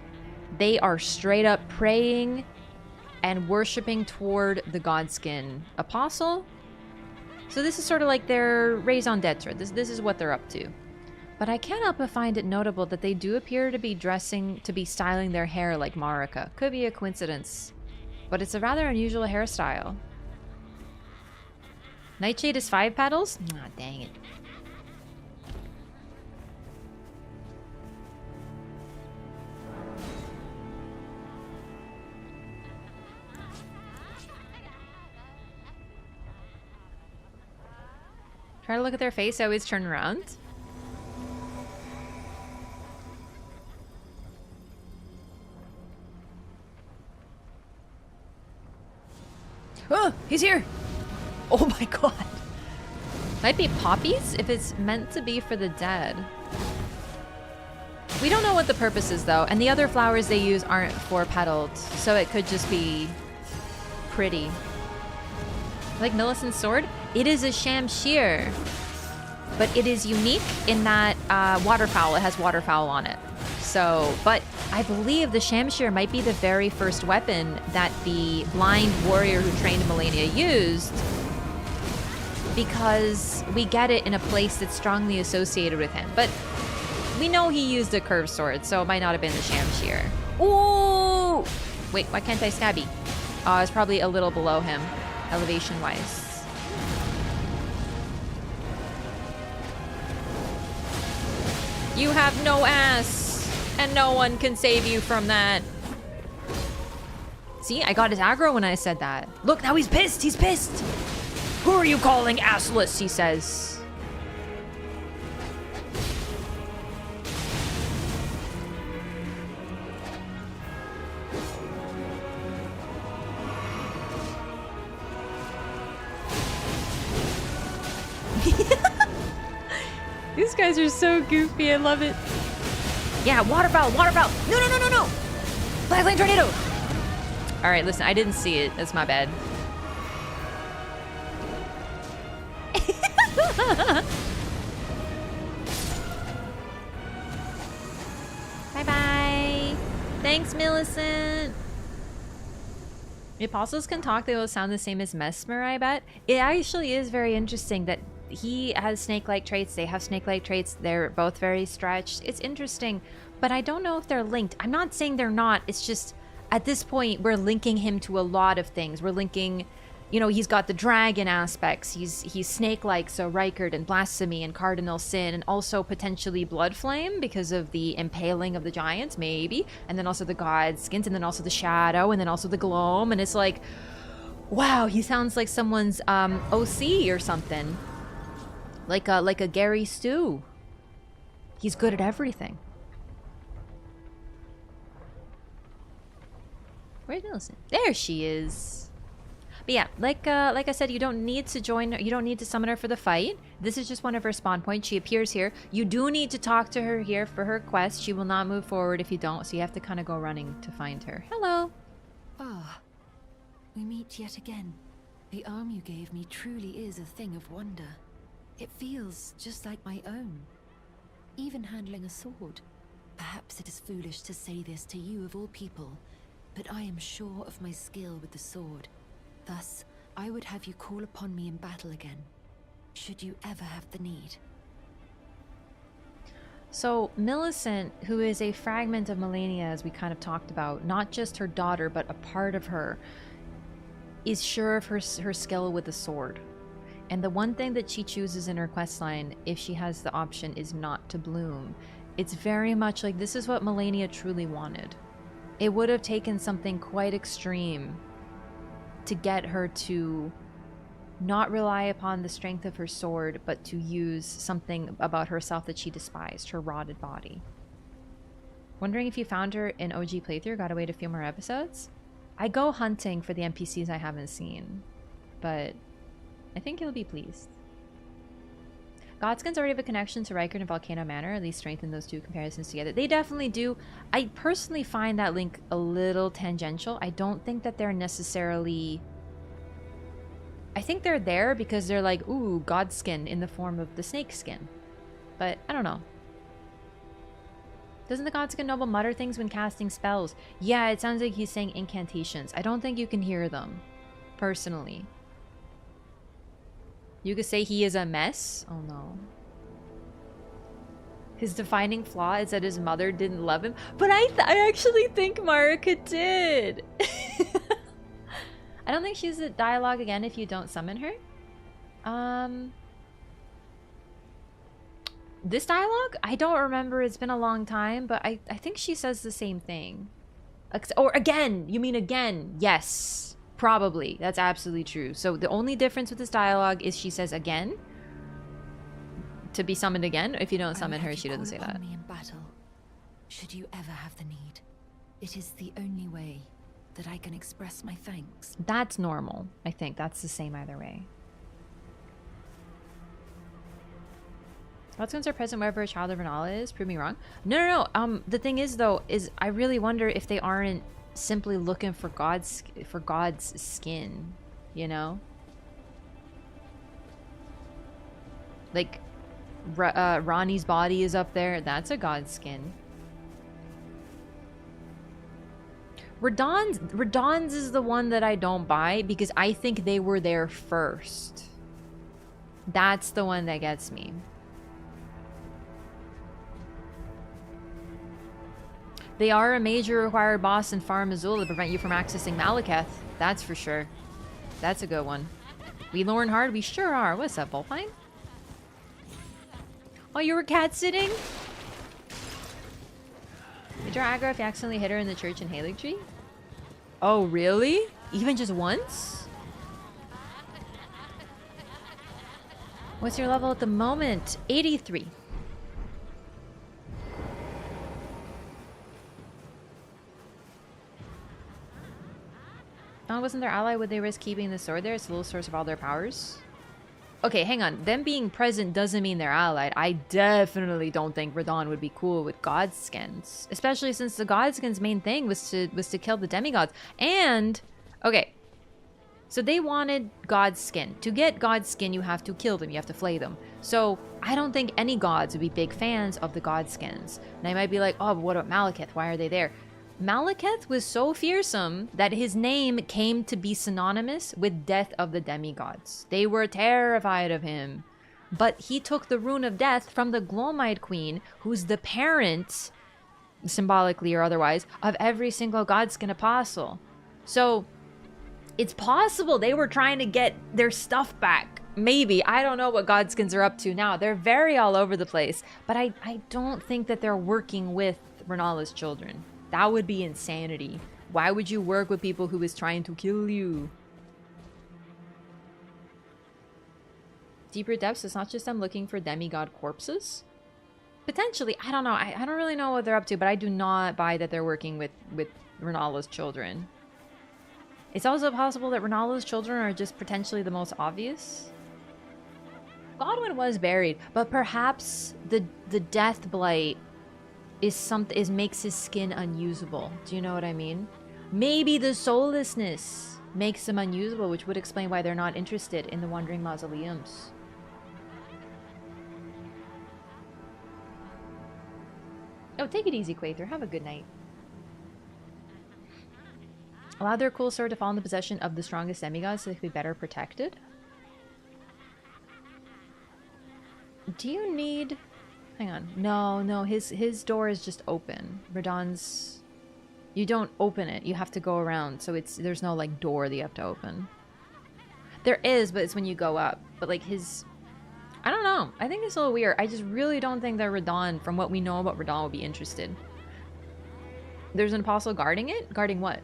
They are straight up praying and worshipping toward the Godskin Apostle. So this is sort of like their raison d'etre. This is what they're up to. But I can't help but find it notable that they do appear to be styling their hair like Marika. Could be a coincidence, but it's a rather unusual hairstyle. Nightshade is 5 petals? Ah, dang it. Try to look at their face, I always turn around. Oh, he's here! Oh my god. Might be poppies if it's meant to be for the dead. We don't know what the purpose is though, and the other flowers they use aren't 4-petaled, so it could just be pretty. Like Millicent's sword? It is a shamshir, but it is unique in that waterfowl. It has waterfowl on it. So, but I believe the shamshir might be the very first weapon that the blind warrior who trained Malenia used, because we get it in a place that's strongly associated with him. But we know he used a curved sword, so it might not have been the shamshir. Ooh! Wait, why can't I stab you? It's probably a little below him, elevation-wise. You have no ass, and no one can save you from that. See, I got his aggro when I said that. Look, now he's pissed, he's pissed. Who are you calling assless, he says. These guys are so goofy, I love it. Yeah, waterfowl, waterfowl. No, no, no, no, no. Blackline tornado. All right, listen, I didn't see it. That's my bad. Bye-bye. Thanks, Millicent. The apostles can talk, they will sound the same as Mesmer, I bet. It actually is very interesting that he has snake-like traits, they have snake-like traits, they're both very stretched. It's interesting, but I don't know if they're linked. I'm not saying they're not, it's just, at this point, we're linking him to a lot of things. We're linking, you know, he's got the dragon aspects, he's snake-like, so Rykard and Blasphemy and Cardinal Sin, and also potentially Bloodflame because of the impaling of the giants, maybe, and then also the Godskins, and then also the Shadow, and then also the Gloam, and it's like, wow, he sounds like someone's OC or something. Like a Gary Stu. He's good at everything. Where's Millicent? There she is. But yeah, like I said, you don't need to join her, you don't need to summon her for the fight. This is just one of her spawn points. She appears here. You do need to talk to her here for her quest. She will not move forward if you don't, so you have to kind of go running to find her. Hello.
Ah, we meet yet again. The arm you gave me truly is a thing of wonder. It feels just like my own. Even handling a sword. Perhaps it is foolish to say this to you of all people, but I am sure of my skill with the sword. Thus, I would have you call upon me in battle again, should you ever have the need.
So, Millicent, who is a fragment of Malenia, as we kind of talked about, not just her daughter, but a part of her, is sure of her skill with the sword. And the one thing that she chooses in her questline, if she has the option, is not to bloom. It's very much like this is what Malenia truly wanted. It would have taken something quite extreme to get her to not rely upon the strength of her sword, but to use something about herself that she despised, her rotted body. Wondering if you found her in OG playthrough, gotta wait a few more episodes? I go hunting for the NPCs I haven't seen, but I think you'll be pleased. Godskins already have a connection to Riker and Volcano Manor, at least strengthen those two comparisons together. They definitely do. I personally find that link a little tangential. I don't think that they're necessarily... I think they're there because they're like, ooh, Godskin in the form of the snake skin. But I don't know. Doesn't the Godskin noble mutter things when casting spells? Yeah, it sounds like he's saying incantations. I don't think you can hear them, personally. You could say he is a mess. Oh no. His defining flaw is that his mother didn't love him. But I actually think Marika did. I don't think she's a dialogue again if you don't summon her. This dialogue? I don't remember. It's been a long time. But I think she says the same thing. Or again. You mean again. Yes. Probably. That's absolutely true. So the only difference with this dialogue is she says again. To be summoned again. If you don't summon her, she doesn't say that.
Me in battle, should you ever have the need. It is the only way that I can express my thanks.
That's normal. I think that's the same either way. Godskins are present wherever a child of Ranni is. Prove me wrong. No. The thing is, though, is I really wonder if they aren't simply looking for God's skin, you know? Like, Ranni's body is up there. That's a God's skin. Radagon's is the one that I don't buy because I think they were there first. That's the one that gets me. They are a major required boss in Farm Azul to prevent you from accessing Malekith. That's for sure. That's a good one. We learn hard? We sure are. What's up, Volpine? Oh, you were cat sitting? Did you aggro if you accidentally hit her in the church in Haligtree? Oh, really? Even just once? What's your level at the moment? 83. If Dawn wasn't their ally, would they risk keeping the sword there? It's the little source of all their powers. Okay, hang on. Them being present doesn't mean they're allied. I definitely don't think Radagon would be cool with Godskins. Especially since the Godskins' main thing was to kill the demigods. And, okay. So they wanted Godskin. To get Godskin, you have to kill them. You have to flay them. So I don't think any gods would be big fans of the Godskins. And I might be like, oh, but what about Malekith? Why are they there? Malekith was so fearsome that his name came to be synonymous with death of the demigods. They were terrified of him. But he took the rune of death from the Glomite Queen, who's the parent, symbolically or otherwise, of every single Godskin Apostle. So it's possible they were trying to get their stuff back. Maybe. I don't know what Godskins are up to now. They're very all over the place. But I don't think that they're working with Ranni's children. That would be insanity. Why would you work with people who is trying to kill you? Deeper depths, it's not just them looking for demigod corpses? Potentially. I don't know. I don't really know what they're up to, but I do not buy that they're working with Ranni's children. It's also possible that Ranni's children are just potentially the most obvious. Godwin was buried, but perhaps the death blight makes his skin unusable. Do you know what I mean? Maybe the soullessness makes them unusable, which would explain why they're not interested in the Wandering Mausoleums. Oh, take it easy, Quaither. Have a good night. Allow their cool sword to fall in the possession of the strongest demigods so they can be better protected. Do you need... Hang on. No, his door is just open. Radagon's... You don't open it. You have to go around. So there's no, like, door that you have to open. There is, but it's when you go up. But, like, his... I don't know. I think it's a little weird. I just really don't think that Radagon, from what we know about Radagon, would be interested. There's an apostle guarding it? Guarding what?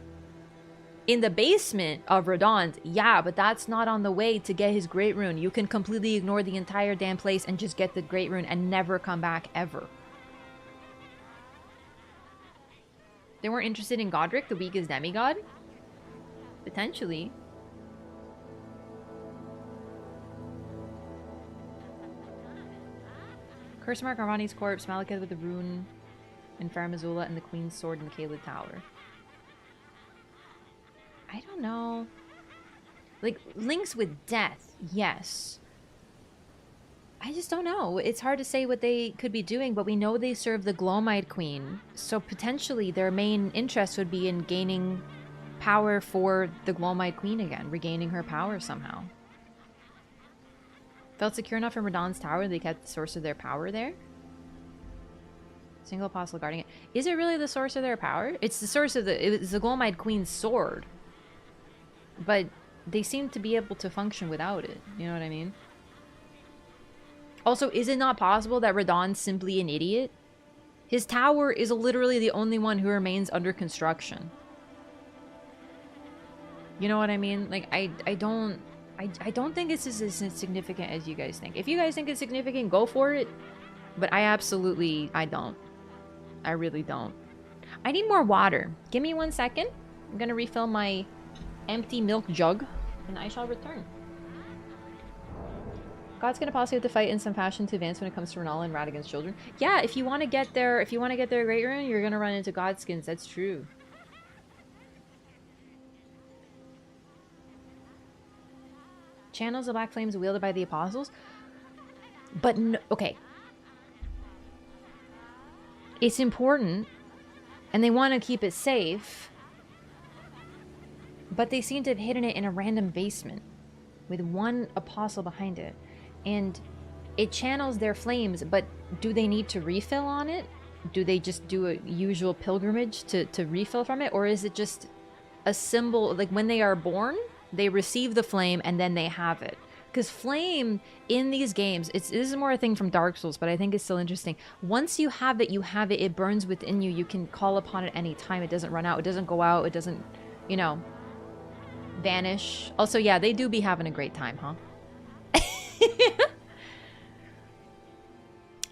In the basement of Radagon's, yeah, but that's not on the way to get his Great Rune. You can completely ignore the entire damn place and just get the Great Rune and never come back ever. They weren't interested in Godric, the weakest demigod? Potentially. Curse mark on Ranni's corpse, Malekith with the rune, and Faramazula and the Queen's sword in the Caelid Tower. I don't know. Like, links with death, yes. I just don't know. It's hard to say what they could be doing, but we know they serve the Glomide Queen, so potentially their main interest would be in gaining power for the Glomide Queen again, regaining her power somehow. Felt secure enough in Radagon's tower they kept the source of their power there? Single apostle guarding it. Is it really the source of their power? It's the source of it's the Glomide Queen's sword. But they seem to be able to function without it. You know what I mean? Also, is it not possible that Radagon's simply an idiot? His tower is literally the only one who remains under construction. You know what I mean? Like, I don't think it's as significant as you guys think. If you guys think it's significant, go for it. But I don't. I really don't. I need more water. Give me 1 second. I'm gonna refill my empty milk jug, and I shall return. Godskin Apostle have to fight in some fashion to advance when it comes to Ranallah and Radagon's children. Yeah, if you want to get their Great Rune, you're gonna run into Godskins. That's true. Channels of black flames wielded by the apostles. But no, okay. It's important, and they want to keep it safe. But they seem to have hidden it in a random basement with one apostle behind it. And it channels their flames, but do they need to refill on it? Do they just do a usual pilgrimage to refill from it? Or is it just a symbol, like when they are born, they receive the flame and then they have it? Because flame in these games, this is more a thing from Dark Souls, but I think it's still interesting. Once you have it, it burns within you. You can call upon it any time. It doesn't run out. It doesn't go out. It doesn't, you know, vanish. Also, yeah, they do be having a great time, huh?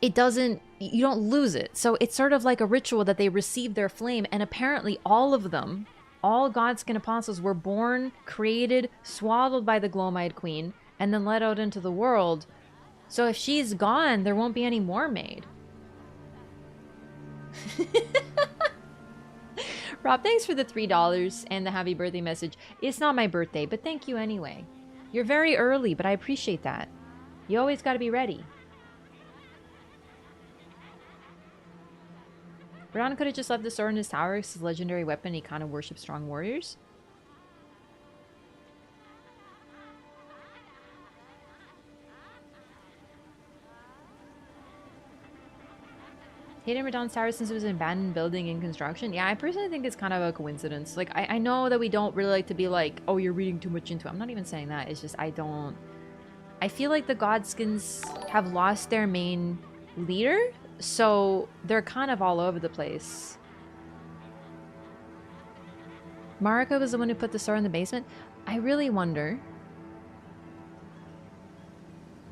It doesn't, you don't lose it. So it's sort of like a ritual that they receive their flame, and apparently all of them, all Godskin Apostles were born, created, swaddled by the Glomide Queen, and then let out into the world. So if she's gone, there won't be any more made. Rob, thanks for the $3 and the happy birthday message. It's not my birthday, but thank you anyway. You're very early, but I appreciate that. You always got to be ready. Radagon could have just left the sword in his tower. It's his legendary weapon. He kind of worships strong warriors. Hidden Radagon's tower since it was an abandoned building in construction. Yeah, I personally think it's kind of a coincidence. Like, I know that we don't really like to be like, oh, you're reading too much into it. I'm not even saying that. It's just, I feel like the Godskins have lost their main leader, so they're kind of all over the place. Marika was the one who put the sword in the basement. I really wonder.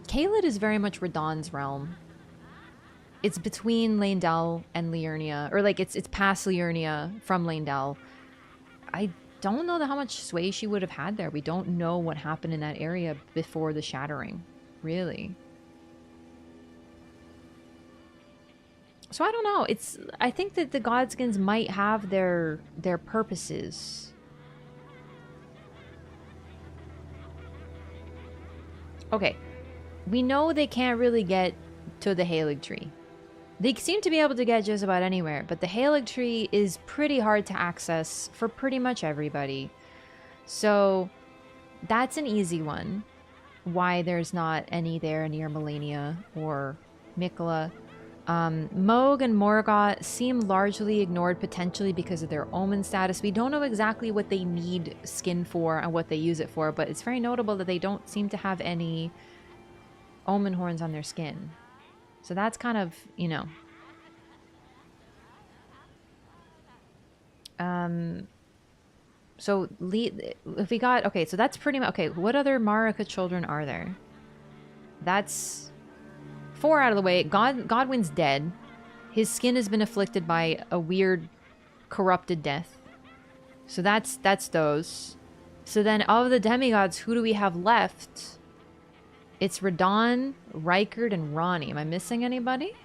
Caelid is very much Radagon's realm. It's between Leyndell and Liurnia, or like it's past Liurnia from Leyndell. I don't know how much sway she would have had there. We don't know what happened in that area before the Shattering, really. So I don't know. I think that the Godskins might have their purposes. Okay, we know they can't really get to the Halig Tree. They seem to be able to get just about anywhere, but the Halig Tree is pretty hard to access for pretty much everybody. So that's an easy one. Why there's not any there near Melania or Mikla. Mohg and Morgoth seem largely ignored, potentially because of their omen status. We don't know exactly what they need skin for and what they use it for, but it's very notable that they don't seem to have any omen horns on their skin. So that's kind of, you know. So if we got, okay, so that's pretty much, okay, what other Marika children are there? That's 4 out of the way. Godwyn's dead. His skin has been afflicted by a weird corrupted death. So that's those. So then of the demigods, who do we have left? It's Radagon, Rykard, and Ranni. Am I missing anybody?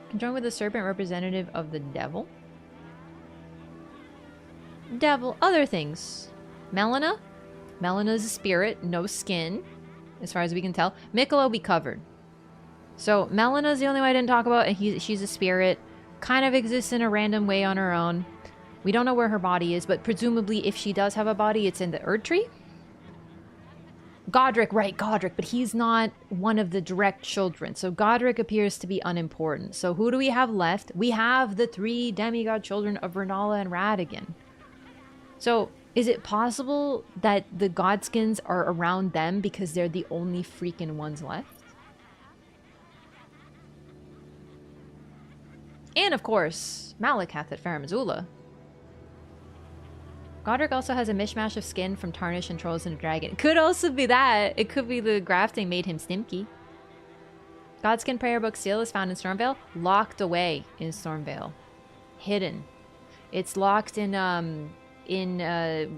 Conjoined with the serpent, representative of the devil. Devil, other things. Melina. Melina is a spirit, no skin, as far as we can tell. Miquella we covered. So Melina is the only one I didn't talk about, and she's a spirit. Kind of exists in a random way on her own. We don't know where her body is, but presumably if she does have a body, it's in the Erd Tree. Godric, right, Godric, but he's not one of the direct children. So Godric appears to be unimportant. So who do we have left? We have the 3 demigod children of Rennala and Radagon. So is it possible that the Godskins are around them because they're the only freaking ones left? And of course, Malakath at Farum Azula. Godric also has a mishmash of skin from Tarnish and Trolls and a Dragon. It could also be that. It could be the grafting made him Stimky. Godskin Prayer Book Seal is found in Stormvale. Locked away in Stormvale. Hidden. It's locked in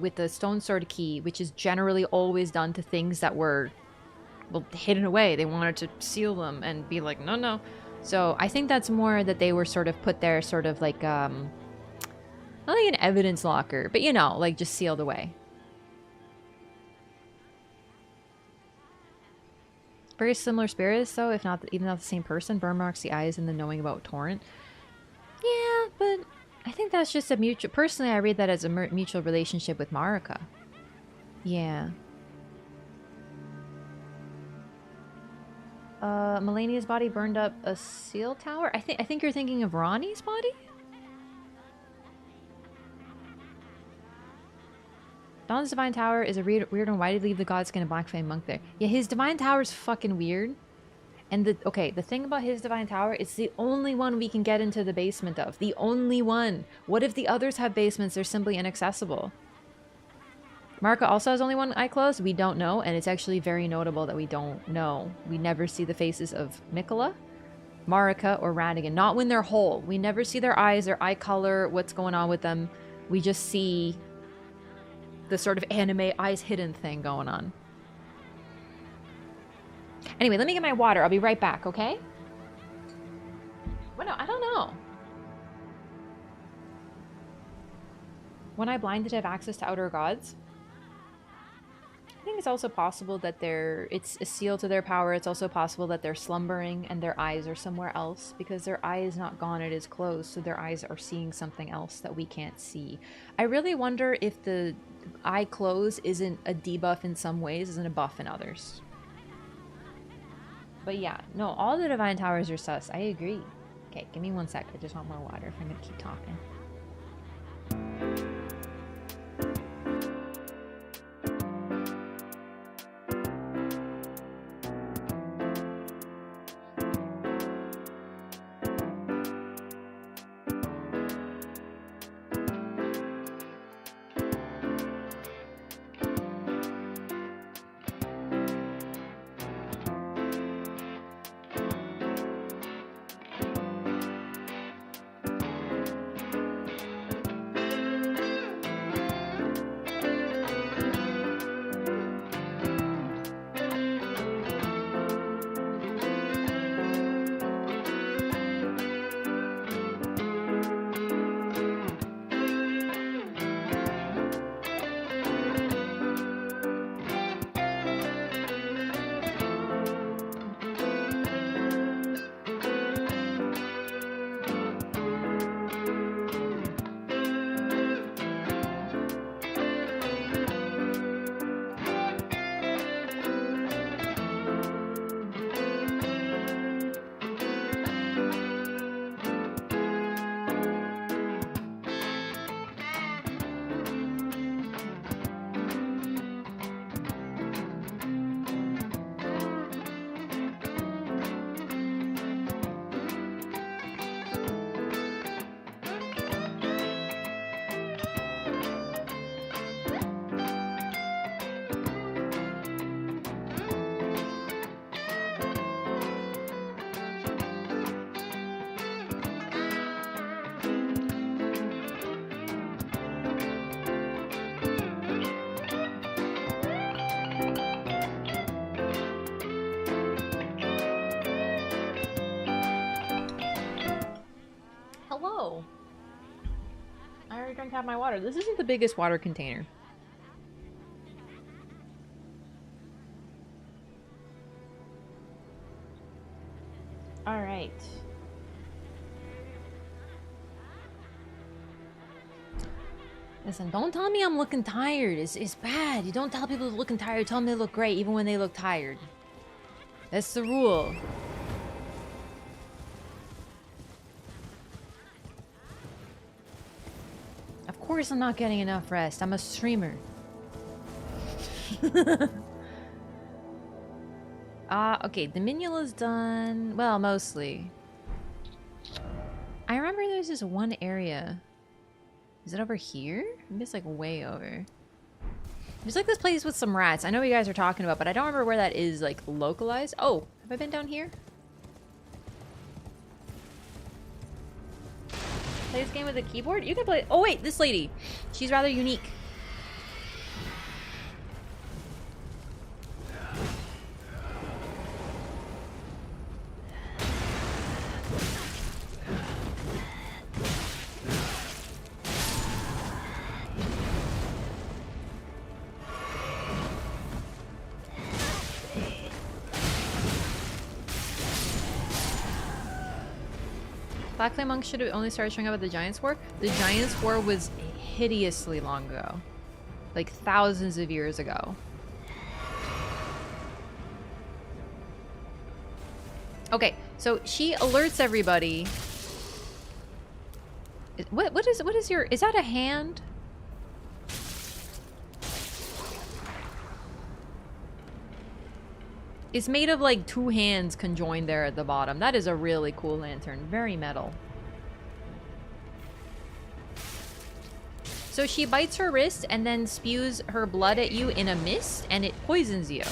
with the Stone Sword key, which is generally always done to things that were, well, hidden away. They wanted to seal them and be like, no, no. So I think that's more that they were sort of put there sort of like, not like an evidence locker, but you know, like just sealed away. Very similar spirits though, if not even not the same person. Burn marks, the eyes, and the knowing about Torrent. Yeah, but I think that's just a mutual... Personally, I read that as a mutual relationship with Marika. Yeah. Melania's body burned up a seal tower? I think you're thinking of Ranni's body? Dawn's Divine Tower is a weird one. Why did he leave the Godskin and Black Flame Monk there? Yeah, his Divine Tower is fucking weird. And the thing about his Divine Tower, it's the only one we can get into the basement of. The only one. What if the others have basements? They're simply inaccessible. Marika also has only one eye closed. We don't know, and it's actually very notable that we don't know. We never see the faces of Miquella, Marika, or Radagon. Not when they're whole. We never see their eyes, their eye color, what's going on with them. We just see the sort of anime eyes hidden thing going on. Anyway, let me get my water. I'll be right back, okay? Well, no, I don't know. One Eye Blind did have access to outer gods. I think it's also possible that it's a seal to their power. It's also possible that they're slumbering and their eyes are somewhere else because their eye is not gone, it is closed, so their eyes are seeing something else that we can't see. I really wonder if the eye close isn't a debuff in some ways, isn't a buff in others. But yeah, no, all the Divine Towers are sus. I agree. Okay, give me 1 sec. I just want more water if I'm gonna keep talking. Hello. I already drank half my water. This isn't the biggest water container. All right. Listen, don't tell me I'm looking tired. It's bad. You don't tell people they're looking tired. Tell them they look great even when they look tired. That's the rule. Of course I'm not getting enough rest. I'm a streamer. Okay, the minion is done. Well, mostly. I remember there's this one area. Is it over here? Maybe it's like way over. There's like this place with some rats. I know what you guys are talking about, but I don't remember where that is, like, localized. Oh, have I been down here? Play this game with a keyboard? You can play... Oh, wait, this lady. She's rather unique. Black Flame Monk should have only started showing up at the Giants War. The Giants War was hideously long ago. Like thousands of years ago. Okay, so she alerts everybody. What is your... Is that a hand? It's made of like two hands conjoined there at the bottom. That is a really cool lantern. Very metal. So she bites her wrist and then spews her blood at you in a mist and it poisons you.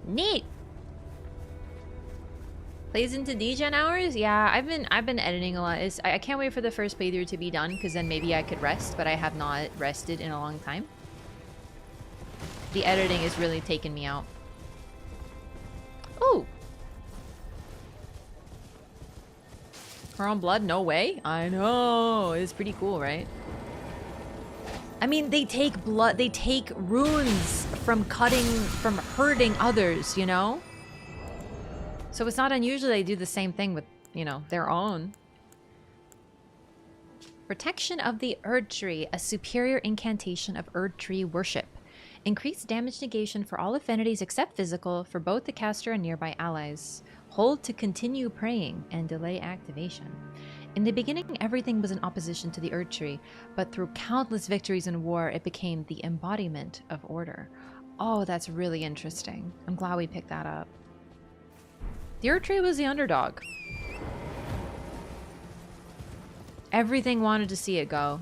Neat. Plays into degen hours? Yeah, I've been editing a lot. I can't wait for the first playthrough to be done because then maybe I could rest, but I have not rested in a long time. The editing is really taking me out. Oh! Her own blood? No way. I know. It's pretty cool, right? I mean, they take blood, they take runes from hurting others, you know? So it's not unusual they do the same thing with, you know, their own. Protection of the Erd Tree, a superior incantation of Erd Tree worship. Increased damage negation for all affinities except physical for both the caster and nearby allies. Hold to continue praying and delay activation. In the beginning, everything was in opposition to the Erd Tree, but through countless victories in war, it became the embodiment of order. Oh, that's really interesting. I'm glad we picked that up. The Erd Tree was the underdog. Everything wanted to see it go.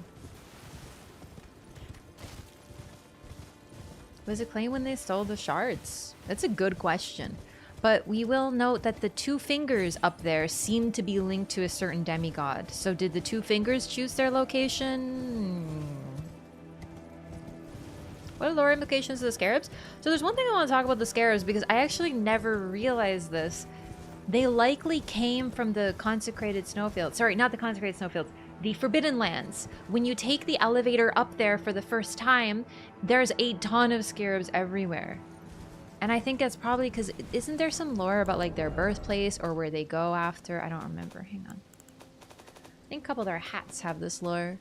Was it claimed when they stole the shards? That's a good question. But we will note that the two fingers up there seem to be linked to a certain demigod. So did the two fingers choose their location? What are lore implications of the scarabs? So there's one thing I want to talk about the scarabs because I actually never realized this. They likely came from the consecrated snowfields. Sorry, not the consecrated snowfields. The Forbidden Lands. When you take the elevator up there for the first time, there's a ton of scarabs everywhere. And I think that's probably because, isn't there some lore about like their birthplace or where they go after? I don't remember. Hang on. I think a couple of their hats have this lore.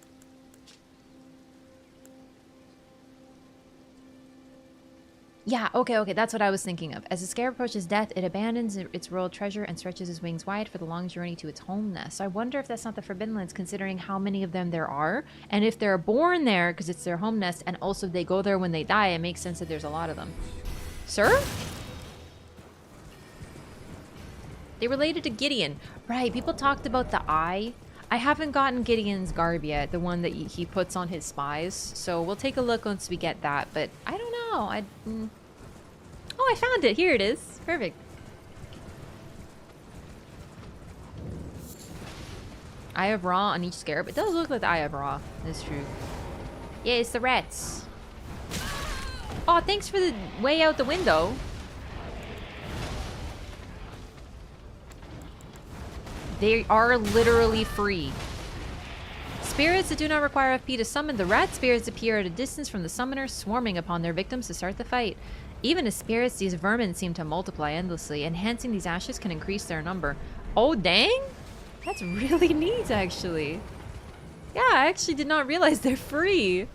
Yeah, okay, that's what I was thinking of. As the scarab approaches death, it abandons its royal treasure and stretches its wings wide for the long journey to its home nest. So I wonder if that's not the Forbidden Lands, considering how many of them there are. And if they're born there, because it's their home nest, and also they go there when they die, it makes sense that there's a lot of them. Sir? They related to Gideon. Right, people talked about the eye. I haven't gotten Gideon's garb yet, the one that he puts on his spies. So we'll take a look once we get that, but I don't know. Oh, I found it. Here it is. Perfect. Eye of Ra on each scarab. It does look like the Eye of Ra. That's true. Yeah, it's the rats. Oh, thanks for the way out the window. They are literally free. Spirits that do not require FP to summon. The rat spirits appear at a distance from the summoner, swarming upon their victims to start the fight. Even as spirits, these vermin seem to multiply endlessly. Enhancing these ashes can increase their number. Oh, dang! That's really neat, actually. Yeah, I actually did not realize they're free.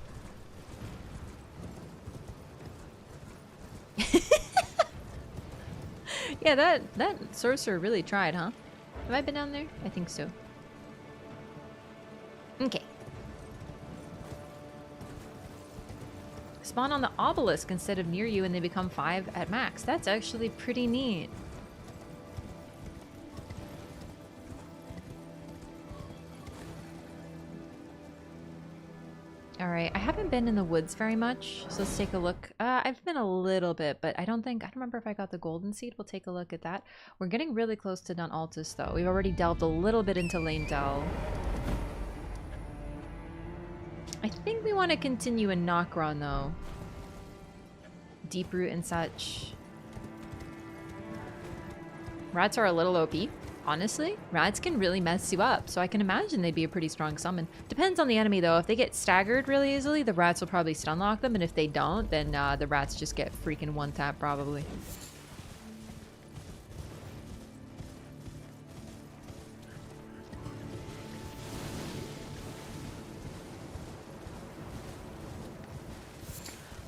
Yeah, that sorcerer really tried, huh? Have I been down there? I think so. Okay. Spawn on the obelisk instead of near you and they become 5 at max. That's actually pretty neat. Alright, I haven't been in the woods very much, so let's take a look. I've been a little bit, but I don't remember if I got the golden seed. We'll take a look at that. We're getting really close to Dun Altus, though. We've already delved a little bit into Lane Dell. I think we want to continue in Nokron, though. Deep Root and such. Rats are a little OP. Honestly, rats can really mess you up, so I can imagine they'd be a pretty strong summon. Depends on the enemy, though. If they get staggered really easily, the rats will probably stun lock them, and if they don't, then the rats just get freaking one-tap, probably.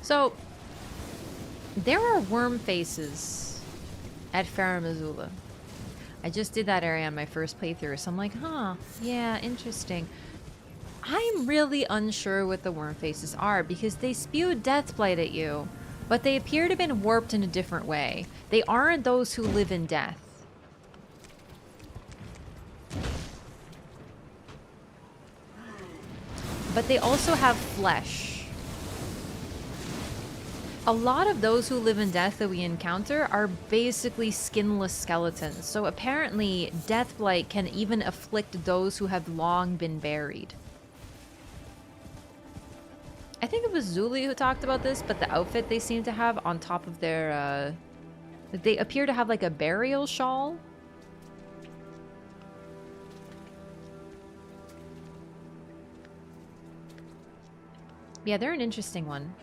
So, there are worm faces at Faramazula. I just did that area on my first playthrough, so I'm like, huh, yeah, interesting. I'm really unsure what the worm faces are because they spew deathblight at you, but they appear to have been warped in a different way. They aren't those who live in death. But they also have flesh. A lot of those who live in death that we encounter are basically skinless skeletons, so apparently deathblight can even afflict those who have long been buried. I think it was Zuli who talked about this, but the outfit they seem to have on top of their, they appear to have like a burial shawl. Yeah, they're an interesting one.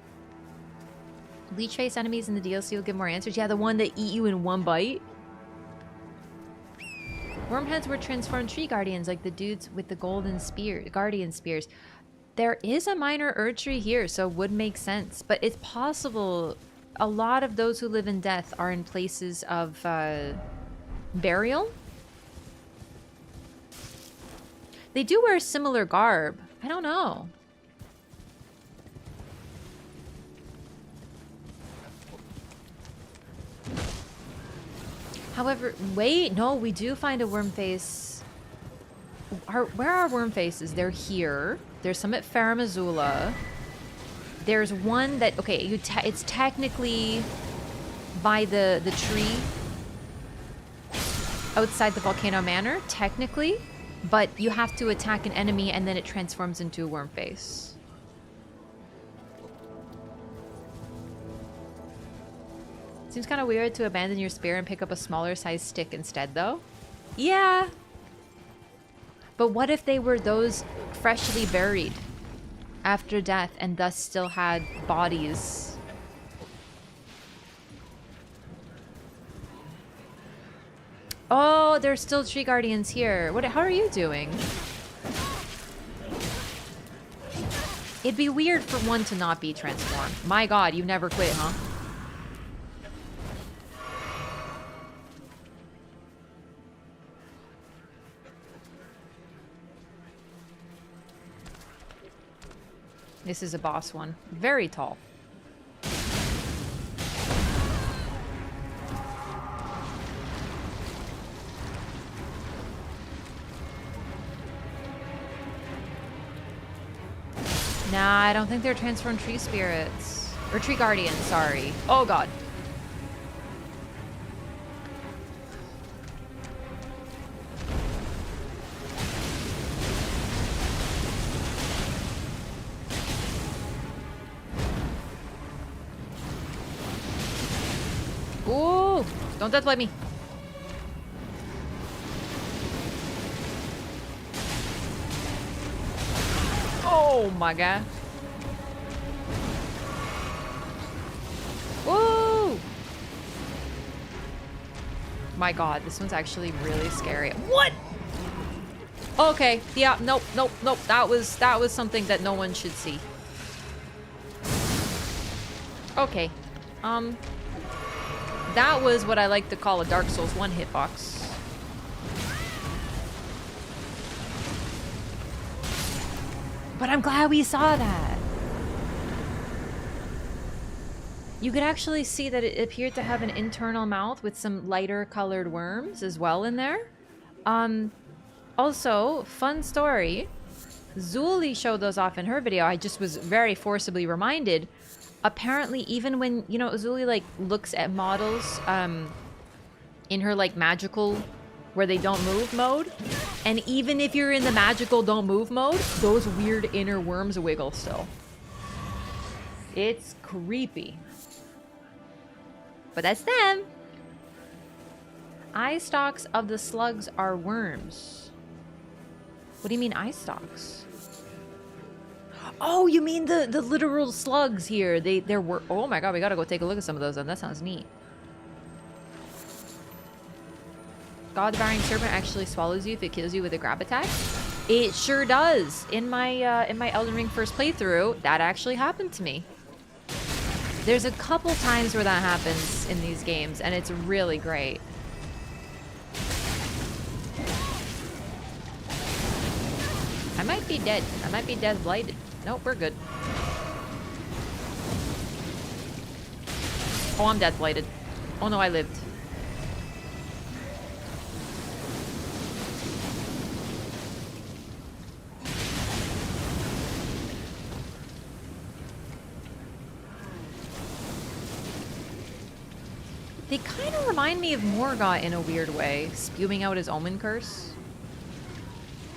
Leech face enemies in the DLC will give more answers. Yeah, the one that eat you in one bite. Wormheads were transformed tree guardians, like the dudes with the golden spear, guardian spears. There is a minor Erdtree here, so it would make sense. But it's possible a lot of those who live in death are in places of burial. They do wear similar garb. I don't know. However, wait, no, we do find a worm face. Where are worm faces? They're here. There's some at Faramazula. There's one that, okay, it's technically by the tree outside the Volcano Manor, technically, but you have to attack an enemy and then it transforms into a worm face. Seems kind of weird to abandon your spear and pick up a smaller sized stick instead, though. Yeah. But what if they were those freshly buried after death and thus still had bodies? Oh, there's still tree guardians here. How are you doing? It'd be weird for one to not be transformed. My god, you never quit, huh? This is a boss one. Very tall. Nah, I don't think they're transformed tree spirits. Or tree guardians, sorry. Oh god. Ooh! Don't deathblade me. Oh my god. Woo! My god, this one's actually really scary. What? Okay, yeah, nope. That was something that no one should see. Okay. That was what I like to call a Dark Souls 1 hitbox. But I'm glad we saw that. You could actually see that it appeared to have an internal mouth with some lighter colored worms as well in there. Also, fun story. Zuli showed those off in her video. I just was very forcibly reminded. Apparently, even when, you know, Zuli, like, looks at models, in her, like, magical, where they don't move mode, and even if you're in the magical don't move mode, those weird inner worms wiggle still. It's creepy. But that's them. Eye stalks of the slugs are worms. What do you mean eye stalks? Oh, you mean the literal slugs here. They're oh my god, we gotta go take a look at some of those then. That sounds neat. God-devouring serpent actually swallows you if it kills you with a grab attack. It sure does. In my Elden Ring first playthrough, that actually happened to me. There's a couple times where that happens in these games, and it's really great. I might be dead. I might be dead blighted. Nope, we're good. Oh, I'm death blighted. Oh no, I lived. They kind of remind me of Morgott in a weird way, spewing out his omen curse.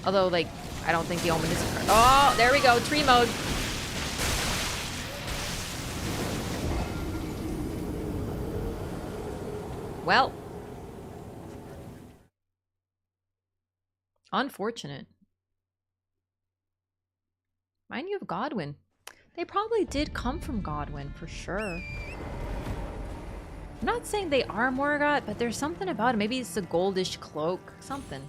Although, like, I don't think the omen is a curse. Oh, there we go, tree mode. Well. Unfortunate. Mind you of Godwin. They probably did come from Godwin, for sure. I'm not saying they are Morgott, but there's something about it. Maybe it's a goldish cloak. Something.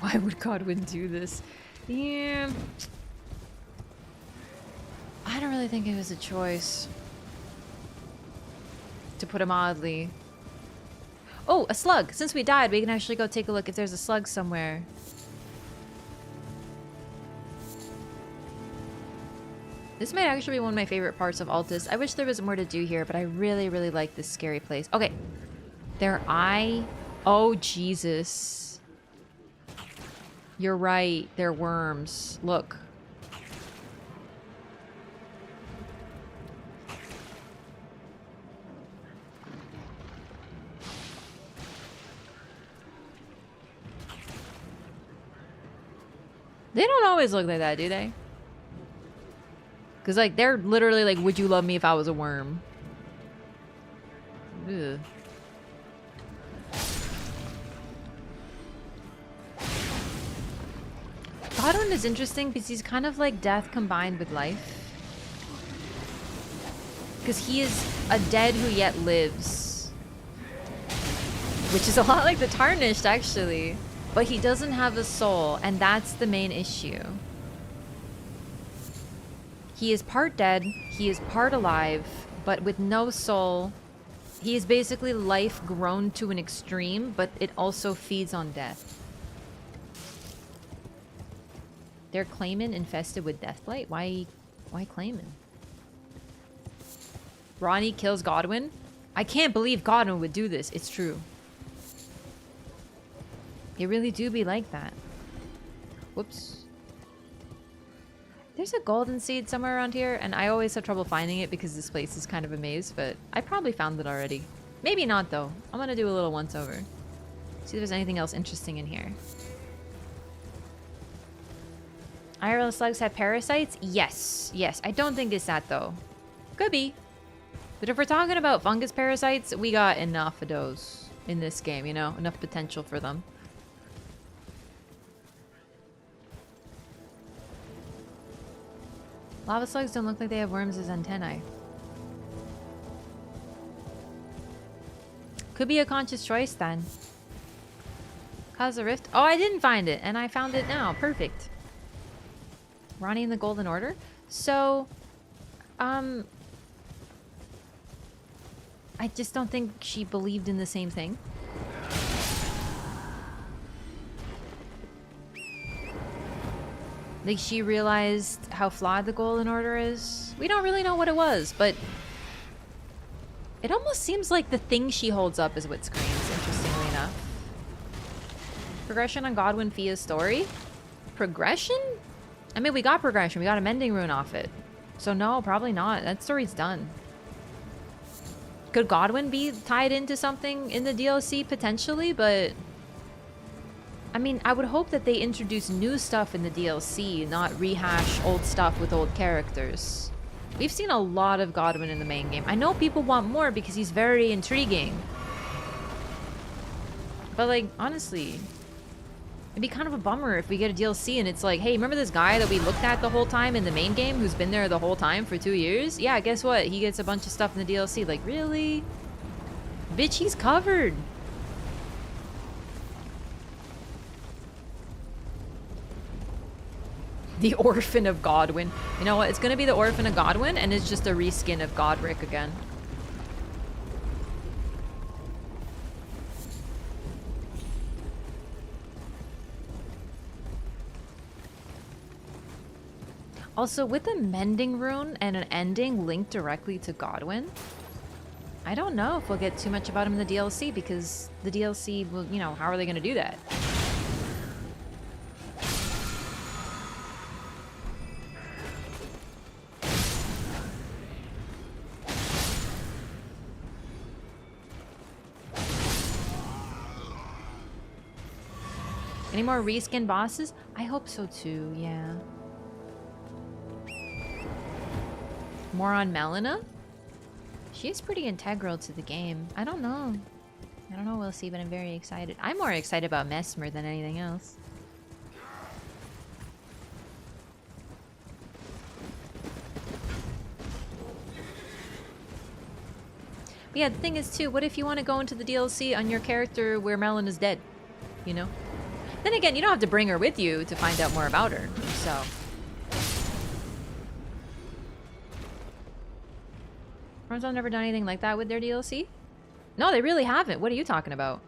Why would Godwin do this? Yeah. I don't really think it was a choice. To put it mildly. Oh, a slug! Since we died, we can actually go take a look if there's a slug somewhere. This might actually be one of my favorite parts of Altus. I wish there was more to do here, but I really, really like this scary place. Okay. Their eye. Oh, Jesus. You're right. They're worms. Look. They don't always look like that, do they? Because, like, they're literally like, would you love me if I was a worm? Ugh. Godwin is interesting because he's kind of like death combined with life. Because he is a dead who yet lives. Which is a lot like the Tarnished, actually. But he doesn't have a soul, and that's the main issue. He is part dead, he is part alive, but with no soul. He is basically life grown to an extreme, but it also feeds on death. They're claiming infested with deathblight? Why claiming? Ranni kills Godwin? I can't believe Godwin would do this. It's true. They really do be like that. Whoops. There's a golden seed somewhere around here, and I always have trouble finding it because this place is kind of a maze, but I probably found it already. Maybe not, though. I'm gonna do a little once-over. See if there's anything else interesting in here. IRL slugs have parasites? Yes. Yes. I don't think it's that, though. Could be. But if we're talking about fungus parasites, we got enough of those in this game, you know? Enough potential for them. Lava slugs don't look like they have worms as antennae. Could be a conscious choice, then. Cause a rift? Oh, I didn't find it, and I found it now. Perfect. Ranni in the Golden Order? So, I just don't think she believed in the same thing. Like, she realized how flawed the Golden Order is. We don't really know what it was, but it almost seems like the thing she holds up is what screams, interestingly enough. Progression on Godwin Fia's story? Progression? I mean, we got progression. We got a mending rune off it. So no, probably not. That story's done. Could Godwin be tied into something in the DLC? Potentially, but I mean, I would hope that they introduce new stuff in the DLC, not rehash old stuff with old characters. We've seen a lot of Godwin in the main game. I know people want more because he's very intriguing. But like, honestly, it'd be kind of a bummer if we get a DLC and it's like, hey, remember this guy that we looked at the whole time in the main game who's been there the whole time for 2 years? Yeah, guess what? He gets a bunch of stuff in the DLC. Like, really? Bitch, he's covered. The Orphan of Godwin. You know what? It's gonna be the Orphan of Godwin, and it's just a reskin of Godric again. Also, with a mending rune and an ending linked directly to Godwin, I don't know if we'll get too much about him in the DLC, because the DLC will, you know, how are they gonna do that? Any more reskin bosses? I hope so too, yeah. More on Melina? She's pretty integral to the game. I don't know. I don't know, we'll see, but I'm very excited. I'm more excited about Mesmer than anything else. But yeah, the thing is too, what if you want to go into the DLC on your character where Melina's dead? You know? Then again, you don't have to bring her with you to find out more about her, so. Front's never done anything like that with their DLC? No, they really haven't. What are you talking about?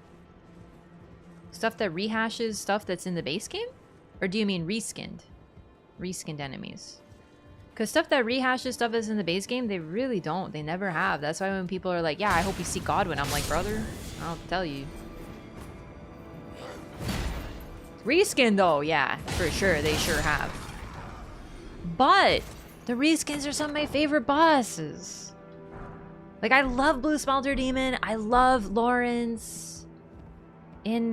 Stuff that rehashes stuff that's in the base game? Or do you mean reskinned? Reskinned enemies. Because stuff that rehashes stuff that's in the base game, they really don't. They never have. That's why when people are like, yeah, I hope you see Godwin, I'm like, brother, I'll tell you. Reskin though, yeah, for sure, they sure have. But the reskins are some of my favorite bosses. Like, I love Blue Smelter Demon. I love Lawrence in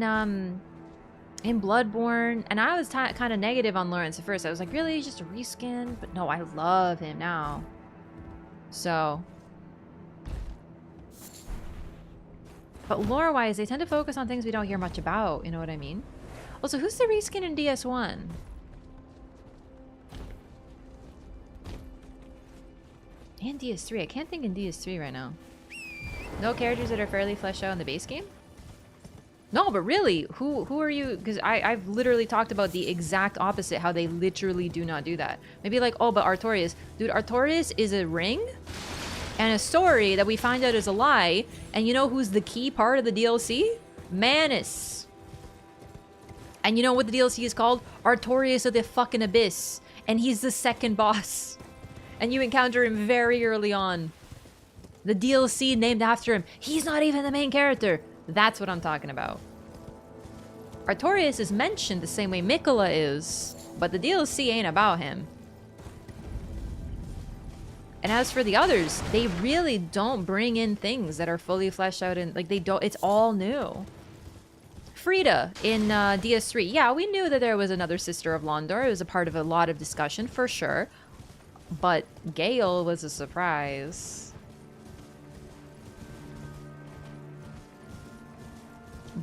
Bloodborne, and I was kind of negative on Lawrence at first. I was like, really, he's just a reskin? But no, I love him now. So, but lore-wise, they tend to focus on things we don't hear much about. You know what I mean? Also, who's the reskin in DS1? And DS3. I can't think in DS3 right now. No characters that are fairly fleshed out in the base game? No, but really, who are you? Because I've literally talked about the exact opposite, how they literally do not do that. Maybe like, oh, but Artorias. Dude, Artorias is a ring and a story that we find out is a lie. And you know who's the key part of the DLC? Manus. And you know what the DLC is called? Artorias of the fucking Abyss. And he's the second boss. And you encounter him very early on. The DLC named after him. He's not even the main character. That's what I'm talking about. Artorias is mentioned the same way Mikola is, but the DLC ain't about him. And as for the others, they really don't bring in things that are fully fleshed out and like they don't, it's all new. Frida in DS3. Yeah, we knew that there was another sister of Londor. It was a part of a lot of discussion, for sure. But Gale was a surprise.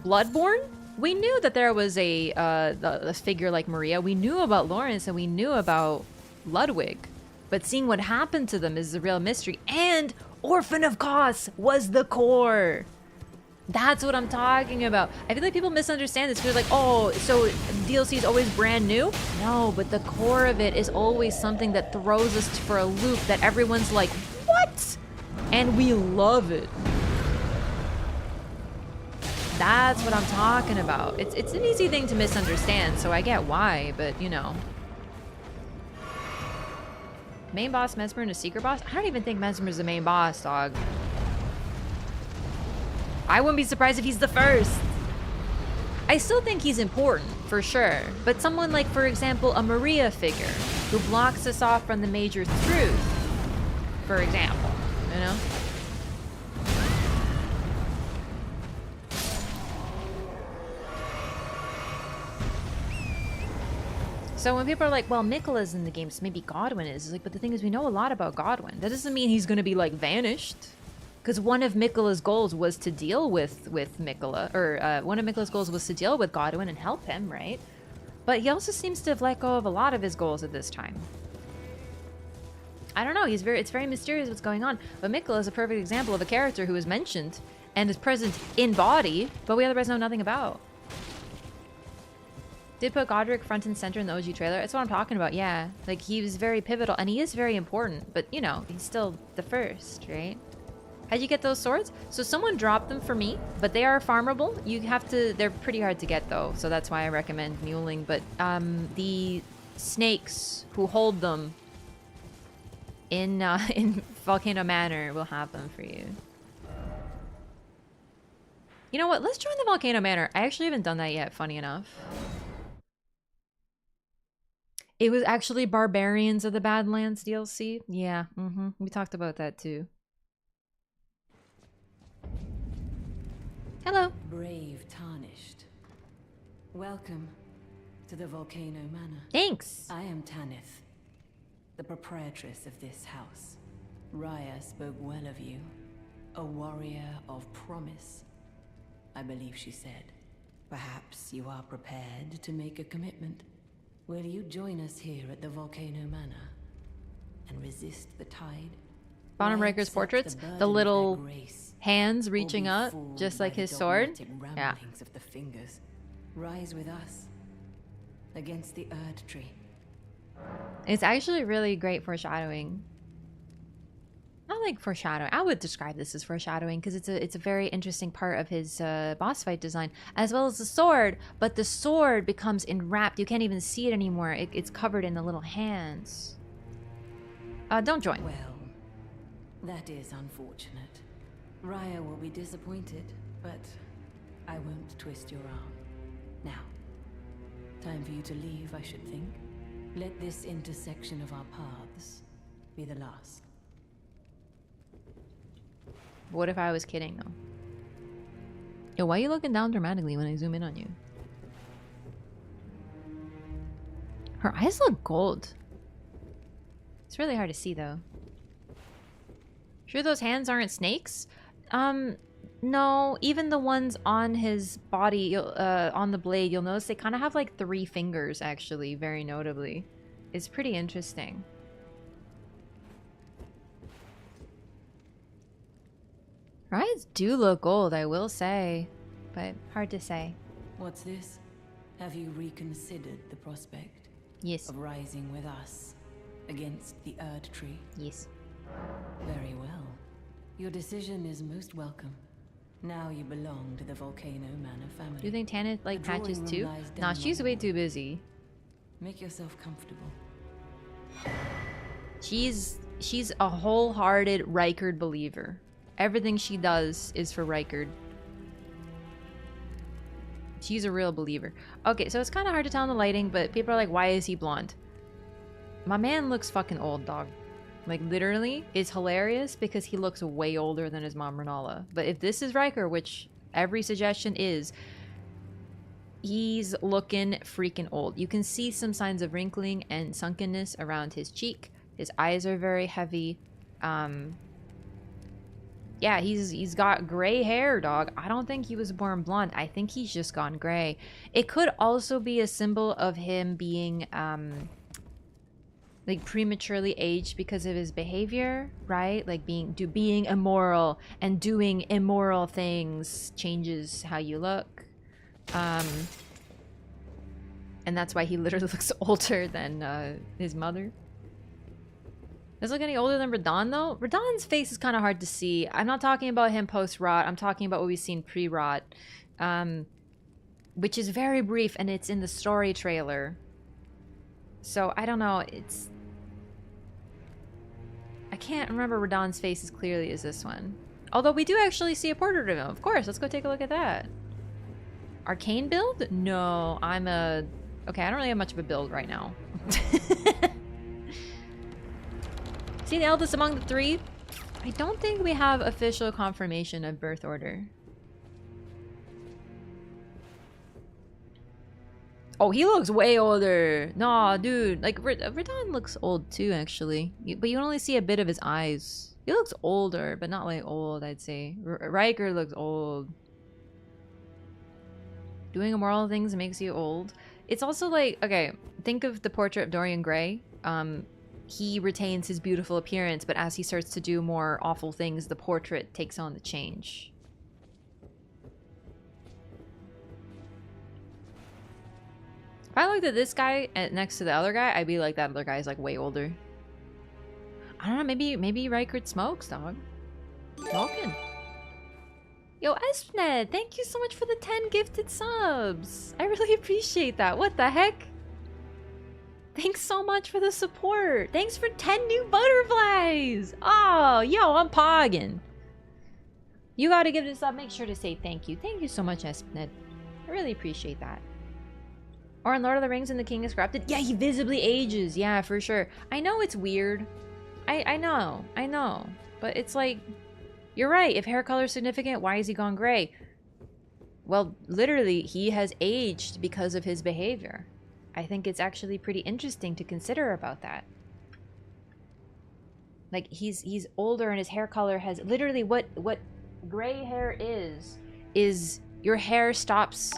Bloodborne? We knew that there was a figure like Maria. We knew about Lawrence and we knew about Ludwig. But seeing what happened to them is the real mystery. And Orphan of Kos was the core. That's what I'm talking about. I feel like people misunderstand this. They're like, oh, so DLC is always brand new? No, but the core of it is always something that throws us for a loop that everyone's like, what? And we love it. That's what I'm talking about. It's an easy thing to misunderstand, so I get why, but you know. Main boss Mesmer and a secret boss? I don't even think Mesmer's the main boss, dog. I wouldn't be surprised if he's the first. I still think he's important, for sure. But someone like, for example, a Maria figure who blocks us off from the major truth, for example, you know? So when people are like, well, Miquella's in the game, so maybe Godwyn is. It's like, but the thing is, we know a lot about Godwyn. That doesn't mean he's going to be, like, vanished. Because one of Miquella's goals was to deal with Miquella, or one of Miquella's goals was to deal with Godwyn and help him, right? But he also seems to have let go of a lot of his goals at this time. I don't know, it's very mysterious what's going on. But Miquella is a perfect example of a character who is mentioned and is present in body, but we otherwise know nothing about. Did put Godric front and center in the OG trailer. That's what I'm talking about, yeah. Like, he was very pivotal, and he is very important, but, you know, he's still the first, right? How'd you get those swords? So someone dropped them for me, but they are farmable. You have to, they're pretty hard to get, though, so that's why I recommend muling. But the snakes who hold them in Volcano Manor will have them for you. You know what? Let's join the Volcano Manor. I actually haven't done that yet, funny enough. It was actually Barbarians of the Badlands DLC. Yeah, we talked about that too. Hello.
Brave Tarnished. Welcome to the Volcano Manor.
Thanks.
I am Tanith, the proprietress of this house. Raya spoke well of you. A warrior of promise, I believe she said. Perhaps you are prepared to make a commitment. Will you join us here at the Volcano Manor and resist the tide?
Bottom Raker's portraits, the little hands reaching up, just like his sword. Yeah.
Of the fingers. Rise with us against the Erd Tree.
It's actually really great foreshadowing. Not like foreshadowing. I would describe this as foreshadowing because it's a very interesting part of his boss fight design, as well as the sword. But the sword becomes enwrapped. You can't even see it anymore. It's covered in the little hands. Don't join.
Well, that is unfortunate. Raya will be disappointed, but I won't twist your arm. Now, time for you to leave, I should think. Let this intersection of our paths be the last.
What if I was kidding, though? Yo, why are you looking down dramatically when I zoom in on you? Her eyes look gold. It's really hard to see, though. Sure those hands aren't snakes? No. Even the ones on his body, on the blade, you'll notice they kind of have, like, 3 fingers, actually, very notably. It's pretty interesting. Her eyes do look gold, I will say, but hard to say.
What's this? Have you reconsidered the prospect?
Yes.
Of rising with us against the Erd Tree?
Yes.
Very well. Your decision is most welcome. Now you belong to the Volcano Manor family.
Do you think Tanith like patches too? Nah, she's way too busy.
Make yourself comfortable.
She's a wholehearted Rykard believer. Everything she does is for Rykard. She's a real believer. Okay, so it's kind of hard to tell in the lighting, but people are like, why is he blonde? My man looks fucking old, dog. Like, literally, it's hilarious because he looks way older than his mom, Renala. But if this is Riker, which every suggestion is, He's looking freaking old. You can see some signs of wrinkling and sunkenness around his cheek. His eyes are very heavy. Yeah, he's got gray hair, dog. I don't think he was born blonde. I think he's just gone gray. It could also be a symbol of him being like prematurely aged because of his behavior, right? Like being immoral and doing immoral things changes how you look. And that's why he literally looks older than his mother. Does he look any older than Radagon, though? Radagon's face is kind of hard to see. I'm not talking about him post-rot. I'm talking about what we've seen pre-rot. Which is very brief, and it's in the story trailer. So, I don't know. I can't remember Radagon's face as clearly as this one. Although we do actually see a portrait of him. Of course, let's go take a look at that. Arcane build? No, I'm a... Okay, I don't really have much of a build right now. See the eldest among the three? I don't think we have official confirmation of birth order. Oh, he looks way older. Nah, dude. Like, Radagon looks old too, actually. But you only see a bit of his eyes. He looks older, but not like old, I'd say. Riker looks old. Doing immoral things makes you old. It's also like, okay, think of the portrait of Dorian Gray. He retains his beautiful appearance, but as he starts to do more awful things, the portrait takes on the change. If I looked at this guy next to the other guy, I'd be like, that other guy is like way older. I don't know, maybe Riker smokes, dog. Smoking. Yo, Espnet, thank you so much for the 10 gifted subs. I really appreciate that. What the heck? Thanks so much for the support. Thanks for 10 new butterflies. Oh, yo, I'm pogging. You gotta give this up. Make sure to say thank you. Thank you so much, Espnet. I really appreciate that. Or in Lord of the Rings and the King is Corrupted. Yeah, he visibly ages. Yeah, for sure. I know it's weird. I know. But it's like... You're right, if hair color is significant, why is he gone gray? Well, literally, he has aged because of his behavior. I think it's actually pretty interesting to consider about that. Like, he's older and his hair color has... Literally, what gray hair is your hair stops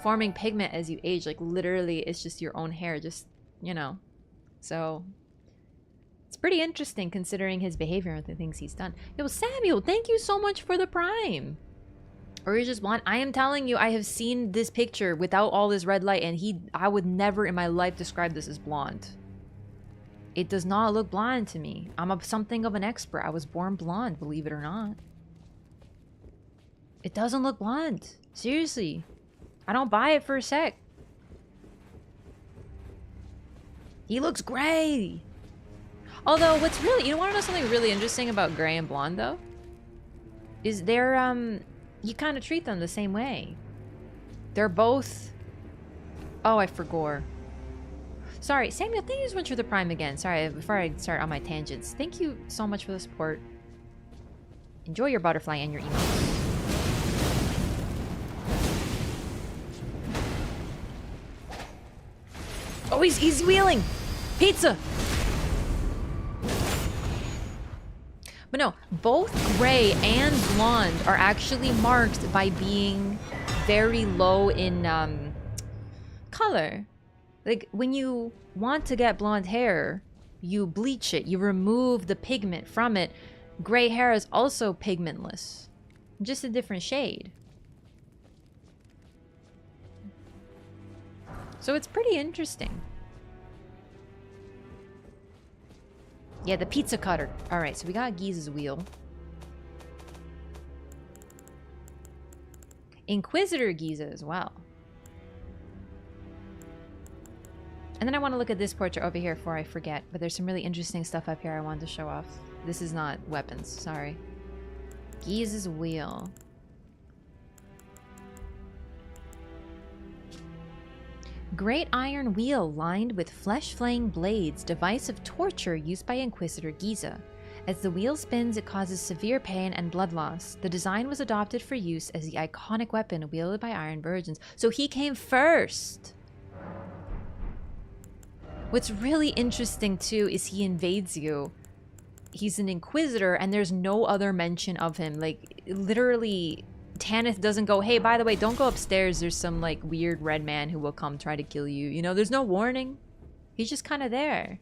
forming pigment as you age. Like, literally, it's just your own hair, just, you know. So... It's pretty interesting considering his behavior and the things he's done. Yo, Samuel, thank you so much for the Prime. Or you're just blonde. I am telling you, I have seen this picture without all this red light, and I would never in my life describe this as blonde. It does not look blonde to me. I'm something of an expert. I was born blonde, believe it or not. It doesn't look blonde. Seriously. I don't buy it for a sec. He looks gray. Although, what's really... You want to know something really interesting about gray and blonde, though? Is they're, you kind of treat them the same way. They're both... Oh, I forgot. Sorry, Samuel, thank you so much for the Prime again. Sorry, before I start on my tangents. Thank you so much for the support. Enjoy your butterfly and your emails. Oh, he's wheeling! Pizza! But no, both gray and blonde are actually marked by being very low in color. Like, when you want to get blonde hair, you bleach it. You remove the pigment from it. Gray hair is also pigmentless. Just a different shade. So it's pretty interesting. Yeah, the pizza cutter. Alright, so we got Giza's wheel. Inquisitor Giza as well. And then I want to look at this portrait over here before I forget. But there's some really interesting stuff up here I wanted to show off. This is not weapons, sorry. Giza's wheel. Great iron wheel lined with flesh-flaying blades, device of torture used by Inquisitor Giza. As the wheel spins, it causes severe pain and blood loss. The design was adopted for use as the iconic weapon wielded by Iron Virgins. So he came first. What's really interesting too is he invades you. He's an Inquisitor and there's no other mention of him. Like, literally, Tanith doesn't go, hey, by the way, don't go upstairs. There's some, like, weird red man who will come try to kill you. You know, there's no warning. He's just kind of there.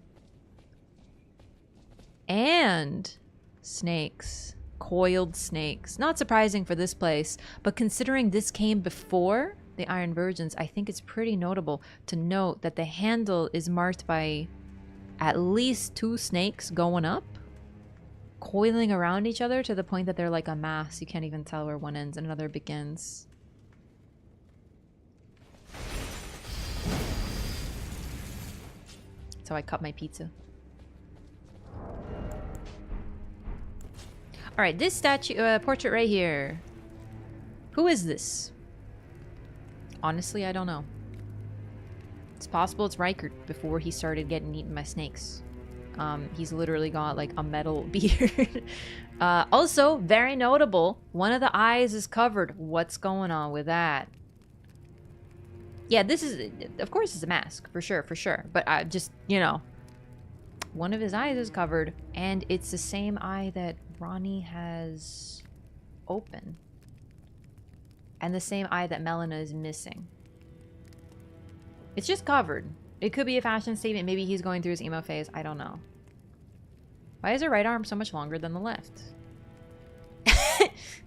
And snakes. Coiled snakes. Not surprising for this place, but considering this came before the Iron Virgins, I think it's pretty notable to note that the handle is marked by at least 2 snakes going up, coiling around each other to the point that they're like a mass. You can't even tell where one ends and another begins. So I cut my pizza. Alright, this statue, portrait right here. Who is this? Honestly, I don't know. It's possible it's Reichert before he started getting eaten by snakes. He's literally got like a metal beard. Also, very notable, one of the eyes is covered. What's going on with that? Yeah, this is, of course it's a mask, for sure. But just, you know, one of his eyes is covered, and it's the same eye that Ranni has open. And the same eye that Melina is missing. It's just covered. It could be a fashion statement. Maybe he's going through his emo phase. I don't know. Why is her right arm so much longer than the left?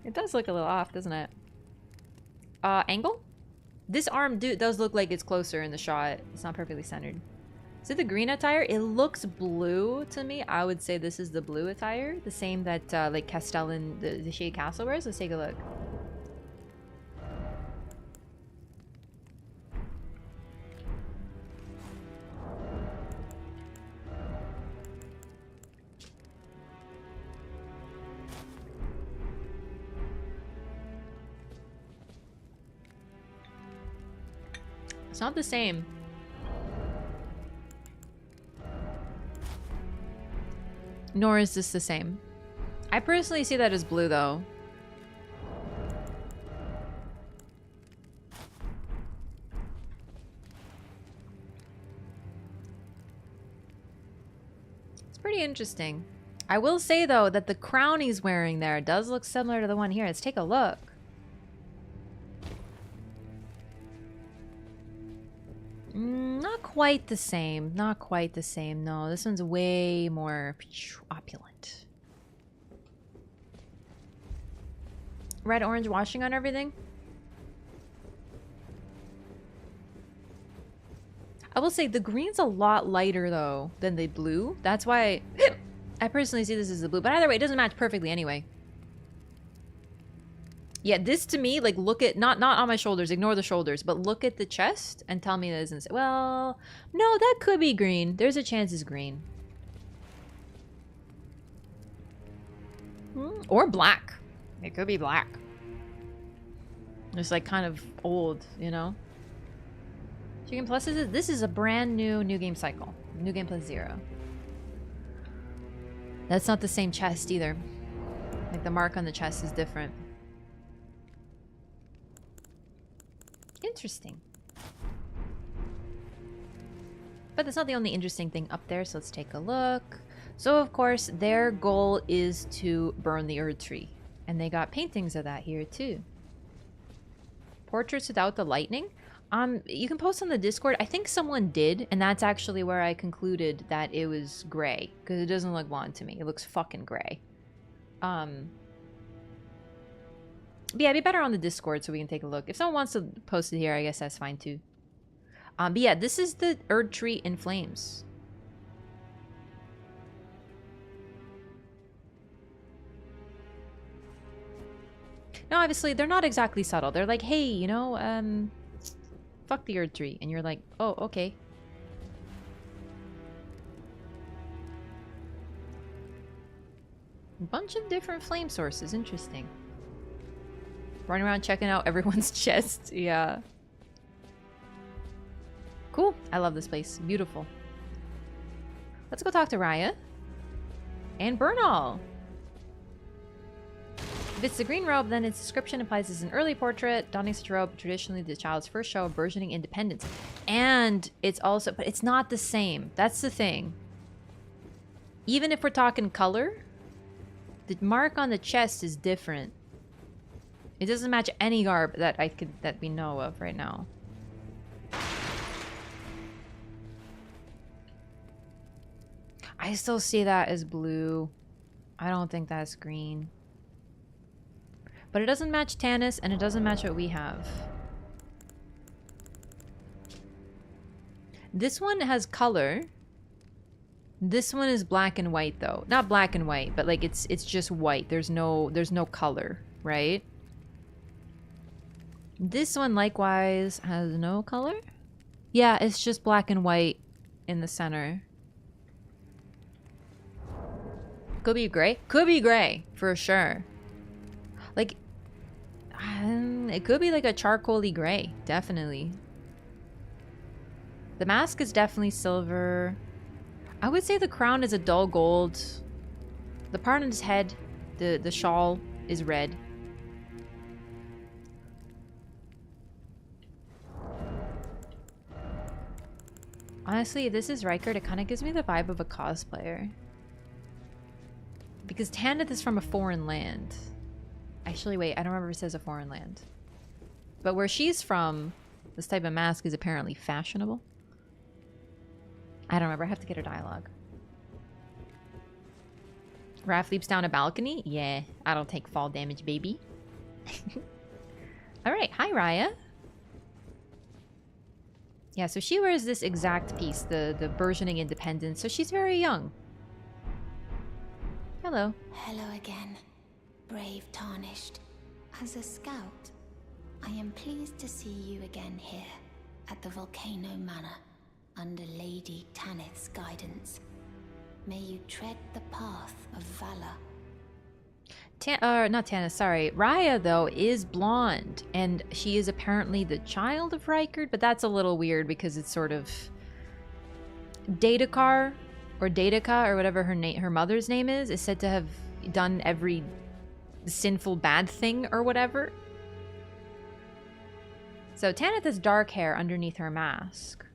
It does look a little off, doesn't it? Angle? This arm does look like it's closer in the shot. It's not perfectly centered. Is it the green attire? It looks blue to me. I would say this is the blue attire. The same that like Castellan, the Shade Castle wears. Let's take a look. It's not the same. Nor is this the same. I personally see that as blue, though. It's pretty interesting. I will say, though, that the crown he's wearing there does look similar to the one here. Let's take a look. Not quite the same. Not quite the same. No, this one's way more opulent. Red, orange washing on everything. I will say the green's a lot lighter, though, than the blue. That's why I personally see this as the blue. But either way, it doesn't match perfectly anyway. Yeah, this to me, like, look at, not on my shoulders, ignore the shoulders, but look at the chest and tell me that isn't, well, no, that could be green. There's a chance it's green. Or black. It could be black. It's like kind of old, you know? Chicken Plus is this is a brand new game cycle. New game plus 0. That's not the same chest either. Like the mark on the chest is different. Interesting. But that's not the only interesting thing up there, so let's take a look. So of course their goal is to burn the Erd Tree, and they got paintings of that here too. Portraits without the lightning. You can post on the Discord. I think someone did, and that's actually where I concluded that it was gray, because it doesn't look blonde to me. It looks fucking gray. But yeah, it'd be better on the Discord so we can take a look. If someone wants to post it here, I guess that's fine too. But yeah, this is the Erd Tree in flames. Now, obviously, they're not exactly subtle. They're like, hey, you know, fuck the Erd Tree. And you're like, oh, okay. A bunch of different flame sources. Interesting. Running around checking out everyone's chest. Yeah. Cool. I love this place. Beautiful. Let's go talk to Raya. And Bernal. If it's the green robe, then its description implies it's an early portrait. Donning such a robe, traditionally the child's first show of burgeoning independence. And it's also, but it's not the same. That's the thing. Even if we're talking color, the mark on the chest is different. It doesn't match any garb that we know of right now. I still see that as blue. I don't think that's green. But it doesn't match Tanis, and it doesn't match what we have. This one has color. This one is black and white, though. Not black and white, but like it's just white. There's no color, right? This one likewise has no color. Yeah, it's just black and white in the center. Could be gray. Could be gray for sure. Like, it could be like a charcoaly gray, definitely. The mask is definitely silver. I would say the crown is a dull gold. The part on his head, the shawl, is red. Honestly, if this is Rykard, it kind of gives me the vibe of a cosplayer. Because Tanith is from a foreign land. Actually, wait, I don't remember if it says a foreign land. But where she's from, this type of mask is apparently fashionable. I don't remember. I have to get her dialogue. Raph leaps down a balcony? Yeah, I don't take fall damage, baby. Alright, hi Raya. Yeah, so she wears this exact piece, the burgeoning independence, so she's very young. Hello.
Hello again, brave Tarnished. As a scout, I am pleased to see you again here, at the Volcano Manor, under Lady Tanith's guidance. May you tread the path of valor.
Not Tanith, sorry. Raya, though, is blonde, and she is apparently the child of Rykard, but that's a little weird because it's sort of... Daedakar, or Daedaka, or whatever her mother's name is said to have done every sinful bad thing or whatever. So Tanith has dark hair underneath her mask.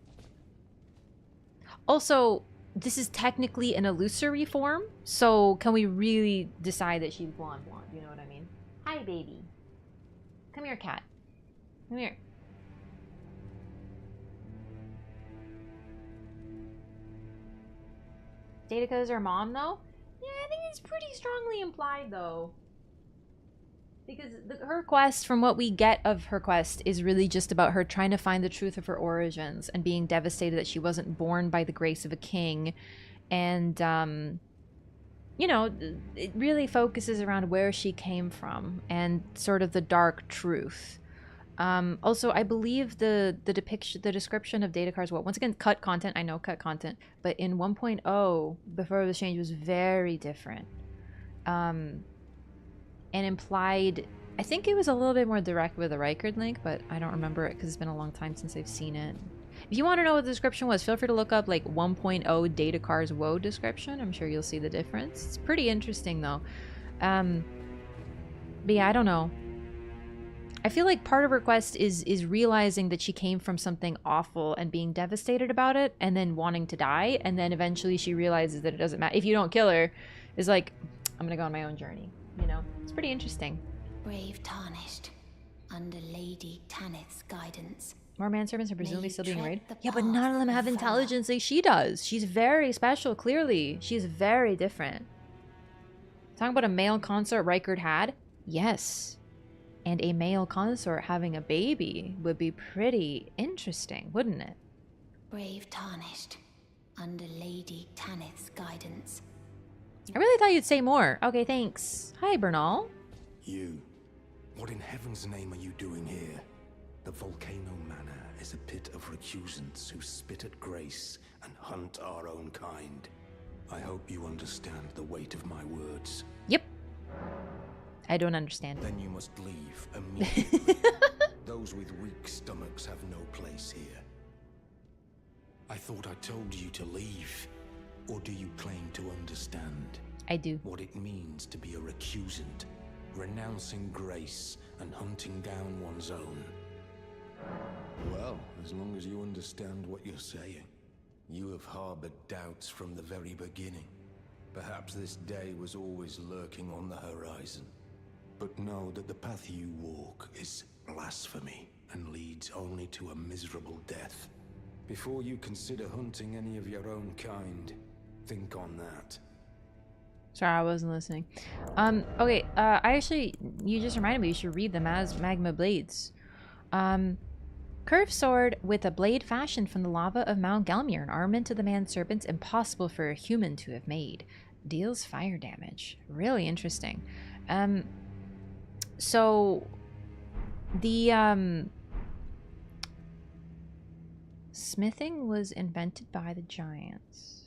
Also, this is technically an illusory form, so can we really decide that she's blonde? You know what I mean? Hi, baby. Come here, cat. Come here. Daedaka is her mom, though? Yeah, I think it's pretty strongly implied, though. Because her quest, from what we get of her quest, is really just about her trying to find the truth of her origins and being devastated that she wasn't born by the grace of a king. And, you know, it really focuses around where she came from and sort of the dark truth. Also, I believe the description of Daedakar's, well, once again, cut content. I know cut content. But in 1.0, before the change, was very different. And implied, I think it was a little bit more direct with the Rykard link, but I don't remember it because it's been a long time since I've seen it. If you want to know what the description was, feel free to look up like 1.0 Daedakar's woe description. I'm sure you'll see the difference. It's pretty interesting though. But yeah, I don't know. I feel like part of her quest is realizing that she came from something awful and being devastated about it and then wanting to die, and then eventually she realizes that it doesn't matter. If you don't kill her, it's like, I'm gonna go on my own journey. You know, it's pretty interesting.
Brave Tarnished, under Lady Tanith's guidance.
More manservants are presumably still being raided. Yeah, but none of them have intelligence like she does. She's very special, clearly. She's very different. Talking about a male consort Rykard had? Yes. And a male consort having a baby would be pretty interesting, wouldn't it?
Brave Tarnished, under Lady Tanith's guidance.
I really thought you'd say more. Okay, thanks. Hi, Bernal.
You. What in heaven's name are you doing here? The Volcano Manor is a pit of recusants who spit at grace and hunt our own kind. I hope you understand the weight of my words.
Yep. I don't understand.
Then you must leave immediately. Those with weak stomachs have no place here. I thought I told you to leave. Or do you claim to understand?
I do.
What it means to be a recusant, renouncing grace and hunting down one's own. Well, as long as you understand what you're saying. You have harbored doubts from the very beginning. Perhaps this day was always lurking on the horizon. But know that the path you walk is blasphemy and leads only to a miserable death. Before you consider hunting any of your own kind, think on that.
Sorry, I wasn't listening. Okay, I actually, you just reminded me, you should read them as Magma Blades. Curved sword with a blade fashioned from the lava of Mount Gelmir, an armament of the man serpents impossible for a human to have made. Deals fire damage. Really interesting. So the smithing was invented by the giants.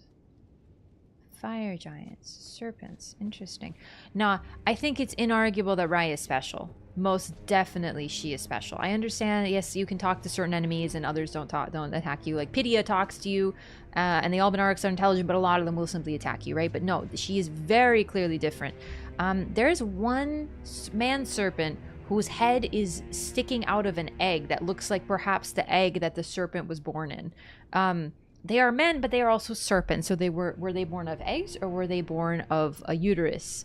Fire giants, serpents. Interesting. Nah, I think it's inarguable that Raya is special. Most definitely she is special. I understand, yes, you can talk to certain enemies and others don't attack you. Like Pydia talks to you, and the Albinarics are intelligent, but a lot of them will simply attack you, right? But no, she is very clearly different. There's one man serpent whose head is sticking out of an egg that looks like perhaps the egg that the serpent was born in. They are men, but they are also serpents. So were they born of eggs or were they born of a uterus?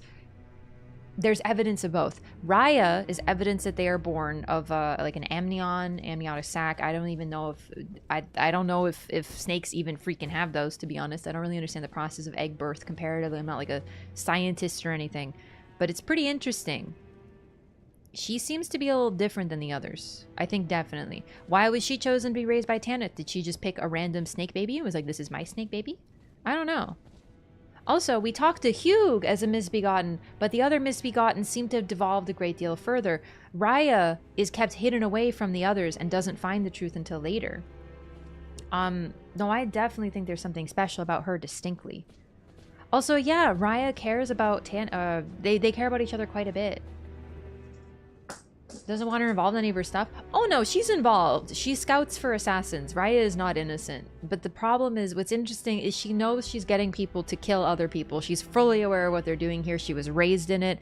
There's evidence of both. Raya is evidence that they are born of like an amniotic sac. I don't even know if I don't know if snakes even freaking have those, to be honest. I don't really understand the process of egg birth comparatively. I'm not like a scientist or anything, but it's pretty interesting. She seems to be a little different than the others. I think definitely. Why was she chosen to be raised by Tanith? Did she just pick a random snake baby and was like, this is my snake baby? I don't know. Also, we talked to Hugh as a misbegotten, but the other misbegotten seem to have devolved a great deal further. Raya is kept hidden away from the others and doesn't find the truth until later. No, I definitely think there's something special about her distinctly. Also, yeah, Raya cares about they care about each other quite a bit. Doesn't want her involved in any of her stuff. Oh no, she's involved. She scouts for assassins. Raya is not innocent. But the problem is, what's interesting is she knows she's getting people to kill other people. She's fully aware of what they're doing here. She was raised in it.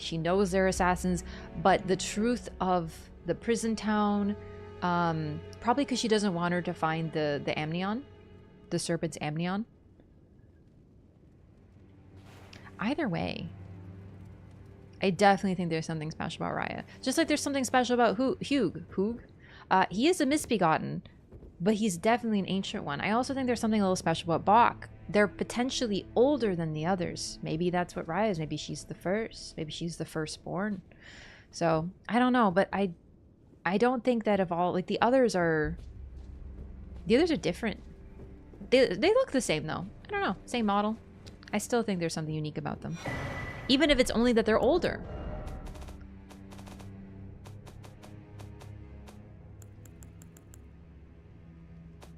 She knows they're assassins. But the truth of the prison town, probably because she doesn't want her to find the amnion, the serpent's amnion. Either way, I definitely think there's something special about Raya. Just like there's something special about Hugh. He is a misbegotten, but he's definitely an ancient one. I also think there's something a little special about Bok. They're potentially older than the others. Maybe that's what Raya is. Maybe she's the first. Maybe she's the firstborn. So, I don't know, but I don't think that of all, like the others are different. They look the same though. I don't know, same model. I still think there's something unique about them. Even if it's only that they're older.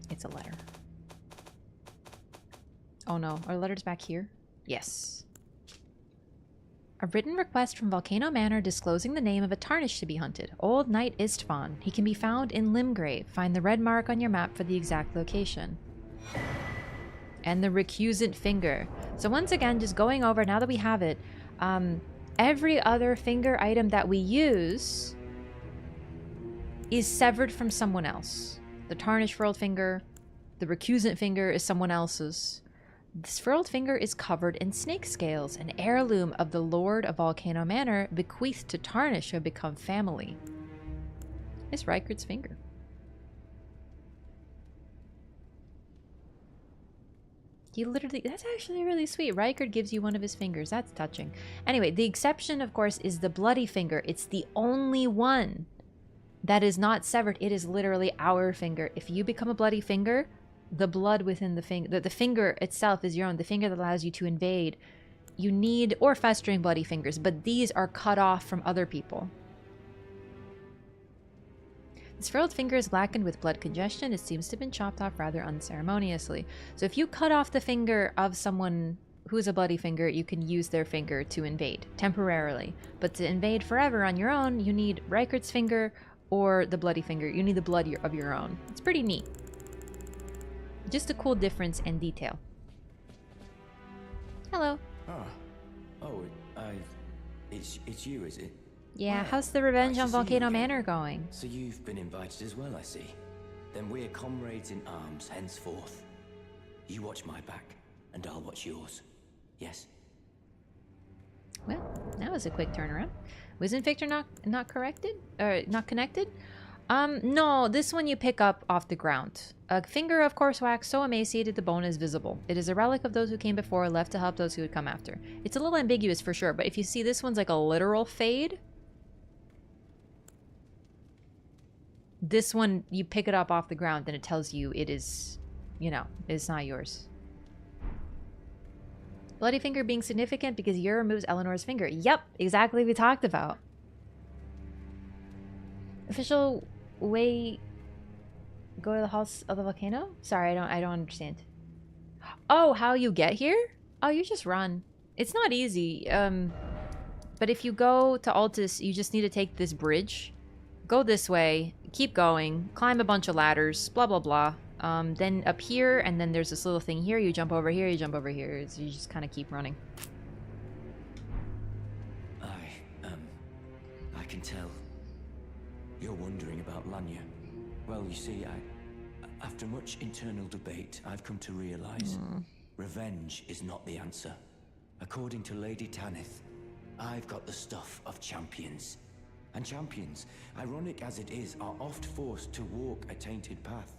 It's a letter. Oh no, are letters back here? Yes. A written request from Volcano Manor disclosing the name of a tarnish to be hunted. Old Knight Istvan. He can be found in Limgrave. Find the red mark on your map for the exact location. And the recusant finger. So once again, just going over, now that we have it, every other finger item that we use is severed from someone else. The tarnished furled finger, the recusant finger is someone else's. This furled finger is covered in snake scales, an heirloom of the Lord of Volcano Manor, bequeathed to Tarnish who have become family. It's Rykard's finger. He literally, that's actually really sweet. Rykard gives you one of his fingers. That's touching. Anyway, the exception, of course, is the bloody finger. It's the only one that is not severed. It is literally our finger. If you become a bloody finger, the blood within the finger, the finger itself is your own. The finger that allows you to invade. You need, or festering bloody fingers, but these are cut off from other people. This furled finger is blackened with blood congestion. It seems to have been chopped off rather unceremoniously. So if you cut off the finger of someone who is a bloody finger, you can use their finger to invade, temporarily. But to invade forever on your own, you need Rykard's finger or the bloody finger. You need the blood of your own. It's pretty neat. Just a cool difference and detail. Hello.
Ah,
It's you, is it?
Yeah,
Well,
how's the revenge
nice
on
to see you
Volcano
again.
Manor going?
So you've been invited as well, I see. Then we're comrades in arms henceforth. You watch my back, and I'll watch yours. Yes?
Well, that was a quick turnaround. Wasn't Victor not corrected? Or not connected? No, this one you pick up off the ground. A finger of coarse wax so emaciated the bone is visible. It is a relic of those who came before, left to help those who would come after. It's a little ambiguous for sure, but if you see this one's like a literal fade. This one, you pick it up off the ground and it tells you it is, you know, it's not yours. Bloody finger being significant because Yer removes Eleanor's finger. Yep, exactly we talked about. Official way go to the house of the volcano? Sorry, I don't understand. Oh, how you get here? Oh, you just run. It's not easy. But if you go to Altus, you just need to take this bridge. Go this way, keep going, climb a bunch of ladders, blah blah blah. Then up here, and then there's this little thing here. You jump over here, you jump over here. So you just kind of keep running.
I can tell. You're wondering about Lanya. Well, you see, after much internal debate, I've come to realize revenge is not the answer. According to Lady Tanith, I've got the stuff of champions. And champions, ironic as it is, are oft forced to walk a tainted path.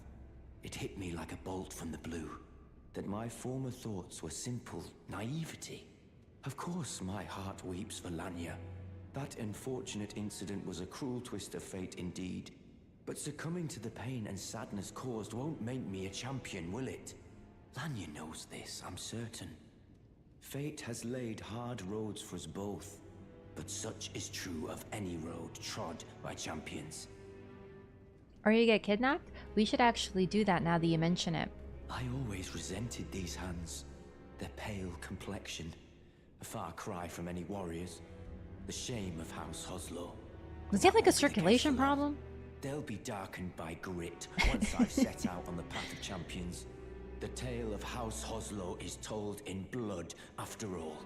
It hit me like a bolt from the blue, that my former thoughts were simple naivety. Of course my heart weeps for Lanya. That unfortunate incident was a cruel twist of fate indeed. But succumbing to the pain and sadness caused won't make me a champion, will it? Lanya knows this, I'm certain. Fate has laid hard roads for us both, but such is true of any road trod by champions.
Or you get kidnapped? We should actually do that now that you mention it.
I always resented these hands. Their pale complexion. A far cry from any warriors. The shame of House Hoslow.
Does he have like a circulation problem?
They'll be darkened by grit once I've set out on the path of champions. The tale of House Hoslow is told in blood after all.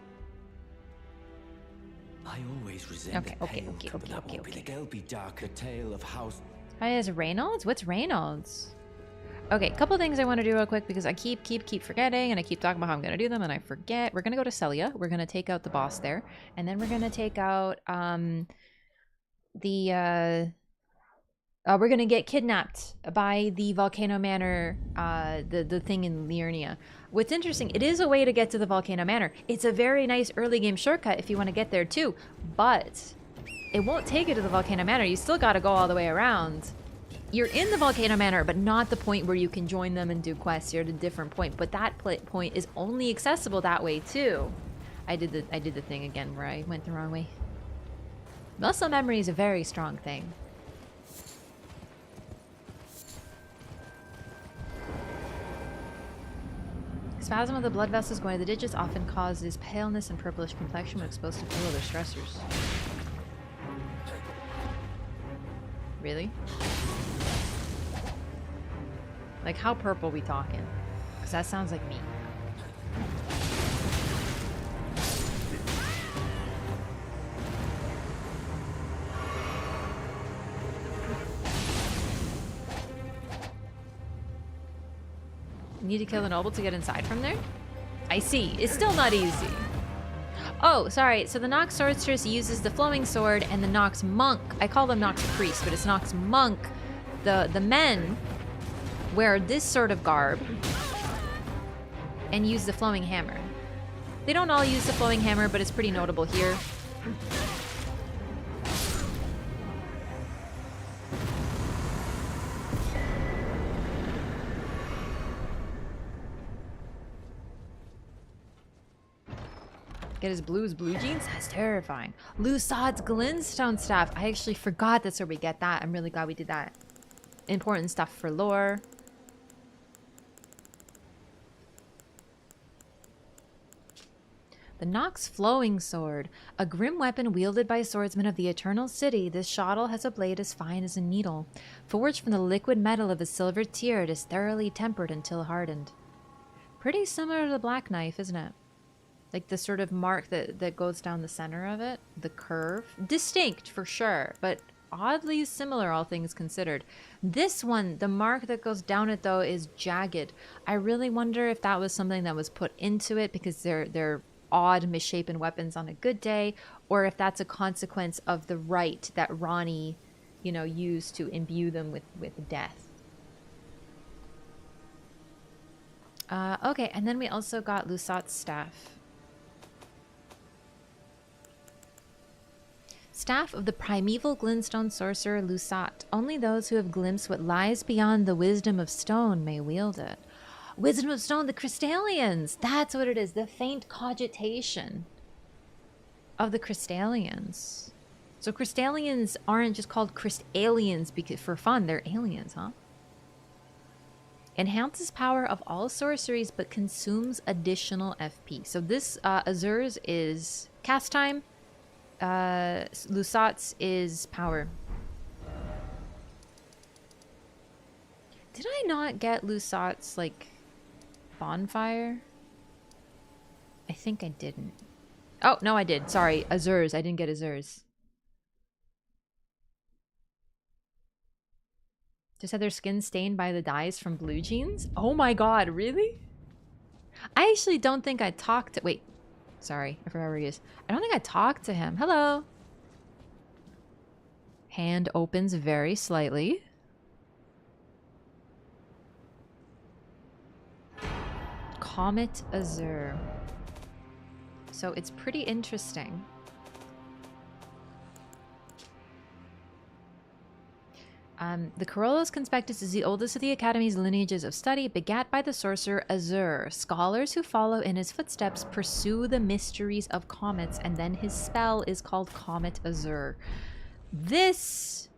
I always resent the pale complexion. They'll be dark. The tale of House...
Oh, is Reynolds? What's Reynolds? Okay, a couple things I want to do real quick because I keep forgetting and I keep talking about how I'm going to do them and I forget. We're going to go to Celia. We're going to take out the boss there. And then we're going to take out we're going to get kidnapped by the Volcano Manor, the thing in Liurnia. What's interesting, it is a way to get to the Volcano Manor. It's a very nice early game shortcut if you want to get there too. But it won't take you to the Volcano Manor. You still got to go all the way around. You're in the Volcano Manor, but not the point where you can join them and do quests. You're at a different point. But that point is only accessible that way too. I did the thing again where I went the wrong way. Muscle memory is a very strong thing. Spasm of the blood vessels going to the digits often causes paleness and purplish complexion when exposed to few other stressors. Really? Like, how purple we talking? Because that sounds like me. Need to kill the noble to get inside from there? I see. It's still not easy. Oh, sorry. So the Nox sorceress uses the flowing sword, and the Nox monk, I call them Nox priest, but it's Nox monk. The men wear this sort of garb and use the flowing hammer. They don't all use the flowing hammer, but it's pretty notable here. Get his blue jeans? That's terrifying. Lusad's glintstone staff. I actually forgot that's where we get that. I'm really glad we did that. Important stuff for lore. The Nox flowing sword. A grim weapon wielded by swordsmen of the Eternal City, this shottle has a blade as fine as a needle. Forged from the liquid metal of a silver tear, it is thoroughly tempered until hardened. Pretty similar to the black knife, isn't it? Like the sort of mark that goes down the center of it, the curve. Distinct for sure, but oddly similar, all things considered. This one, the mark that goes down it though, is jagged. I really wonder if that was something that was put into it because they're odd, misshapen weapons on a good day, or if that's a consequence of the rite that Ranni, you know, used to imbue them with death. Okay, and then we also got Lusat's staff. Staff of the primeval glintstone sorcerer Lusat. Only those who have glimpsed what lies beyond the wisdom of stone may wield it. Wisdom of stone, the Crystallians! That's what it is, the faint cogitation of the Crystallians. So Crystallians aren't just called Crystalians because for fun, they're aliens, huh? Enhances power of all sorceries but consumes additional FP. So this Azur's is cast time. Lusat's is power. Did I not get Lusat's like bonfire? I think I didn't. Oh no, I did. Sorry, Azur's. I didn't get Azur's. Just had their skin stained by the dyes from blue jeans? Oh my god, really? I actually don't think I talked to... Wait. Sorry, I forgot where he is. I don't think I talked to him. Hello. Hand opens very slightly. Comet Azur. So it's pretty interesting. The Corollas Conspectus is the oldest of the Academy's lineages of study, begat by the sorcerer Azur. Scholars who follow in his footsteps pursue the mysteries of comets, and then his spell is called Comet Azur. This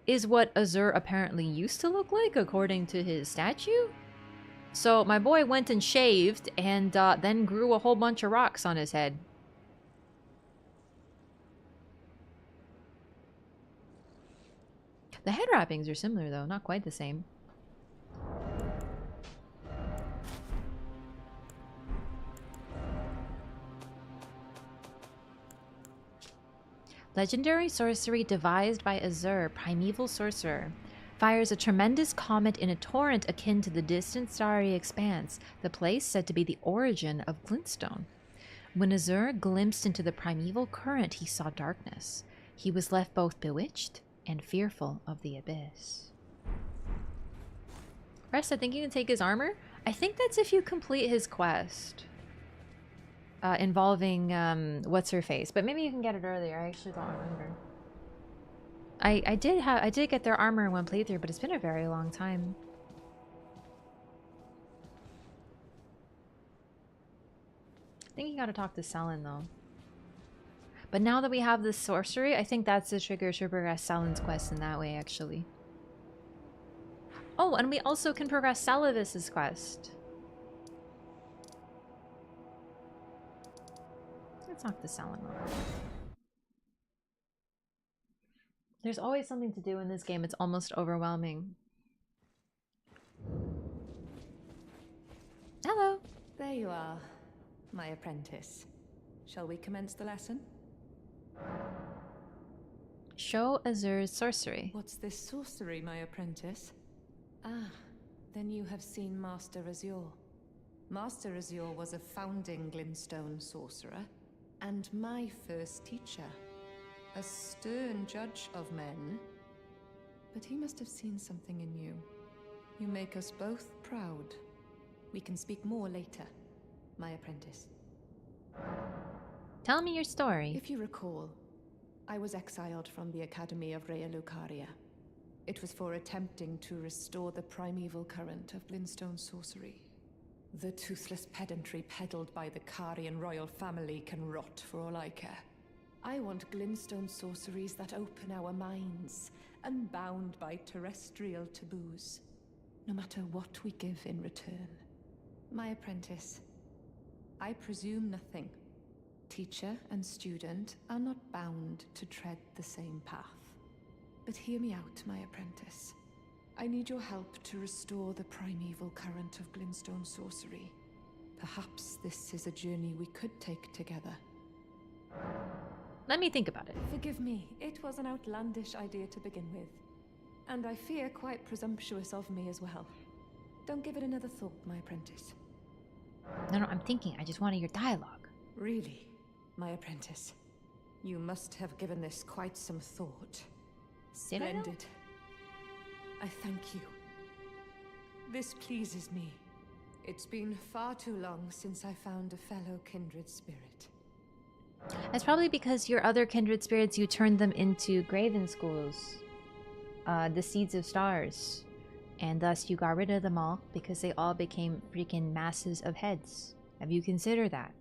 is what Azur apparently used to look like, according to his statue. So my boy went and shaved, and then grew a whole bunch of rocks on his head. The head wrappings are similar though, not quite the same. Legendary sorcery devised by Azur, primeval sorcerer. Fires a tremendous comet in a torrent akin to the distant starry expanse, the place said to be the origin of glintstone. When Azur glimpsed into the primeval current, he saw darkness. He was left both bewitched and fearful of the abyss. Rest, I think you can take his armor. I think that's if you complete his quest. Involving, what's-her-face. But maybe you can get it earlier. I actually don't remember. I did get their armor in one playthrough, but it's been a very long time. I think you gotta talk to Selen, though. But now that we have this sorcery, I think that's the trigger to progress Selen's quest in that way, actually. Oh, and we also can progress Seluvis's quest. Let's talk to Selen real quick. There's always something to do in this game. It's almost overwhelming. Hello.
There you are, my apprentice. Shall we commence the lesson?
Show Azur's sorcery.
What's this sorcery, my apprentice? Ah, then you have seen Master Azure. Master Azure was a founding glintstone sorcerer, and my first teacher. A stern judge of men. But he must have seen something in you. You make us both proud. We can speak more later, my apprentice.
Tell me your story.
If you recall, I was exiled from the Academy of Rea Lucaria. It was for attempting to restore the primeval current of glintstone sorcery. The toothless pedantry peddled by the Carian royal family can rot for all I care. I want glintstone sorceries that open our minds, unbound by terrestrial taboos, no matter what we give in return. My apprentice, I presume nothing. Teacher and student are not bound to tread the same path. But hear me out, my apprentice. I need your help to restore the primeval current of glintstone sorcery. Perhaps this is a journey we could take together.
Let me think about it.
Forgive me, it was an outlandish idea to begin with. And I fear quite presumptuous of me as well. Don't give it another thought, my apprentice.
No, I'm thinking. I just wanted your dialogue.
Really, my apprentice? You must have given this quite some thought. Splendid. I thank you. This pleases me. It's been far too long since I found a fellow kindred spirit.
That's probably because your other kindred spirits, you turned them into graven schools. The seeds of stars. And thus you got rid of them all because they all became freaking masses of heads. Have you considered that?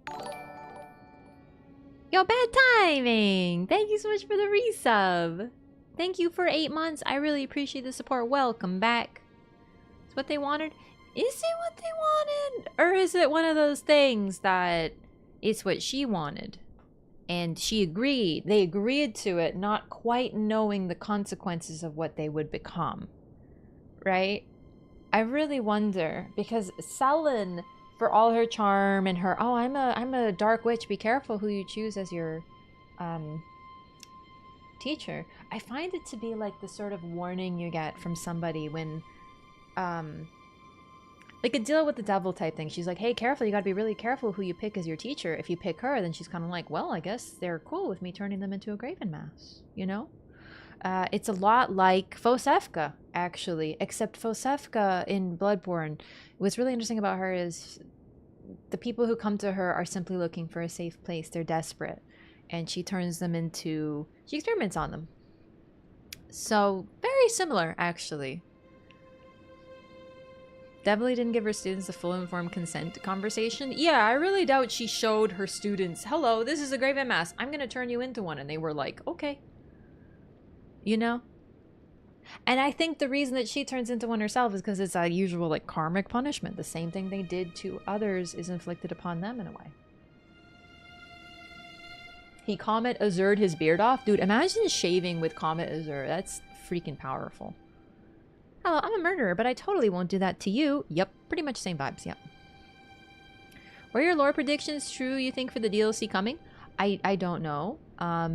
Yo, bad timing! Thank you so much for the resub. Thank you for 8 months. I really appreciate the support. Welcome back. It's what they wanted. Is it what they wanted? Or is it one of those things that it's what she wanted? And she agreed. They agreed to it, not quite knowing the consequences of what they would become. Right? I really wonder, because Selin, for all her charm and her, oh, I'm a dark witch, be careful who you choose as your teacher. I find it to be like the sort of warning you get from somebody when like a deal with the devil type thing. She's like, hey, careful, you gotta be really careful who you pick as your teacher. If you pick her, then she's kind of like, well, I guess they're cool with me turning them into a graven mass, you know? It's a lot like Fosefka, actually, except Fosefka in Bloodborne, what's really interesting about her is the people who come to her are simply looking for a safe place. They're desperate, and she turns them into, she experiments on them. So very similar, actually. Definitely didn't give her students the full informed consent conversation. Yeah, I really doubt she showed her students, hello, this is a graven mass, I'm gonna turn you into one, and they were like, okay. You know? And I think the reason that she turns into one herself is because it's a usual, like, karmic punishment. The same thing they did to others is inflicted upon them in a way. He Comet Azured his beard off. Dude, imagine shaving with Comet Azure. That's freaking powerful. Hello, I'm a murderer, but I totally won't do that to you. Yep, pretty much same vibes, yep. Were your lore predictions true, you think, for the DLC coming? I don't know.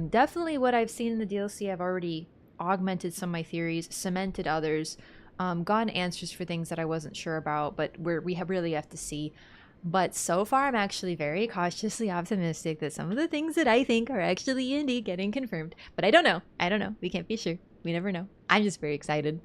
Definitely what I've seen in the DLC, I've already augmented some of my theories, cemented others, gotten answers for things that I wasn't sure about, but we really have to see. But so far, I'm actually very cautiously optimistic that some of the things that I think are actually indeed getting confirmed. But I don't know. I don't know. We can't be sure. We never know. I'm just very excited.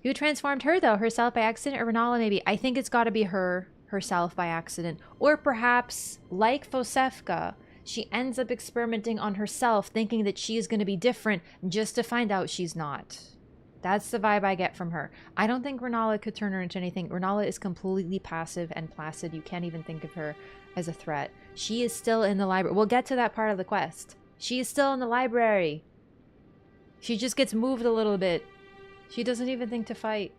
Who transformed her, though? Herself by accident or Renala, maybe? I think it's got to be herself by accident. Or perhaps, like Fosefka, she ends up experimenting on herself, thinking that she is going to be different, just to find out she's not. That's the vibe I get from her. I don't think Renala could turn her into anything. Renala is completely passive and placid. You can't even think of her as a threat. She is still in the library. We'll get to that part of the quest. She is still in the library. She just gets moved a little bit. She doesn't even think to fight.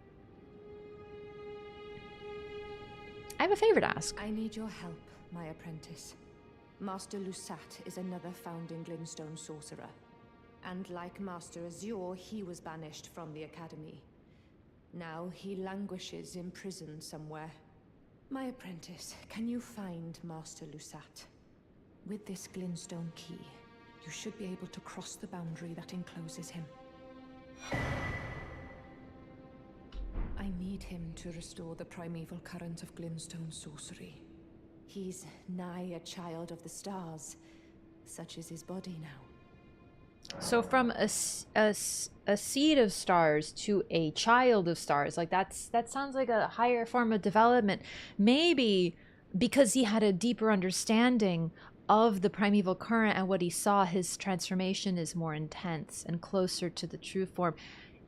I have a favor to ask.
I need your help, my apprentice. Master Lusat is another founding Glintstone sorcerer. And like Master Azure, he was banished from the Academy. Now he languishes in prison somewhere. My apprentice, can you find Master Lusat? With this Glintstone key, you should be able to cross the boundary that encloses him. I need him to restore the primeval current of Glintstone sorcery. He's nigh a child of the stars. Such is his body now.
So from a seed of stars to a child of stars, like that sounds like a higher form of development. Maybe because he had a deeper understanding of the primeval current and what he saw, his transformation is more intense and closer to the true form.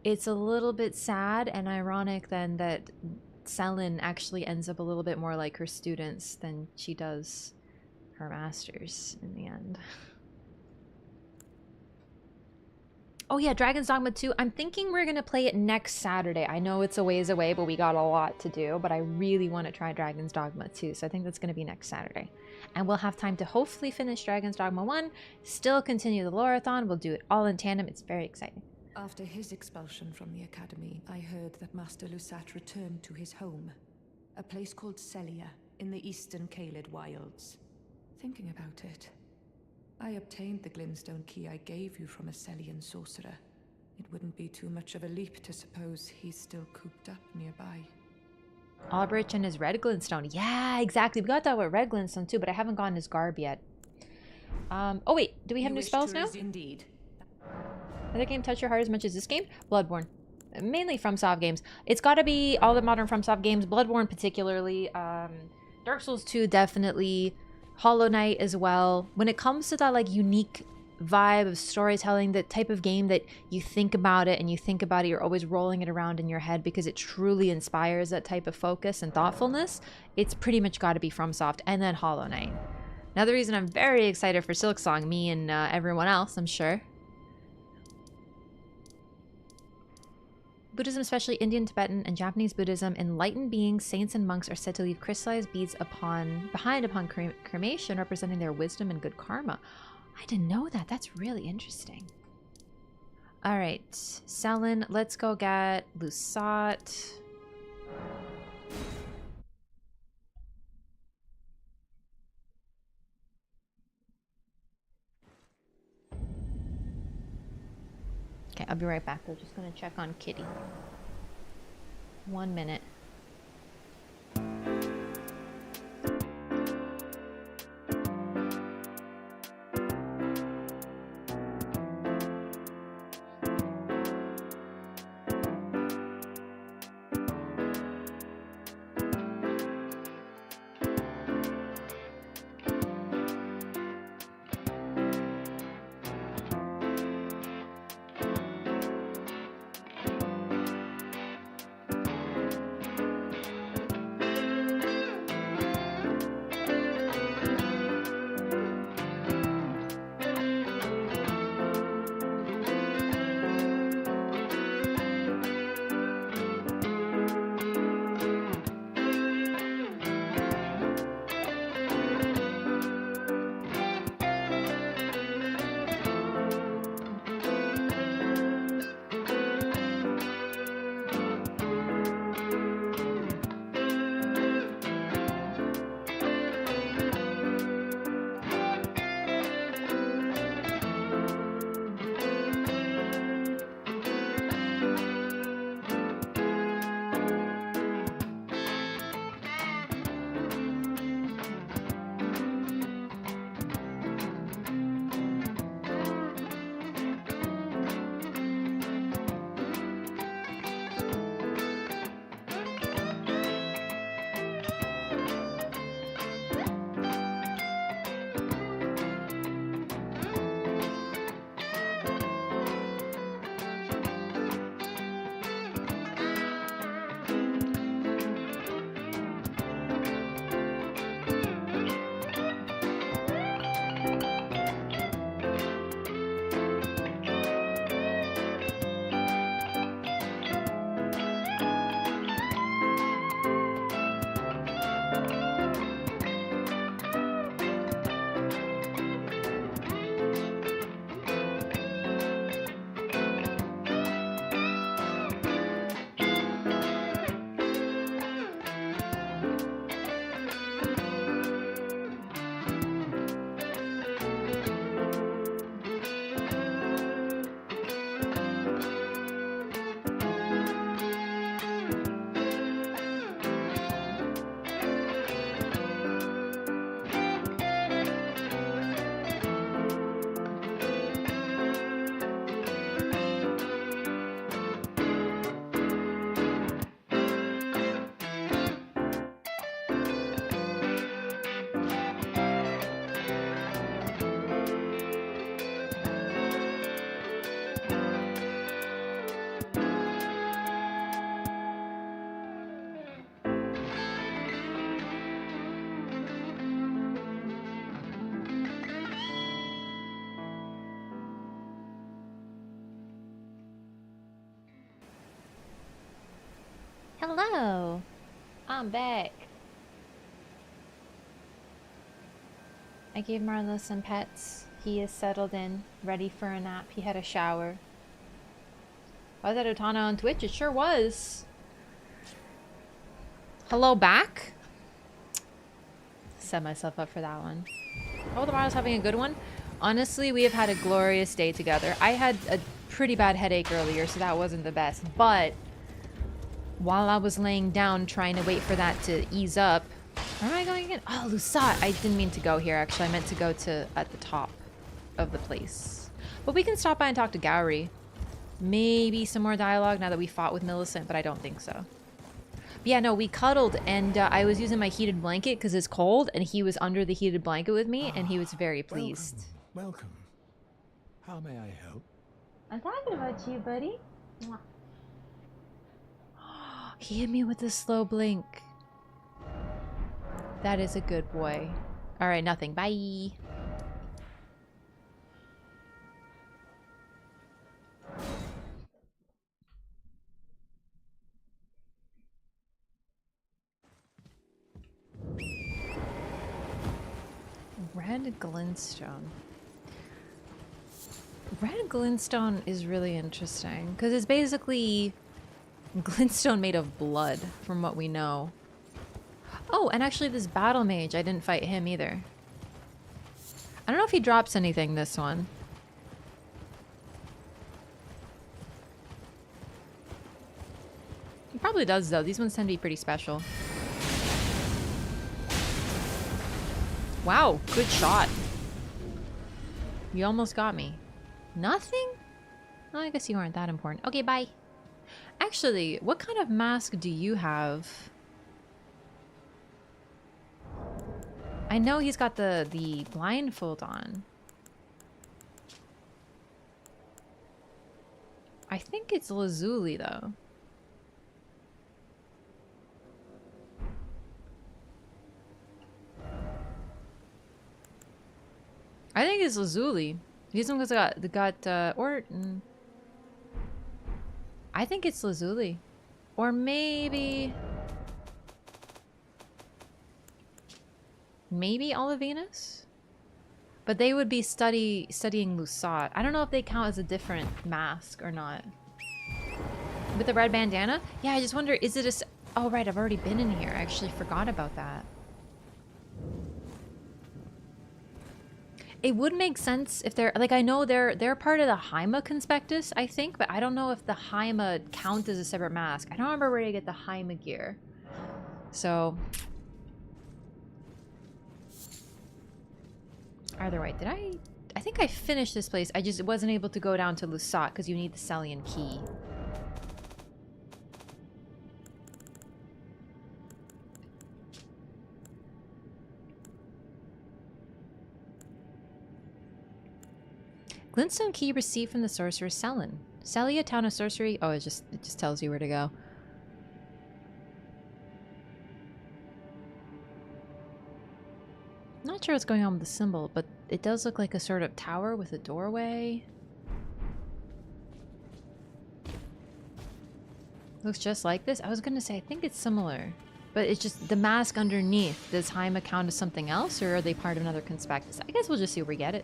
It's a little bit sad and ironic then that Selin actually ends up a little bit more like her students than she does her masters in the end. Oh yeah, Dragon's Dogma 2. I'm thinking we're going to play it next Saturday. I know it's a ways away, but we got a lot to do. But I really want to try Dragon's Dogma 2. So I think that's going to be next Saturday. And we'll have time to hopefully finish Dragon's Dogma 1. Still continue the Loreathon. We'll do it all in tandem. It's very exciting.
After his expulsion from the Academy, I heard that Master Lusat returned to his home. A place called Celia in the eastern Caelid wilds. Thinking about it, I obtained the glintstone key I gave you from a Celian sorcerer. It wouldn't be too much of a leap to suppose he's still cooped up nearby.
Albrich and his red glintstone. Yeah, exactly. We got that with red glintstone too, but I haven't gotten his garb yet. Oh wait, do we have new spells now?
Indeed.
Other game touch your heart as much as this game? Bloodborne. Mainly FromSoft games. It's got to be all the modern FromSoft games. Bloodborne particularly. Dark Souls 2 definitely. Hollow Knight as well. When it comes to that like unique vibe of storytelling, the type of game that you think about it and you think about it, you're always rolling it around in your head because it truly inspires that type of focus and thoughtfulness, it's pretty much got to be FromSoft, and then Hollow Knight. Another reason I'm very excited for Silksong, me and everyone else, I'm sure. Buddhism, especially Indian, Tibetan, and Japanese Buddhism, enlightened beings, saints, and monks are said to leave crystallized beads behind upon cremation, representing their wisdom and good karma. I didn't know that. That's really interesting. All right, Selin, let's go get Lusat. Okay, I'll be right back. We're just gonna check on Kitty. 1 minute. Hello, I'm back. I gave Marla some pets. He is settled in, ready for a nap. He had a shower. Was that Otana on Twitch? It sure was. Hello back. set myself up for that one. Oh, the model's having a good one. Honestly, we have had a glorious day together. I had a pretty bad headache earlier, so that wasn't the best. But while I was laying down trying to wait for that to ease up... Where am I going again? Oh, Lusat. I didn't mean to go here, actually. I meant to go to at the top of the place. But we can stop by and talk to Gowry. Maybe some more dialogue now that we fought with Millicent, but I don't think so. But yeah, no, we cuddled, and I was using my heated blanket because it's cold, and he was under the heated blanket with me, and he was very pleased.
Welcome. How may I help?
I'm talking about you, buddy. He hit me with a slow blink. That is a good boy. Alright, nothing. Bye. Red glintstone. Red glintstone is really interesting because it's basically glintstone made of blood from what we know. Oh, and actually this battle mage, I didn't fight him either. I don't know if he drops anything this one. He probably does though. These ones tend to be pretty special. Wow, good shot. You almost got me. Nothing? Well, I guess you aren't that important. Okay, bye. Actually, what kind of mask do you have? I know he's got the blindfold on. I think it's Lazuli though. I think it's Lazuli. These ones got Orton. I think it's Lazuli. Or maybe Olivinus? But they would be studying Lusat. I don't know if they count as a different mask or not. With the red bandana? Yeah, I just wonder, is it a... Oh, right, I've already been in here. I actually forgot about that. It would make sense if they're... Like, I know they're part of the Haima Conspectus, I think, but I don't know if the Haima count as a separate mask. I don't remember where to get the Haima gear. So... Either way, did I think I finished this place. I just wasn't able to go down to Lusat because you need the Celian key. Glintstone key received from the sorcerer Selin. Celia, town of sorcery. Oh, it just tells you where to go. Not sure what's going on with the symbol, but it does look like a sort of tower with a doorway. Looks just like this. I was gonna say, I think it's similar. But it's just the mask underneath. Does Haima count as something else, or are they part of another conspectus? I guess we'll just see where we get it.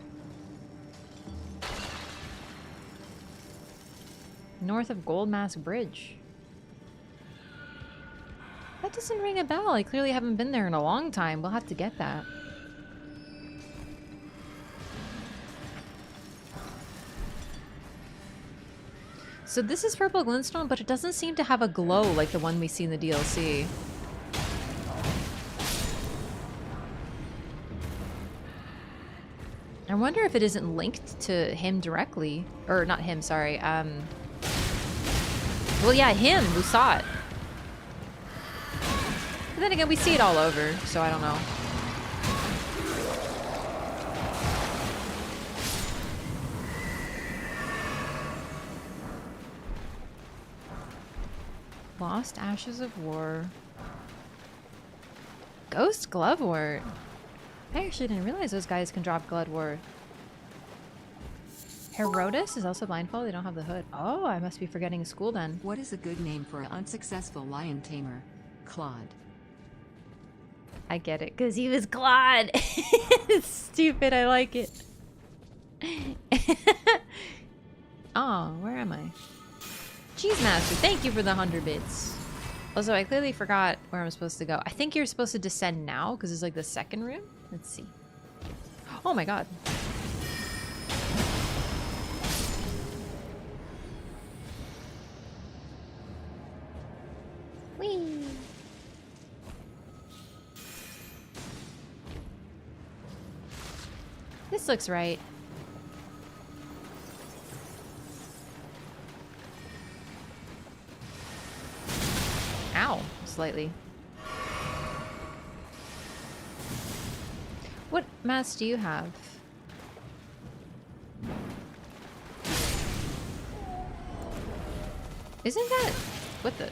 North of Gold Mask Bridge. That doesn't ring a bell. I clearly haven't been there in a long time. We'll have to get that. So this is purple glintstone, but it doesn't seem to have a glow like the one we see in the DLC. I wonder if it isn't linked to him directly. Or not him, sorry. Well, yeah, him, Lusat. But then again, we see it all over, so I don't know. Lost Ashes of War. Ghost Glovewort. I actually didn't realize those guys can drop Glovewort. Herodes is also blindfolded. They don't have the hood. Oh, I must be forgetting school then.
What is a good name for an unsuccessful lion tamer? Claude.
I get it, because he was Claude. It's stupid. I like it. Oh, where am I? Cheese Master, thank you for the 100 bits. Also, I clearly forgot where I'm supposed to go. I think you're supposed to descend now because it's like the second room. Let's see. Oh my god. Whee! This looks right. Ow, slightly. What mask do you have? Isn't that... what the...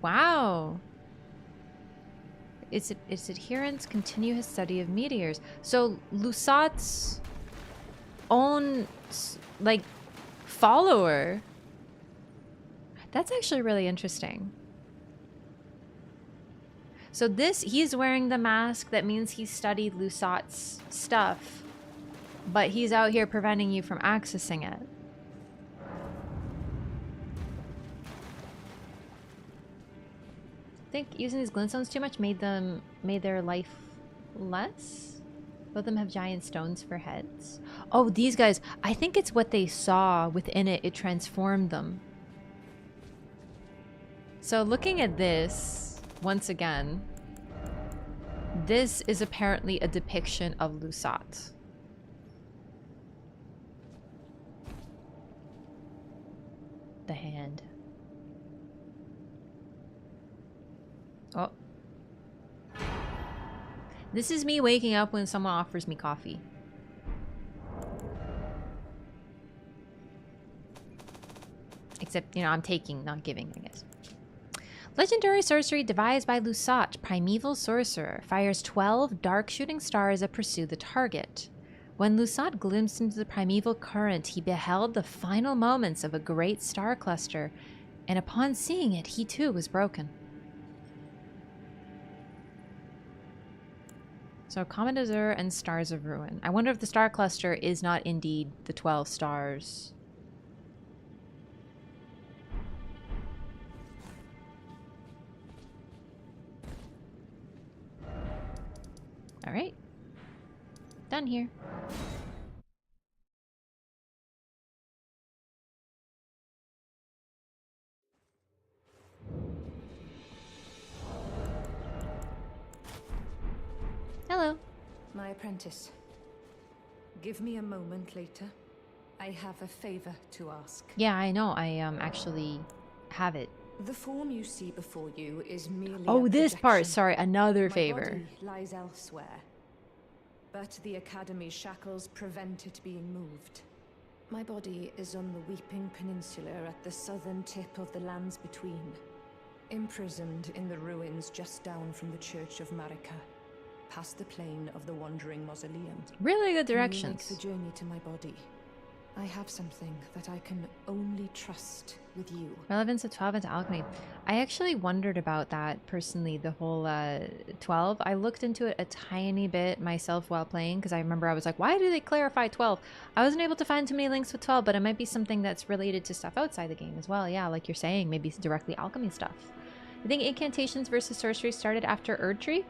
Wow. Its adherents continue his study of meteors. So Lusat's own, like, follower. That's actually really interesting. So he's wearing the mask. That means he studied Lusat's stuff. But he's out here preventing you from accessing it. I think using these glintstones too much made their life less. Both of them have giant stones for heads. Oh, these guys, I think it's what they saw within it. It transformed them. So looking at this, once again, this is apparently a depiction of Lusat. The hand. Oh. This is me waking up when someone offers me coffee. Except, you know, I'm taking, not giving, I guess. Legendary sorcery devised by Lusat, Primeval sorcerer, fires 12 dark shooting stars that pursue the target. When Lusat glimpsed into the primeval current, he beheld the final moments of a great star cluster, and upon seeing it, he too was broken. So, Comet Azure and Stars of Ruin. I wonder if the star cluster is not indeed the 12 stars. Alright. Done here. Hello.
My apprentice. Give me a moment later. I have a favor to ask.
Yeah, I know. I actually have it.
The form you see before you is merely
Oh,
a
this part.
projection.
Sorry, another
My
favor.
body lies elsewhere, but the Academy's shackles prevent it being moved. My body is on the Weeping Peninsula at the southern tip of the lands between, imprisoned in the ruins just down from the Church of Marika, past the plain of the Wandering Mausoleum.
Really good
Can you
directions.
make the journey to my body? I have something that I can only trust with you.
Relevance of 12 into alchemy. I actually wondered about that personally, the whole 12. I looked into it a tiny bit myself while playing because I remember I was like, why do they clarify 12? I wasn't able to find too many links with 12, but it might be something that's related to stuff outside the game as well. Yeah, like you're saying, maybe it's directly alchemy stuff. I think incantations versus sorcery started after Erdtree.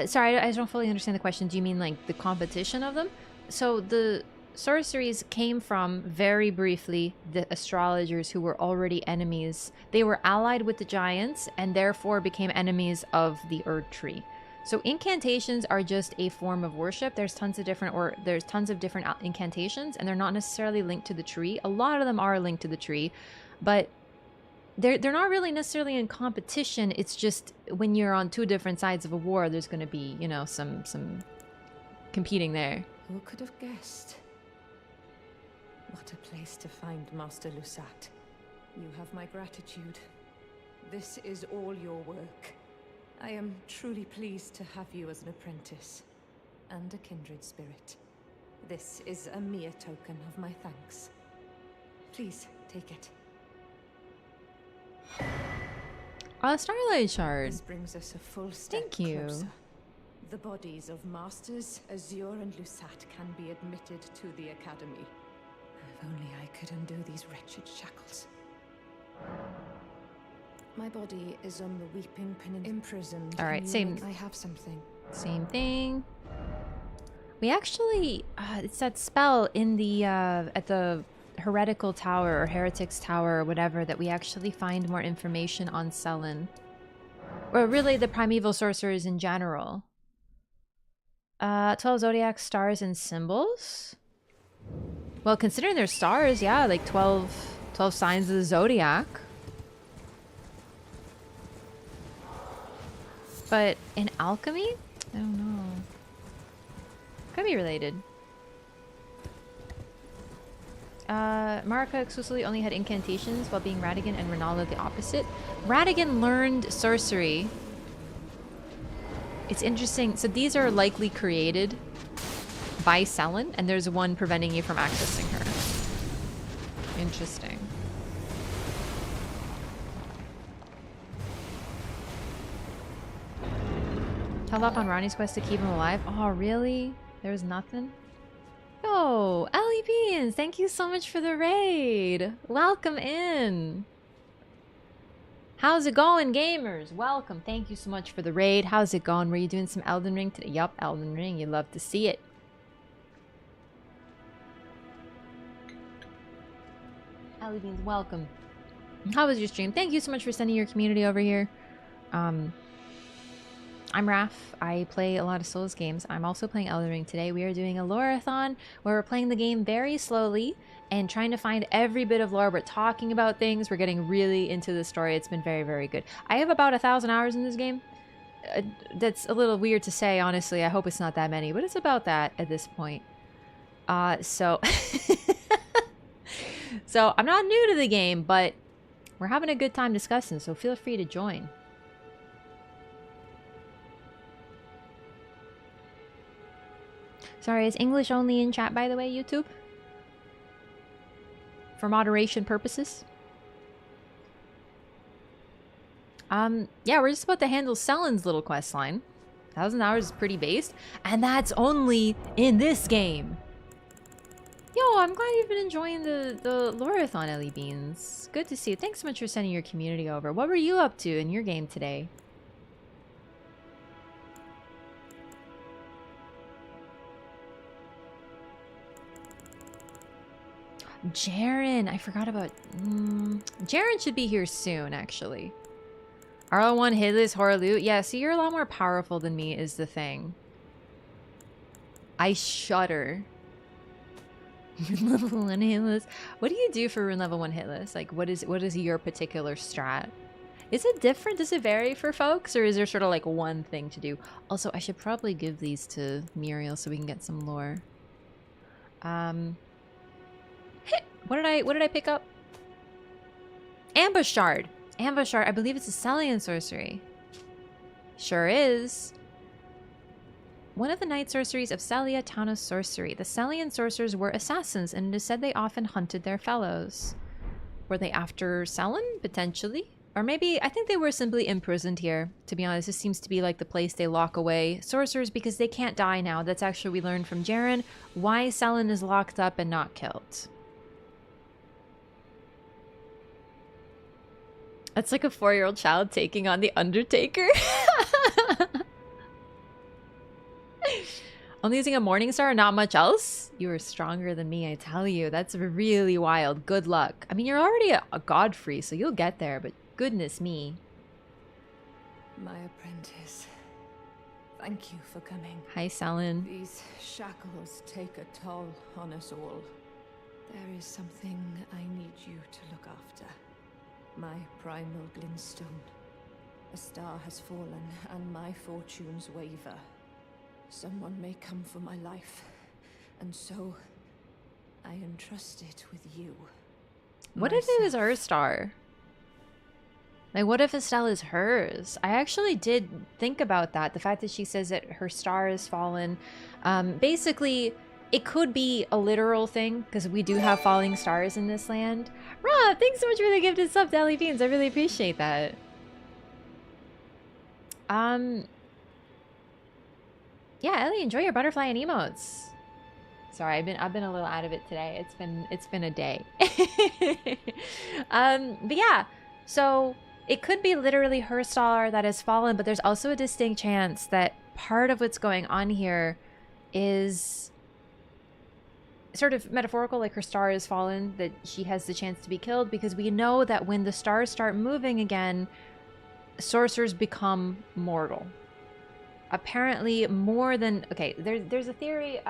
Sorry, I don't fully understand the question. Do you mean like the competition of them? So the sorceries came from, very briefly, the astrologers who were already enemies. They were allied with the giants and therefore became enemies of the Erdtree. So incantations are just a form of worship. There's tons of different incantations, and they're not necessarily linked to the tree. A lot of them are linked to the tree, but they're not really necessarily in competition. It's just when you're on two different sides of a war, there's going to be, you know, some competing there.
Who could have guessed? What a place to find Master Lusat. You have my gratitude. This is all your work. I am truly pleased to have you as an apprentice and a kindred spirit. This is a mere token of my thanks. Please take it.
A Starlight Shard.
This brings us a full step
Thank you.
closer. The bodies of Masters, Azure and Lusat can be admitted to the Academy. If only I could undo these wretched shackles. My body is on the Weeping Peninsula. Imprisoned.
Alright, same.
I have something.
Same thing. We actually, it's that spell in the, at the Heretical Tower or Heretics Tower or whatever that we actually find more information on Selen. Or really the Primeval sorcerers in general. 12 zodiac stars and symbols? Well, considering they're stars, yeah, like 12 signs of the zodiac. But in alchemy? I don't know. Could be related. Marika exclusively only had incantations while being Radagon and Ronaldo the opposite. Radagon learned sorcery. It's interesting. So these are likely created by Selen, and there's one preventing you from accessing her. Interesting. Held up on Ranni's quest to keep him alive. Oh, really? There was nothing? Oh, Ellie Beans, thank you so much for the raid. Welcome in. How's it going, gamers? Welcome. Thank you so much for the raid. How's it going? Were you doing some Elden Ring today? Yup, Elden Ring. You love to see it. Ellie Beans, welcome. How was your stream? Thank you so much for sending your community over here. I'm Raph. I play a lot of Souls games. I'm also playing Elden Ring today. We are doing a LOREATHON where we're playing the game very slowly and trying to find every bit of lore. We're talking about things. We're getting really into the story. It's been very, very good. I have about 1,000 hours in this game. That's a little weird to say, honestly. I hope it's not that many, but it's about that at this point. So I'm not new to the game, but we're having a good time discussing, so feel free to join. Sorry, is English only in chat, by the way, YouTube? For moderation purposes? Yeah, we're just about to handle Selen's little quest line. 1,000 hours is pretty based, and that's only in this game. Yo, I'm glad you've been enjoying the LOREATHON, Ellie Beans. Good to see you. Thanks so much for sending your community over. What were you up to in your game today? Jaren, I forgot about... Jaren should be here soon, actually. RL1 hitless horror loot. Yeah, so you're a lot more powerful than me is the thing. I shudder. Rune level 1 hitless. What do you do for rune level 1 hitless? Like, what is your particular strat? Is it different? Does it vary for folks? Or is there sort of like one thing to do? Also, I should probably give these to Muriel so we can get some lore. What did I pick up? Ambush Shard. Ambush Shard. I believe it's a Selian sorcery. Sure is. One of the night sorceries of Celia, town of sorcery. The Selian sorcerers were assassins, and it is said they often hunted their fellows. Were they after Selen? Potentially. Or maybe, I think they were simply imprisoned here. To be honest, this seems to be like the place they lock away sorcerers because they can't die now. That's actually we learned from Jaren why Selen is locked up and not killed. That's like a 4-year-old child taking on the Undertaker. Only using a Morning Star and not much else? You are stronger than me, I tell you. That's really wild. Good luck. I mean, you're already a Godfrey, so you'll get there, but goodness me.
My apprentice. Thank you for coming.
Hi, Selen.
These shackles take a toll on us all. There is something I need you to look after. My primal glintstone. A star has fallen, and my fortunes waver. Someone may come for my life, and so I entrust it with you.
What if it was her star? Like, what if Estelle is hers? I actually did think about that. The fact that she says that her star has fallen. Basically, it could be a literal thing, because we do have falling stars in this land. Rob, thanks so much for the gifted sub to Ellie Beans. I really appreciate that. Yeah, Ellie, enjoy your butterfly and emotes. Sorry, I've been a little out of it today. It's been a day. But yeah, so it could be literally her star that has fallen, but there's also a distinct chance that part of what's going on here is sort of metaphorical, like her star has fallen, that she has the chance to be killed, because we know that when the stars start moving again, sorcerers become mortal. Apparently more than... Okay, there's a theory...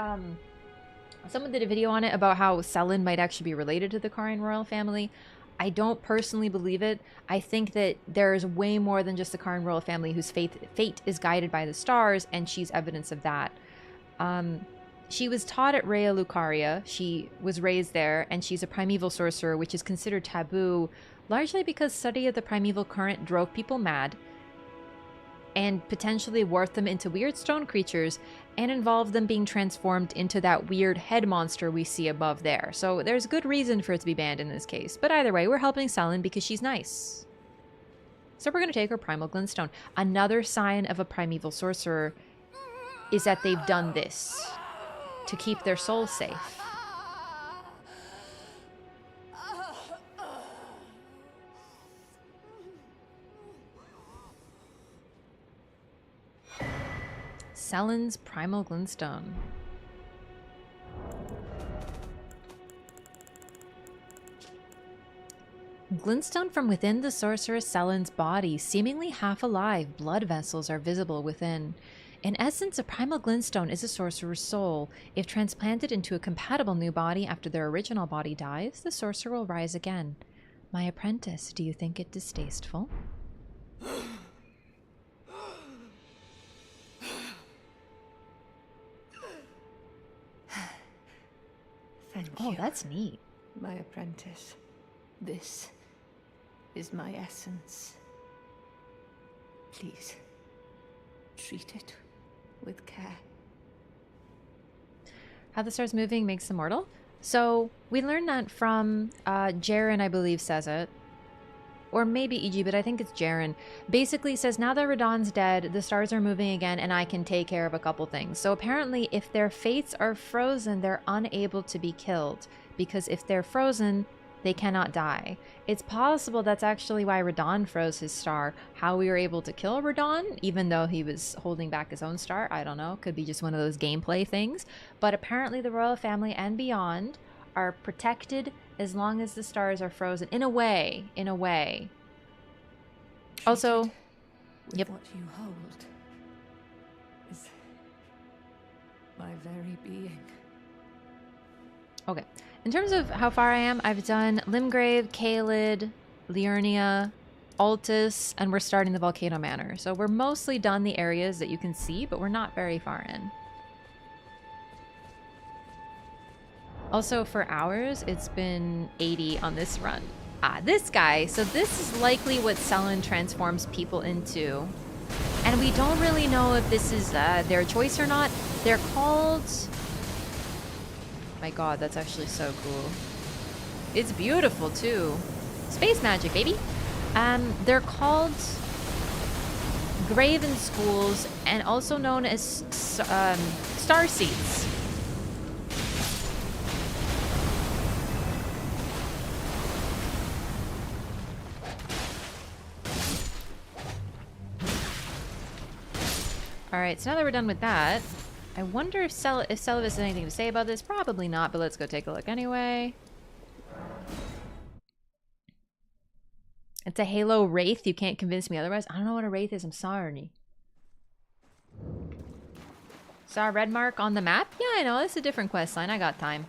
someone did a video on it about how Selin might actually be related to the Carian royal family. I don't personally believe it. I think that there's way more than just the Carian royal family whose fate is guided by the stars, and she's evidence of that. She was taught at Rea Lucaria. She was raised there, and she's a primeval sorcerer, which is considered taboo, largely because study of the primeval current drove people mad and potentially warped them into weird stone creatures and involved them being transformed into that weird head monster we see above there. So there's good reason for it to be banned in this case. But either way, we're helping Selin because she's nice. So we're going to take her Primal Glintstone. Another sign of a primeval sorcerer is that they've done this to keep their soul safe. Selin's Primal Glintstone. Glintstone from within the sorceress Selin's body, seemingly half alive, blood vessels are visible within. In essence, a primal glintstone is a sorcerer's soul. If transplanted into a compatible new body after their original body dies, the sorcerer will rise again. My apprentice, do you think it distasteful?
Thank you.
Oh, that's neat.
My apprentice. This is my essence. Please, treat it with care.
How the stars moving makes them mortal. So we learned that from Jaren, I believe, says it. Or maybe EG, but I think it's Jaren. Basically says, now that Radagon's dead, the stars are moving again, and I can take care of a couple things. So apparently, if their fates are frozen, they're unable to be killed. Because if they're frozen, they cannot die. It's possible that's actually why Radagon froze his star. How we were able to kill Radagon, even though he was holding back his own star, I don't know. Could be just one of those gameplay things. But apparently the royal family and beyond are protected as long as the stars are frozen. In a way. Also,
yep. What you hold is my very being.
Okay. In terms of how far I am, I've done Limgrave, Caelid, Liurnia, Altus, and we're starting the Volcano Manor. So we're mostly done the areas that you can see, but we're not very far in. Also, for hours, it's been 80 on this run. Ah, this guy. So this is likely what Selin transforms people into. And we don't really know if this is their choice or not. They're called... My god, that's actually so cool. It's beautiful, too. Space magic, baby. They're called Graven Schools, and also known as Star Seeds. Alright, so now that we're done with that, I wonder if Seluvis has anything to say about this. Probably not, but let's go take a look anyway. It's a Halo Wraith. You can't convince me otherwise. I don't know what a Wraith is. I'm sorry. Saw a red mark on the map? Yeah, I know. It's a different questline. I got time.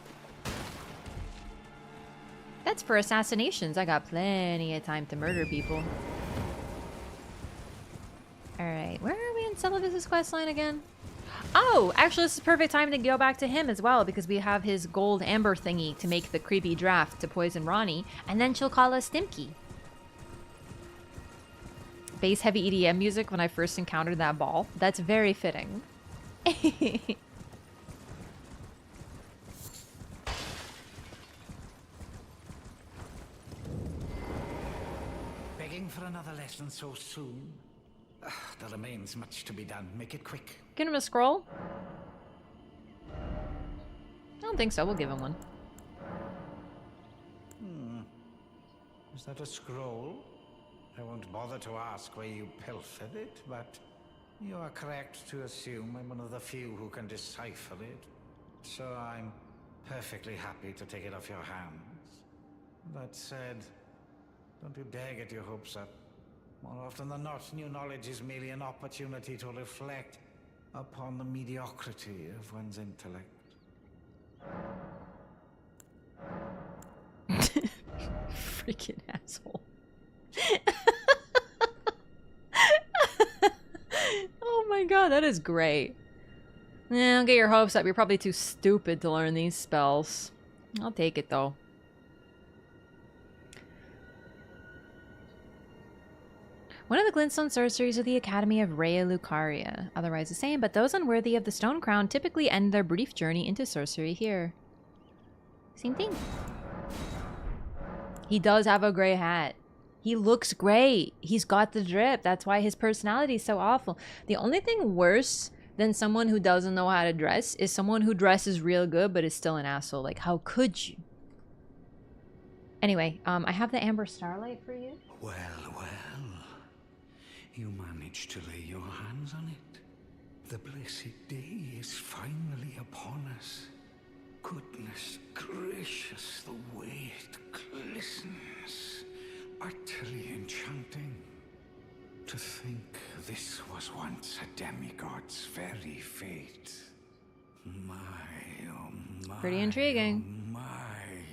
That's for assassinations. I got plenty of time to murder people. Alright, where are we in Seluvis' questline again? Oh, actually this is perfect time to go back to him as well, because we have his gold amber thingy to make the creepy draft to poison Ranni, and then she'll call us Stimky. Bass heavy EDM music when I first encountered that ball. That's very fitting.
Begging for another lesson so soon? There remains much to be done. Make it quick.
Get him a scroll? I don't think so. We'll give him one.
Is that a scroll? I won't bother to ask where you pilfered it, but you are correct to assume I'm one of the few who can decipher it. So I'm perfectly happy to take it off your hands. That said, don't you dare get your hopes up. More often than not, new knowledge is merely an opportunity to reflect upon the mediocrity of one's intellect.
Freaking asshole. Oh my god, that is great. Yeah, don't get your hopes up. You're probably too stupid to learn these spells. I'll take it though. One of the glintstone sorceries of the Academy of Rhea Lucaria, otherwise the same, but those unworthy of the Stone Crown typically end their brief journey into sorcery here. Same thing. He does have a gray hat. He looks great. He's got the drip. That's why his personality is so awful. The only thing worse than someone who doesn't know how to dress is someone who dresses real good but is still an asshole. Like, how could you? Anyway, I have the Amber Starlight for you.
Well, well. You managed to lay your hands on it. The blessed day is finally upon us. Goodness gracious, the way it glistens. Utterly enchanting. To think this was once a demigod's very fate. My, oh my.
Pretty intriguing.
Oh my.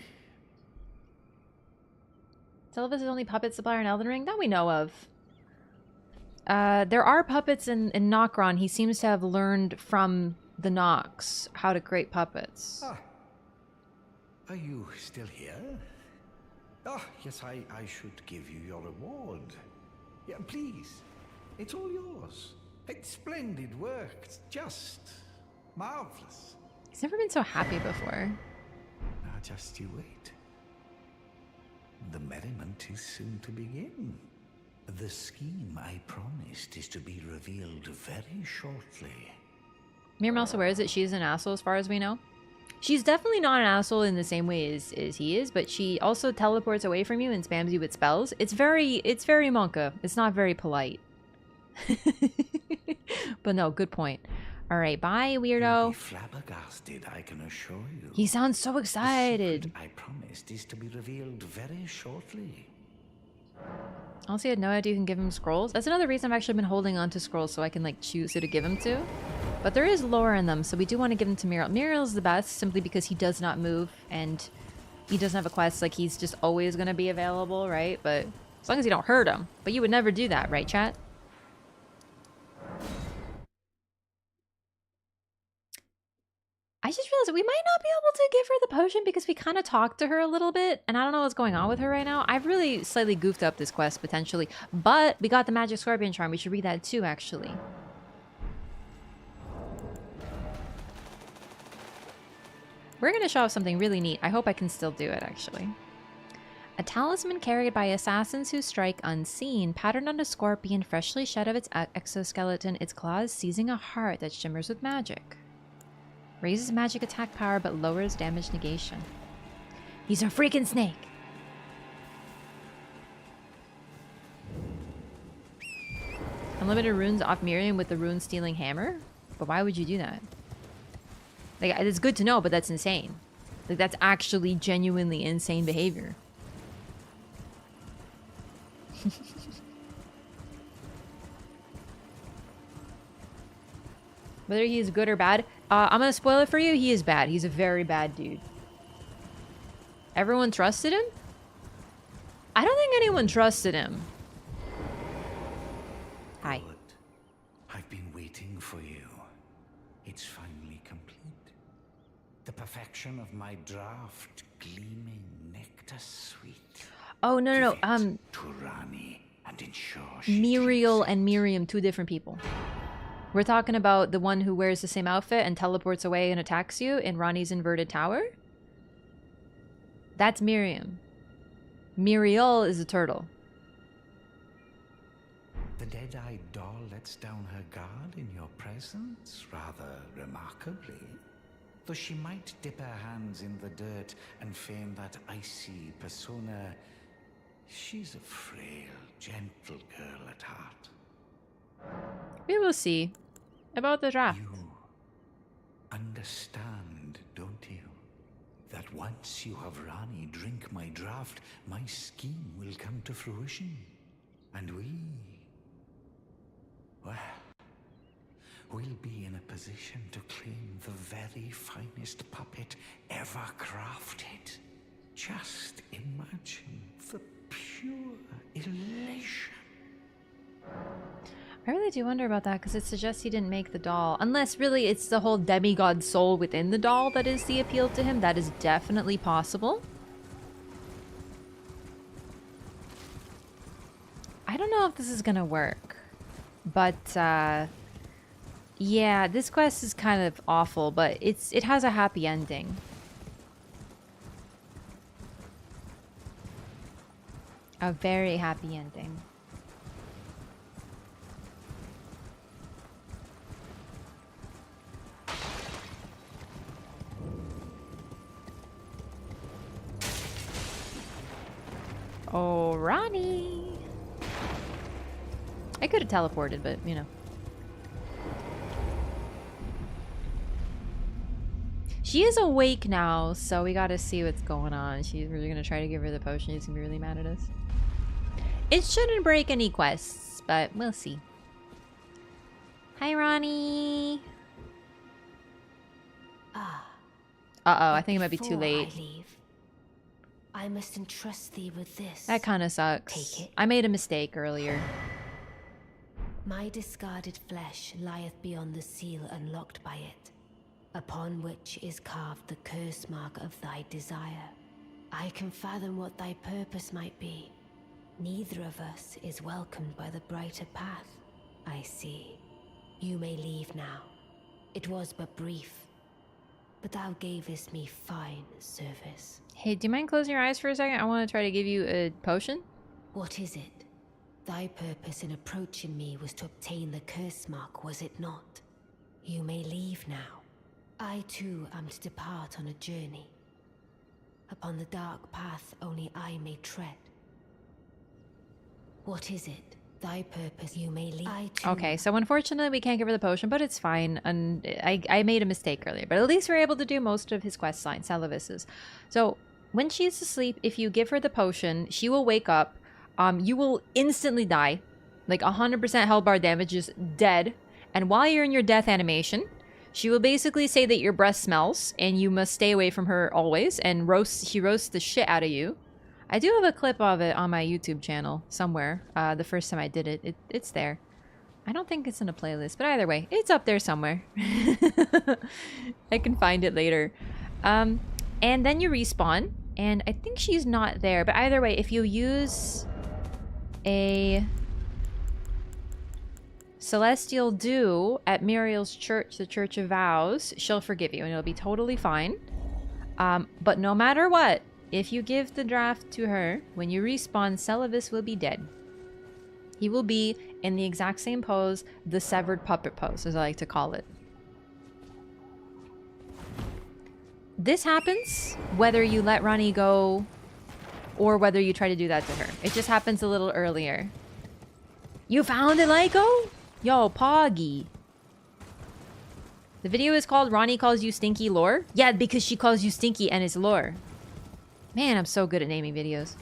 Seluvis is the only puppet supplier in Elden Ring that we know of. There are puppets in Nokron. He seems to have learned from the Nox how to create puppets.
Ah. Are you still here? Oh, yes, I should give you your reward. Yeah, please. It's all yours. It's splendid work. It's just marvelous.
He's never been so happy before.
Now just you wait. The merriment is soon to begin. The scheme I promised is to be revealed very shortly.
Miriam also wears it. She's an asshole as far as we know. She's definitely not an asshole in the same way as he is, but she also teleports away from you and spams you with spells. It's very Monka. It's not very polite. But no, good point. All right, bye, weirdo.
You'll be flabbergasted, I can assure you.
He sounds so excited.
The secret I promised is to be revealed very shortly.
Honestly, I had no idea you can give him scrolls. That's another reason I've actually been holding on to scrolls so I can like choose who to give them to. But there is lore in them, so we do want to give them to Muriel. Muriel's the best simply because he does not move and he doesn't have a quest. Like, he's just always going to be available, right? But as long as you don't hurt him. But you would never do that, right, chat? I just realized we might not be able to give her the potion because we kind of talked to her a little bit, and I don't know what's going on with her right now. I've really slightly goofed up this quest, potentially. But we got the Magic Scorpion Charm. We should read that too, actually. We're going to show off something really neat. I hope I can still do it, actually. A talisman carried by assassins who strike unseen, patterned on a scorpion freshly shed of its exoskeleton, its claws seizing a heart that shimmers with magic. Raises magic attack power, but lowers damage negation. He's a freaking snake! Unlimited runes off Miriam with the rune-stealing hammer? But why would you do that? Like, it's good to know, but that's insane. Like, that's actually genuinely insane behavior. Whether he is good or bad, I'm gonna spoil it for you. He is bad. He's a very bad dude. Everyone trusted him? I don't think anyone trusted him. Hi.
Good. I've been waiting for you. It's finally complete. The perfection of my draft, gleaming nectar sweet.
Oh, no.
To Ranni and ensure
Muriel and Miriam, two different people. We're talking about the one who wears the same outfit and teleports away and attacks you in Ranni's inverted tower? That's Miriam. Muriel is a turtle.
The dead-eyed doll lets down her guard in your presence, rather remarkably. Though she might dip her hands in the dirt and feign that icy persona, she's a frail, gentle girl at heart.
We will see. About the draft.
You understand, don't you? That once you have Ranni drink my draft, my scheme will come to fruition. And well, we'll be in a position to claim the very finest puppet ever crafted. Just imagine the pure elation.
I really do wonder about that, because it suggests he didn't make the doll. Unless, really, it's the whole demigod soul within the doll that is the appeal to him. That is definitely possible. I don't know if this is gonna work. But, yeah, this quest is kind of awful, but it has a happy ending. A very happy ending. Oh, Ranni! I could have teleported, but, you know. She is awake now, so we gotta see what's going on. She's really gonna try to give her the potion. She's gonna be really mad at us. It shouldn't break any quests, but we'll see. Hi, Ranni! Uh-oh, I think it might be too late.
I must entrust thee with this.
That kind of sucks.
Take it.
I made a mistake earlier.
My discarded flesh lieth beyond the seal unlocked by it, upon which is carved the curse mark of thy desire. I can fathom what thy purpose might be. Neither of us is welcomed by the brighter path, I see. You may leave now. It was but brief, but thou gavest me fine service.
Hey, do you mind closing your eyes for a second? I want to try to give you a potion.
What is it? Thy purpose in approaching me was to obtain the curse mark, was it not? You may leave now. I too am to depart on a journey. Upon the dark path only I may tread. What is it? Thy purpose you may leave.
Okay, so unfortunately we can't give her the potion, but it's fine. And I made a mistake earlier, but at least we're able to do most of his quest line, Seluvis's. So when she's asleep, if you give her the potion, she will wake up. You will instantly die, like 100% hell bar damage, just dead. And while you're in your death animation, she will basically say that your breath smells, and you must stay away from her always. And she roasts the shit out of you. I do have a clip of it on my YouTube channel somewhere. The first time I did it, it's there. I don't think it's in a playlist, but either way, it's up there somewhere. I can find it later. And then you respawn, and I think she's not there. But either way, if you use a Celestial Dew at Muriel's church, the Church of Vows, she'll forgive you, and it'll be totally fine. But no matter what, if you give the draft to her, when you respawn, Seluvis will be dead. He will be in the exact same pose, the severed puppet pose, as I like to call it. This happens whether you let Ranni go or whether you try to do that to her. It just happens a little earlier. You found it, Lyko? Yo, Poggy. The video is called Ranni Calls You Stinky Lore? Yeah, because she calls you Stinky and it's lore. Man, I'm so good at naming videos.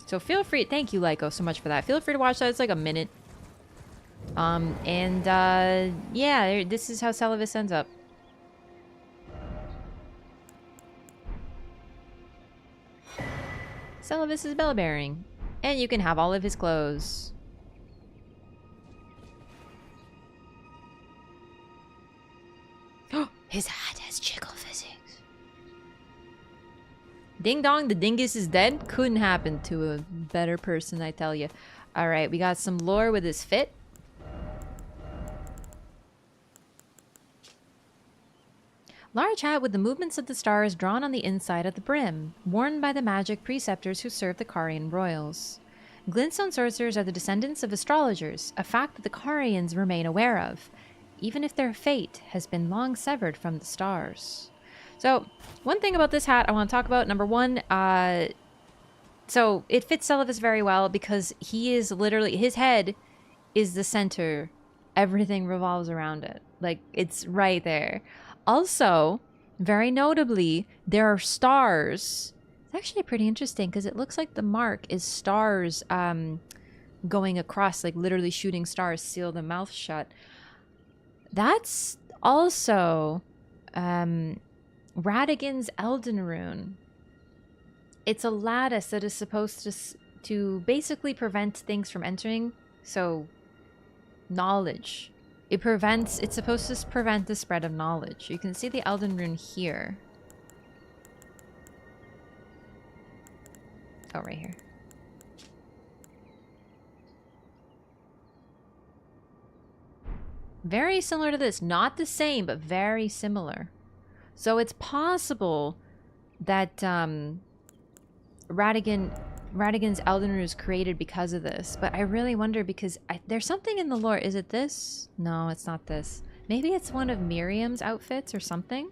So feel free, thank you Lyko so much for that. Feel free to watch that, it's like a minute. Yeah, this is how Seluvis ends up. Seluvis is bell-bearing. And you can have all of his clothes. His hat has jiggle physics. Ding dong, the dingus is dead. Couldn't happen to a better person, I tell you. Alright, we got some lore with his fit. Large hat with the movements of the stars drawn on the inside of the brim, worn by the magic preceptors who serve the Carian royals. Glintstone sorcerers are the descendants of astrologers, a fact that the Carians remain aware of, even if their fate has been long severed from the stars. So, one thing about this hat I want to talk about, number one, so it fits Seluvis very well because he is literally, his head is the center. Everything revolves around it. Like, it's right there. Also, very notably, there are stars. It's actually pretty interesting because it looks like the mark is stars going across, like literally shooting stars, seal the mouth shut. That's also Radagon's Elden Rune. It's a lattice that is supposed to basically prevent things from entering. So, knowledge. It's supposed to prevent the spread of knowledge. You can see the Elden Rune here. Oh, right here. Very similar to this. Not the same, but very similar. So it's possible that Radagon's Elden Rune is created because of this, but I really wonder because there's something in the lore. Is it this? No, it's not this. Maybe it's one of Miriam's outfits or something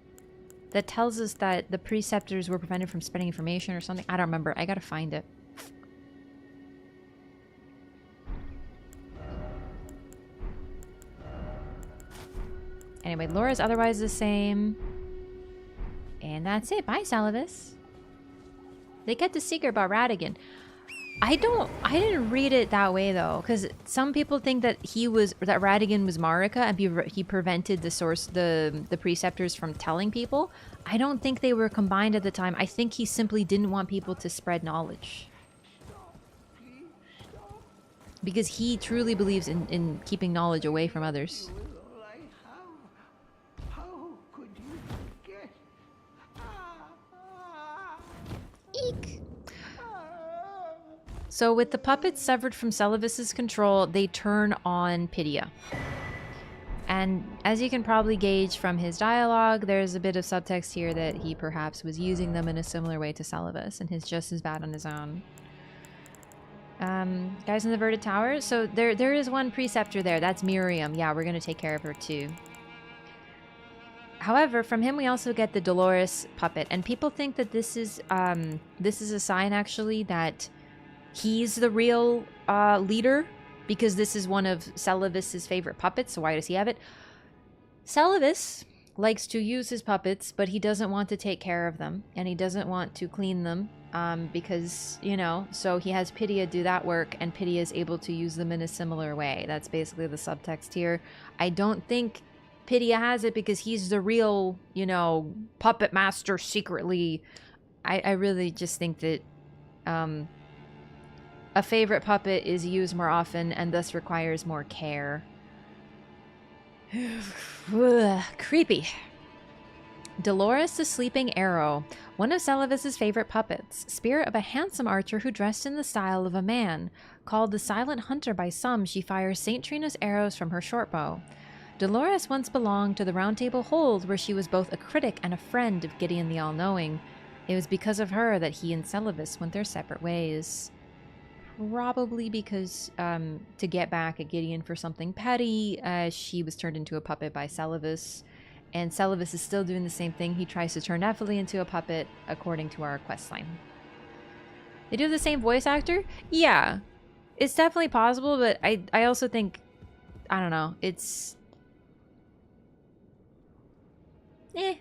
that tells us that the preceptors were prevented from spreading information or something. I don't remember. I gotta find it. Anyway, lore is otherwise the same. And that's it. Bye, Seluvis. They kept a secret about Radagon. I didn't read it that way though, because some people think that that Radagon was Marika and he prevented the preceptors from telling people. I don't think they were combined at the time. I think he simply didn't want people to spread knowledge. Because he truly believes in keeping knowledge away from others. Eek. So with the puppets severed from Seluvis's control, they turn on Pydia. And as you can probably gauge from his dialogue, there's a bit of subtext here that he perhaps was using them in a similar way to Seluvis, and he's just as bad on his own. Guys in the Verdant Tower. So there is one preceptor there. That's Miriam. Yeah, we're gonna take care of her too. However, from him we also get the Dolores puppet, and people think that this is a sign actually that he's the real leader, because this is one of Seluvis's favorite puppets. So why does he have it? Seluvis likes to use his puppets, but he doesn't want to take care of them, and he doesn't want to clean them because, you know, so he has Pydia do that work, and Pydia is able to use them in a similar way. That's basically the subtext here. I don't think Pydia has it because he's the real, you know, puppet master secretly. I really just think that a favorite puppet is used more often and thus requires more care. Creepy. Dolores the Sleeping Arrow, one of Seluvis's favorite puppets, spirit of a handsome archer who dressed in the style of a man. Called the Silent Hunter by some, she fires St. Trina's arrows from her shortbow. Dolores once belonged to the Round Table Hold, where she was both a critic and a friend of Gideon the All-Knowing. It was because of her that he and Seluvis went their separate ways. Probably because to get back at Gideon for something petty, she was turned into a puppet by Seluvis. And Seluvis is still doing the same thing. He tries to turn Nephilim into a puppet, according to our questline. They do the same voice actor? Yeah. It's definitely possible, but I also think, I don't know, it's... You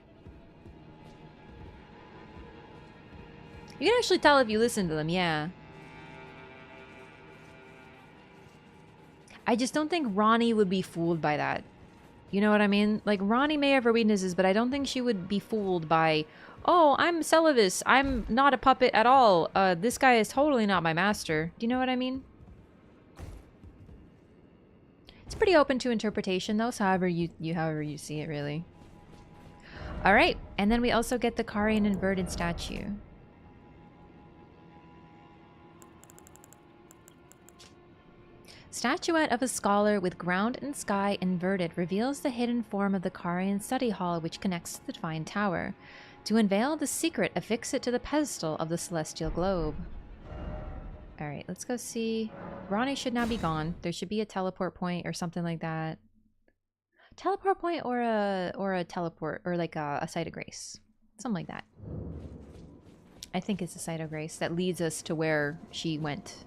can actually tell if you listen to them, yeah. I just don't think Ranni would be fooled by that. You know what I mean? Like, Ranni may have her weaknesses, but I don't think she would be fooled by, oh, I'm Seluvis, I'm not a puppet at all. This guy is totally not my master. Do you know what I mean? It's pretty open to interpretation, though, so however you see it, really. Alright, and then we also get the Carian inverted statue. Statuette of a scholar with ground and sky inverted reveals the hidden form of the Carian study hall which connects to the divine tower. To unveil the secret, affix it to the pedestal of the celestial globe. Alright, let's go see. Ranni should now be gone. There should be a teleport point or something like that. Teleport point or a teleport or like a site of grace. Something like that. I think it's a site of grace that leads us to where she went.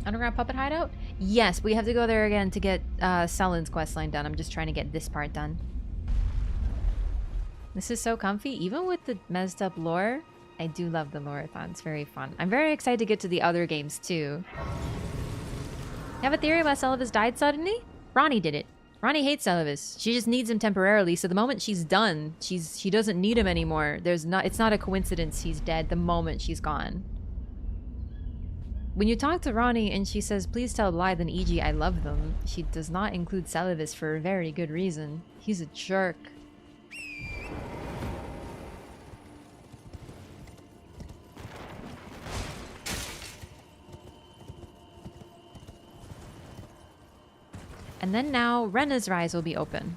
Underground puppet hideout? Yes, we have to go there again to get Selen's questline done. I'm just trying to get this part done. This is so comfy. Even with the messed up lore, I do love the LOREATHON. It's very fun. I'm very excited to get to the other games too. You have a theory why Seluvis died suddenly? Ranni did it. Ranni hates Seluvis. She just needs him temporarily, so the moment she's done, she doesn't need him anymore. It's not a coincidence he's dead the moment she's gone. When you talk to Ranni and she says, please tell Blythe and E.G. I love them, she does not include Seluvis for a very good reason. He's a jerk. And then now, Renna's Rise will be open.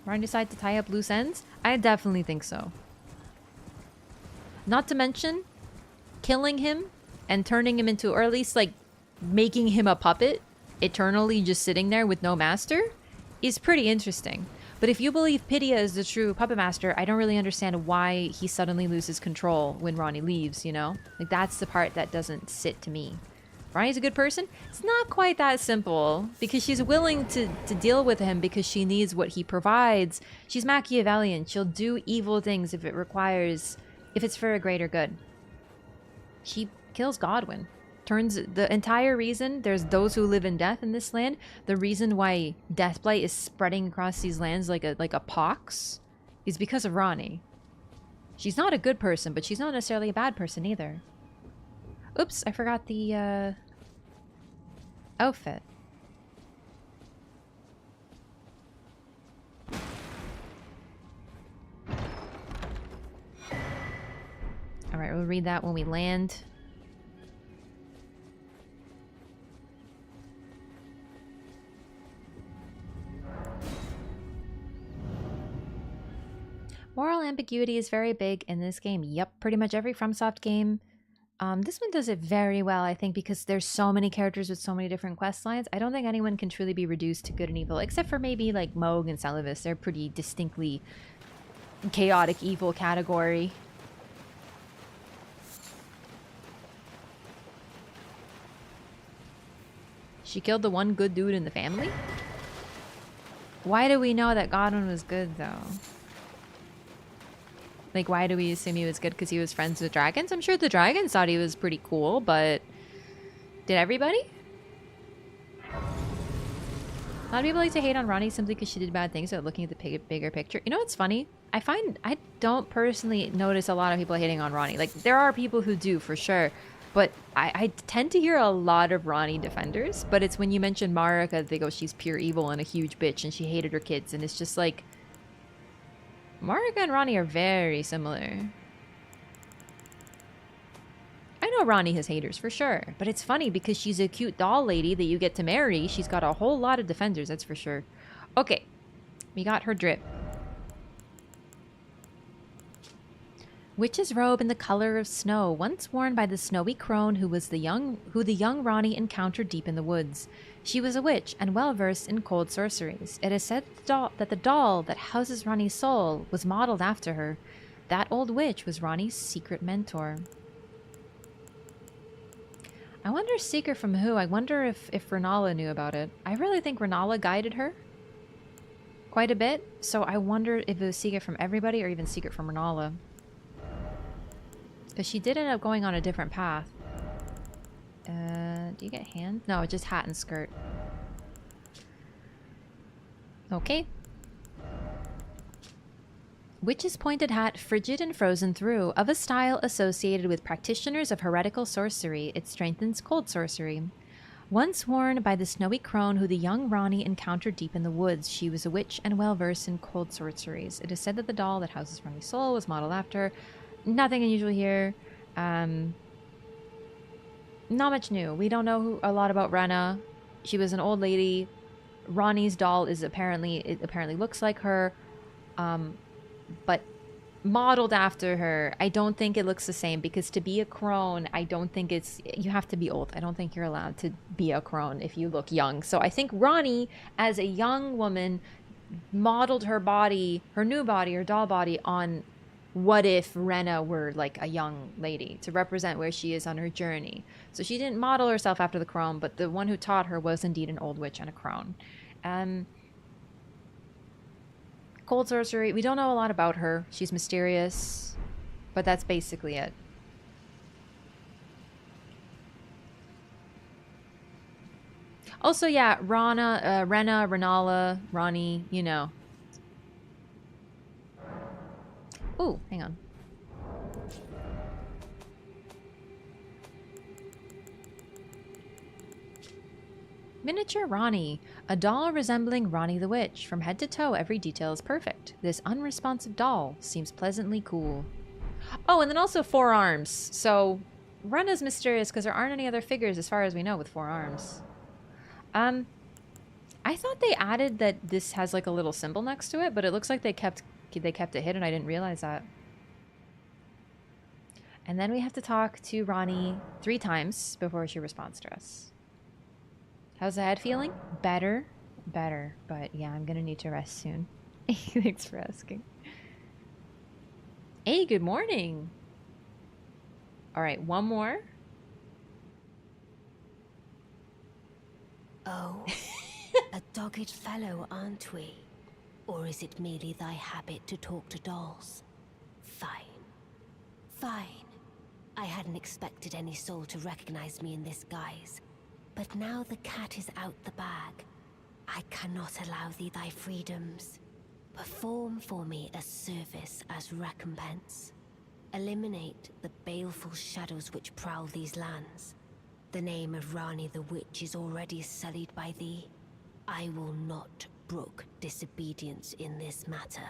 Ranni decide to tie up loose ends? I definitely think so. Not to mention, killing him and turning him into, or at least like making him a puppet, eternally just sitting there with no master, is pretty interesting. But if you believe Pydia is the true puppet master, I don't really understand why he suddenly loses control when Ranni leaves, you know? Like, that's the part that doesn't sit to me. Ranni's a good person? It's not quite that simple, because she's willing to deal with him because she needs what he provides. She's Machiavellian. She'll do evil things if it's for a greater good. She kills Godwyn. Turns the entire reason there's those who live in death in this land, the reason why Deathblight is spreading across these lands like a pox, is because of Ranni. She's not a good person, but she's not necessarily a bad person either. Oops, I forgot the outfit. Alright, we'll read that when we land. Moral ambiguity is very big in this game. Yep, pretty much every FromSoft game. This one does it very well, I think, because there's so many characters with so many different quest lines. I don't think anyone can truly be reduced to good and evil, except for maybe like Mohg and Seluvis. They're pretty distinctly chaotic evil category. She killed the one good dude in the family? Why do we know that Godwyn was good, though? Like, why do we assume he was good? Because he was friends with dragons? I'm sure the dragons thought he was pretty cool, but did everybody? A lot of people like to hate on Ranni simply because she did bad things without looking at the bigger picture. You know what's funny? I don't personally notice a lot of people hating on Ranni. Like, there are people who do, for sure. But I tend to hear a lot of Ranni defenders. But it's when you mention Marika, they go, she's pure evil and a huge bitch and she hated her kids. And it's just like, Marika and Ranni are very similar. I know Ranni has haters, for sure. But it's funny because she's a cute doll lady that you get to marry. She's got a whole lot of defenders, that's for sure. Okay, we got her drip. Witch's robe in the color of snow, once worn by the snowy crone who the young Ranni encountered deep in the woods. She was a witch and well versed in cold sorceries. It is said that the doll that houses Ranni's soul was modeled after her. That old witch was Ranni's secret mentor. I wonder secret from who? I wonder if Rennala knew about it. I really think Rennala guided her quite a bit, so I wonder if it was secret from everybody or even secret from Rennala. Because she did end up going on a different path. Do you get hands? No, just hat and skirt. Okay. Witch's pointed hat, frigid and frozen through, of a style associated with practitioners of heretical sorcery, it strengthens cold sorcery. Once worn by the snowy crone who the young Ranni encountered deep in the woods, she was a witch and well versed in cold sorceries. It is said that the doll that houses Ranni's soul was modeled after. Nothing unusual here. Not much new. We don't know a lot about Renna. She was an old lady. Ranni's doll is apparently looks like her, but modeled after her. I don't think it looks the same, because to be a crone, I don't think you have to be old. I don't think you're allowed to be a crone if you look young. So I think Ranni, as a young woman, modeled her body, her new body, her doll body, on what if Renna were like a young lady, to represent where she is on her journey. So she didn't model herself after the crone, but the one who taught her was indeed an old witch and a crone. Cold sorcery, we don't know a lot about her. She's mysterious, but that's basically it. Also, yeah, Renna, Renala, Ranni, you know. Ooh, hang on. Miniature Ranni. A doll resembling Ranni the Witch. From head to toe, every detail is perfect. This unresponsive doll seems pleasantly cool. Oh, and then also 4 arms. So, Renna's mysterious because there aren't any other figures, as far as we know, with 4 arms. I thought they added that this has like a little symbol next to it, but it looks like they kept it hidden. I didn't realize that. And then we have to talk to Ranni 3 times before she responds to us. How's the head feeling? Better. But yeah, I'm gonna need to rest soon. Thanks for asking. Hey, good morning. All right, one more.
Oh, a dogged fellow, aren't we? Or is it merely thy habit to talk to dolls? Fine. I hadn't expected any soul to recognize me in this guise. But now the cat is out the bag. I cannot allow thee thy freedoms. Perform for me a service as recompense. Eliminate the baleful shadows which prowl these lands. The name of Ranni the Witch is already sullied by thee. I will not brook disobedience in this matter.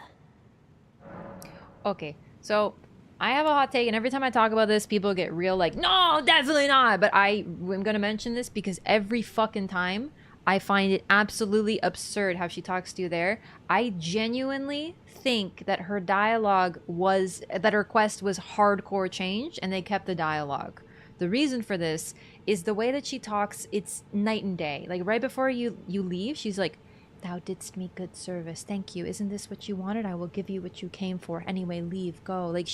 Okay, so I have a hot take, and every time I talk about this, people get real like, no, definitely not. But I'm going to mention this because every fucking time I find it absolutely absurd how she talks to you there. I genuinely think that her dialogue that her quest was hardcore changed, and they kept the dialogue. The reason for this is the way that she talks, it's night and day. Like right before you leave, she's like, "Thou didst me good service. Thank you. Isn't this what you wanted? I will give you what you came for. Anyway, leave, go." Like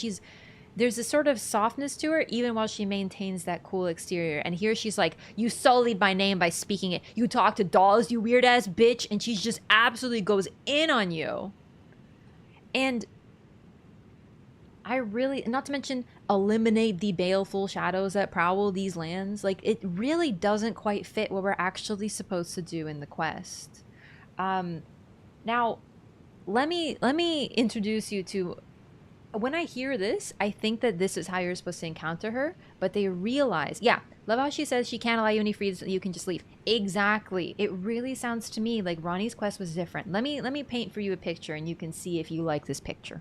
there's a sort of softness to her, even while she maintains that cool exterior. And here she's like, "You sullied my name by speaking it. You talk to dolls, you weird ass bitch." And she just absolutely goes in on you. And I really, not to mention, eliminate the baleful shadows that prowl these lands. Like, it really doesn't quite fit what we're actually supposed to do in the quest. Now, let me introduce you to, when I hear this, I think that this is how you're supposed to encounter her, but they realize, yeah, love how she says she can't allow you any freedoms, you can just leave. Exactly. It really sounds to me like Ranni's quest was different. Let me paint for you a picture, and you can see if you like this picture.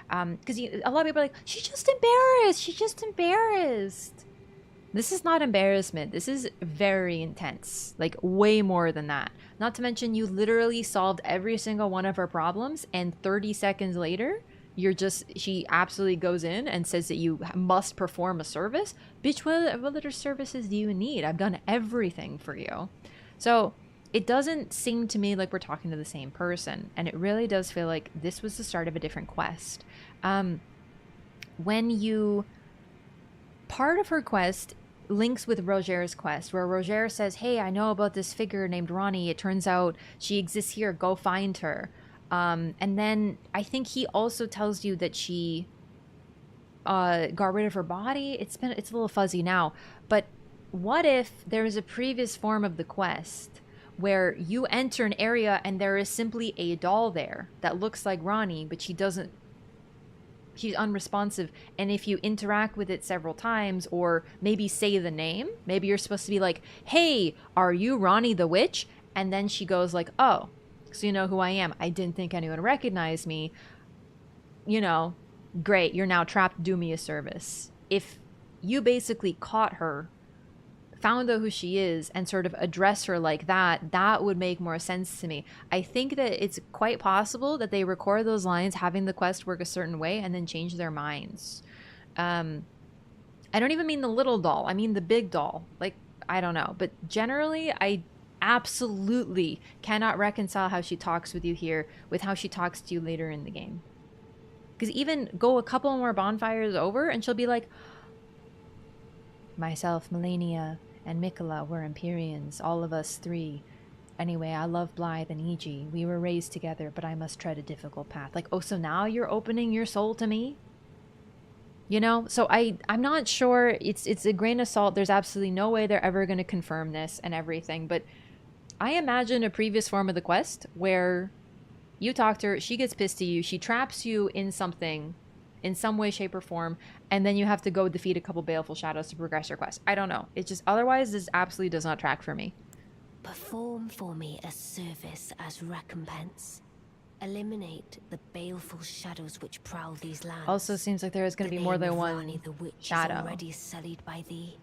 Because a lot of people are like, she's just embarrassed. This is not embarrassment. This is very intense. Like, way more than that. Not to mention, you literally solved every single one of her problems, and 30 seconds later, she absolutely goes in and says that you must perform a service. Bitch, what other services do you need? I've done everything for you. So it doesn't seem to me like we're talking to the same person, and it really does feel like this was the start of a different quest. Part of her quest links with Roger's quest, where Roger says, "Hey, I know about this figure named Ranni. It turns out she exists here. Go find her." And then I think he also tells you that she got rid of her body. It's a little fuzzy now, but what if there is a previous form of the quest where you enter an area and there is simply a doll there that looks like Ranni, but she's unresponsive, and if you interact with it several times, or maybe say the name, maybe you're supposed to be like, "Hey, are you Ranni the Witch?" And then she goes like, "Oh, so you know who I am. I didn't think anyone recognized me. You know, great, you're now trapped, do me a service. If you basically caught her, found out who she is, and sort of address her like that, that would make more sense to me. I think that it's quite possible that they record those lines having the quest work a certain way and then change their minds. I don't even mean the little doll, I mean the big doll. Like, I don't know. But generally, I absolutely cannot reconcile how she talks with you here with how she talks to you later in the game. Because even go a couple more bonfires over and she'll be like, myself, Melania, and Mikola were Empyreans, all of us three. Anyway, I love Blythe and Iji. We were raised together, but I must tread a difficult path. Like, oh, so now you're opening your soul to me? You know? So I'm not sure. It's a grain of salt. There's absolutely no way they're ever going to confirm this and everything. But I imagine a previous form of the quest where you talk to her, she gets pissed at you, she traps you in something, in some way, shape, or form, and then you have to go defeat a couple baleful shadows to progress your quest. I don't know. It's just, otherwise, this absolutely does not track for me.
Perform for me a service as recompense. Eliminate the baleful shadows which prowl these lands.
Also seems like there is going to be more than one
Ranni the witch
shadow.
Is already sullied by thee.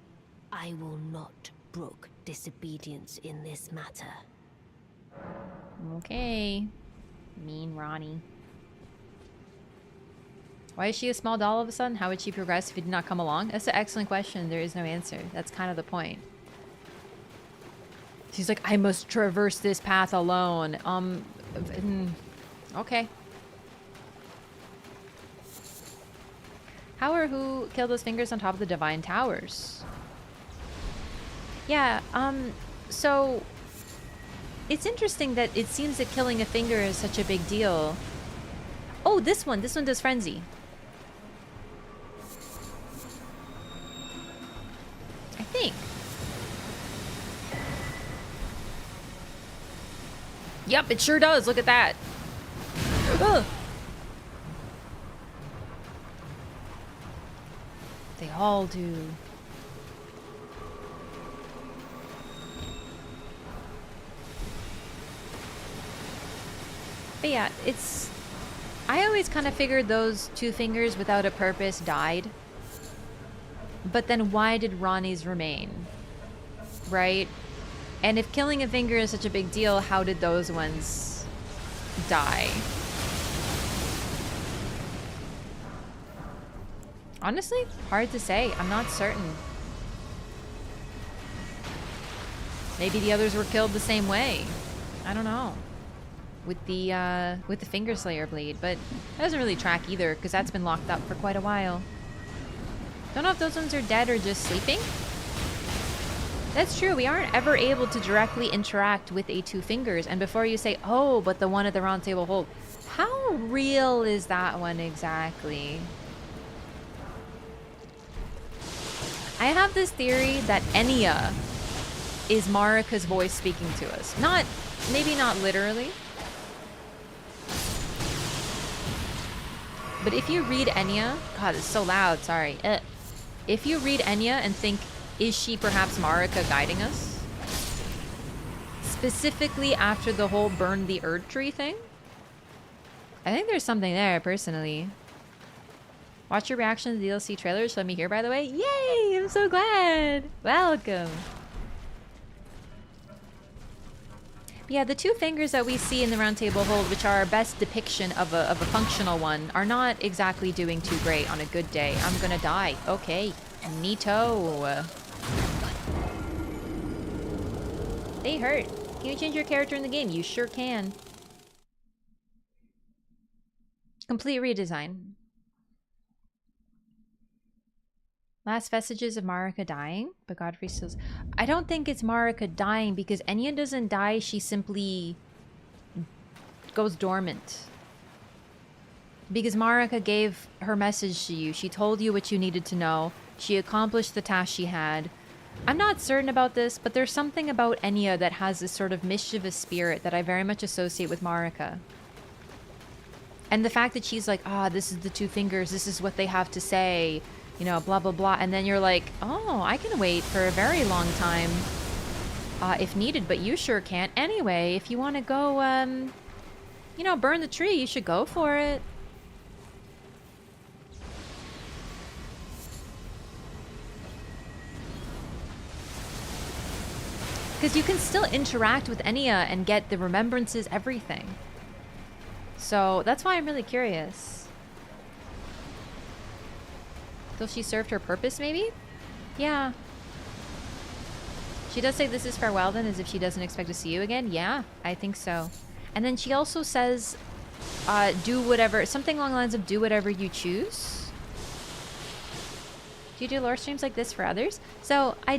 I will not brook disobedience in this matter.
Okay. Mean Ranni. Why is she a small doll all of a sudden? How would she progress if he did not come along? That's an excellent question. There is no answer. That's kind of the point. She's like, I must traverse this path alone. Okay. How or who killed those fingers on top of the divine towers? Yeah, so it's interesting that it seems that killing a finger is such a big deal. Oh, this one does frenzy. I think. Yep, it sure does. Look at that. Ugh. They all do. But yeah, it's... I always kind of figured those two fingers without a purpose died. But then why did Ranni's remain? Right? And if killing a finger is such a big deal, how did those ones die? Honestly, hard to say. I'm not certain. Maybe the others were killed the same way. I don't know. With the Finger Slayer blade, but that doesn't really track either because that's been locked up for quite a while. Don't know if those ones are dead or just sleeping. That's true. We aren't ever able to directly interact with a two fingers. And before you say, oh, but the one at the round table hold, how real is that one exactly? I have this theory that Enya is Marika's voice speaking to us. Maybe not literally. But if you read Enya, God, it's so loud, sorry. If you read Enya and think, is she perhaps Marika guiding us? Specifically after the whole burn the Erd tree thing? I think there's something there, personally. Watch your reaction to the DLC trailers. Let me hear, by the way. Yay! I'm so glad! Welcome! Yeah, the two fingers that we see in the round table hold, which are our best depiction of a functional one, are not exactly doing too great on a good day. I'm gonna die. Okay. Neato. They hurt. Can you change your character in the game? You sure can. Complete redesign. Last vestiges of Marika dying, but Godfrey still... I don't think it's Marika dying because Enya doesn't die, she simply goes dormant. Because Marika gave her message to you. She told you what you needed to know. She accomplished the task she had. I'm not certain about this, but there's something about Enya that has this sort of mischievous spirit that I very much associate with Marika. And the fact that she's like, this is the two fingers, this is what they have to say... You know, blah, blah, blah. And then you're like, oh, I can wait for a very long time if needed, but you sure can't. Anyway, if you want to go, you know, burn the tree, you should go for it. Because you can still interact with Enya and get the remembrances, everything. So that's why I'm really curious. Till she served her purpose, maybe? Yeah. She does say this is farewell then, as if she doesn't expect to see you again. Yeah, I think so. And then she also says, do whatever, something along the lines of do whatever you choose. Do you do lore streams like this for others? So I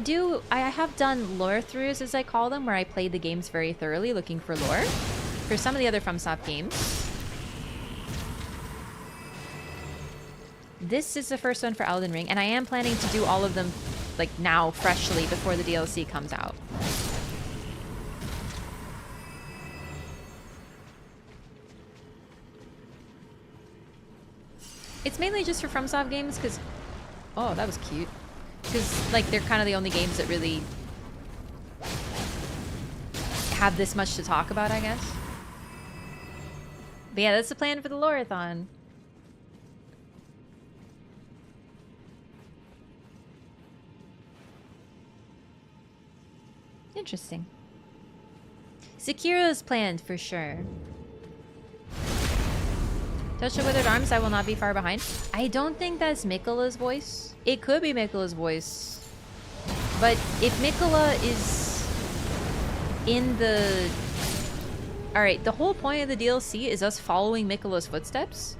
have done lore throughs, as I call them, where I played the games very thoroughly looking for lore. For some of the other FromSoft games. This is the first one for Elden Ring, and I am planning to do all of them like now, freshly, before the DLC comes out. It's mainly just for FromSoft games, because... Oh, that was cute. Because, like, they're kind of the only games that really have this much to talk about, I guess. But yeah, that's the plan for the LOREATHON. Interesting. Sekiro's planned for sure. Touch the withered arms, I will not be far behind. I don't think that's Miquella's voice. It could be Miquella's voice. But if Miquella is in the... Alright, the whole point of the DLC is us following Miquella's footsteps.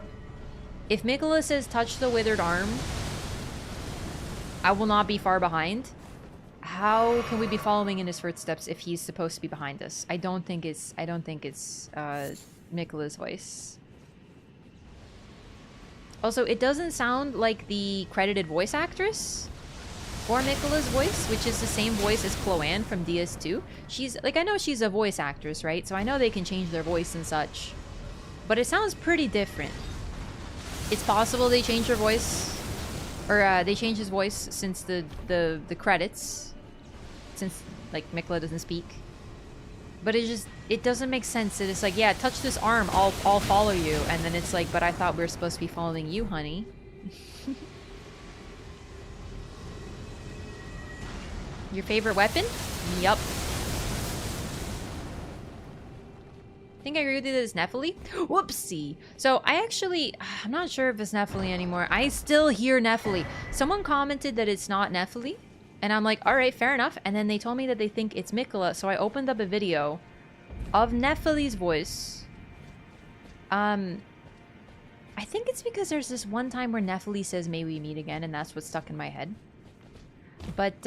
If Miquella says touch the withered arm, I will not be far behind. How can we be following in his footsteps if he's supposed to be behind us? I don't think it's Miquella's voice. Also, it doesn't sound like the credited voice actress for Miquella's voice, which is the same voice as Chloanne from DS2. She's, like, I know she's a voice actress, right? So I know they can change their voice and such. But it sounds pretty different. It's possible they changed her voice, or they changed his voice since the credits. Since, like, Miquella doesn't speak. But it doesn't make sense. It's like, yeah, touch this arm, I'll follow you. And then it's like, but I thought we were supposed to be following you, honey. Your favorite weapon? Yup. I think I agree with you that it's Nephili. Whoopsie. So I'm not sure if it's Nephili anymore. I still hear Nephili. Someone commented that it's not Nephili. And I'm like, alright, fair enough. And then they told me that they think it's Miquella. So I opened up a video of Nephili's voice. I think it's because there's this one time where Nephili says, may we meet again. And that's what's stuck in my head. But,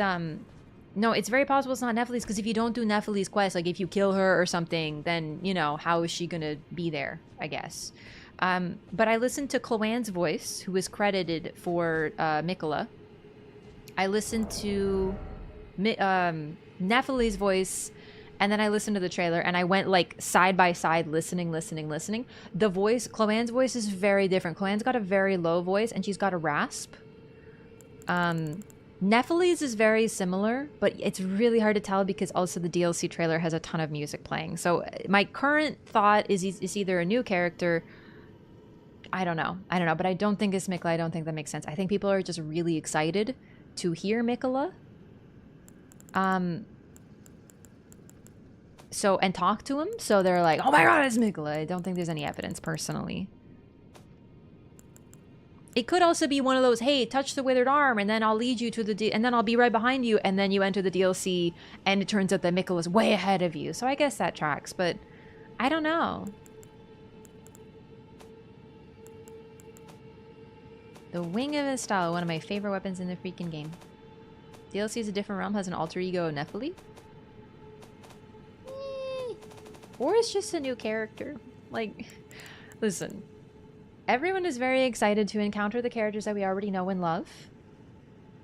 no, it's very possible it's not Nephili's. Because if you don't do Nephili's quest, like if you kill her or something, then, you know, how is she going to be there, I guess. But I listened to Chloanne's voice, who is credited for Miquella. I listened to Nephili's voice, and then I listened to the trailer, and I went like side by side, listening. The voice, Chloanne's voice is very different. Chloanne's got a very low voice, and she's got a rasp. Nephili's is very similar, but it's really hard to tell because also the DLC trailer has a ton of music playing. So my current thought is it's either a new character. I don't know, but I don't think it's Miquella. I don't think that makes sense. I think people are just really excited to hear Miquella. So, and talk to him. So they're like, oh my god, it's Miquella. I don't think there's any evidence, personally. It could also be one of those, hey, touch the withered arm, and then I'll lead you to the... and then I'll be right behind you, and then you enter the DLC, and it turns out that Miquella's way ahead of you. So I guess that tracks, but I don't know. The Wing of Estelle, one of my favorite weapons in the freaking game. DLC is a different realm, has an alter ego of Nephili. Or it's just a new character. Like, listen. Everyone is very excited to encounter the characters that we already know and love.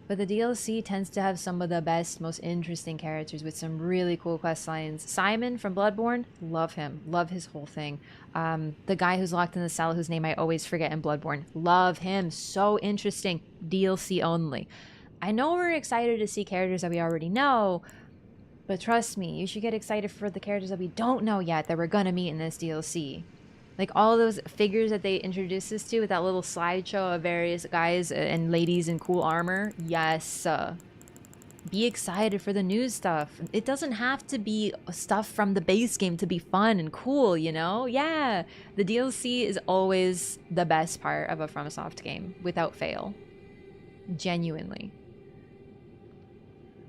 But the DLC tends to have some of the best, most interesting characters with some really cool quest lines. Simon from Bloodborne, love him. Love his whole thing. The guy who's locked in the cell, whose name I always forget in Bloodborne. Love him. So interesting. DLC only. I know we're excited to see characters that we already know, but trust me, you should get excited for the characters that we don't know yet that we're gonna meet in this DLC. Like all those figures that they introduced us to with that little slideshow of various guys and ladies in cool armor. Yes. be excited for the new stuff. It doesn't have to be stuff from the base game to be fun and cool, you know? Yeah, the DLC is always the best part of a FromSoft game, without fail. Genuinely.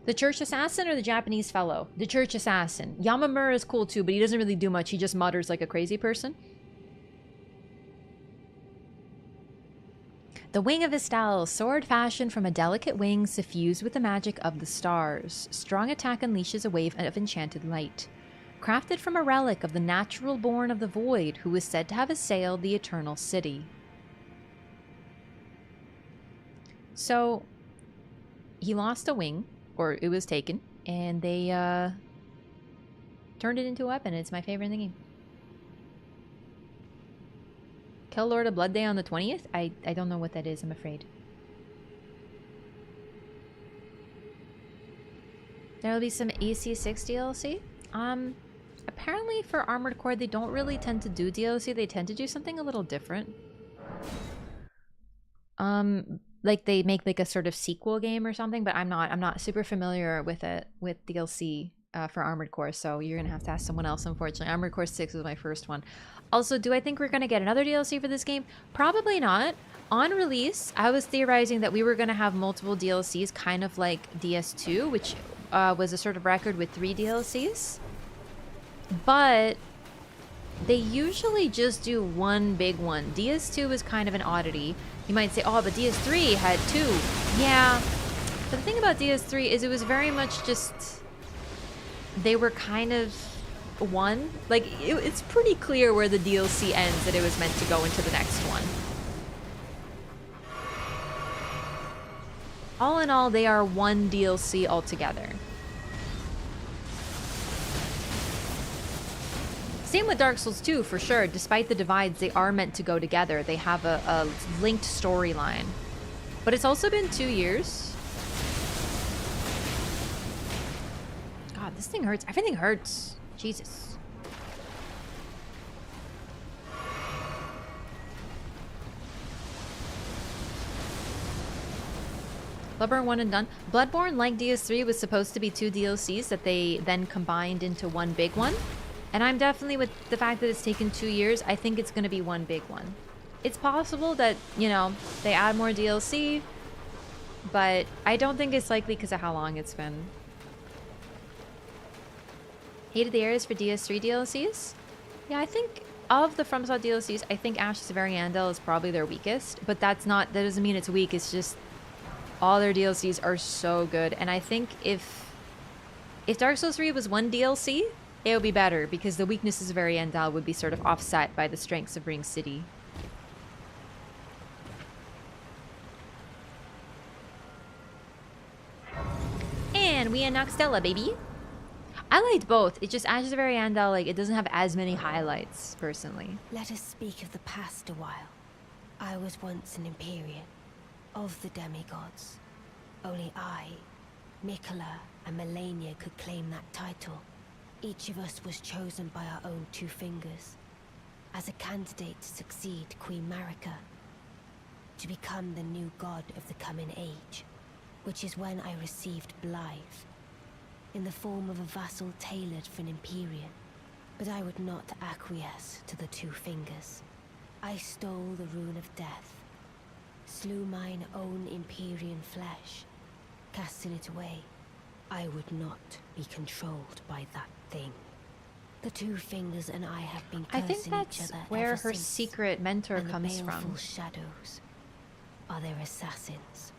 The Church Assassin or the Japanese fellow? The Church Assassin. Yamamura is cool too, but he doesn't really do much. He just mutters like a crazy person. The Wing of Istal, sword fashioned from a delicate wing suffused with the magic of the stars. Strong attack unleashes a wave of enchanted light. Crafted from a relic of the natural born of the void, who is said to have assailed the eternal city. So, he lost a wing, or it was taken, and they turned it into a weapon. It's my favorite in the game. Kill Lord of Blood Day on the 20th? I don't know what that is, I'm afraid. There will be some AC6 DLC. Apparently for Armored Core, they don't really tend to do DLC. They tend to do something a little different. Like they make like a sort of sequel game or something, but I'm not super familiar with it, with DLC for Armored Core, so you're gonna have to ask someone else, unfortunately. Armored Core 6 was my first one. Also, do I think we're gonna get another DLC for this game? Probably not. On release, I was theorizing that we were gonna have multiple DLCs, kind of like DS2, which was a sort of record with 3 DLCs. But they usually just do one big one. DS2 is kind of an oddity. You might say, oh, but DS3 had 2. Yeah, but the thing about DS3 is it was very much just, they were kind of one. Like, it's pretty clear where the DLC ends, that it was meant to go into the next one. All in all, they are one DLC altogether. Same with Dark Souls 2, for sure. Despite the divides, they are meant to go together. They have a linked storyline. But it's also been 2 years. God, this thing hurts. Everything hurts. Jesus. Bloodborne 1 and done. Bloodborne, like DS3, was supposed to be 2 DLCs that they then combined into one big one. And I'm definitely, with the fact that it's taken 2 years, I think it's going to be one big one. It's possible that, you know, they add more DLC, but I don't think it's likely because of how long it's been. Hated the areas for DS3 DLCs? Yeah, I think of the FromSoft DLCs, I think Ashes of Ariandel is probably their weakest, but that doesn't mean it's weak, it's just all their DLCs are so good. And I think if Dark Souls 3 was one DLC, it would be better, because the weaknesses of Ariandel would be sort of offset by the strengths of Ring City. And we unlocked Stella, baby. I liked both. It's just Ashes of Ariandel, like, it doesn't have as many highlights, personally.
Let us speak of the past a while. I was once an Empyrean, of the demigods. Only I, Mikola, and Melania could claim that title. Each of us was chosen by our own 2 fingers, as a candidate to succeed Queen Marika, to become the new god of the coming age, which is when I received Blythe, in the form of a vassal tailored for an Empyrean. But I would not acquiesce to the 2 fingers. I stole the rune of death, slew mine own Empyrean flesh, casting it away. I would not be controlled by that thing. The 2 fingers and I have been cursing
I think that's
each other
where
ever
her
since,
secret mentor
and
comes
the baleful
from.
shadows are their assassins.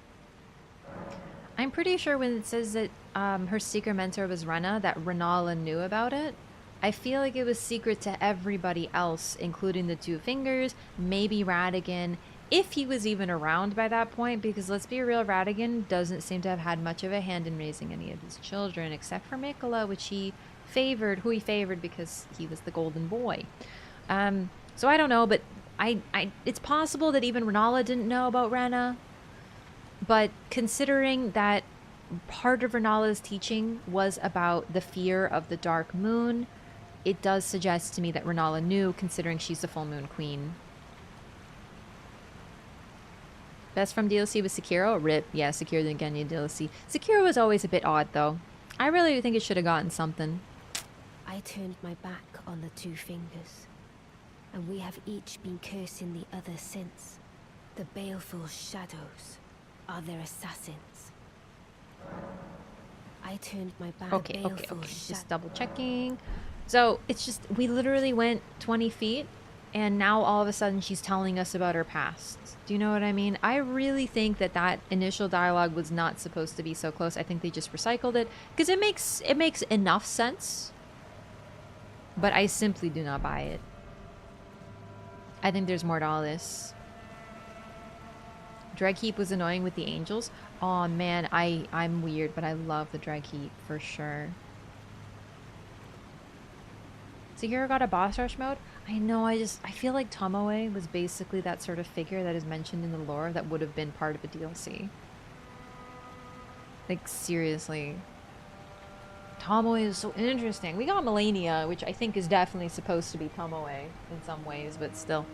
I'm pretty sure when it says that her secret mentor was Renna, that Renala knew about it. I feel like it was secret to everybody else, including the 2 fingers, maybe Radagon, if he was even around by that point, because let's be real, Radagon doesn't seem to have had much of a hand in raising any of his children, except for Mikola, which he favored, who he favored because he was the golden boy. So I don't know, but it's possible that even Renala didn't know about Renna. But considering that part of Renala's teaching was about the fear of the dark moon, it does suggest to me that Renala knew, considering she's the full moon queen. Best from DLC was Sekiro. RIP. Yeah, Sekiro didn't get any DLC. Sekiro was always a bit odd, though. I really think it should have gotten something.
I turned my back on the two fingers, and we have each been cursing the other since. The baleful shadows are their assassins. I turned my back.
Okay. Just double checking. So it's just, we literally went 20 feet, and now all of a sudden she's telling us about her past. Do you know what I mean? I really think that that initial dialogue was not supposed to be so close. I think they just recycled it because it makes enough sense, but I simply do not buy it. I think there's more to all this. Dreg Heap was annoying with the angels. Oh man, I'm weird, but I love the Dreg Heap for sure. So here I got a boss rush mode. I know, I feel like Tomoe was basically that sort of figure that is mentioned in the lore that would have been part of a DLC. Like, seriously. Tomoe is so interesting. We got Melania, which I think is definitely supposed to be Tomoe in some ways, but still.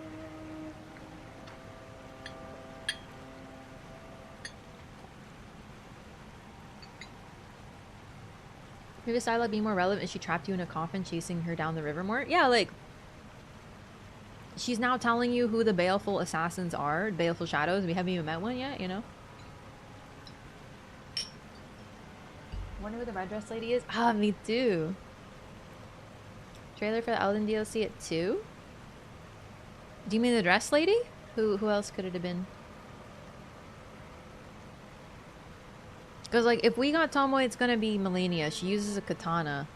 Maybe Scylla be more relevant if she trapped you in a coffin chasing her down the river more? Yeah, like, she's now telling you who the baleful assassins are, baleful shadows. We haven't even met one yet, you know? Wonder who the red dress lady is? Ah, me too. Trailer for the Elden DLC at 2? Do you mean the dress lady? Who else could it have been? Because, like, if we got Tomoe, it's gonna be Melania. She uses a katana.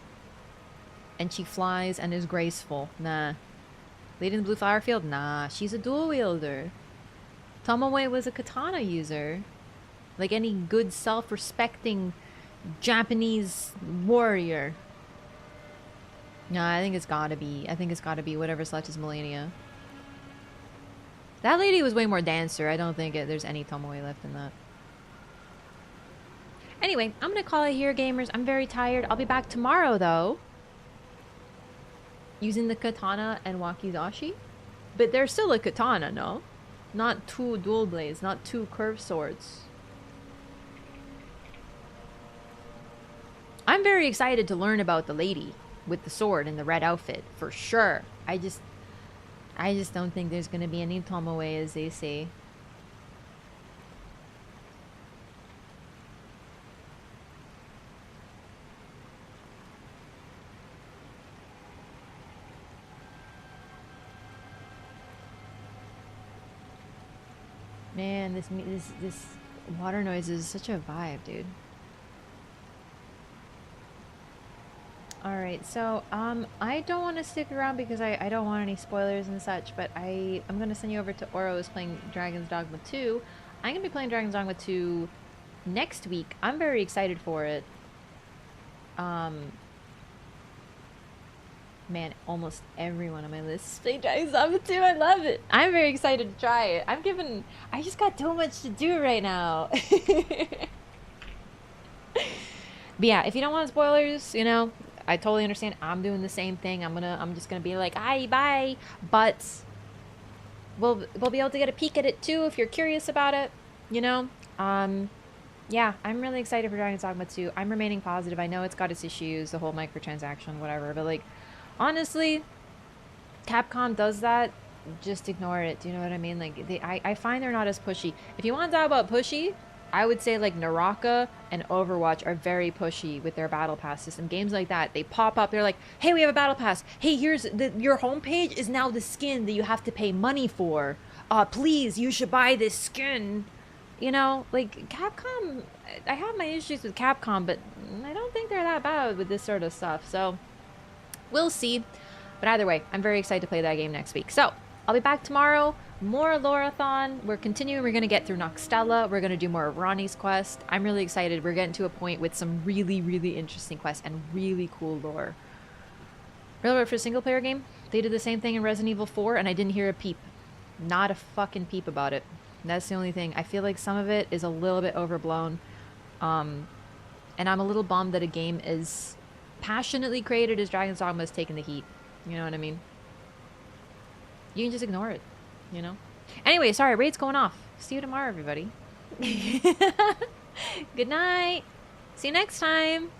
And she flies and is graceful. Nah. Lady in the Blue Flower Field? Nah. She's a dual wielder. Tomoe was a katana user. Like any good self-respecting Japanese warrior. Nah, I think it's gotta be. Whatever's left is Melania. That lady was way more dancer. I don't think there's any Tomoe left in that. Anyway, I'm gonna call it here, gamers. I'm very tired. I'll be back tomorrow, though. Using the katana and wakizashi. But there's still a katana, no? Not two dual blades, not two curved swords. I'm very excited to learn about the lady with the sword and the red outfit, for sure. I just don't think there's gonna be any Tomoe, as they say. Man, this water noise is such a vibe, dude. Alright, so, I don't want to stick around because I don't want any spoilers and such, but I'm going to send you over to Oro's playing Dragon's Dogma 2. I'm going to be playing Dragon's Dogma 2 next week. I'm very excited for it. Man, almost everyone on my list is playing Dragon's Dogma 2. I love it. I'm very excited to try it. I just got too much to do right now. But yeah, if you don't want spoilers, you know, I totally understand. I'm doing the same thing. I'm just gonna be like, "Hi, bye." But we'll be able to get a peek at it too if you're curious about it. You know, yeah, I'm really excited for Dragon's Dogma 2. I'm remaining positive. I know it's got its issues, the whole microtransaction, whatever. But like, honestly, Capcom does that. Just ignore it. Do you know what I mean? Like, I find they're not as pushy. If you want to talk about pushy, I would say like Naraka and Overwatch are very pushy with their battle pass system. Games like that, they pop up, they're like, hey, we have a battle pass. Hey, here's your homepage is now the skin that you have to pay money for. Please, you should buy this skin. You know, like Capcom, I have my issues with Capcom, but I don't think they're that bad with this sort of stuff. So we'll see. But either way, I'm very excited to play that game next week. So I'll be back tomorrow. More LOREATHON. We're continuing. We're going to get through Noxtella. We're going to do more of Ranni's quest. I'm really excited. We're getting to a point with some really, really interesting quests and really cool lore. Really, for a single player game, they did the same thing in Resident Evil 4 and I didn't hear a peep. Not a fucking peep about it. That's the only thing. I feel like some of it is a little bit overblown. And I'm a little bummed that a game as passionately created as Dragon's Dogma is taking the heat. You know what I mean? You can just ignore it, you know? Anyway, sorry, raid's going off. See you tomorrow, everybody. Good night. See you next time.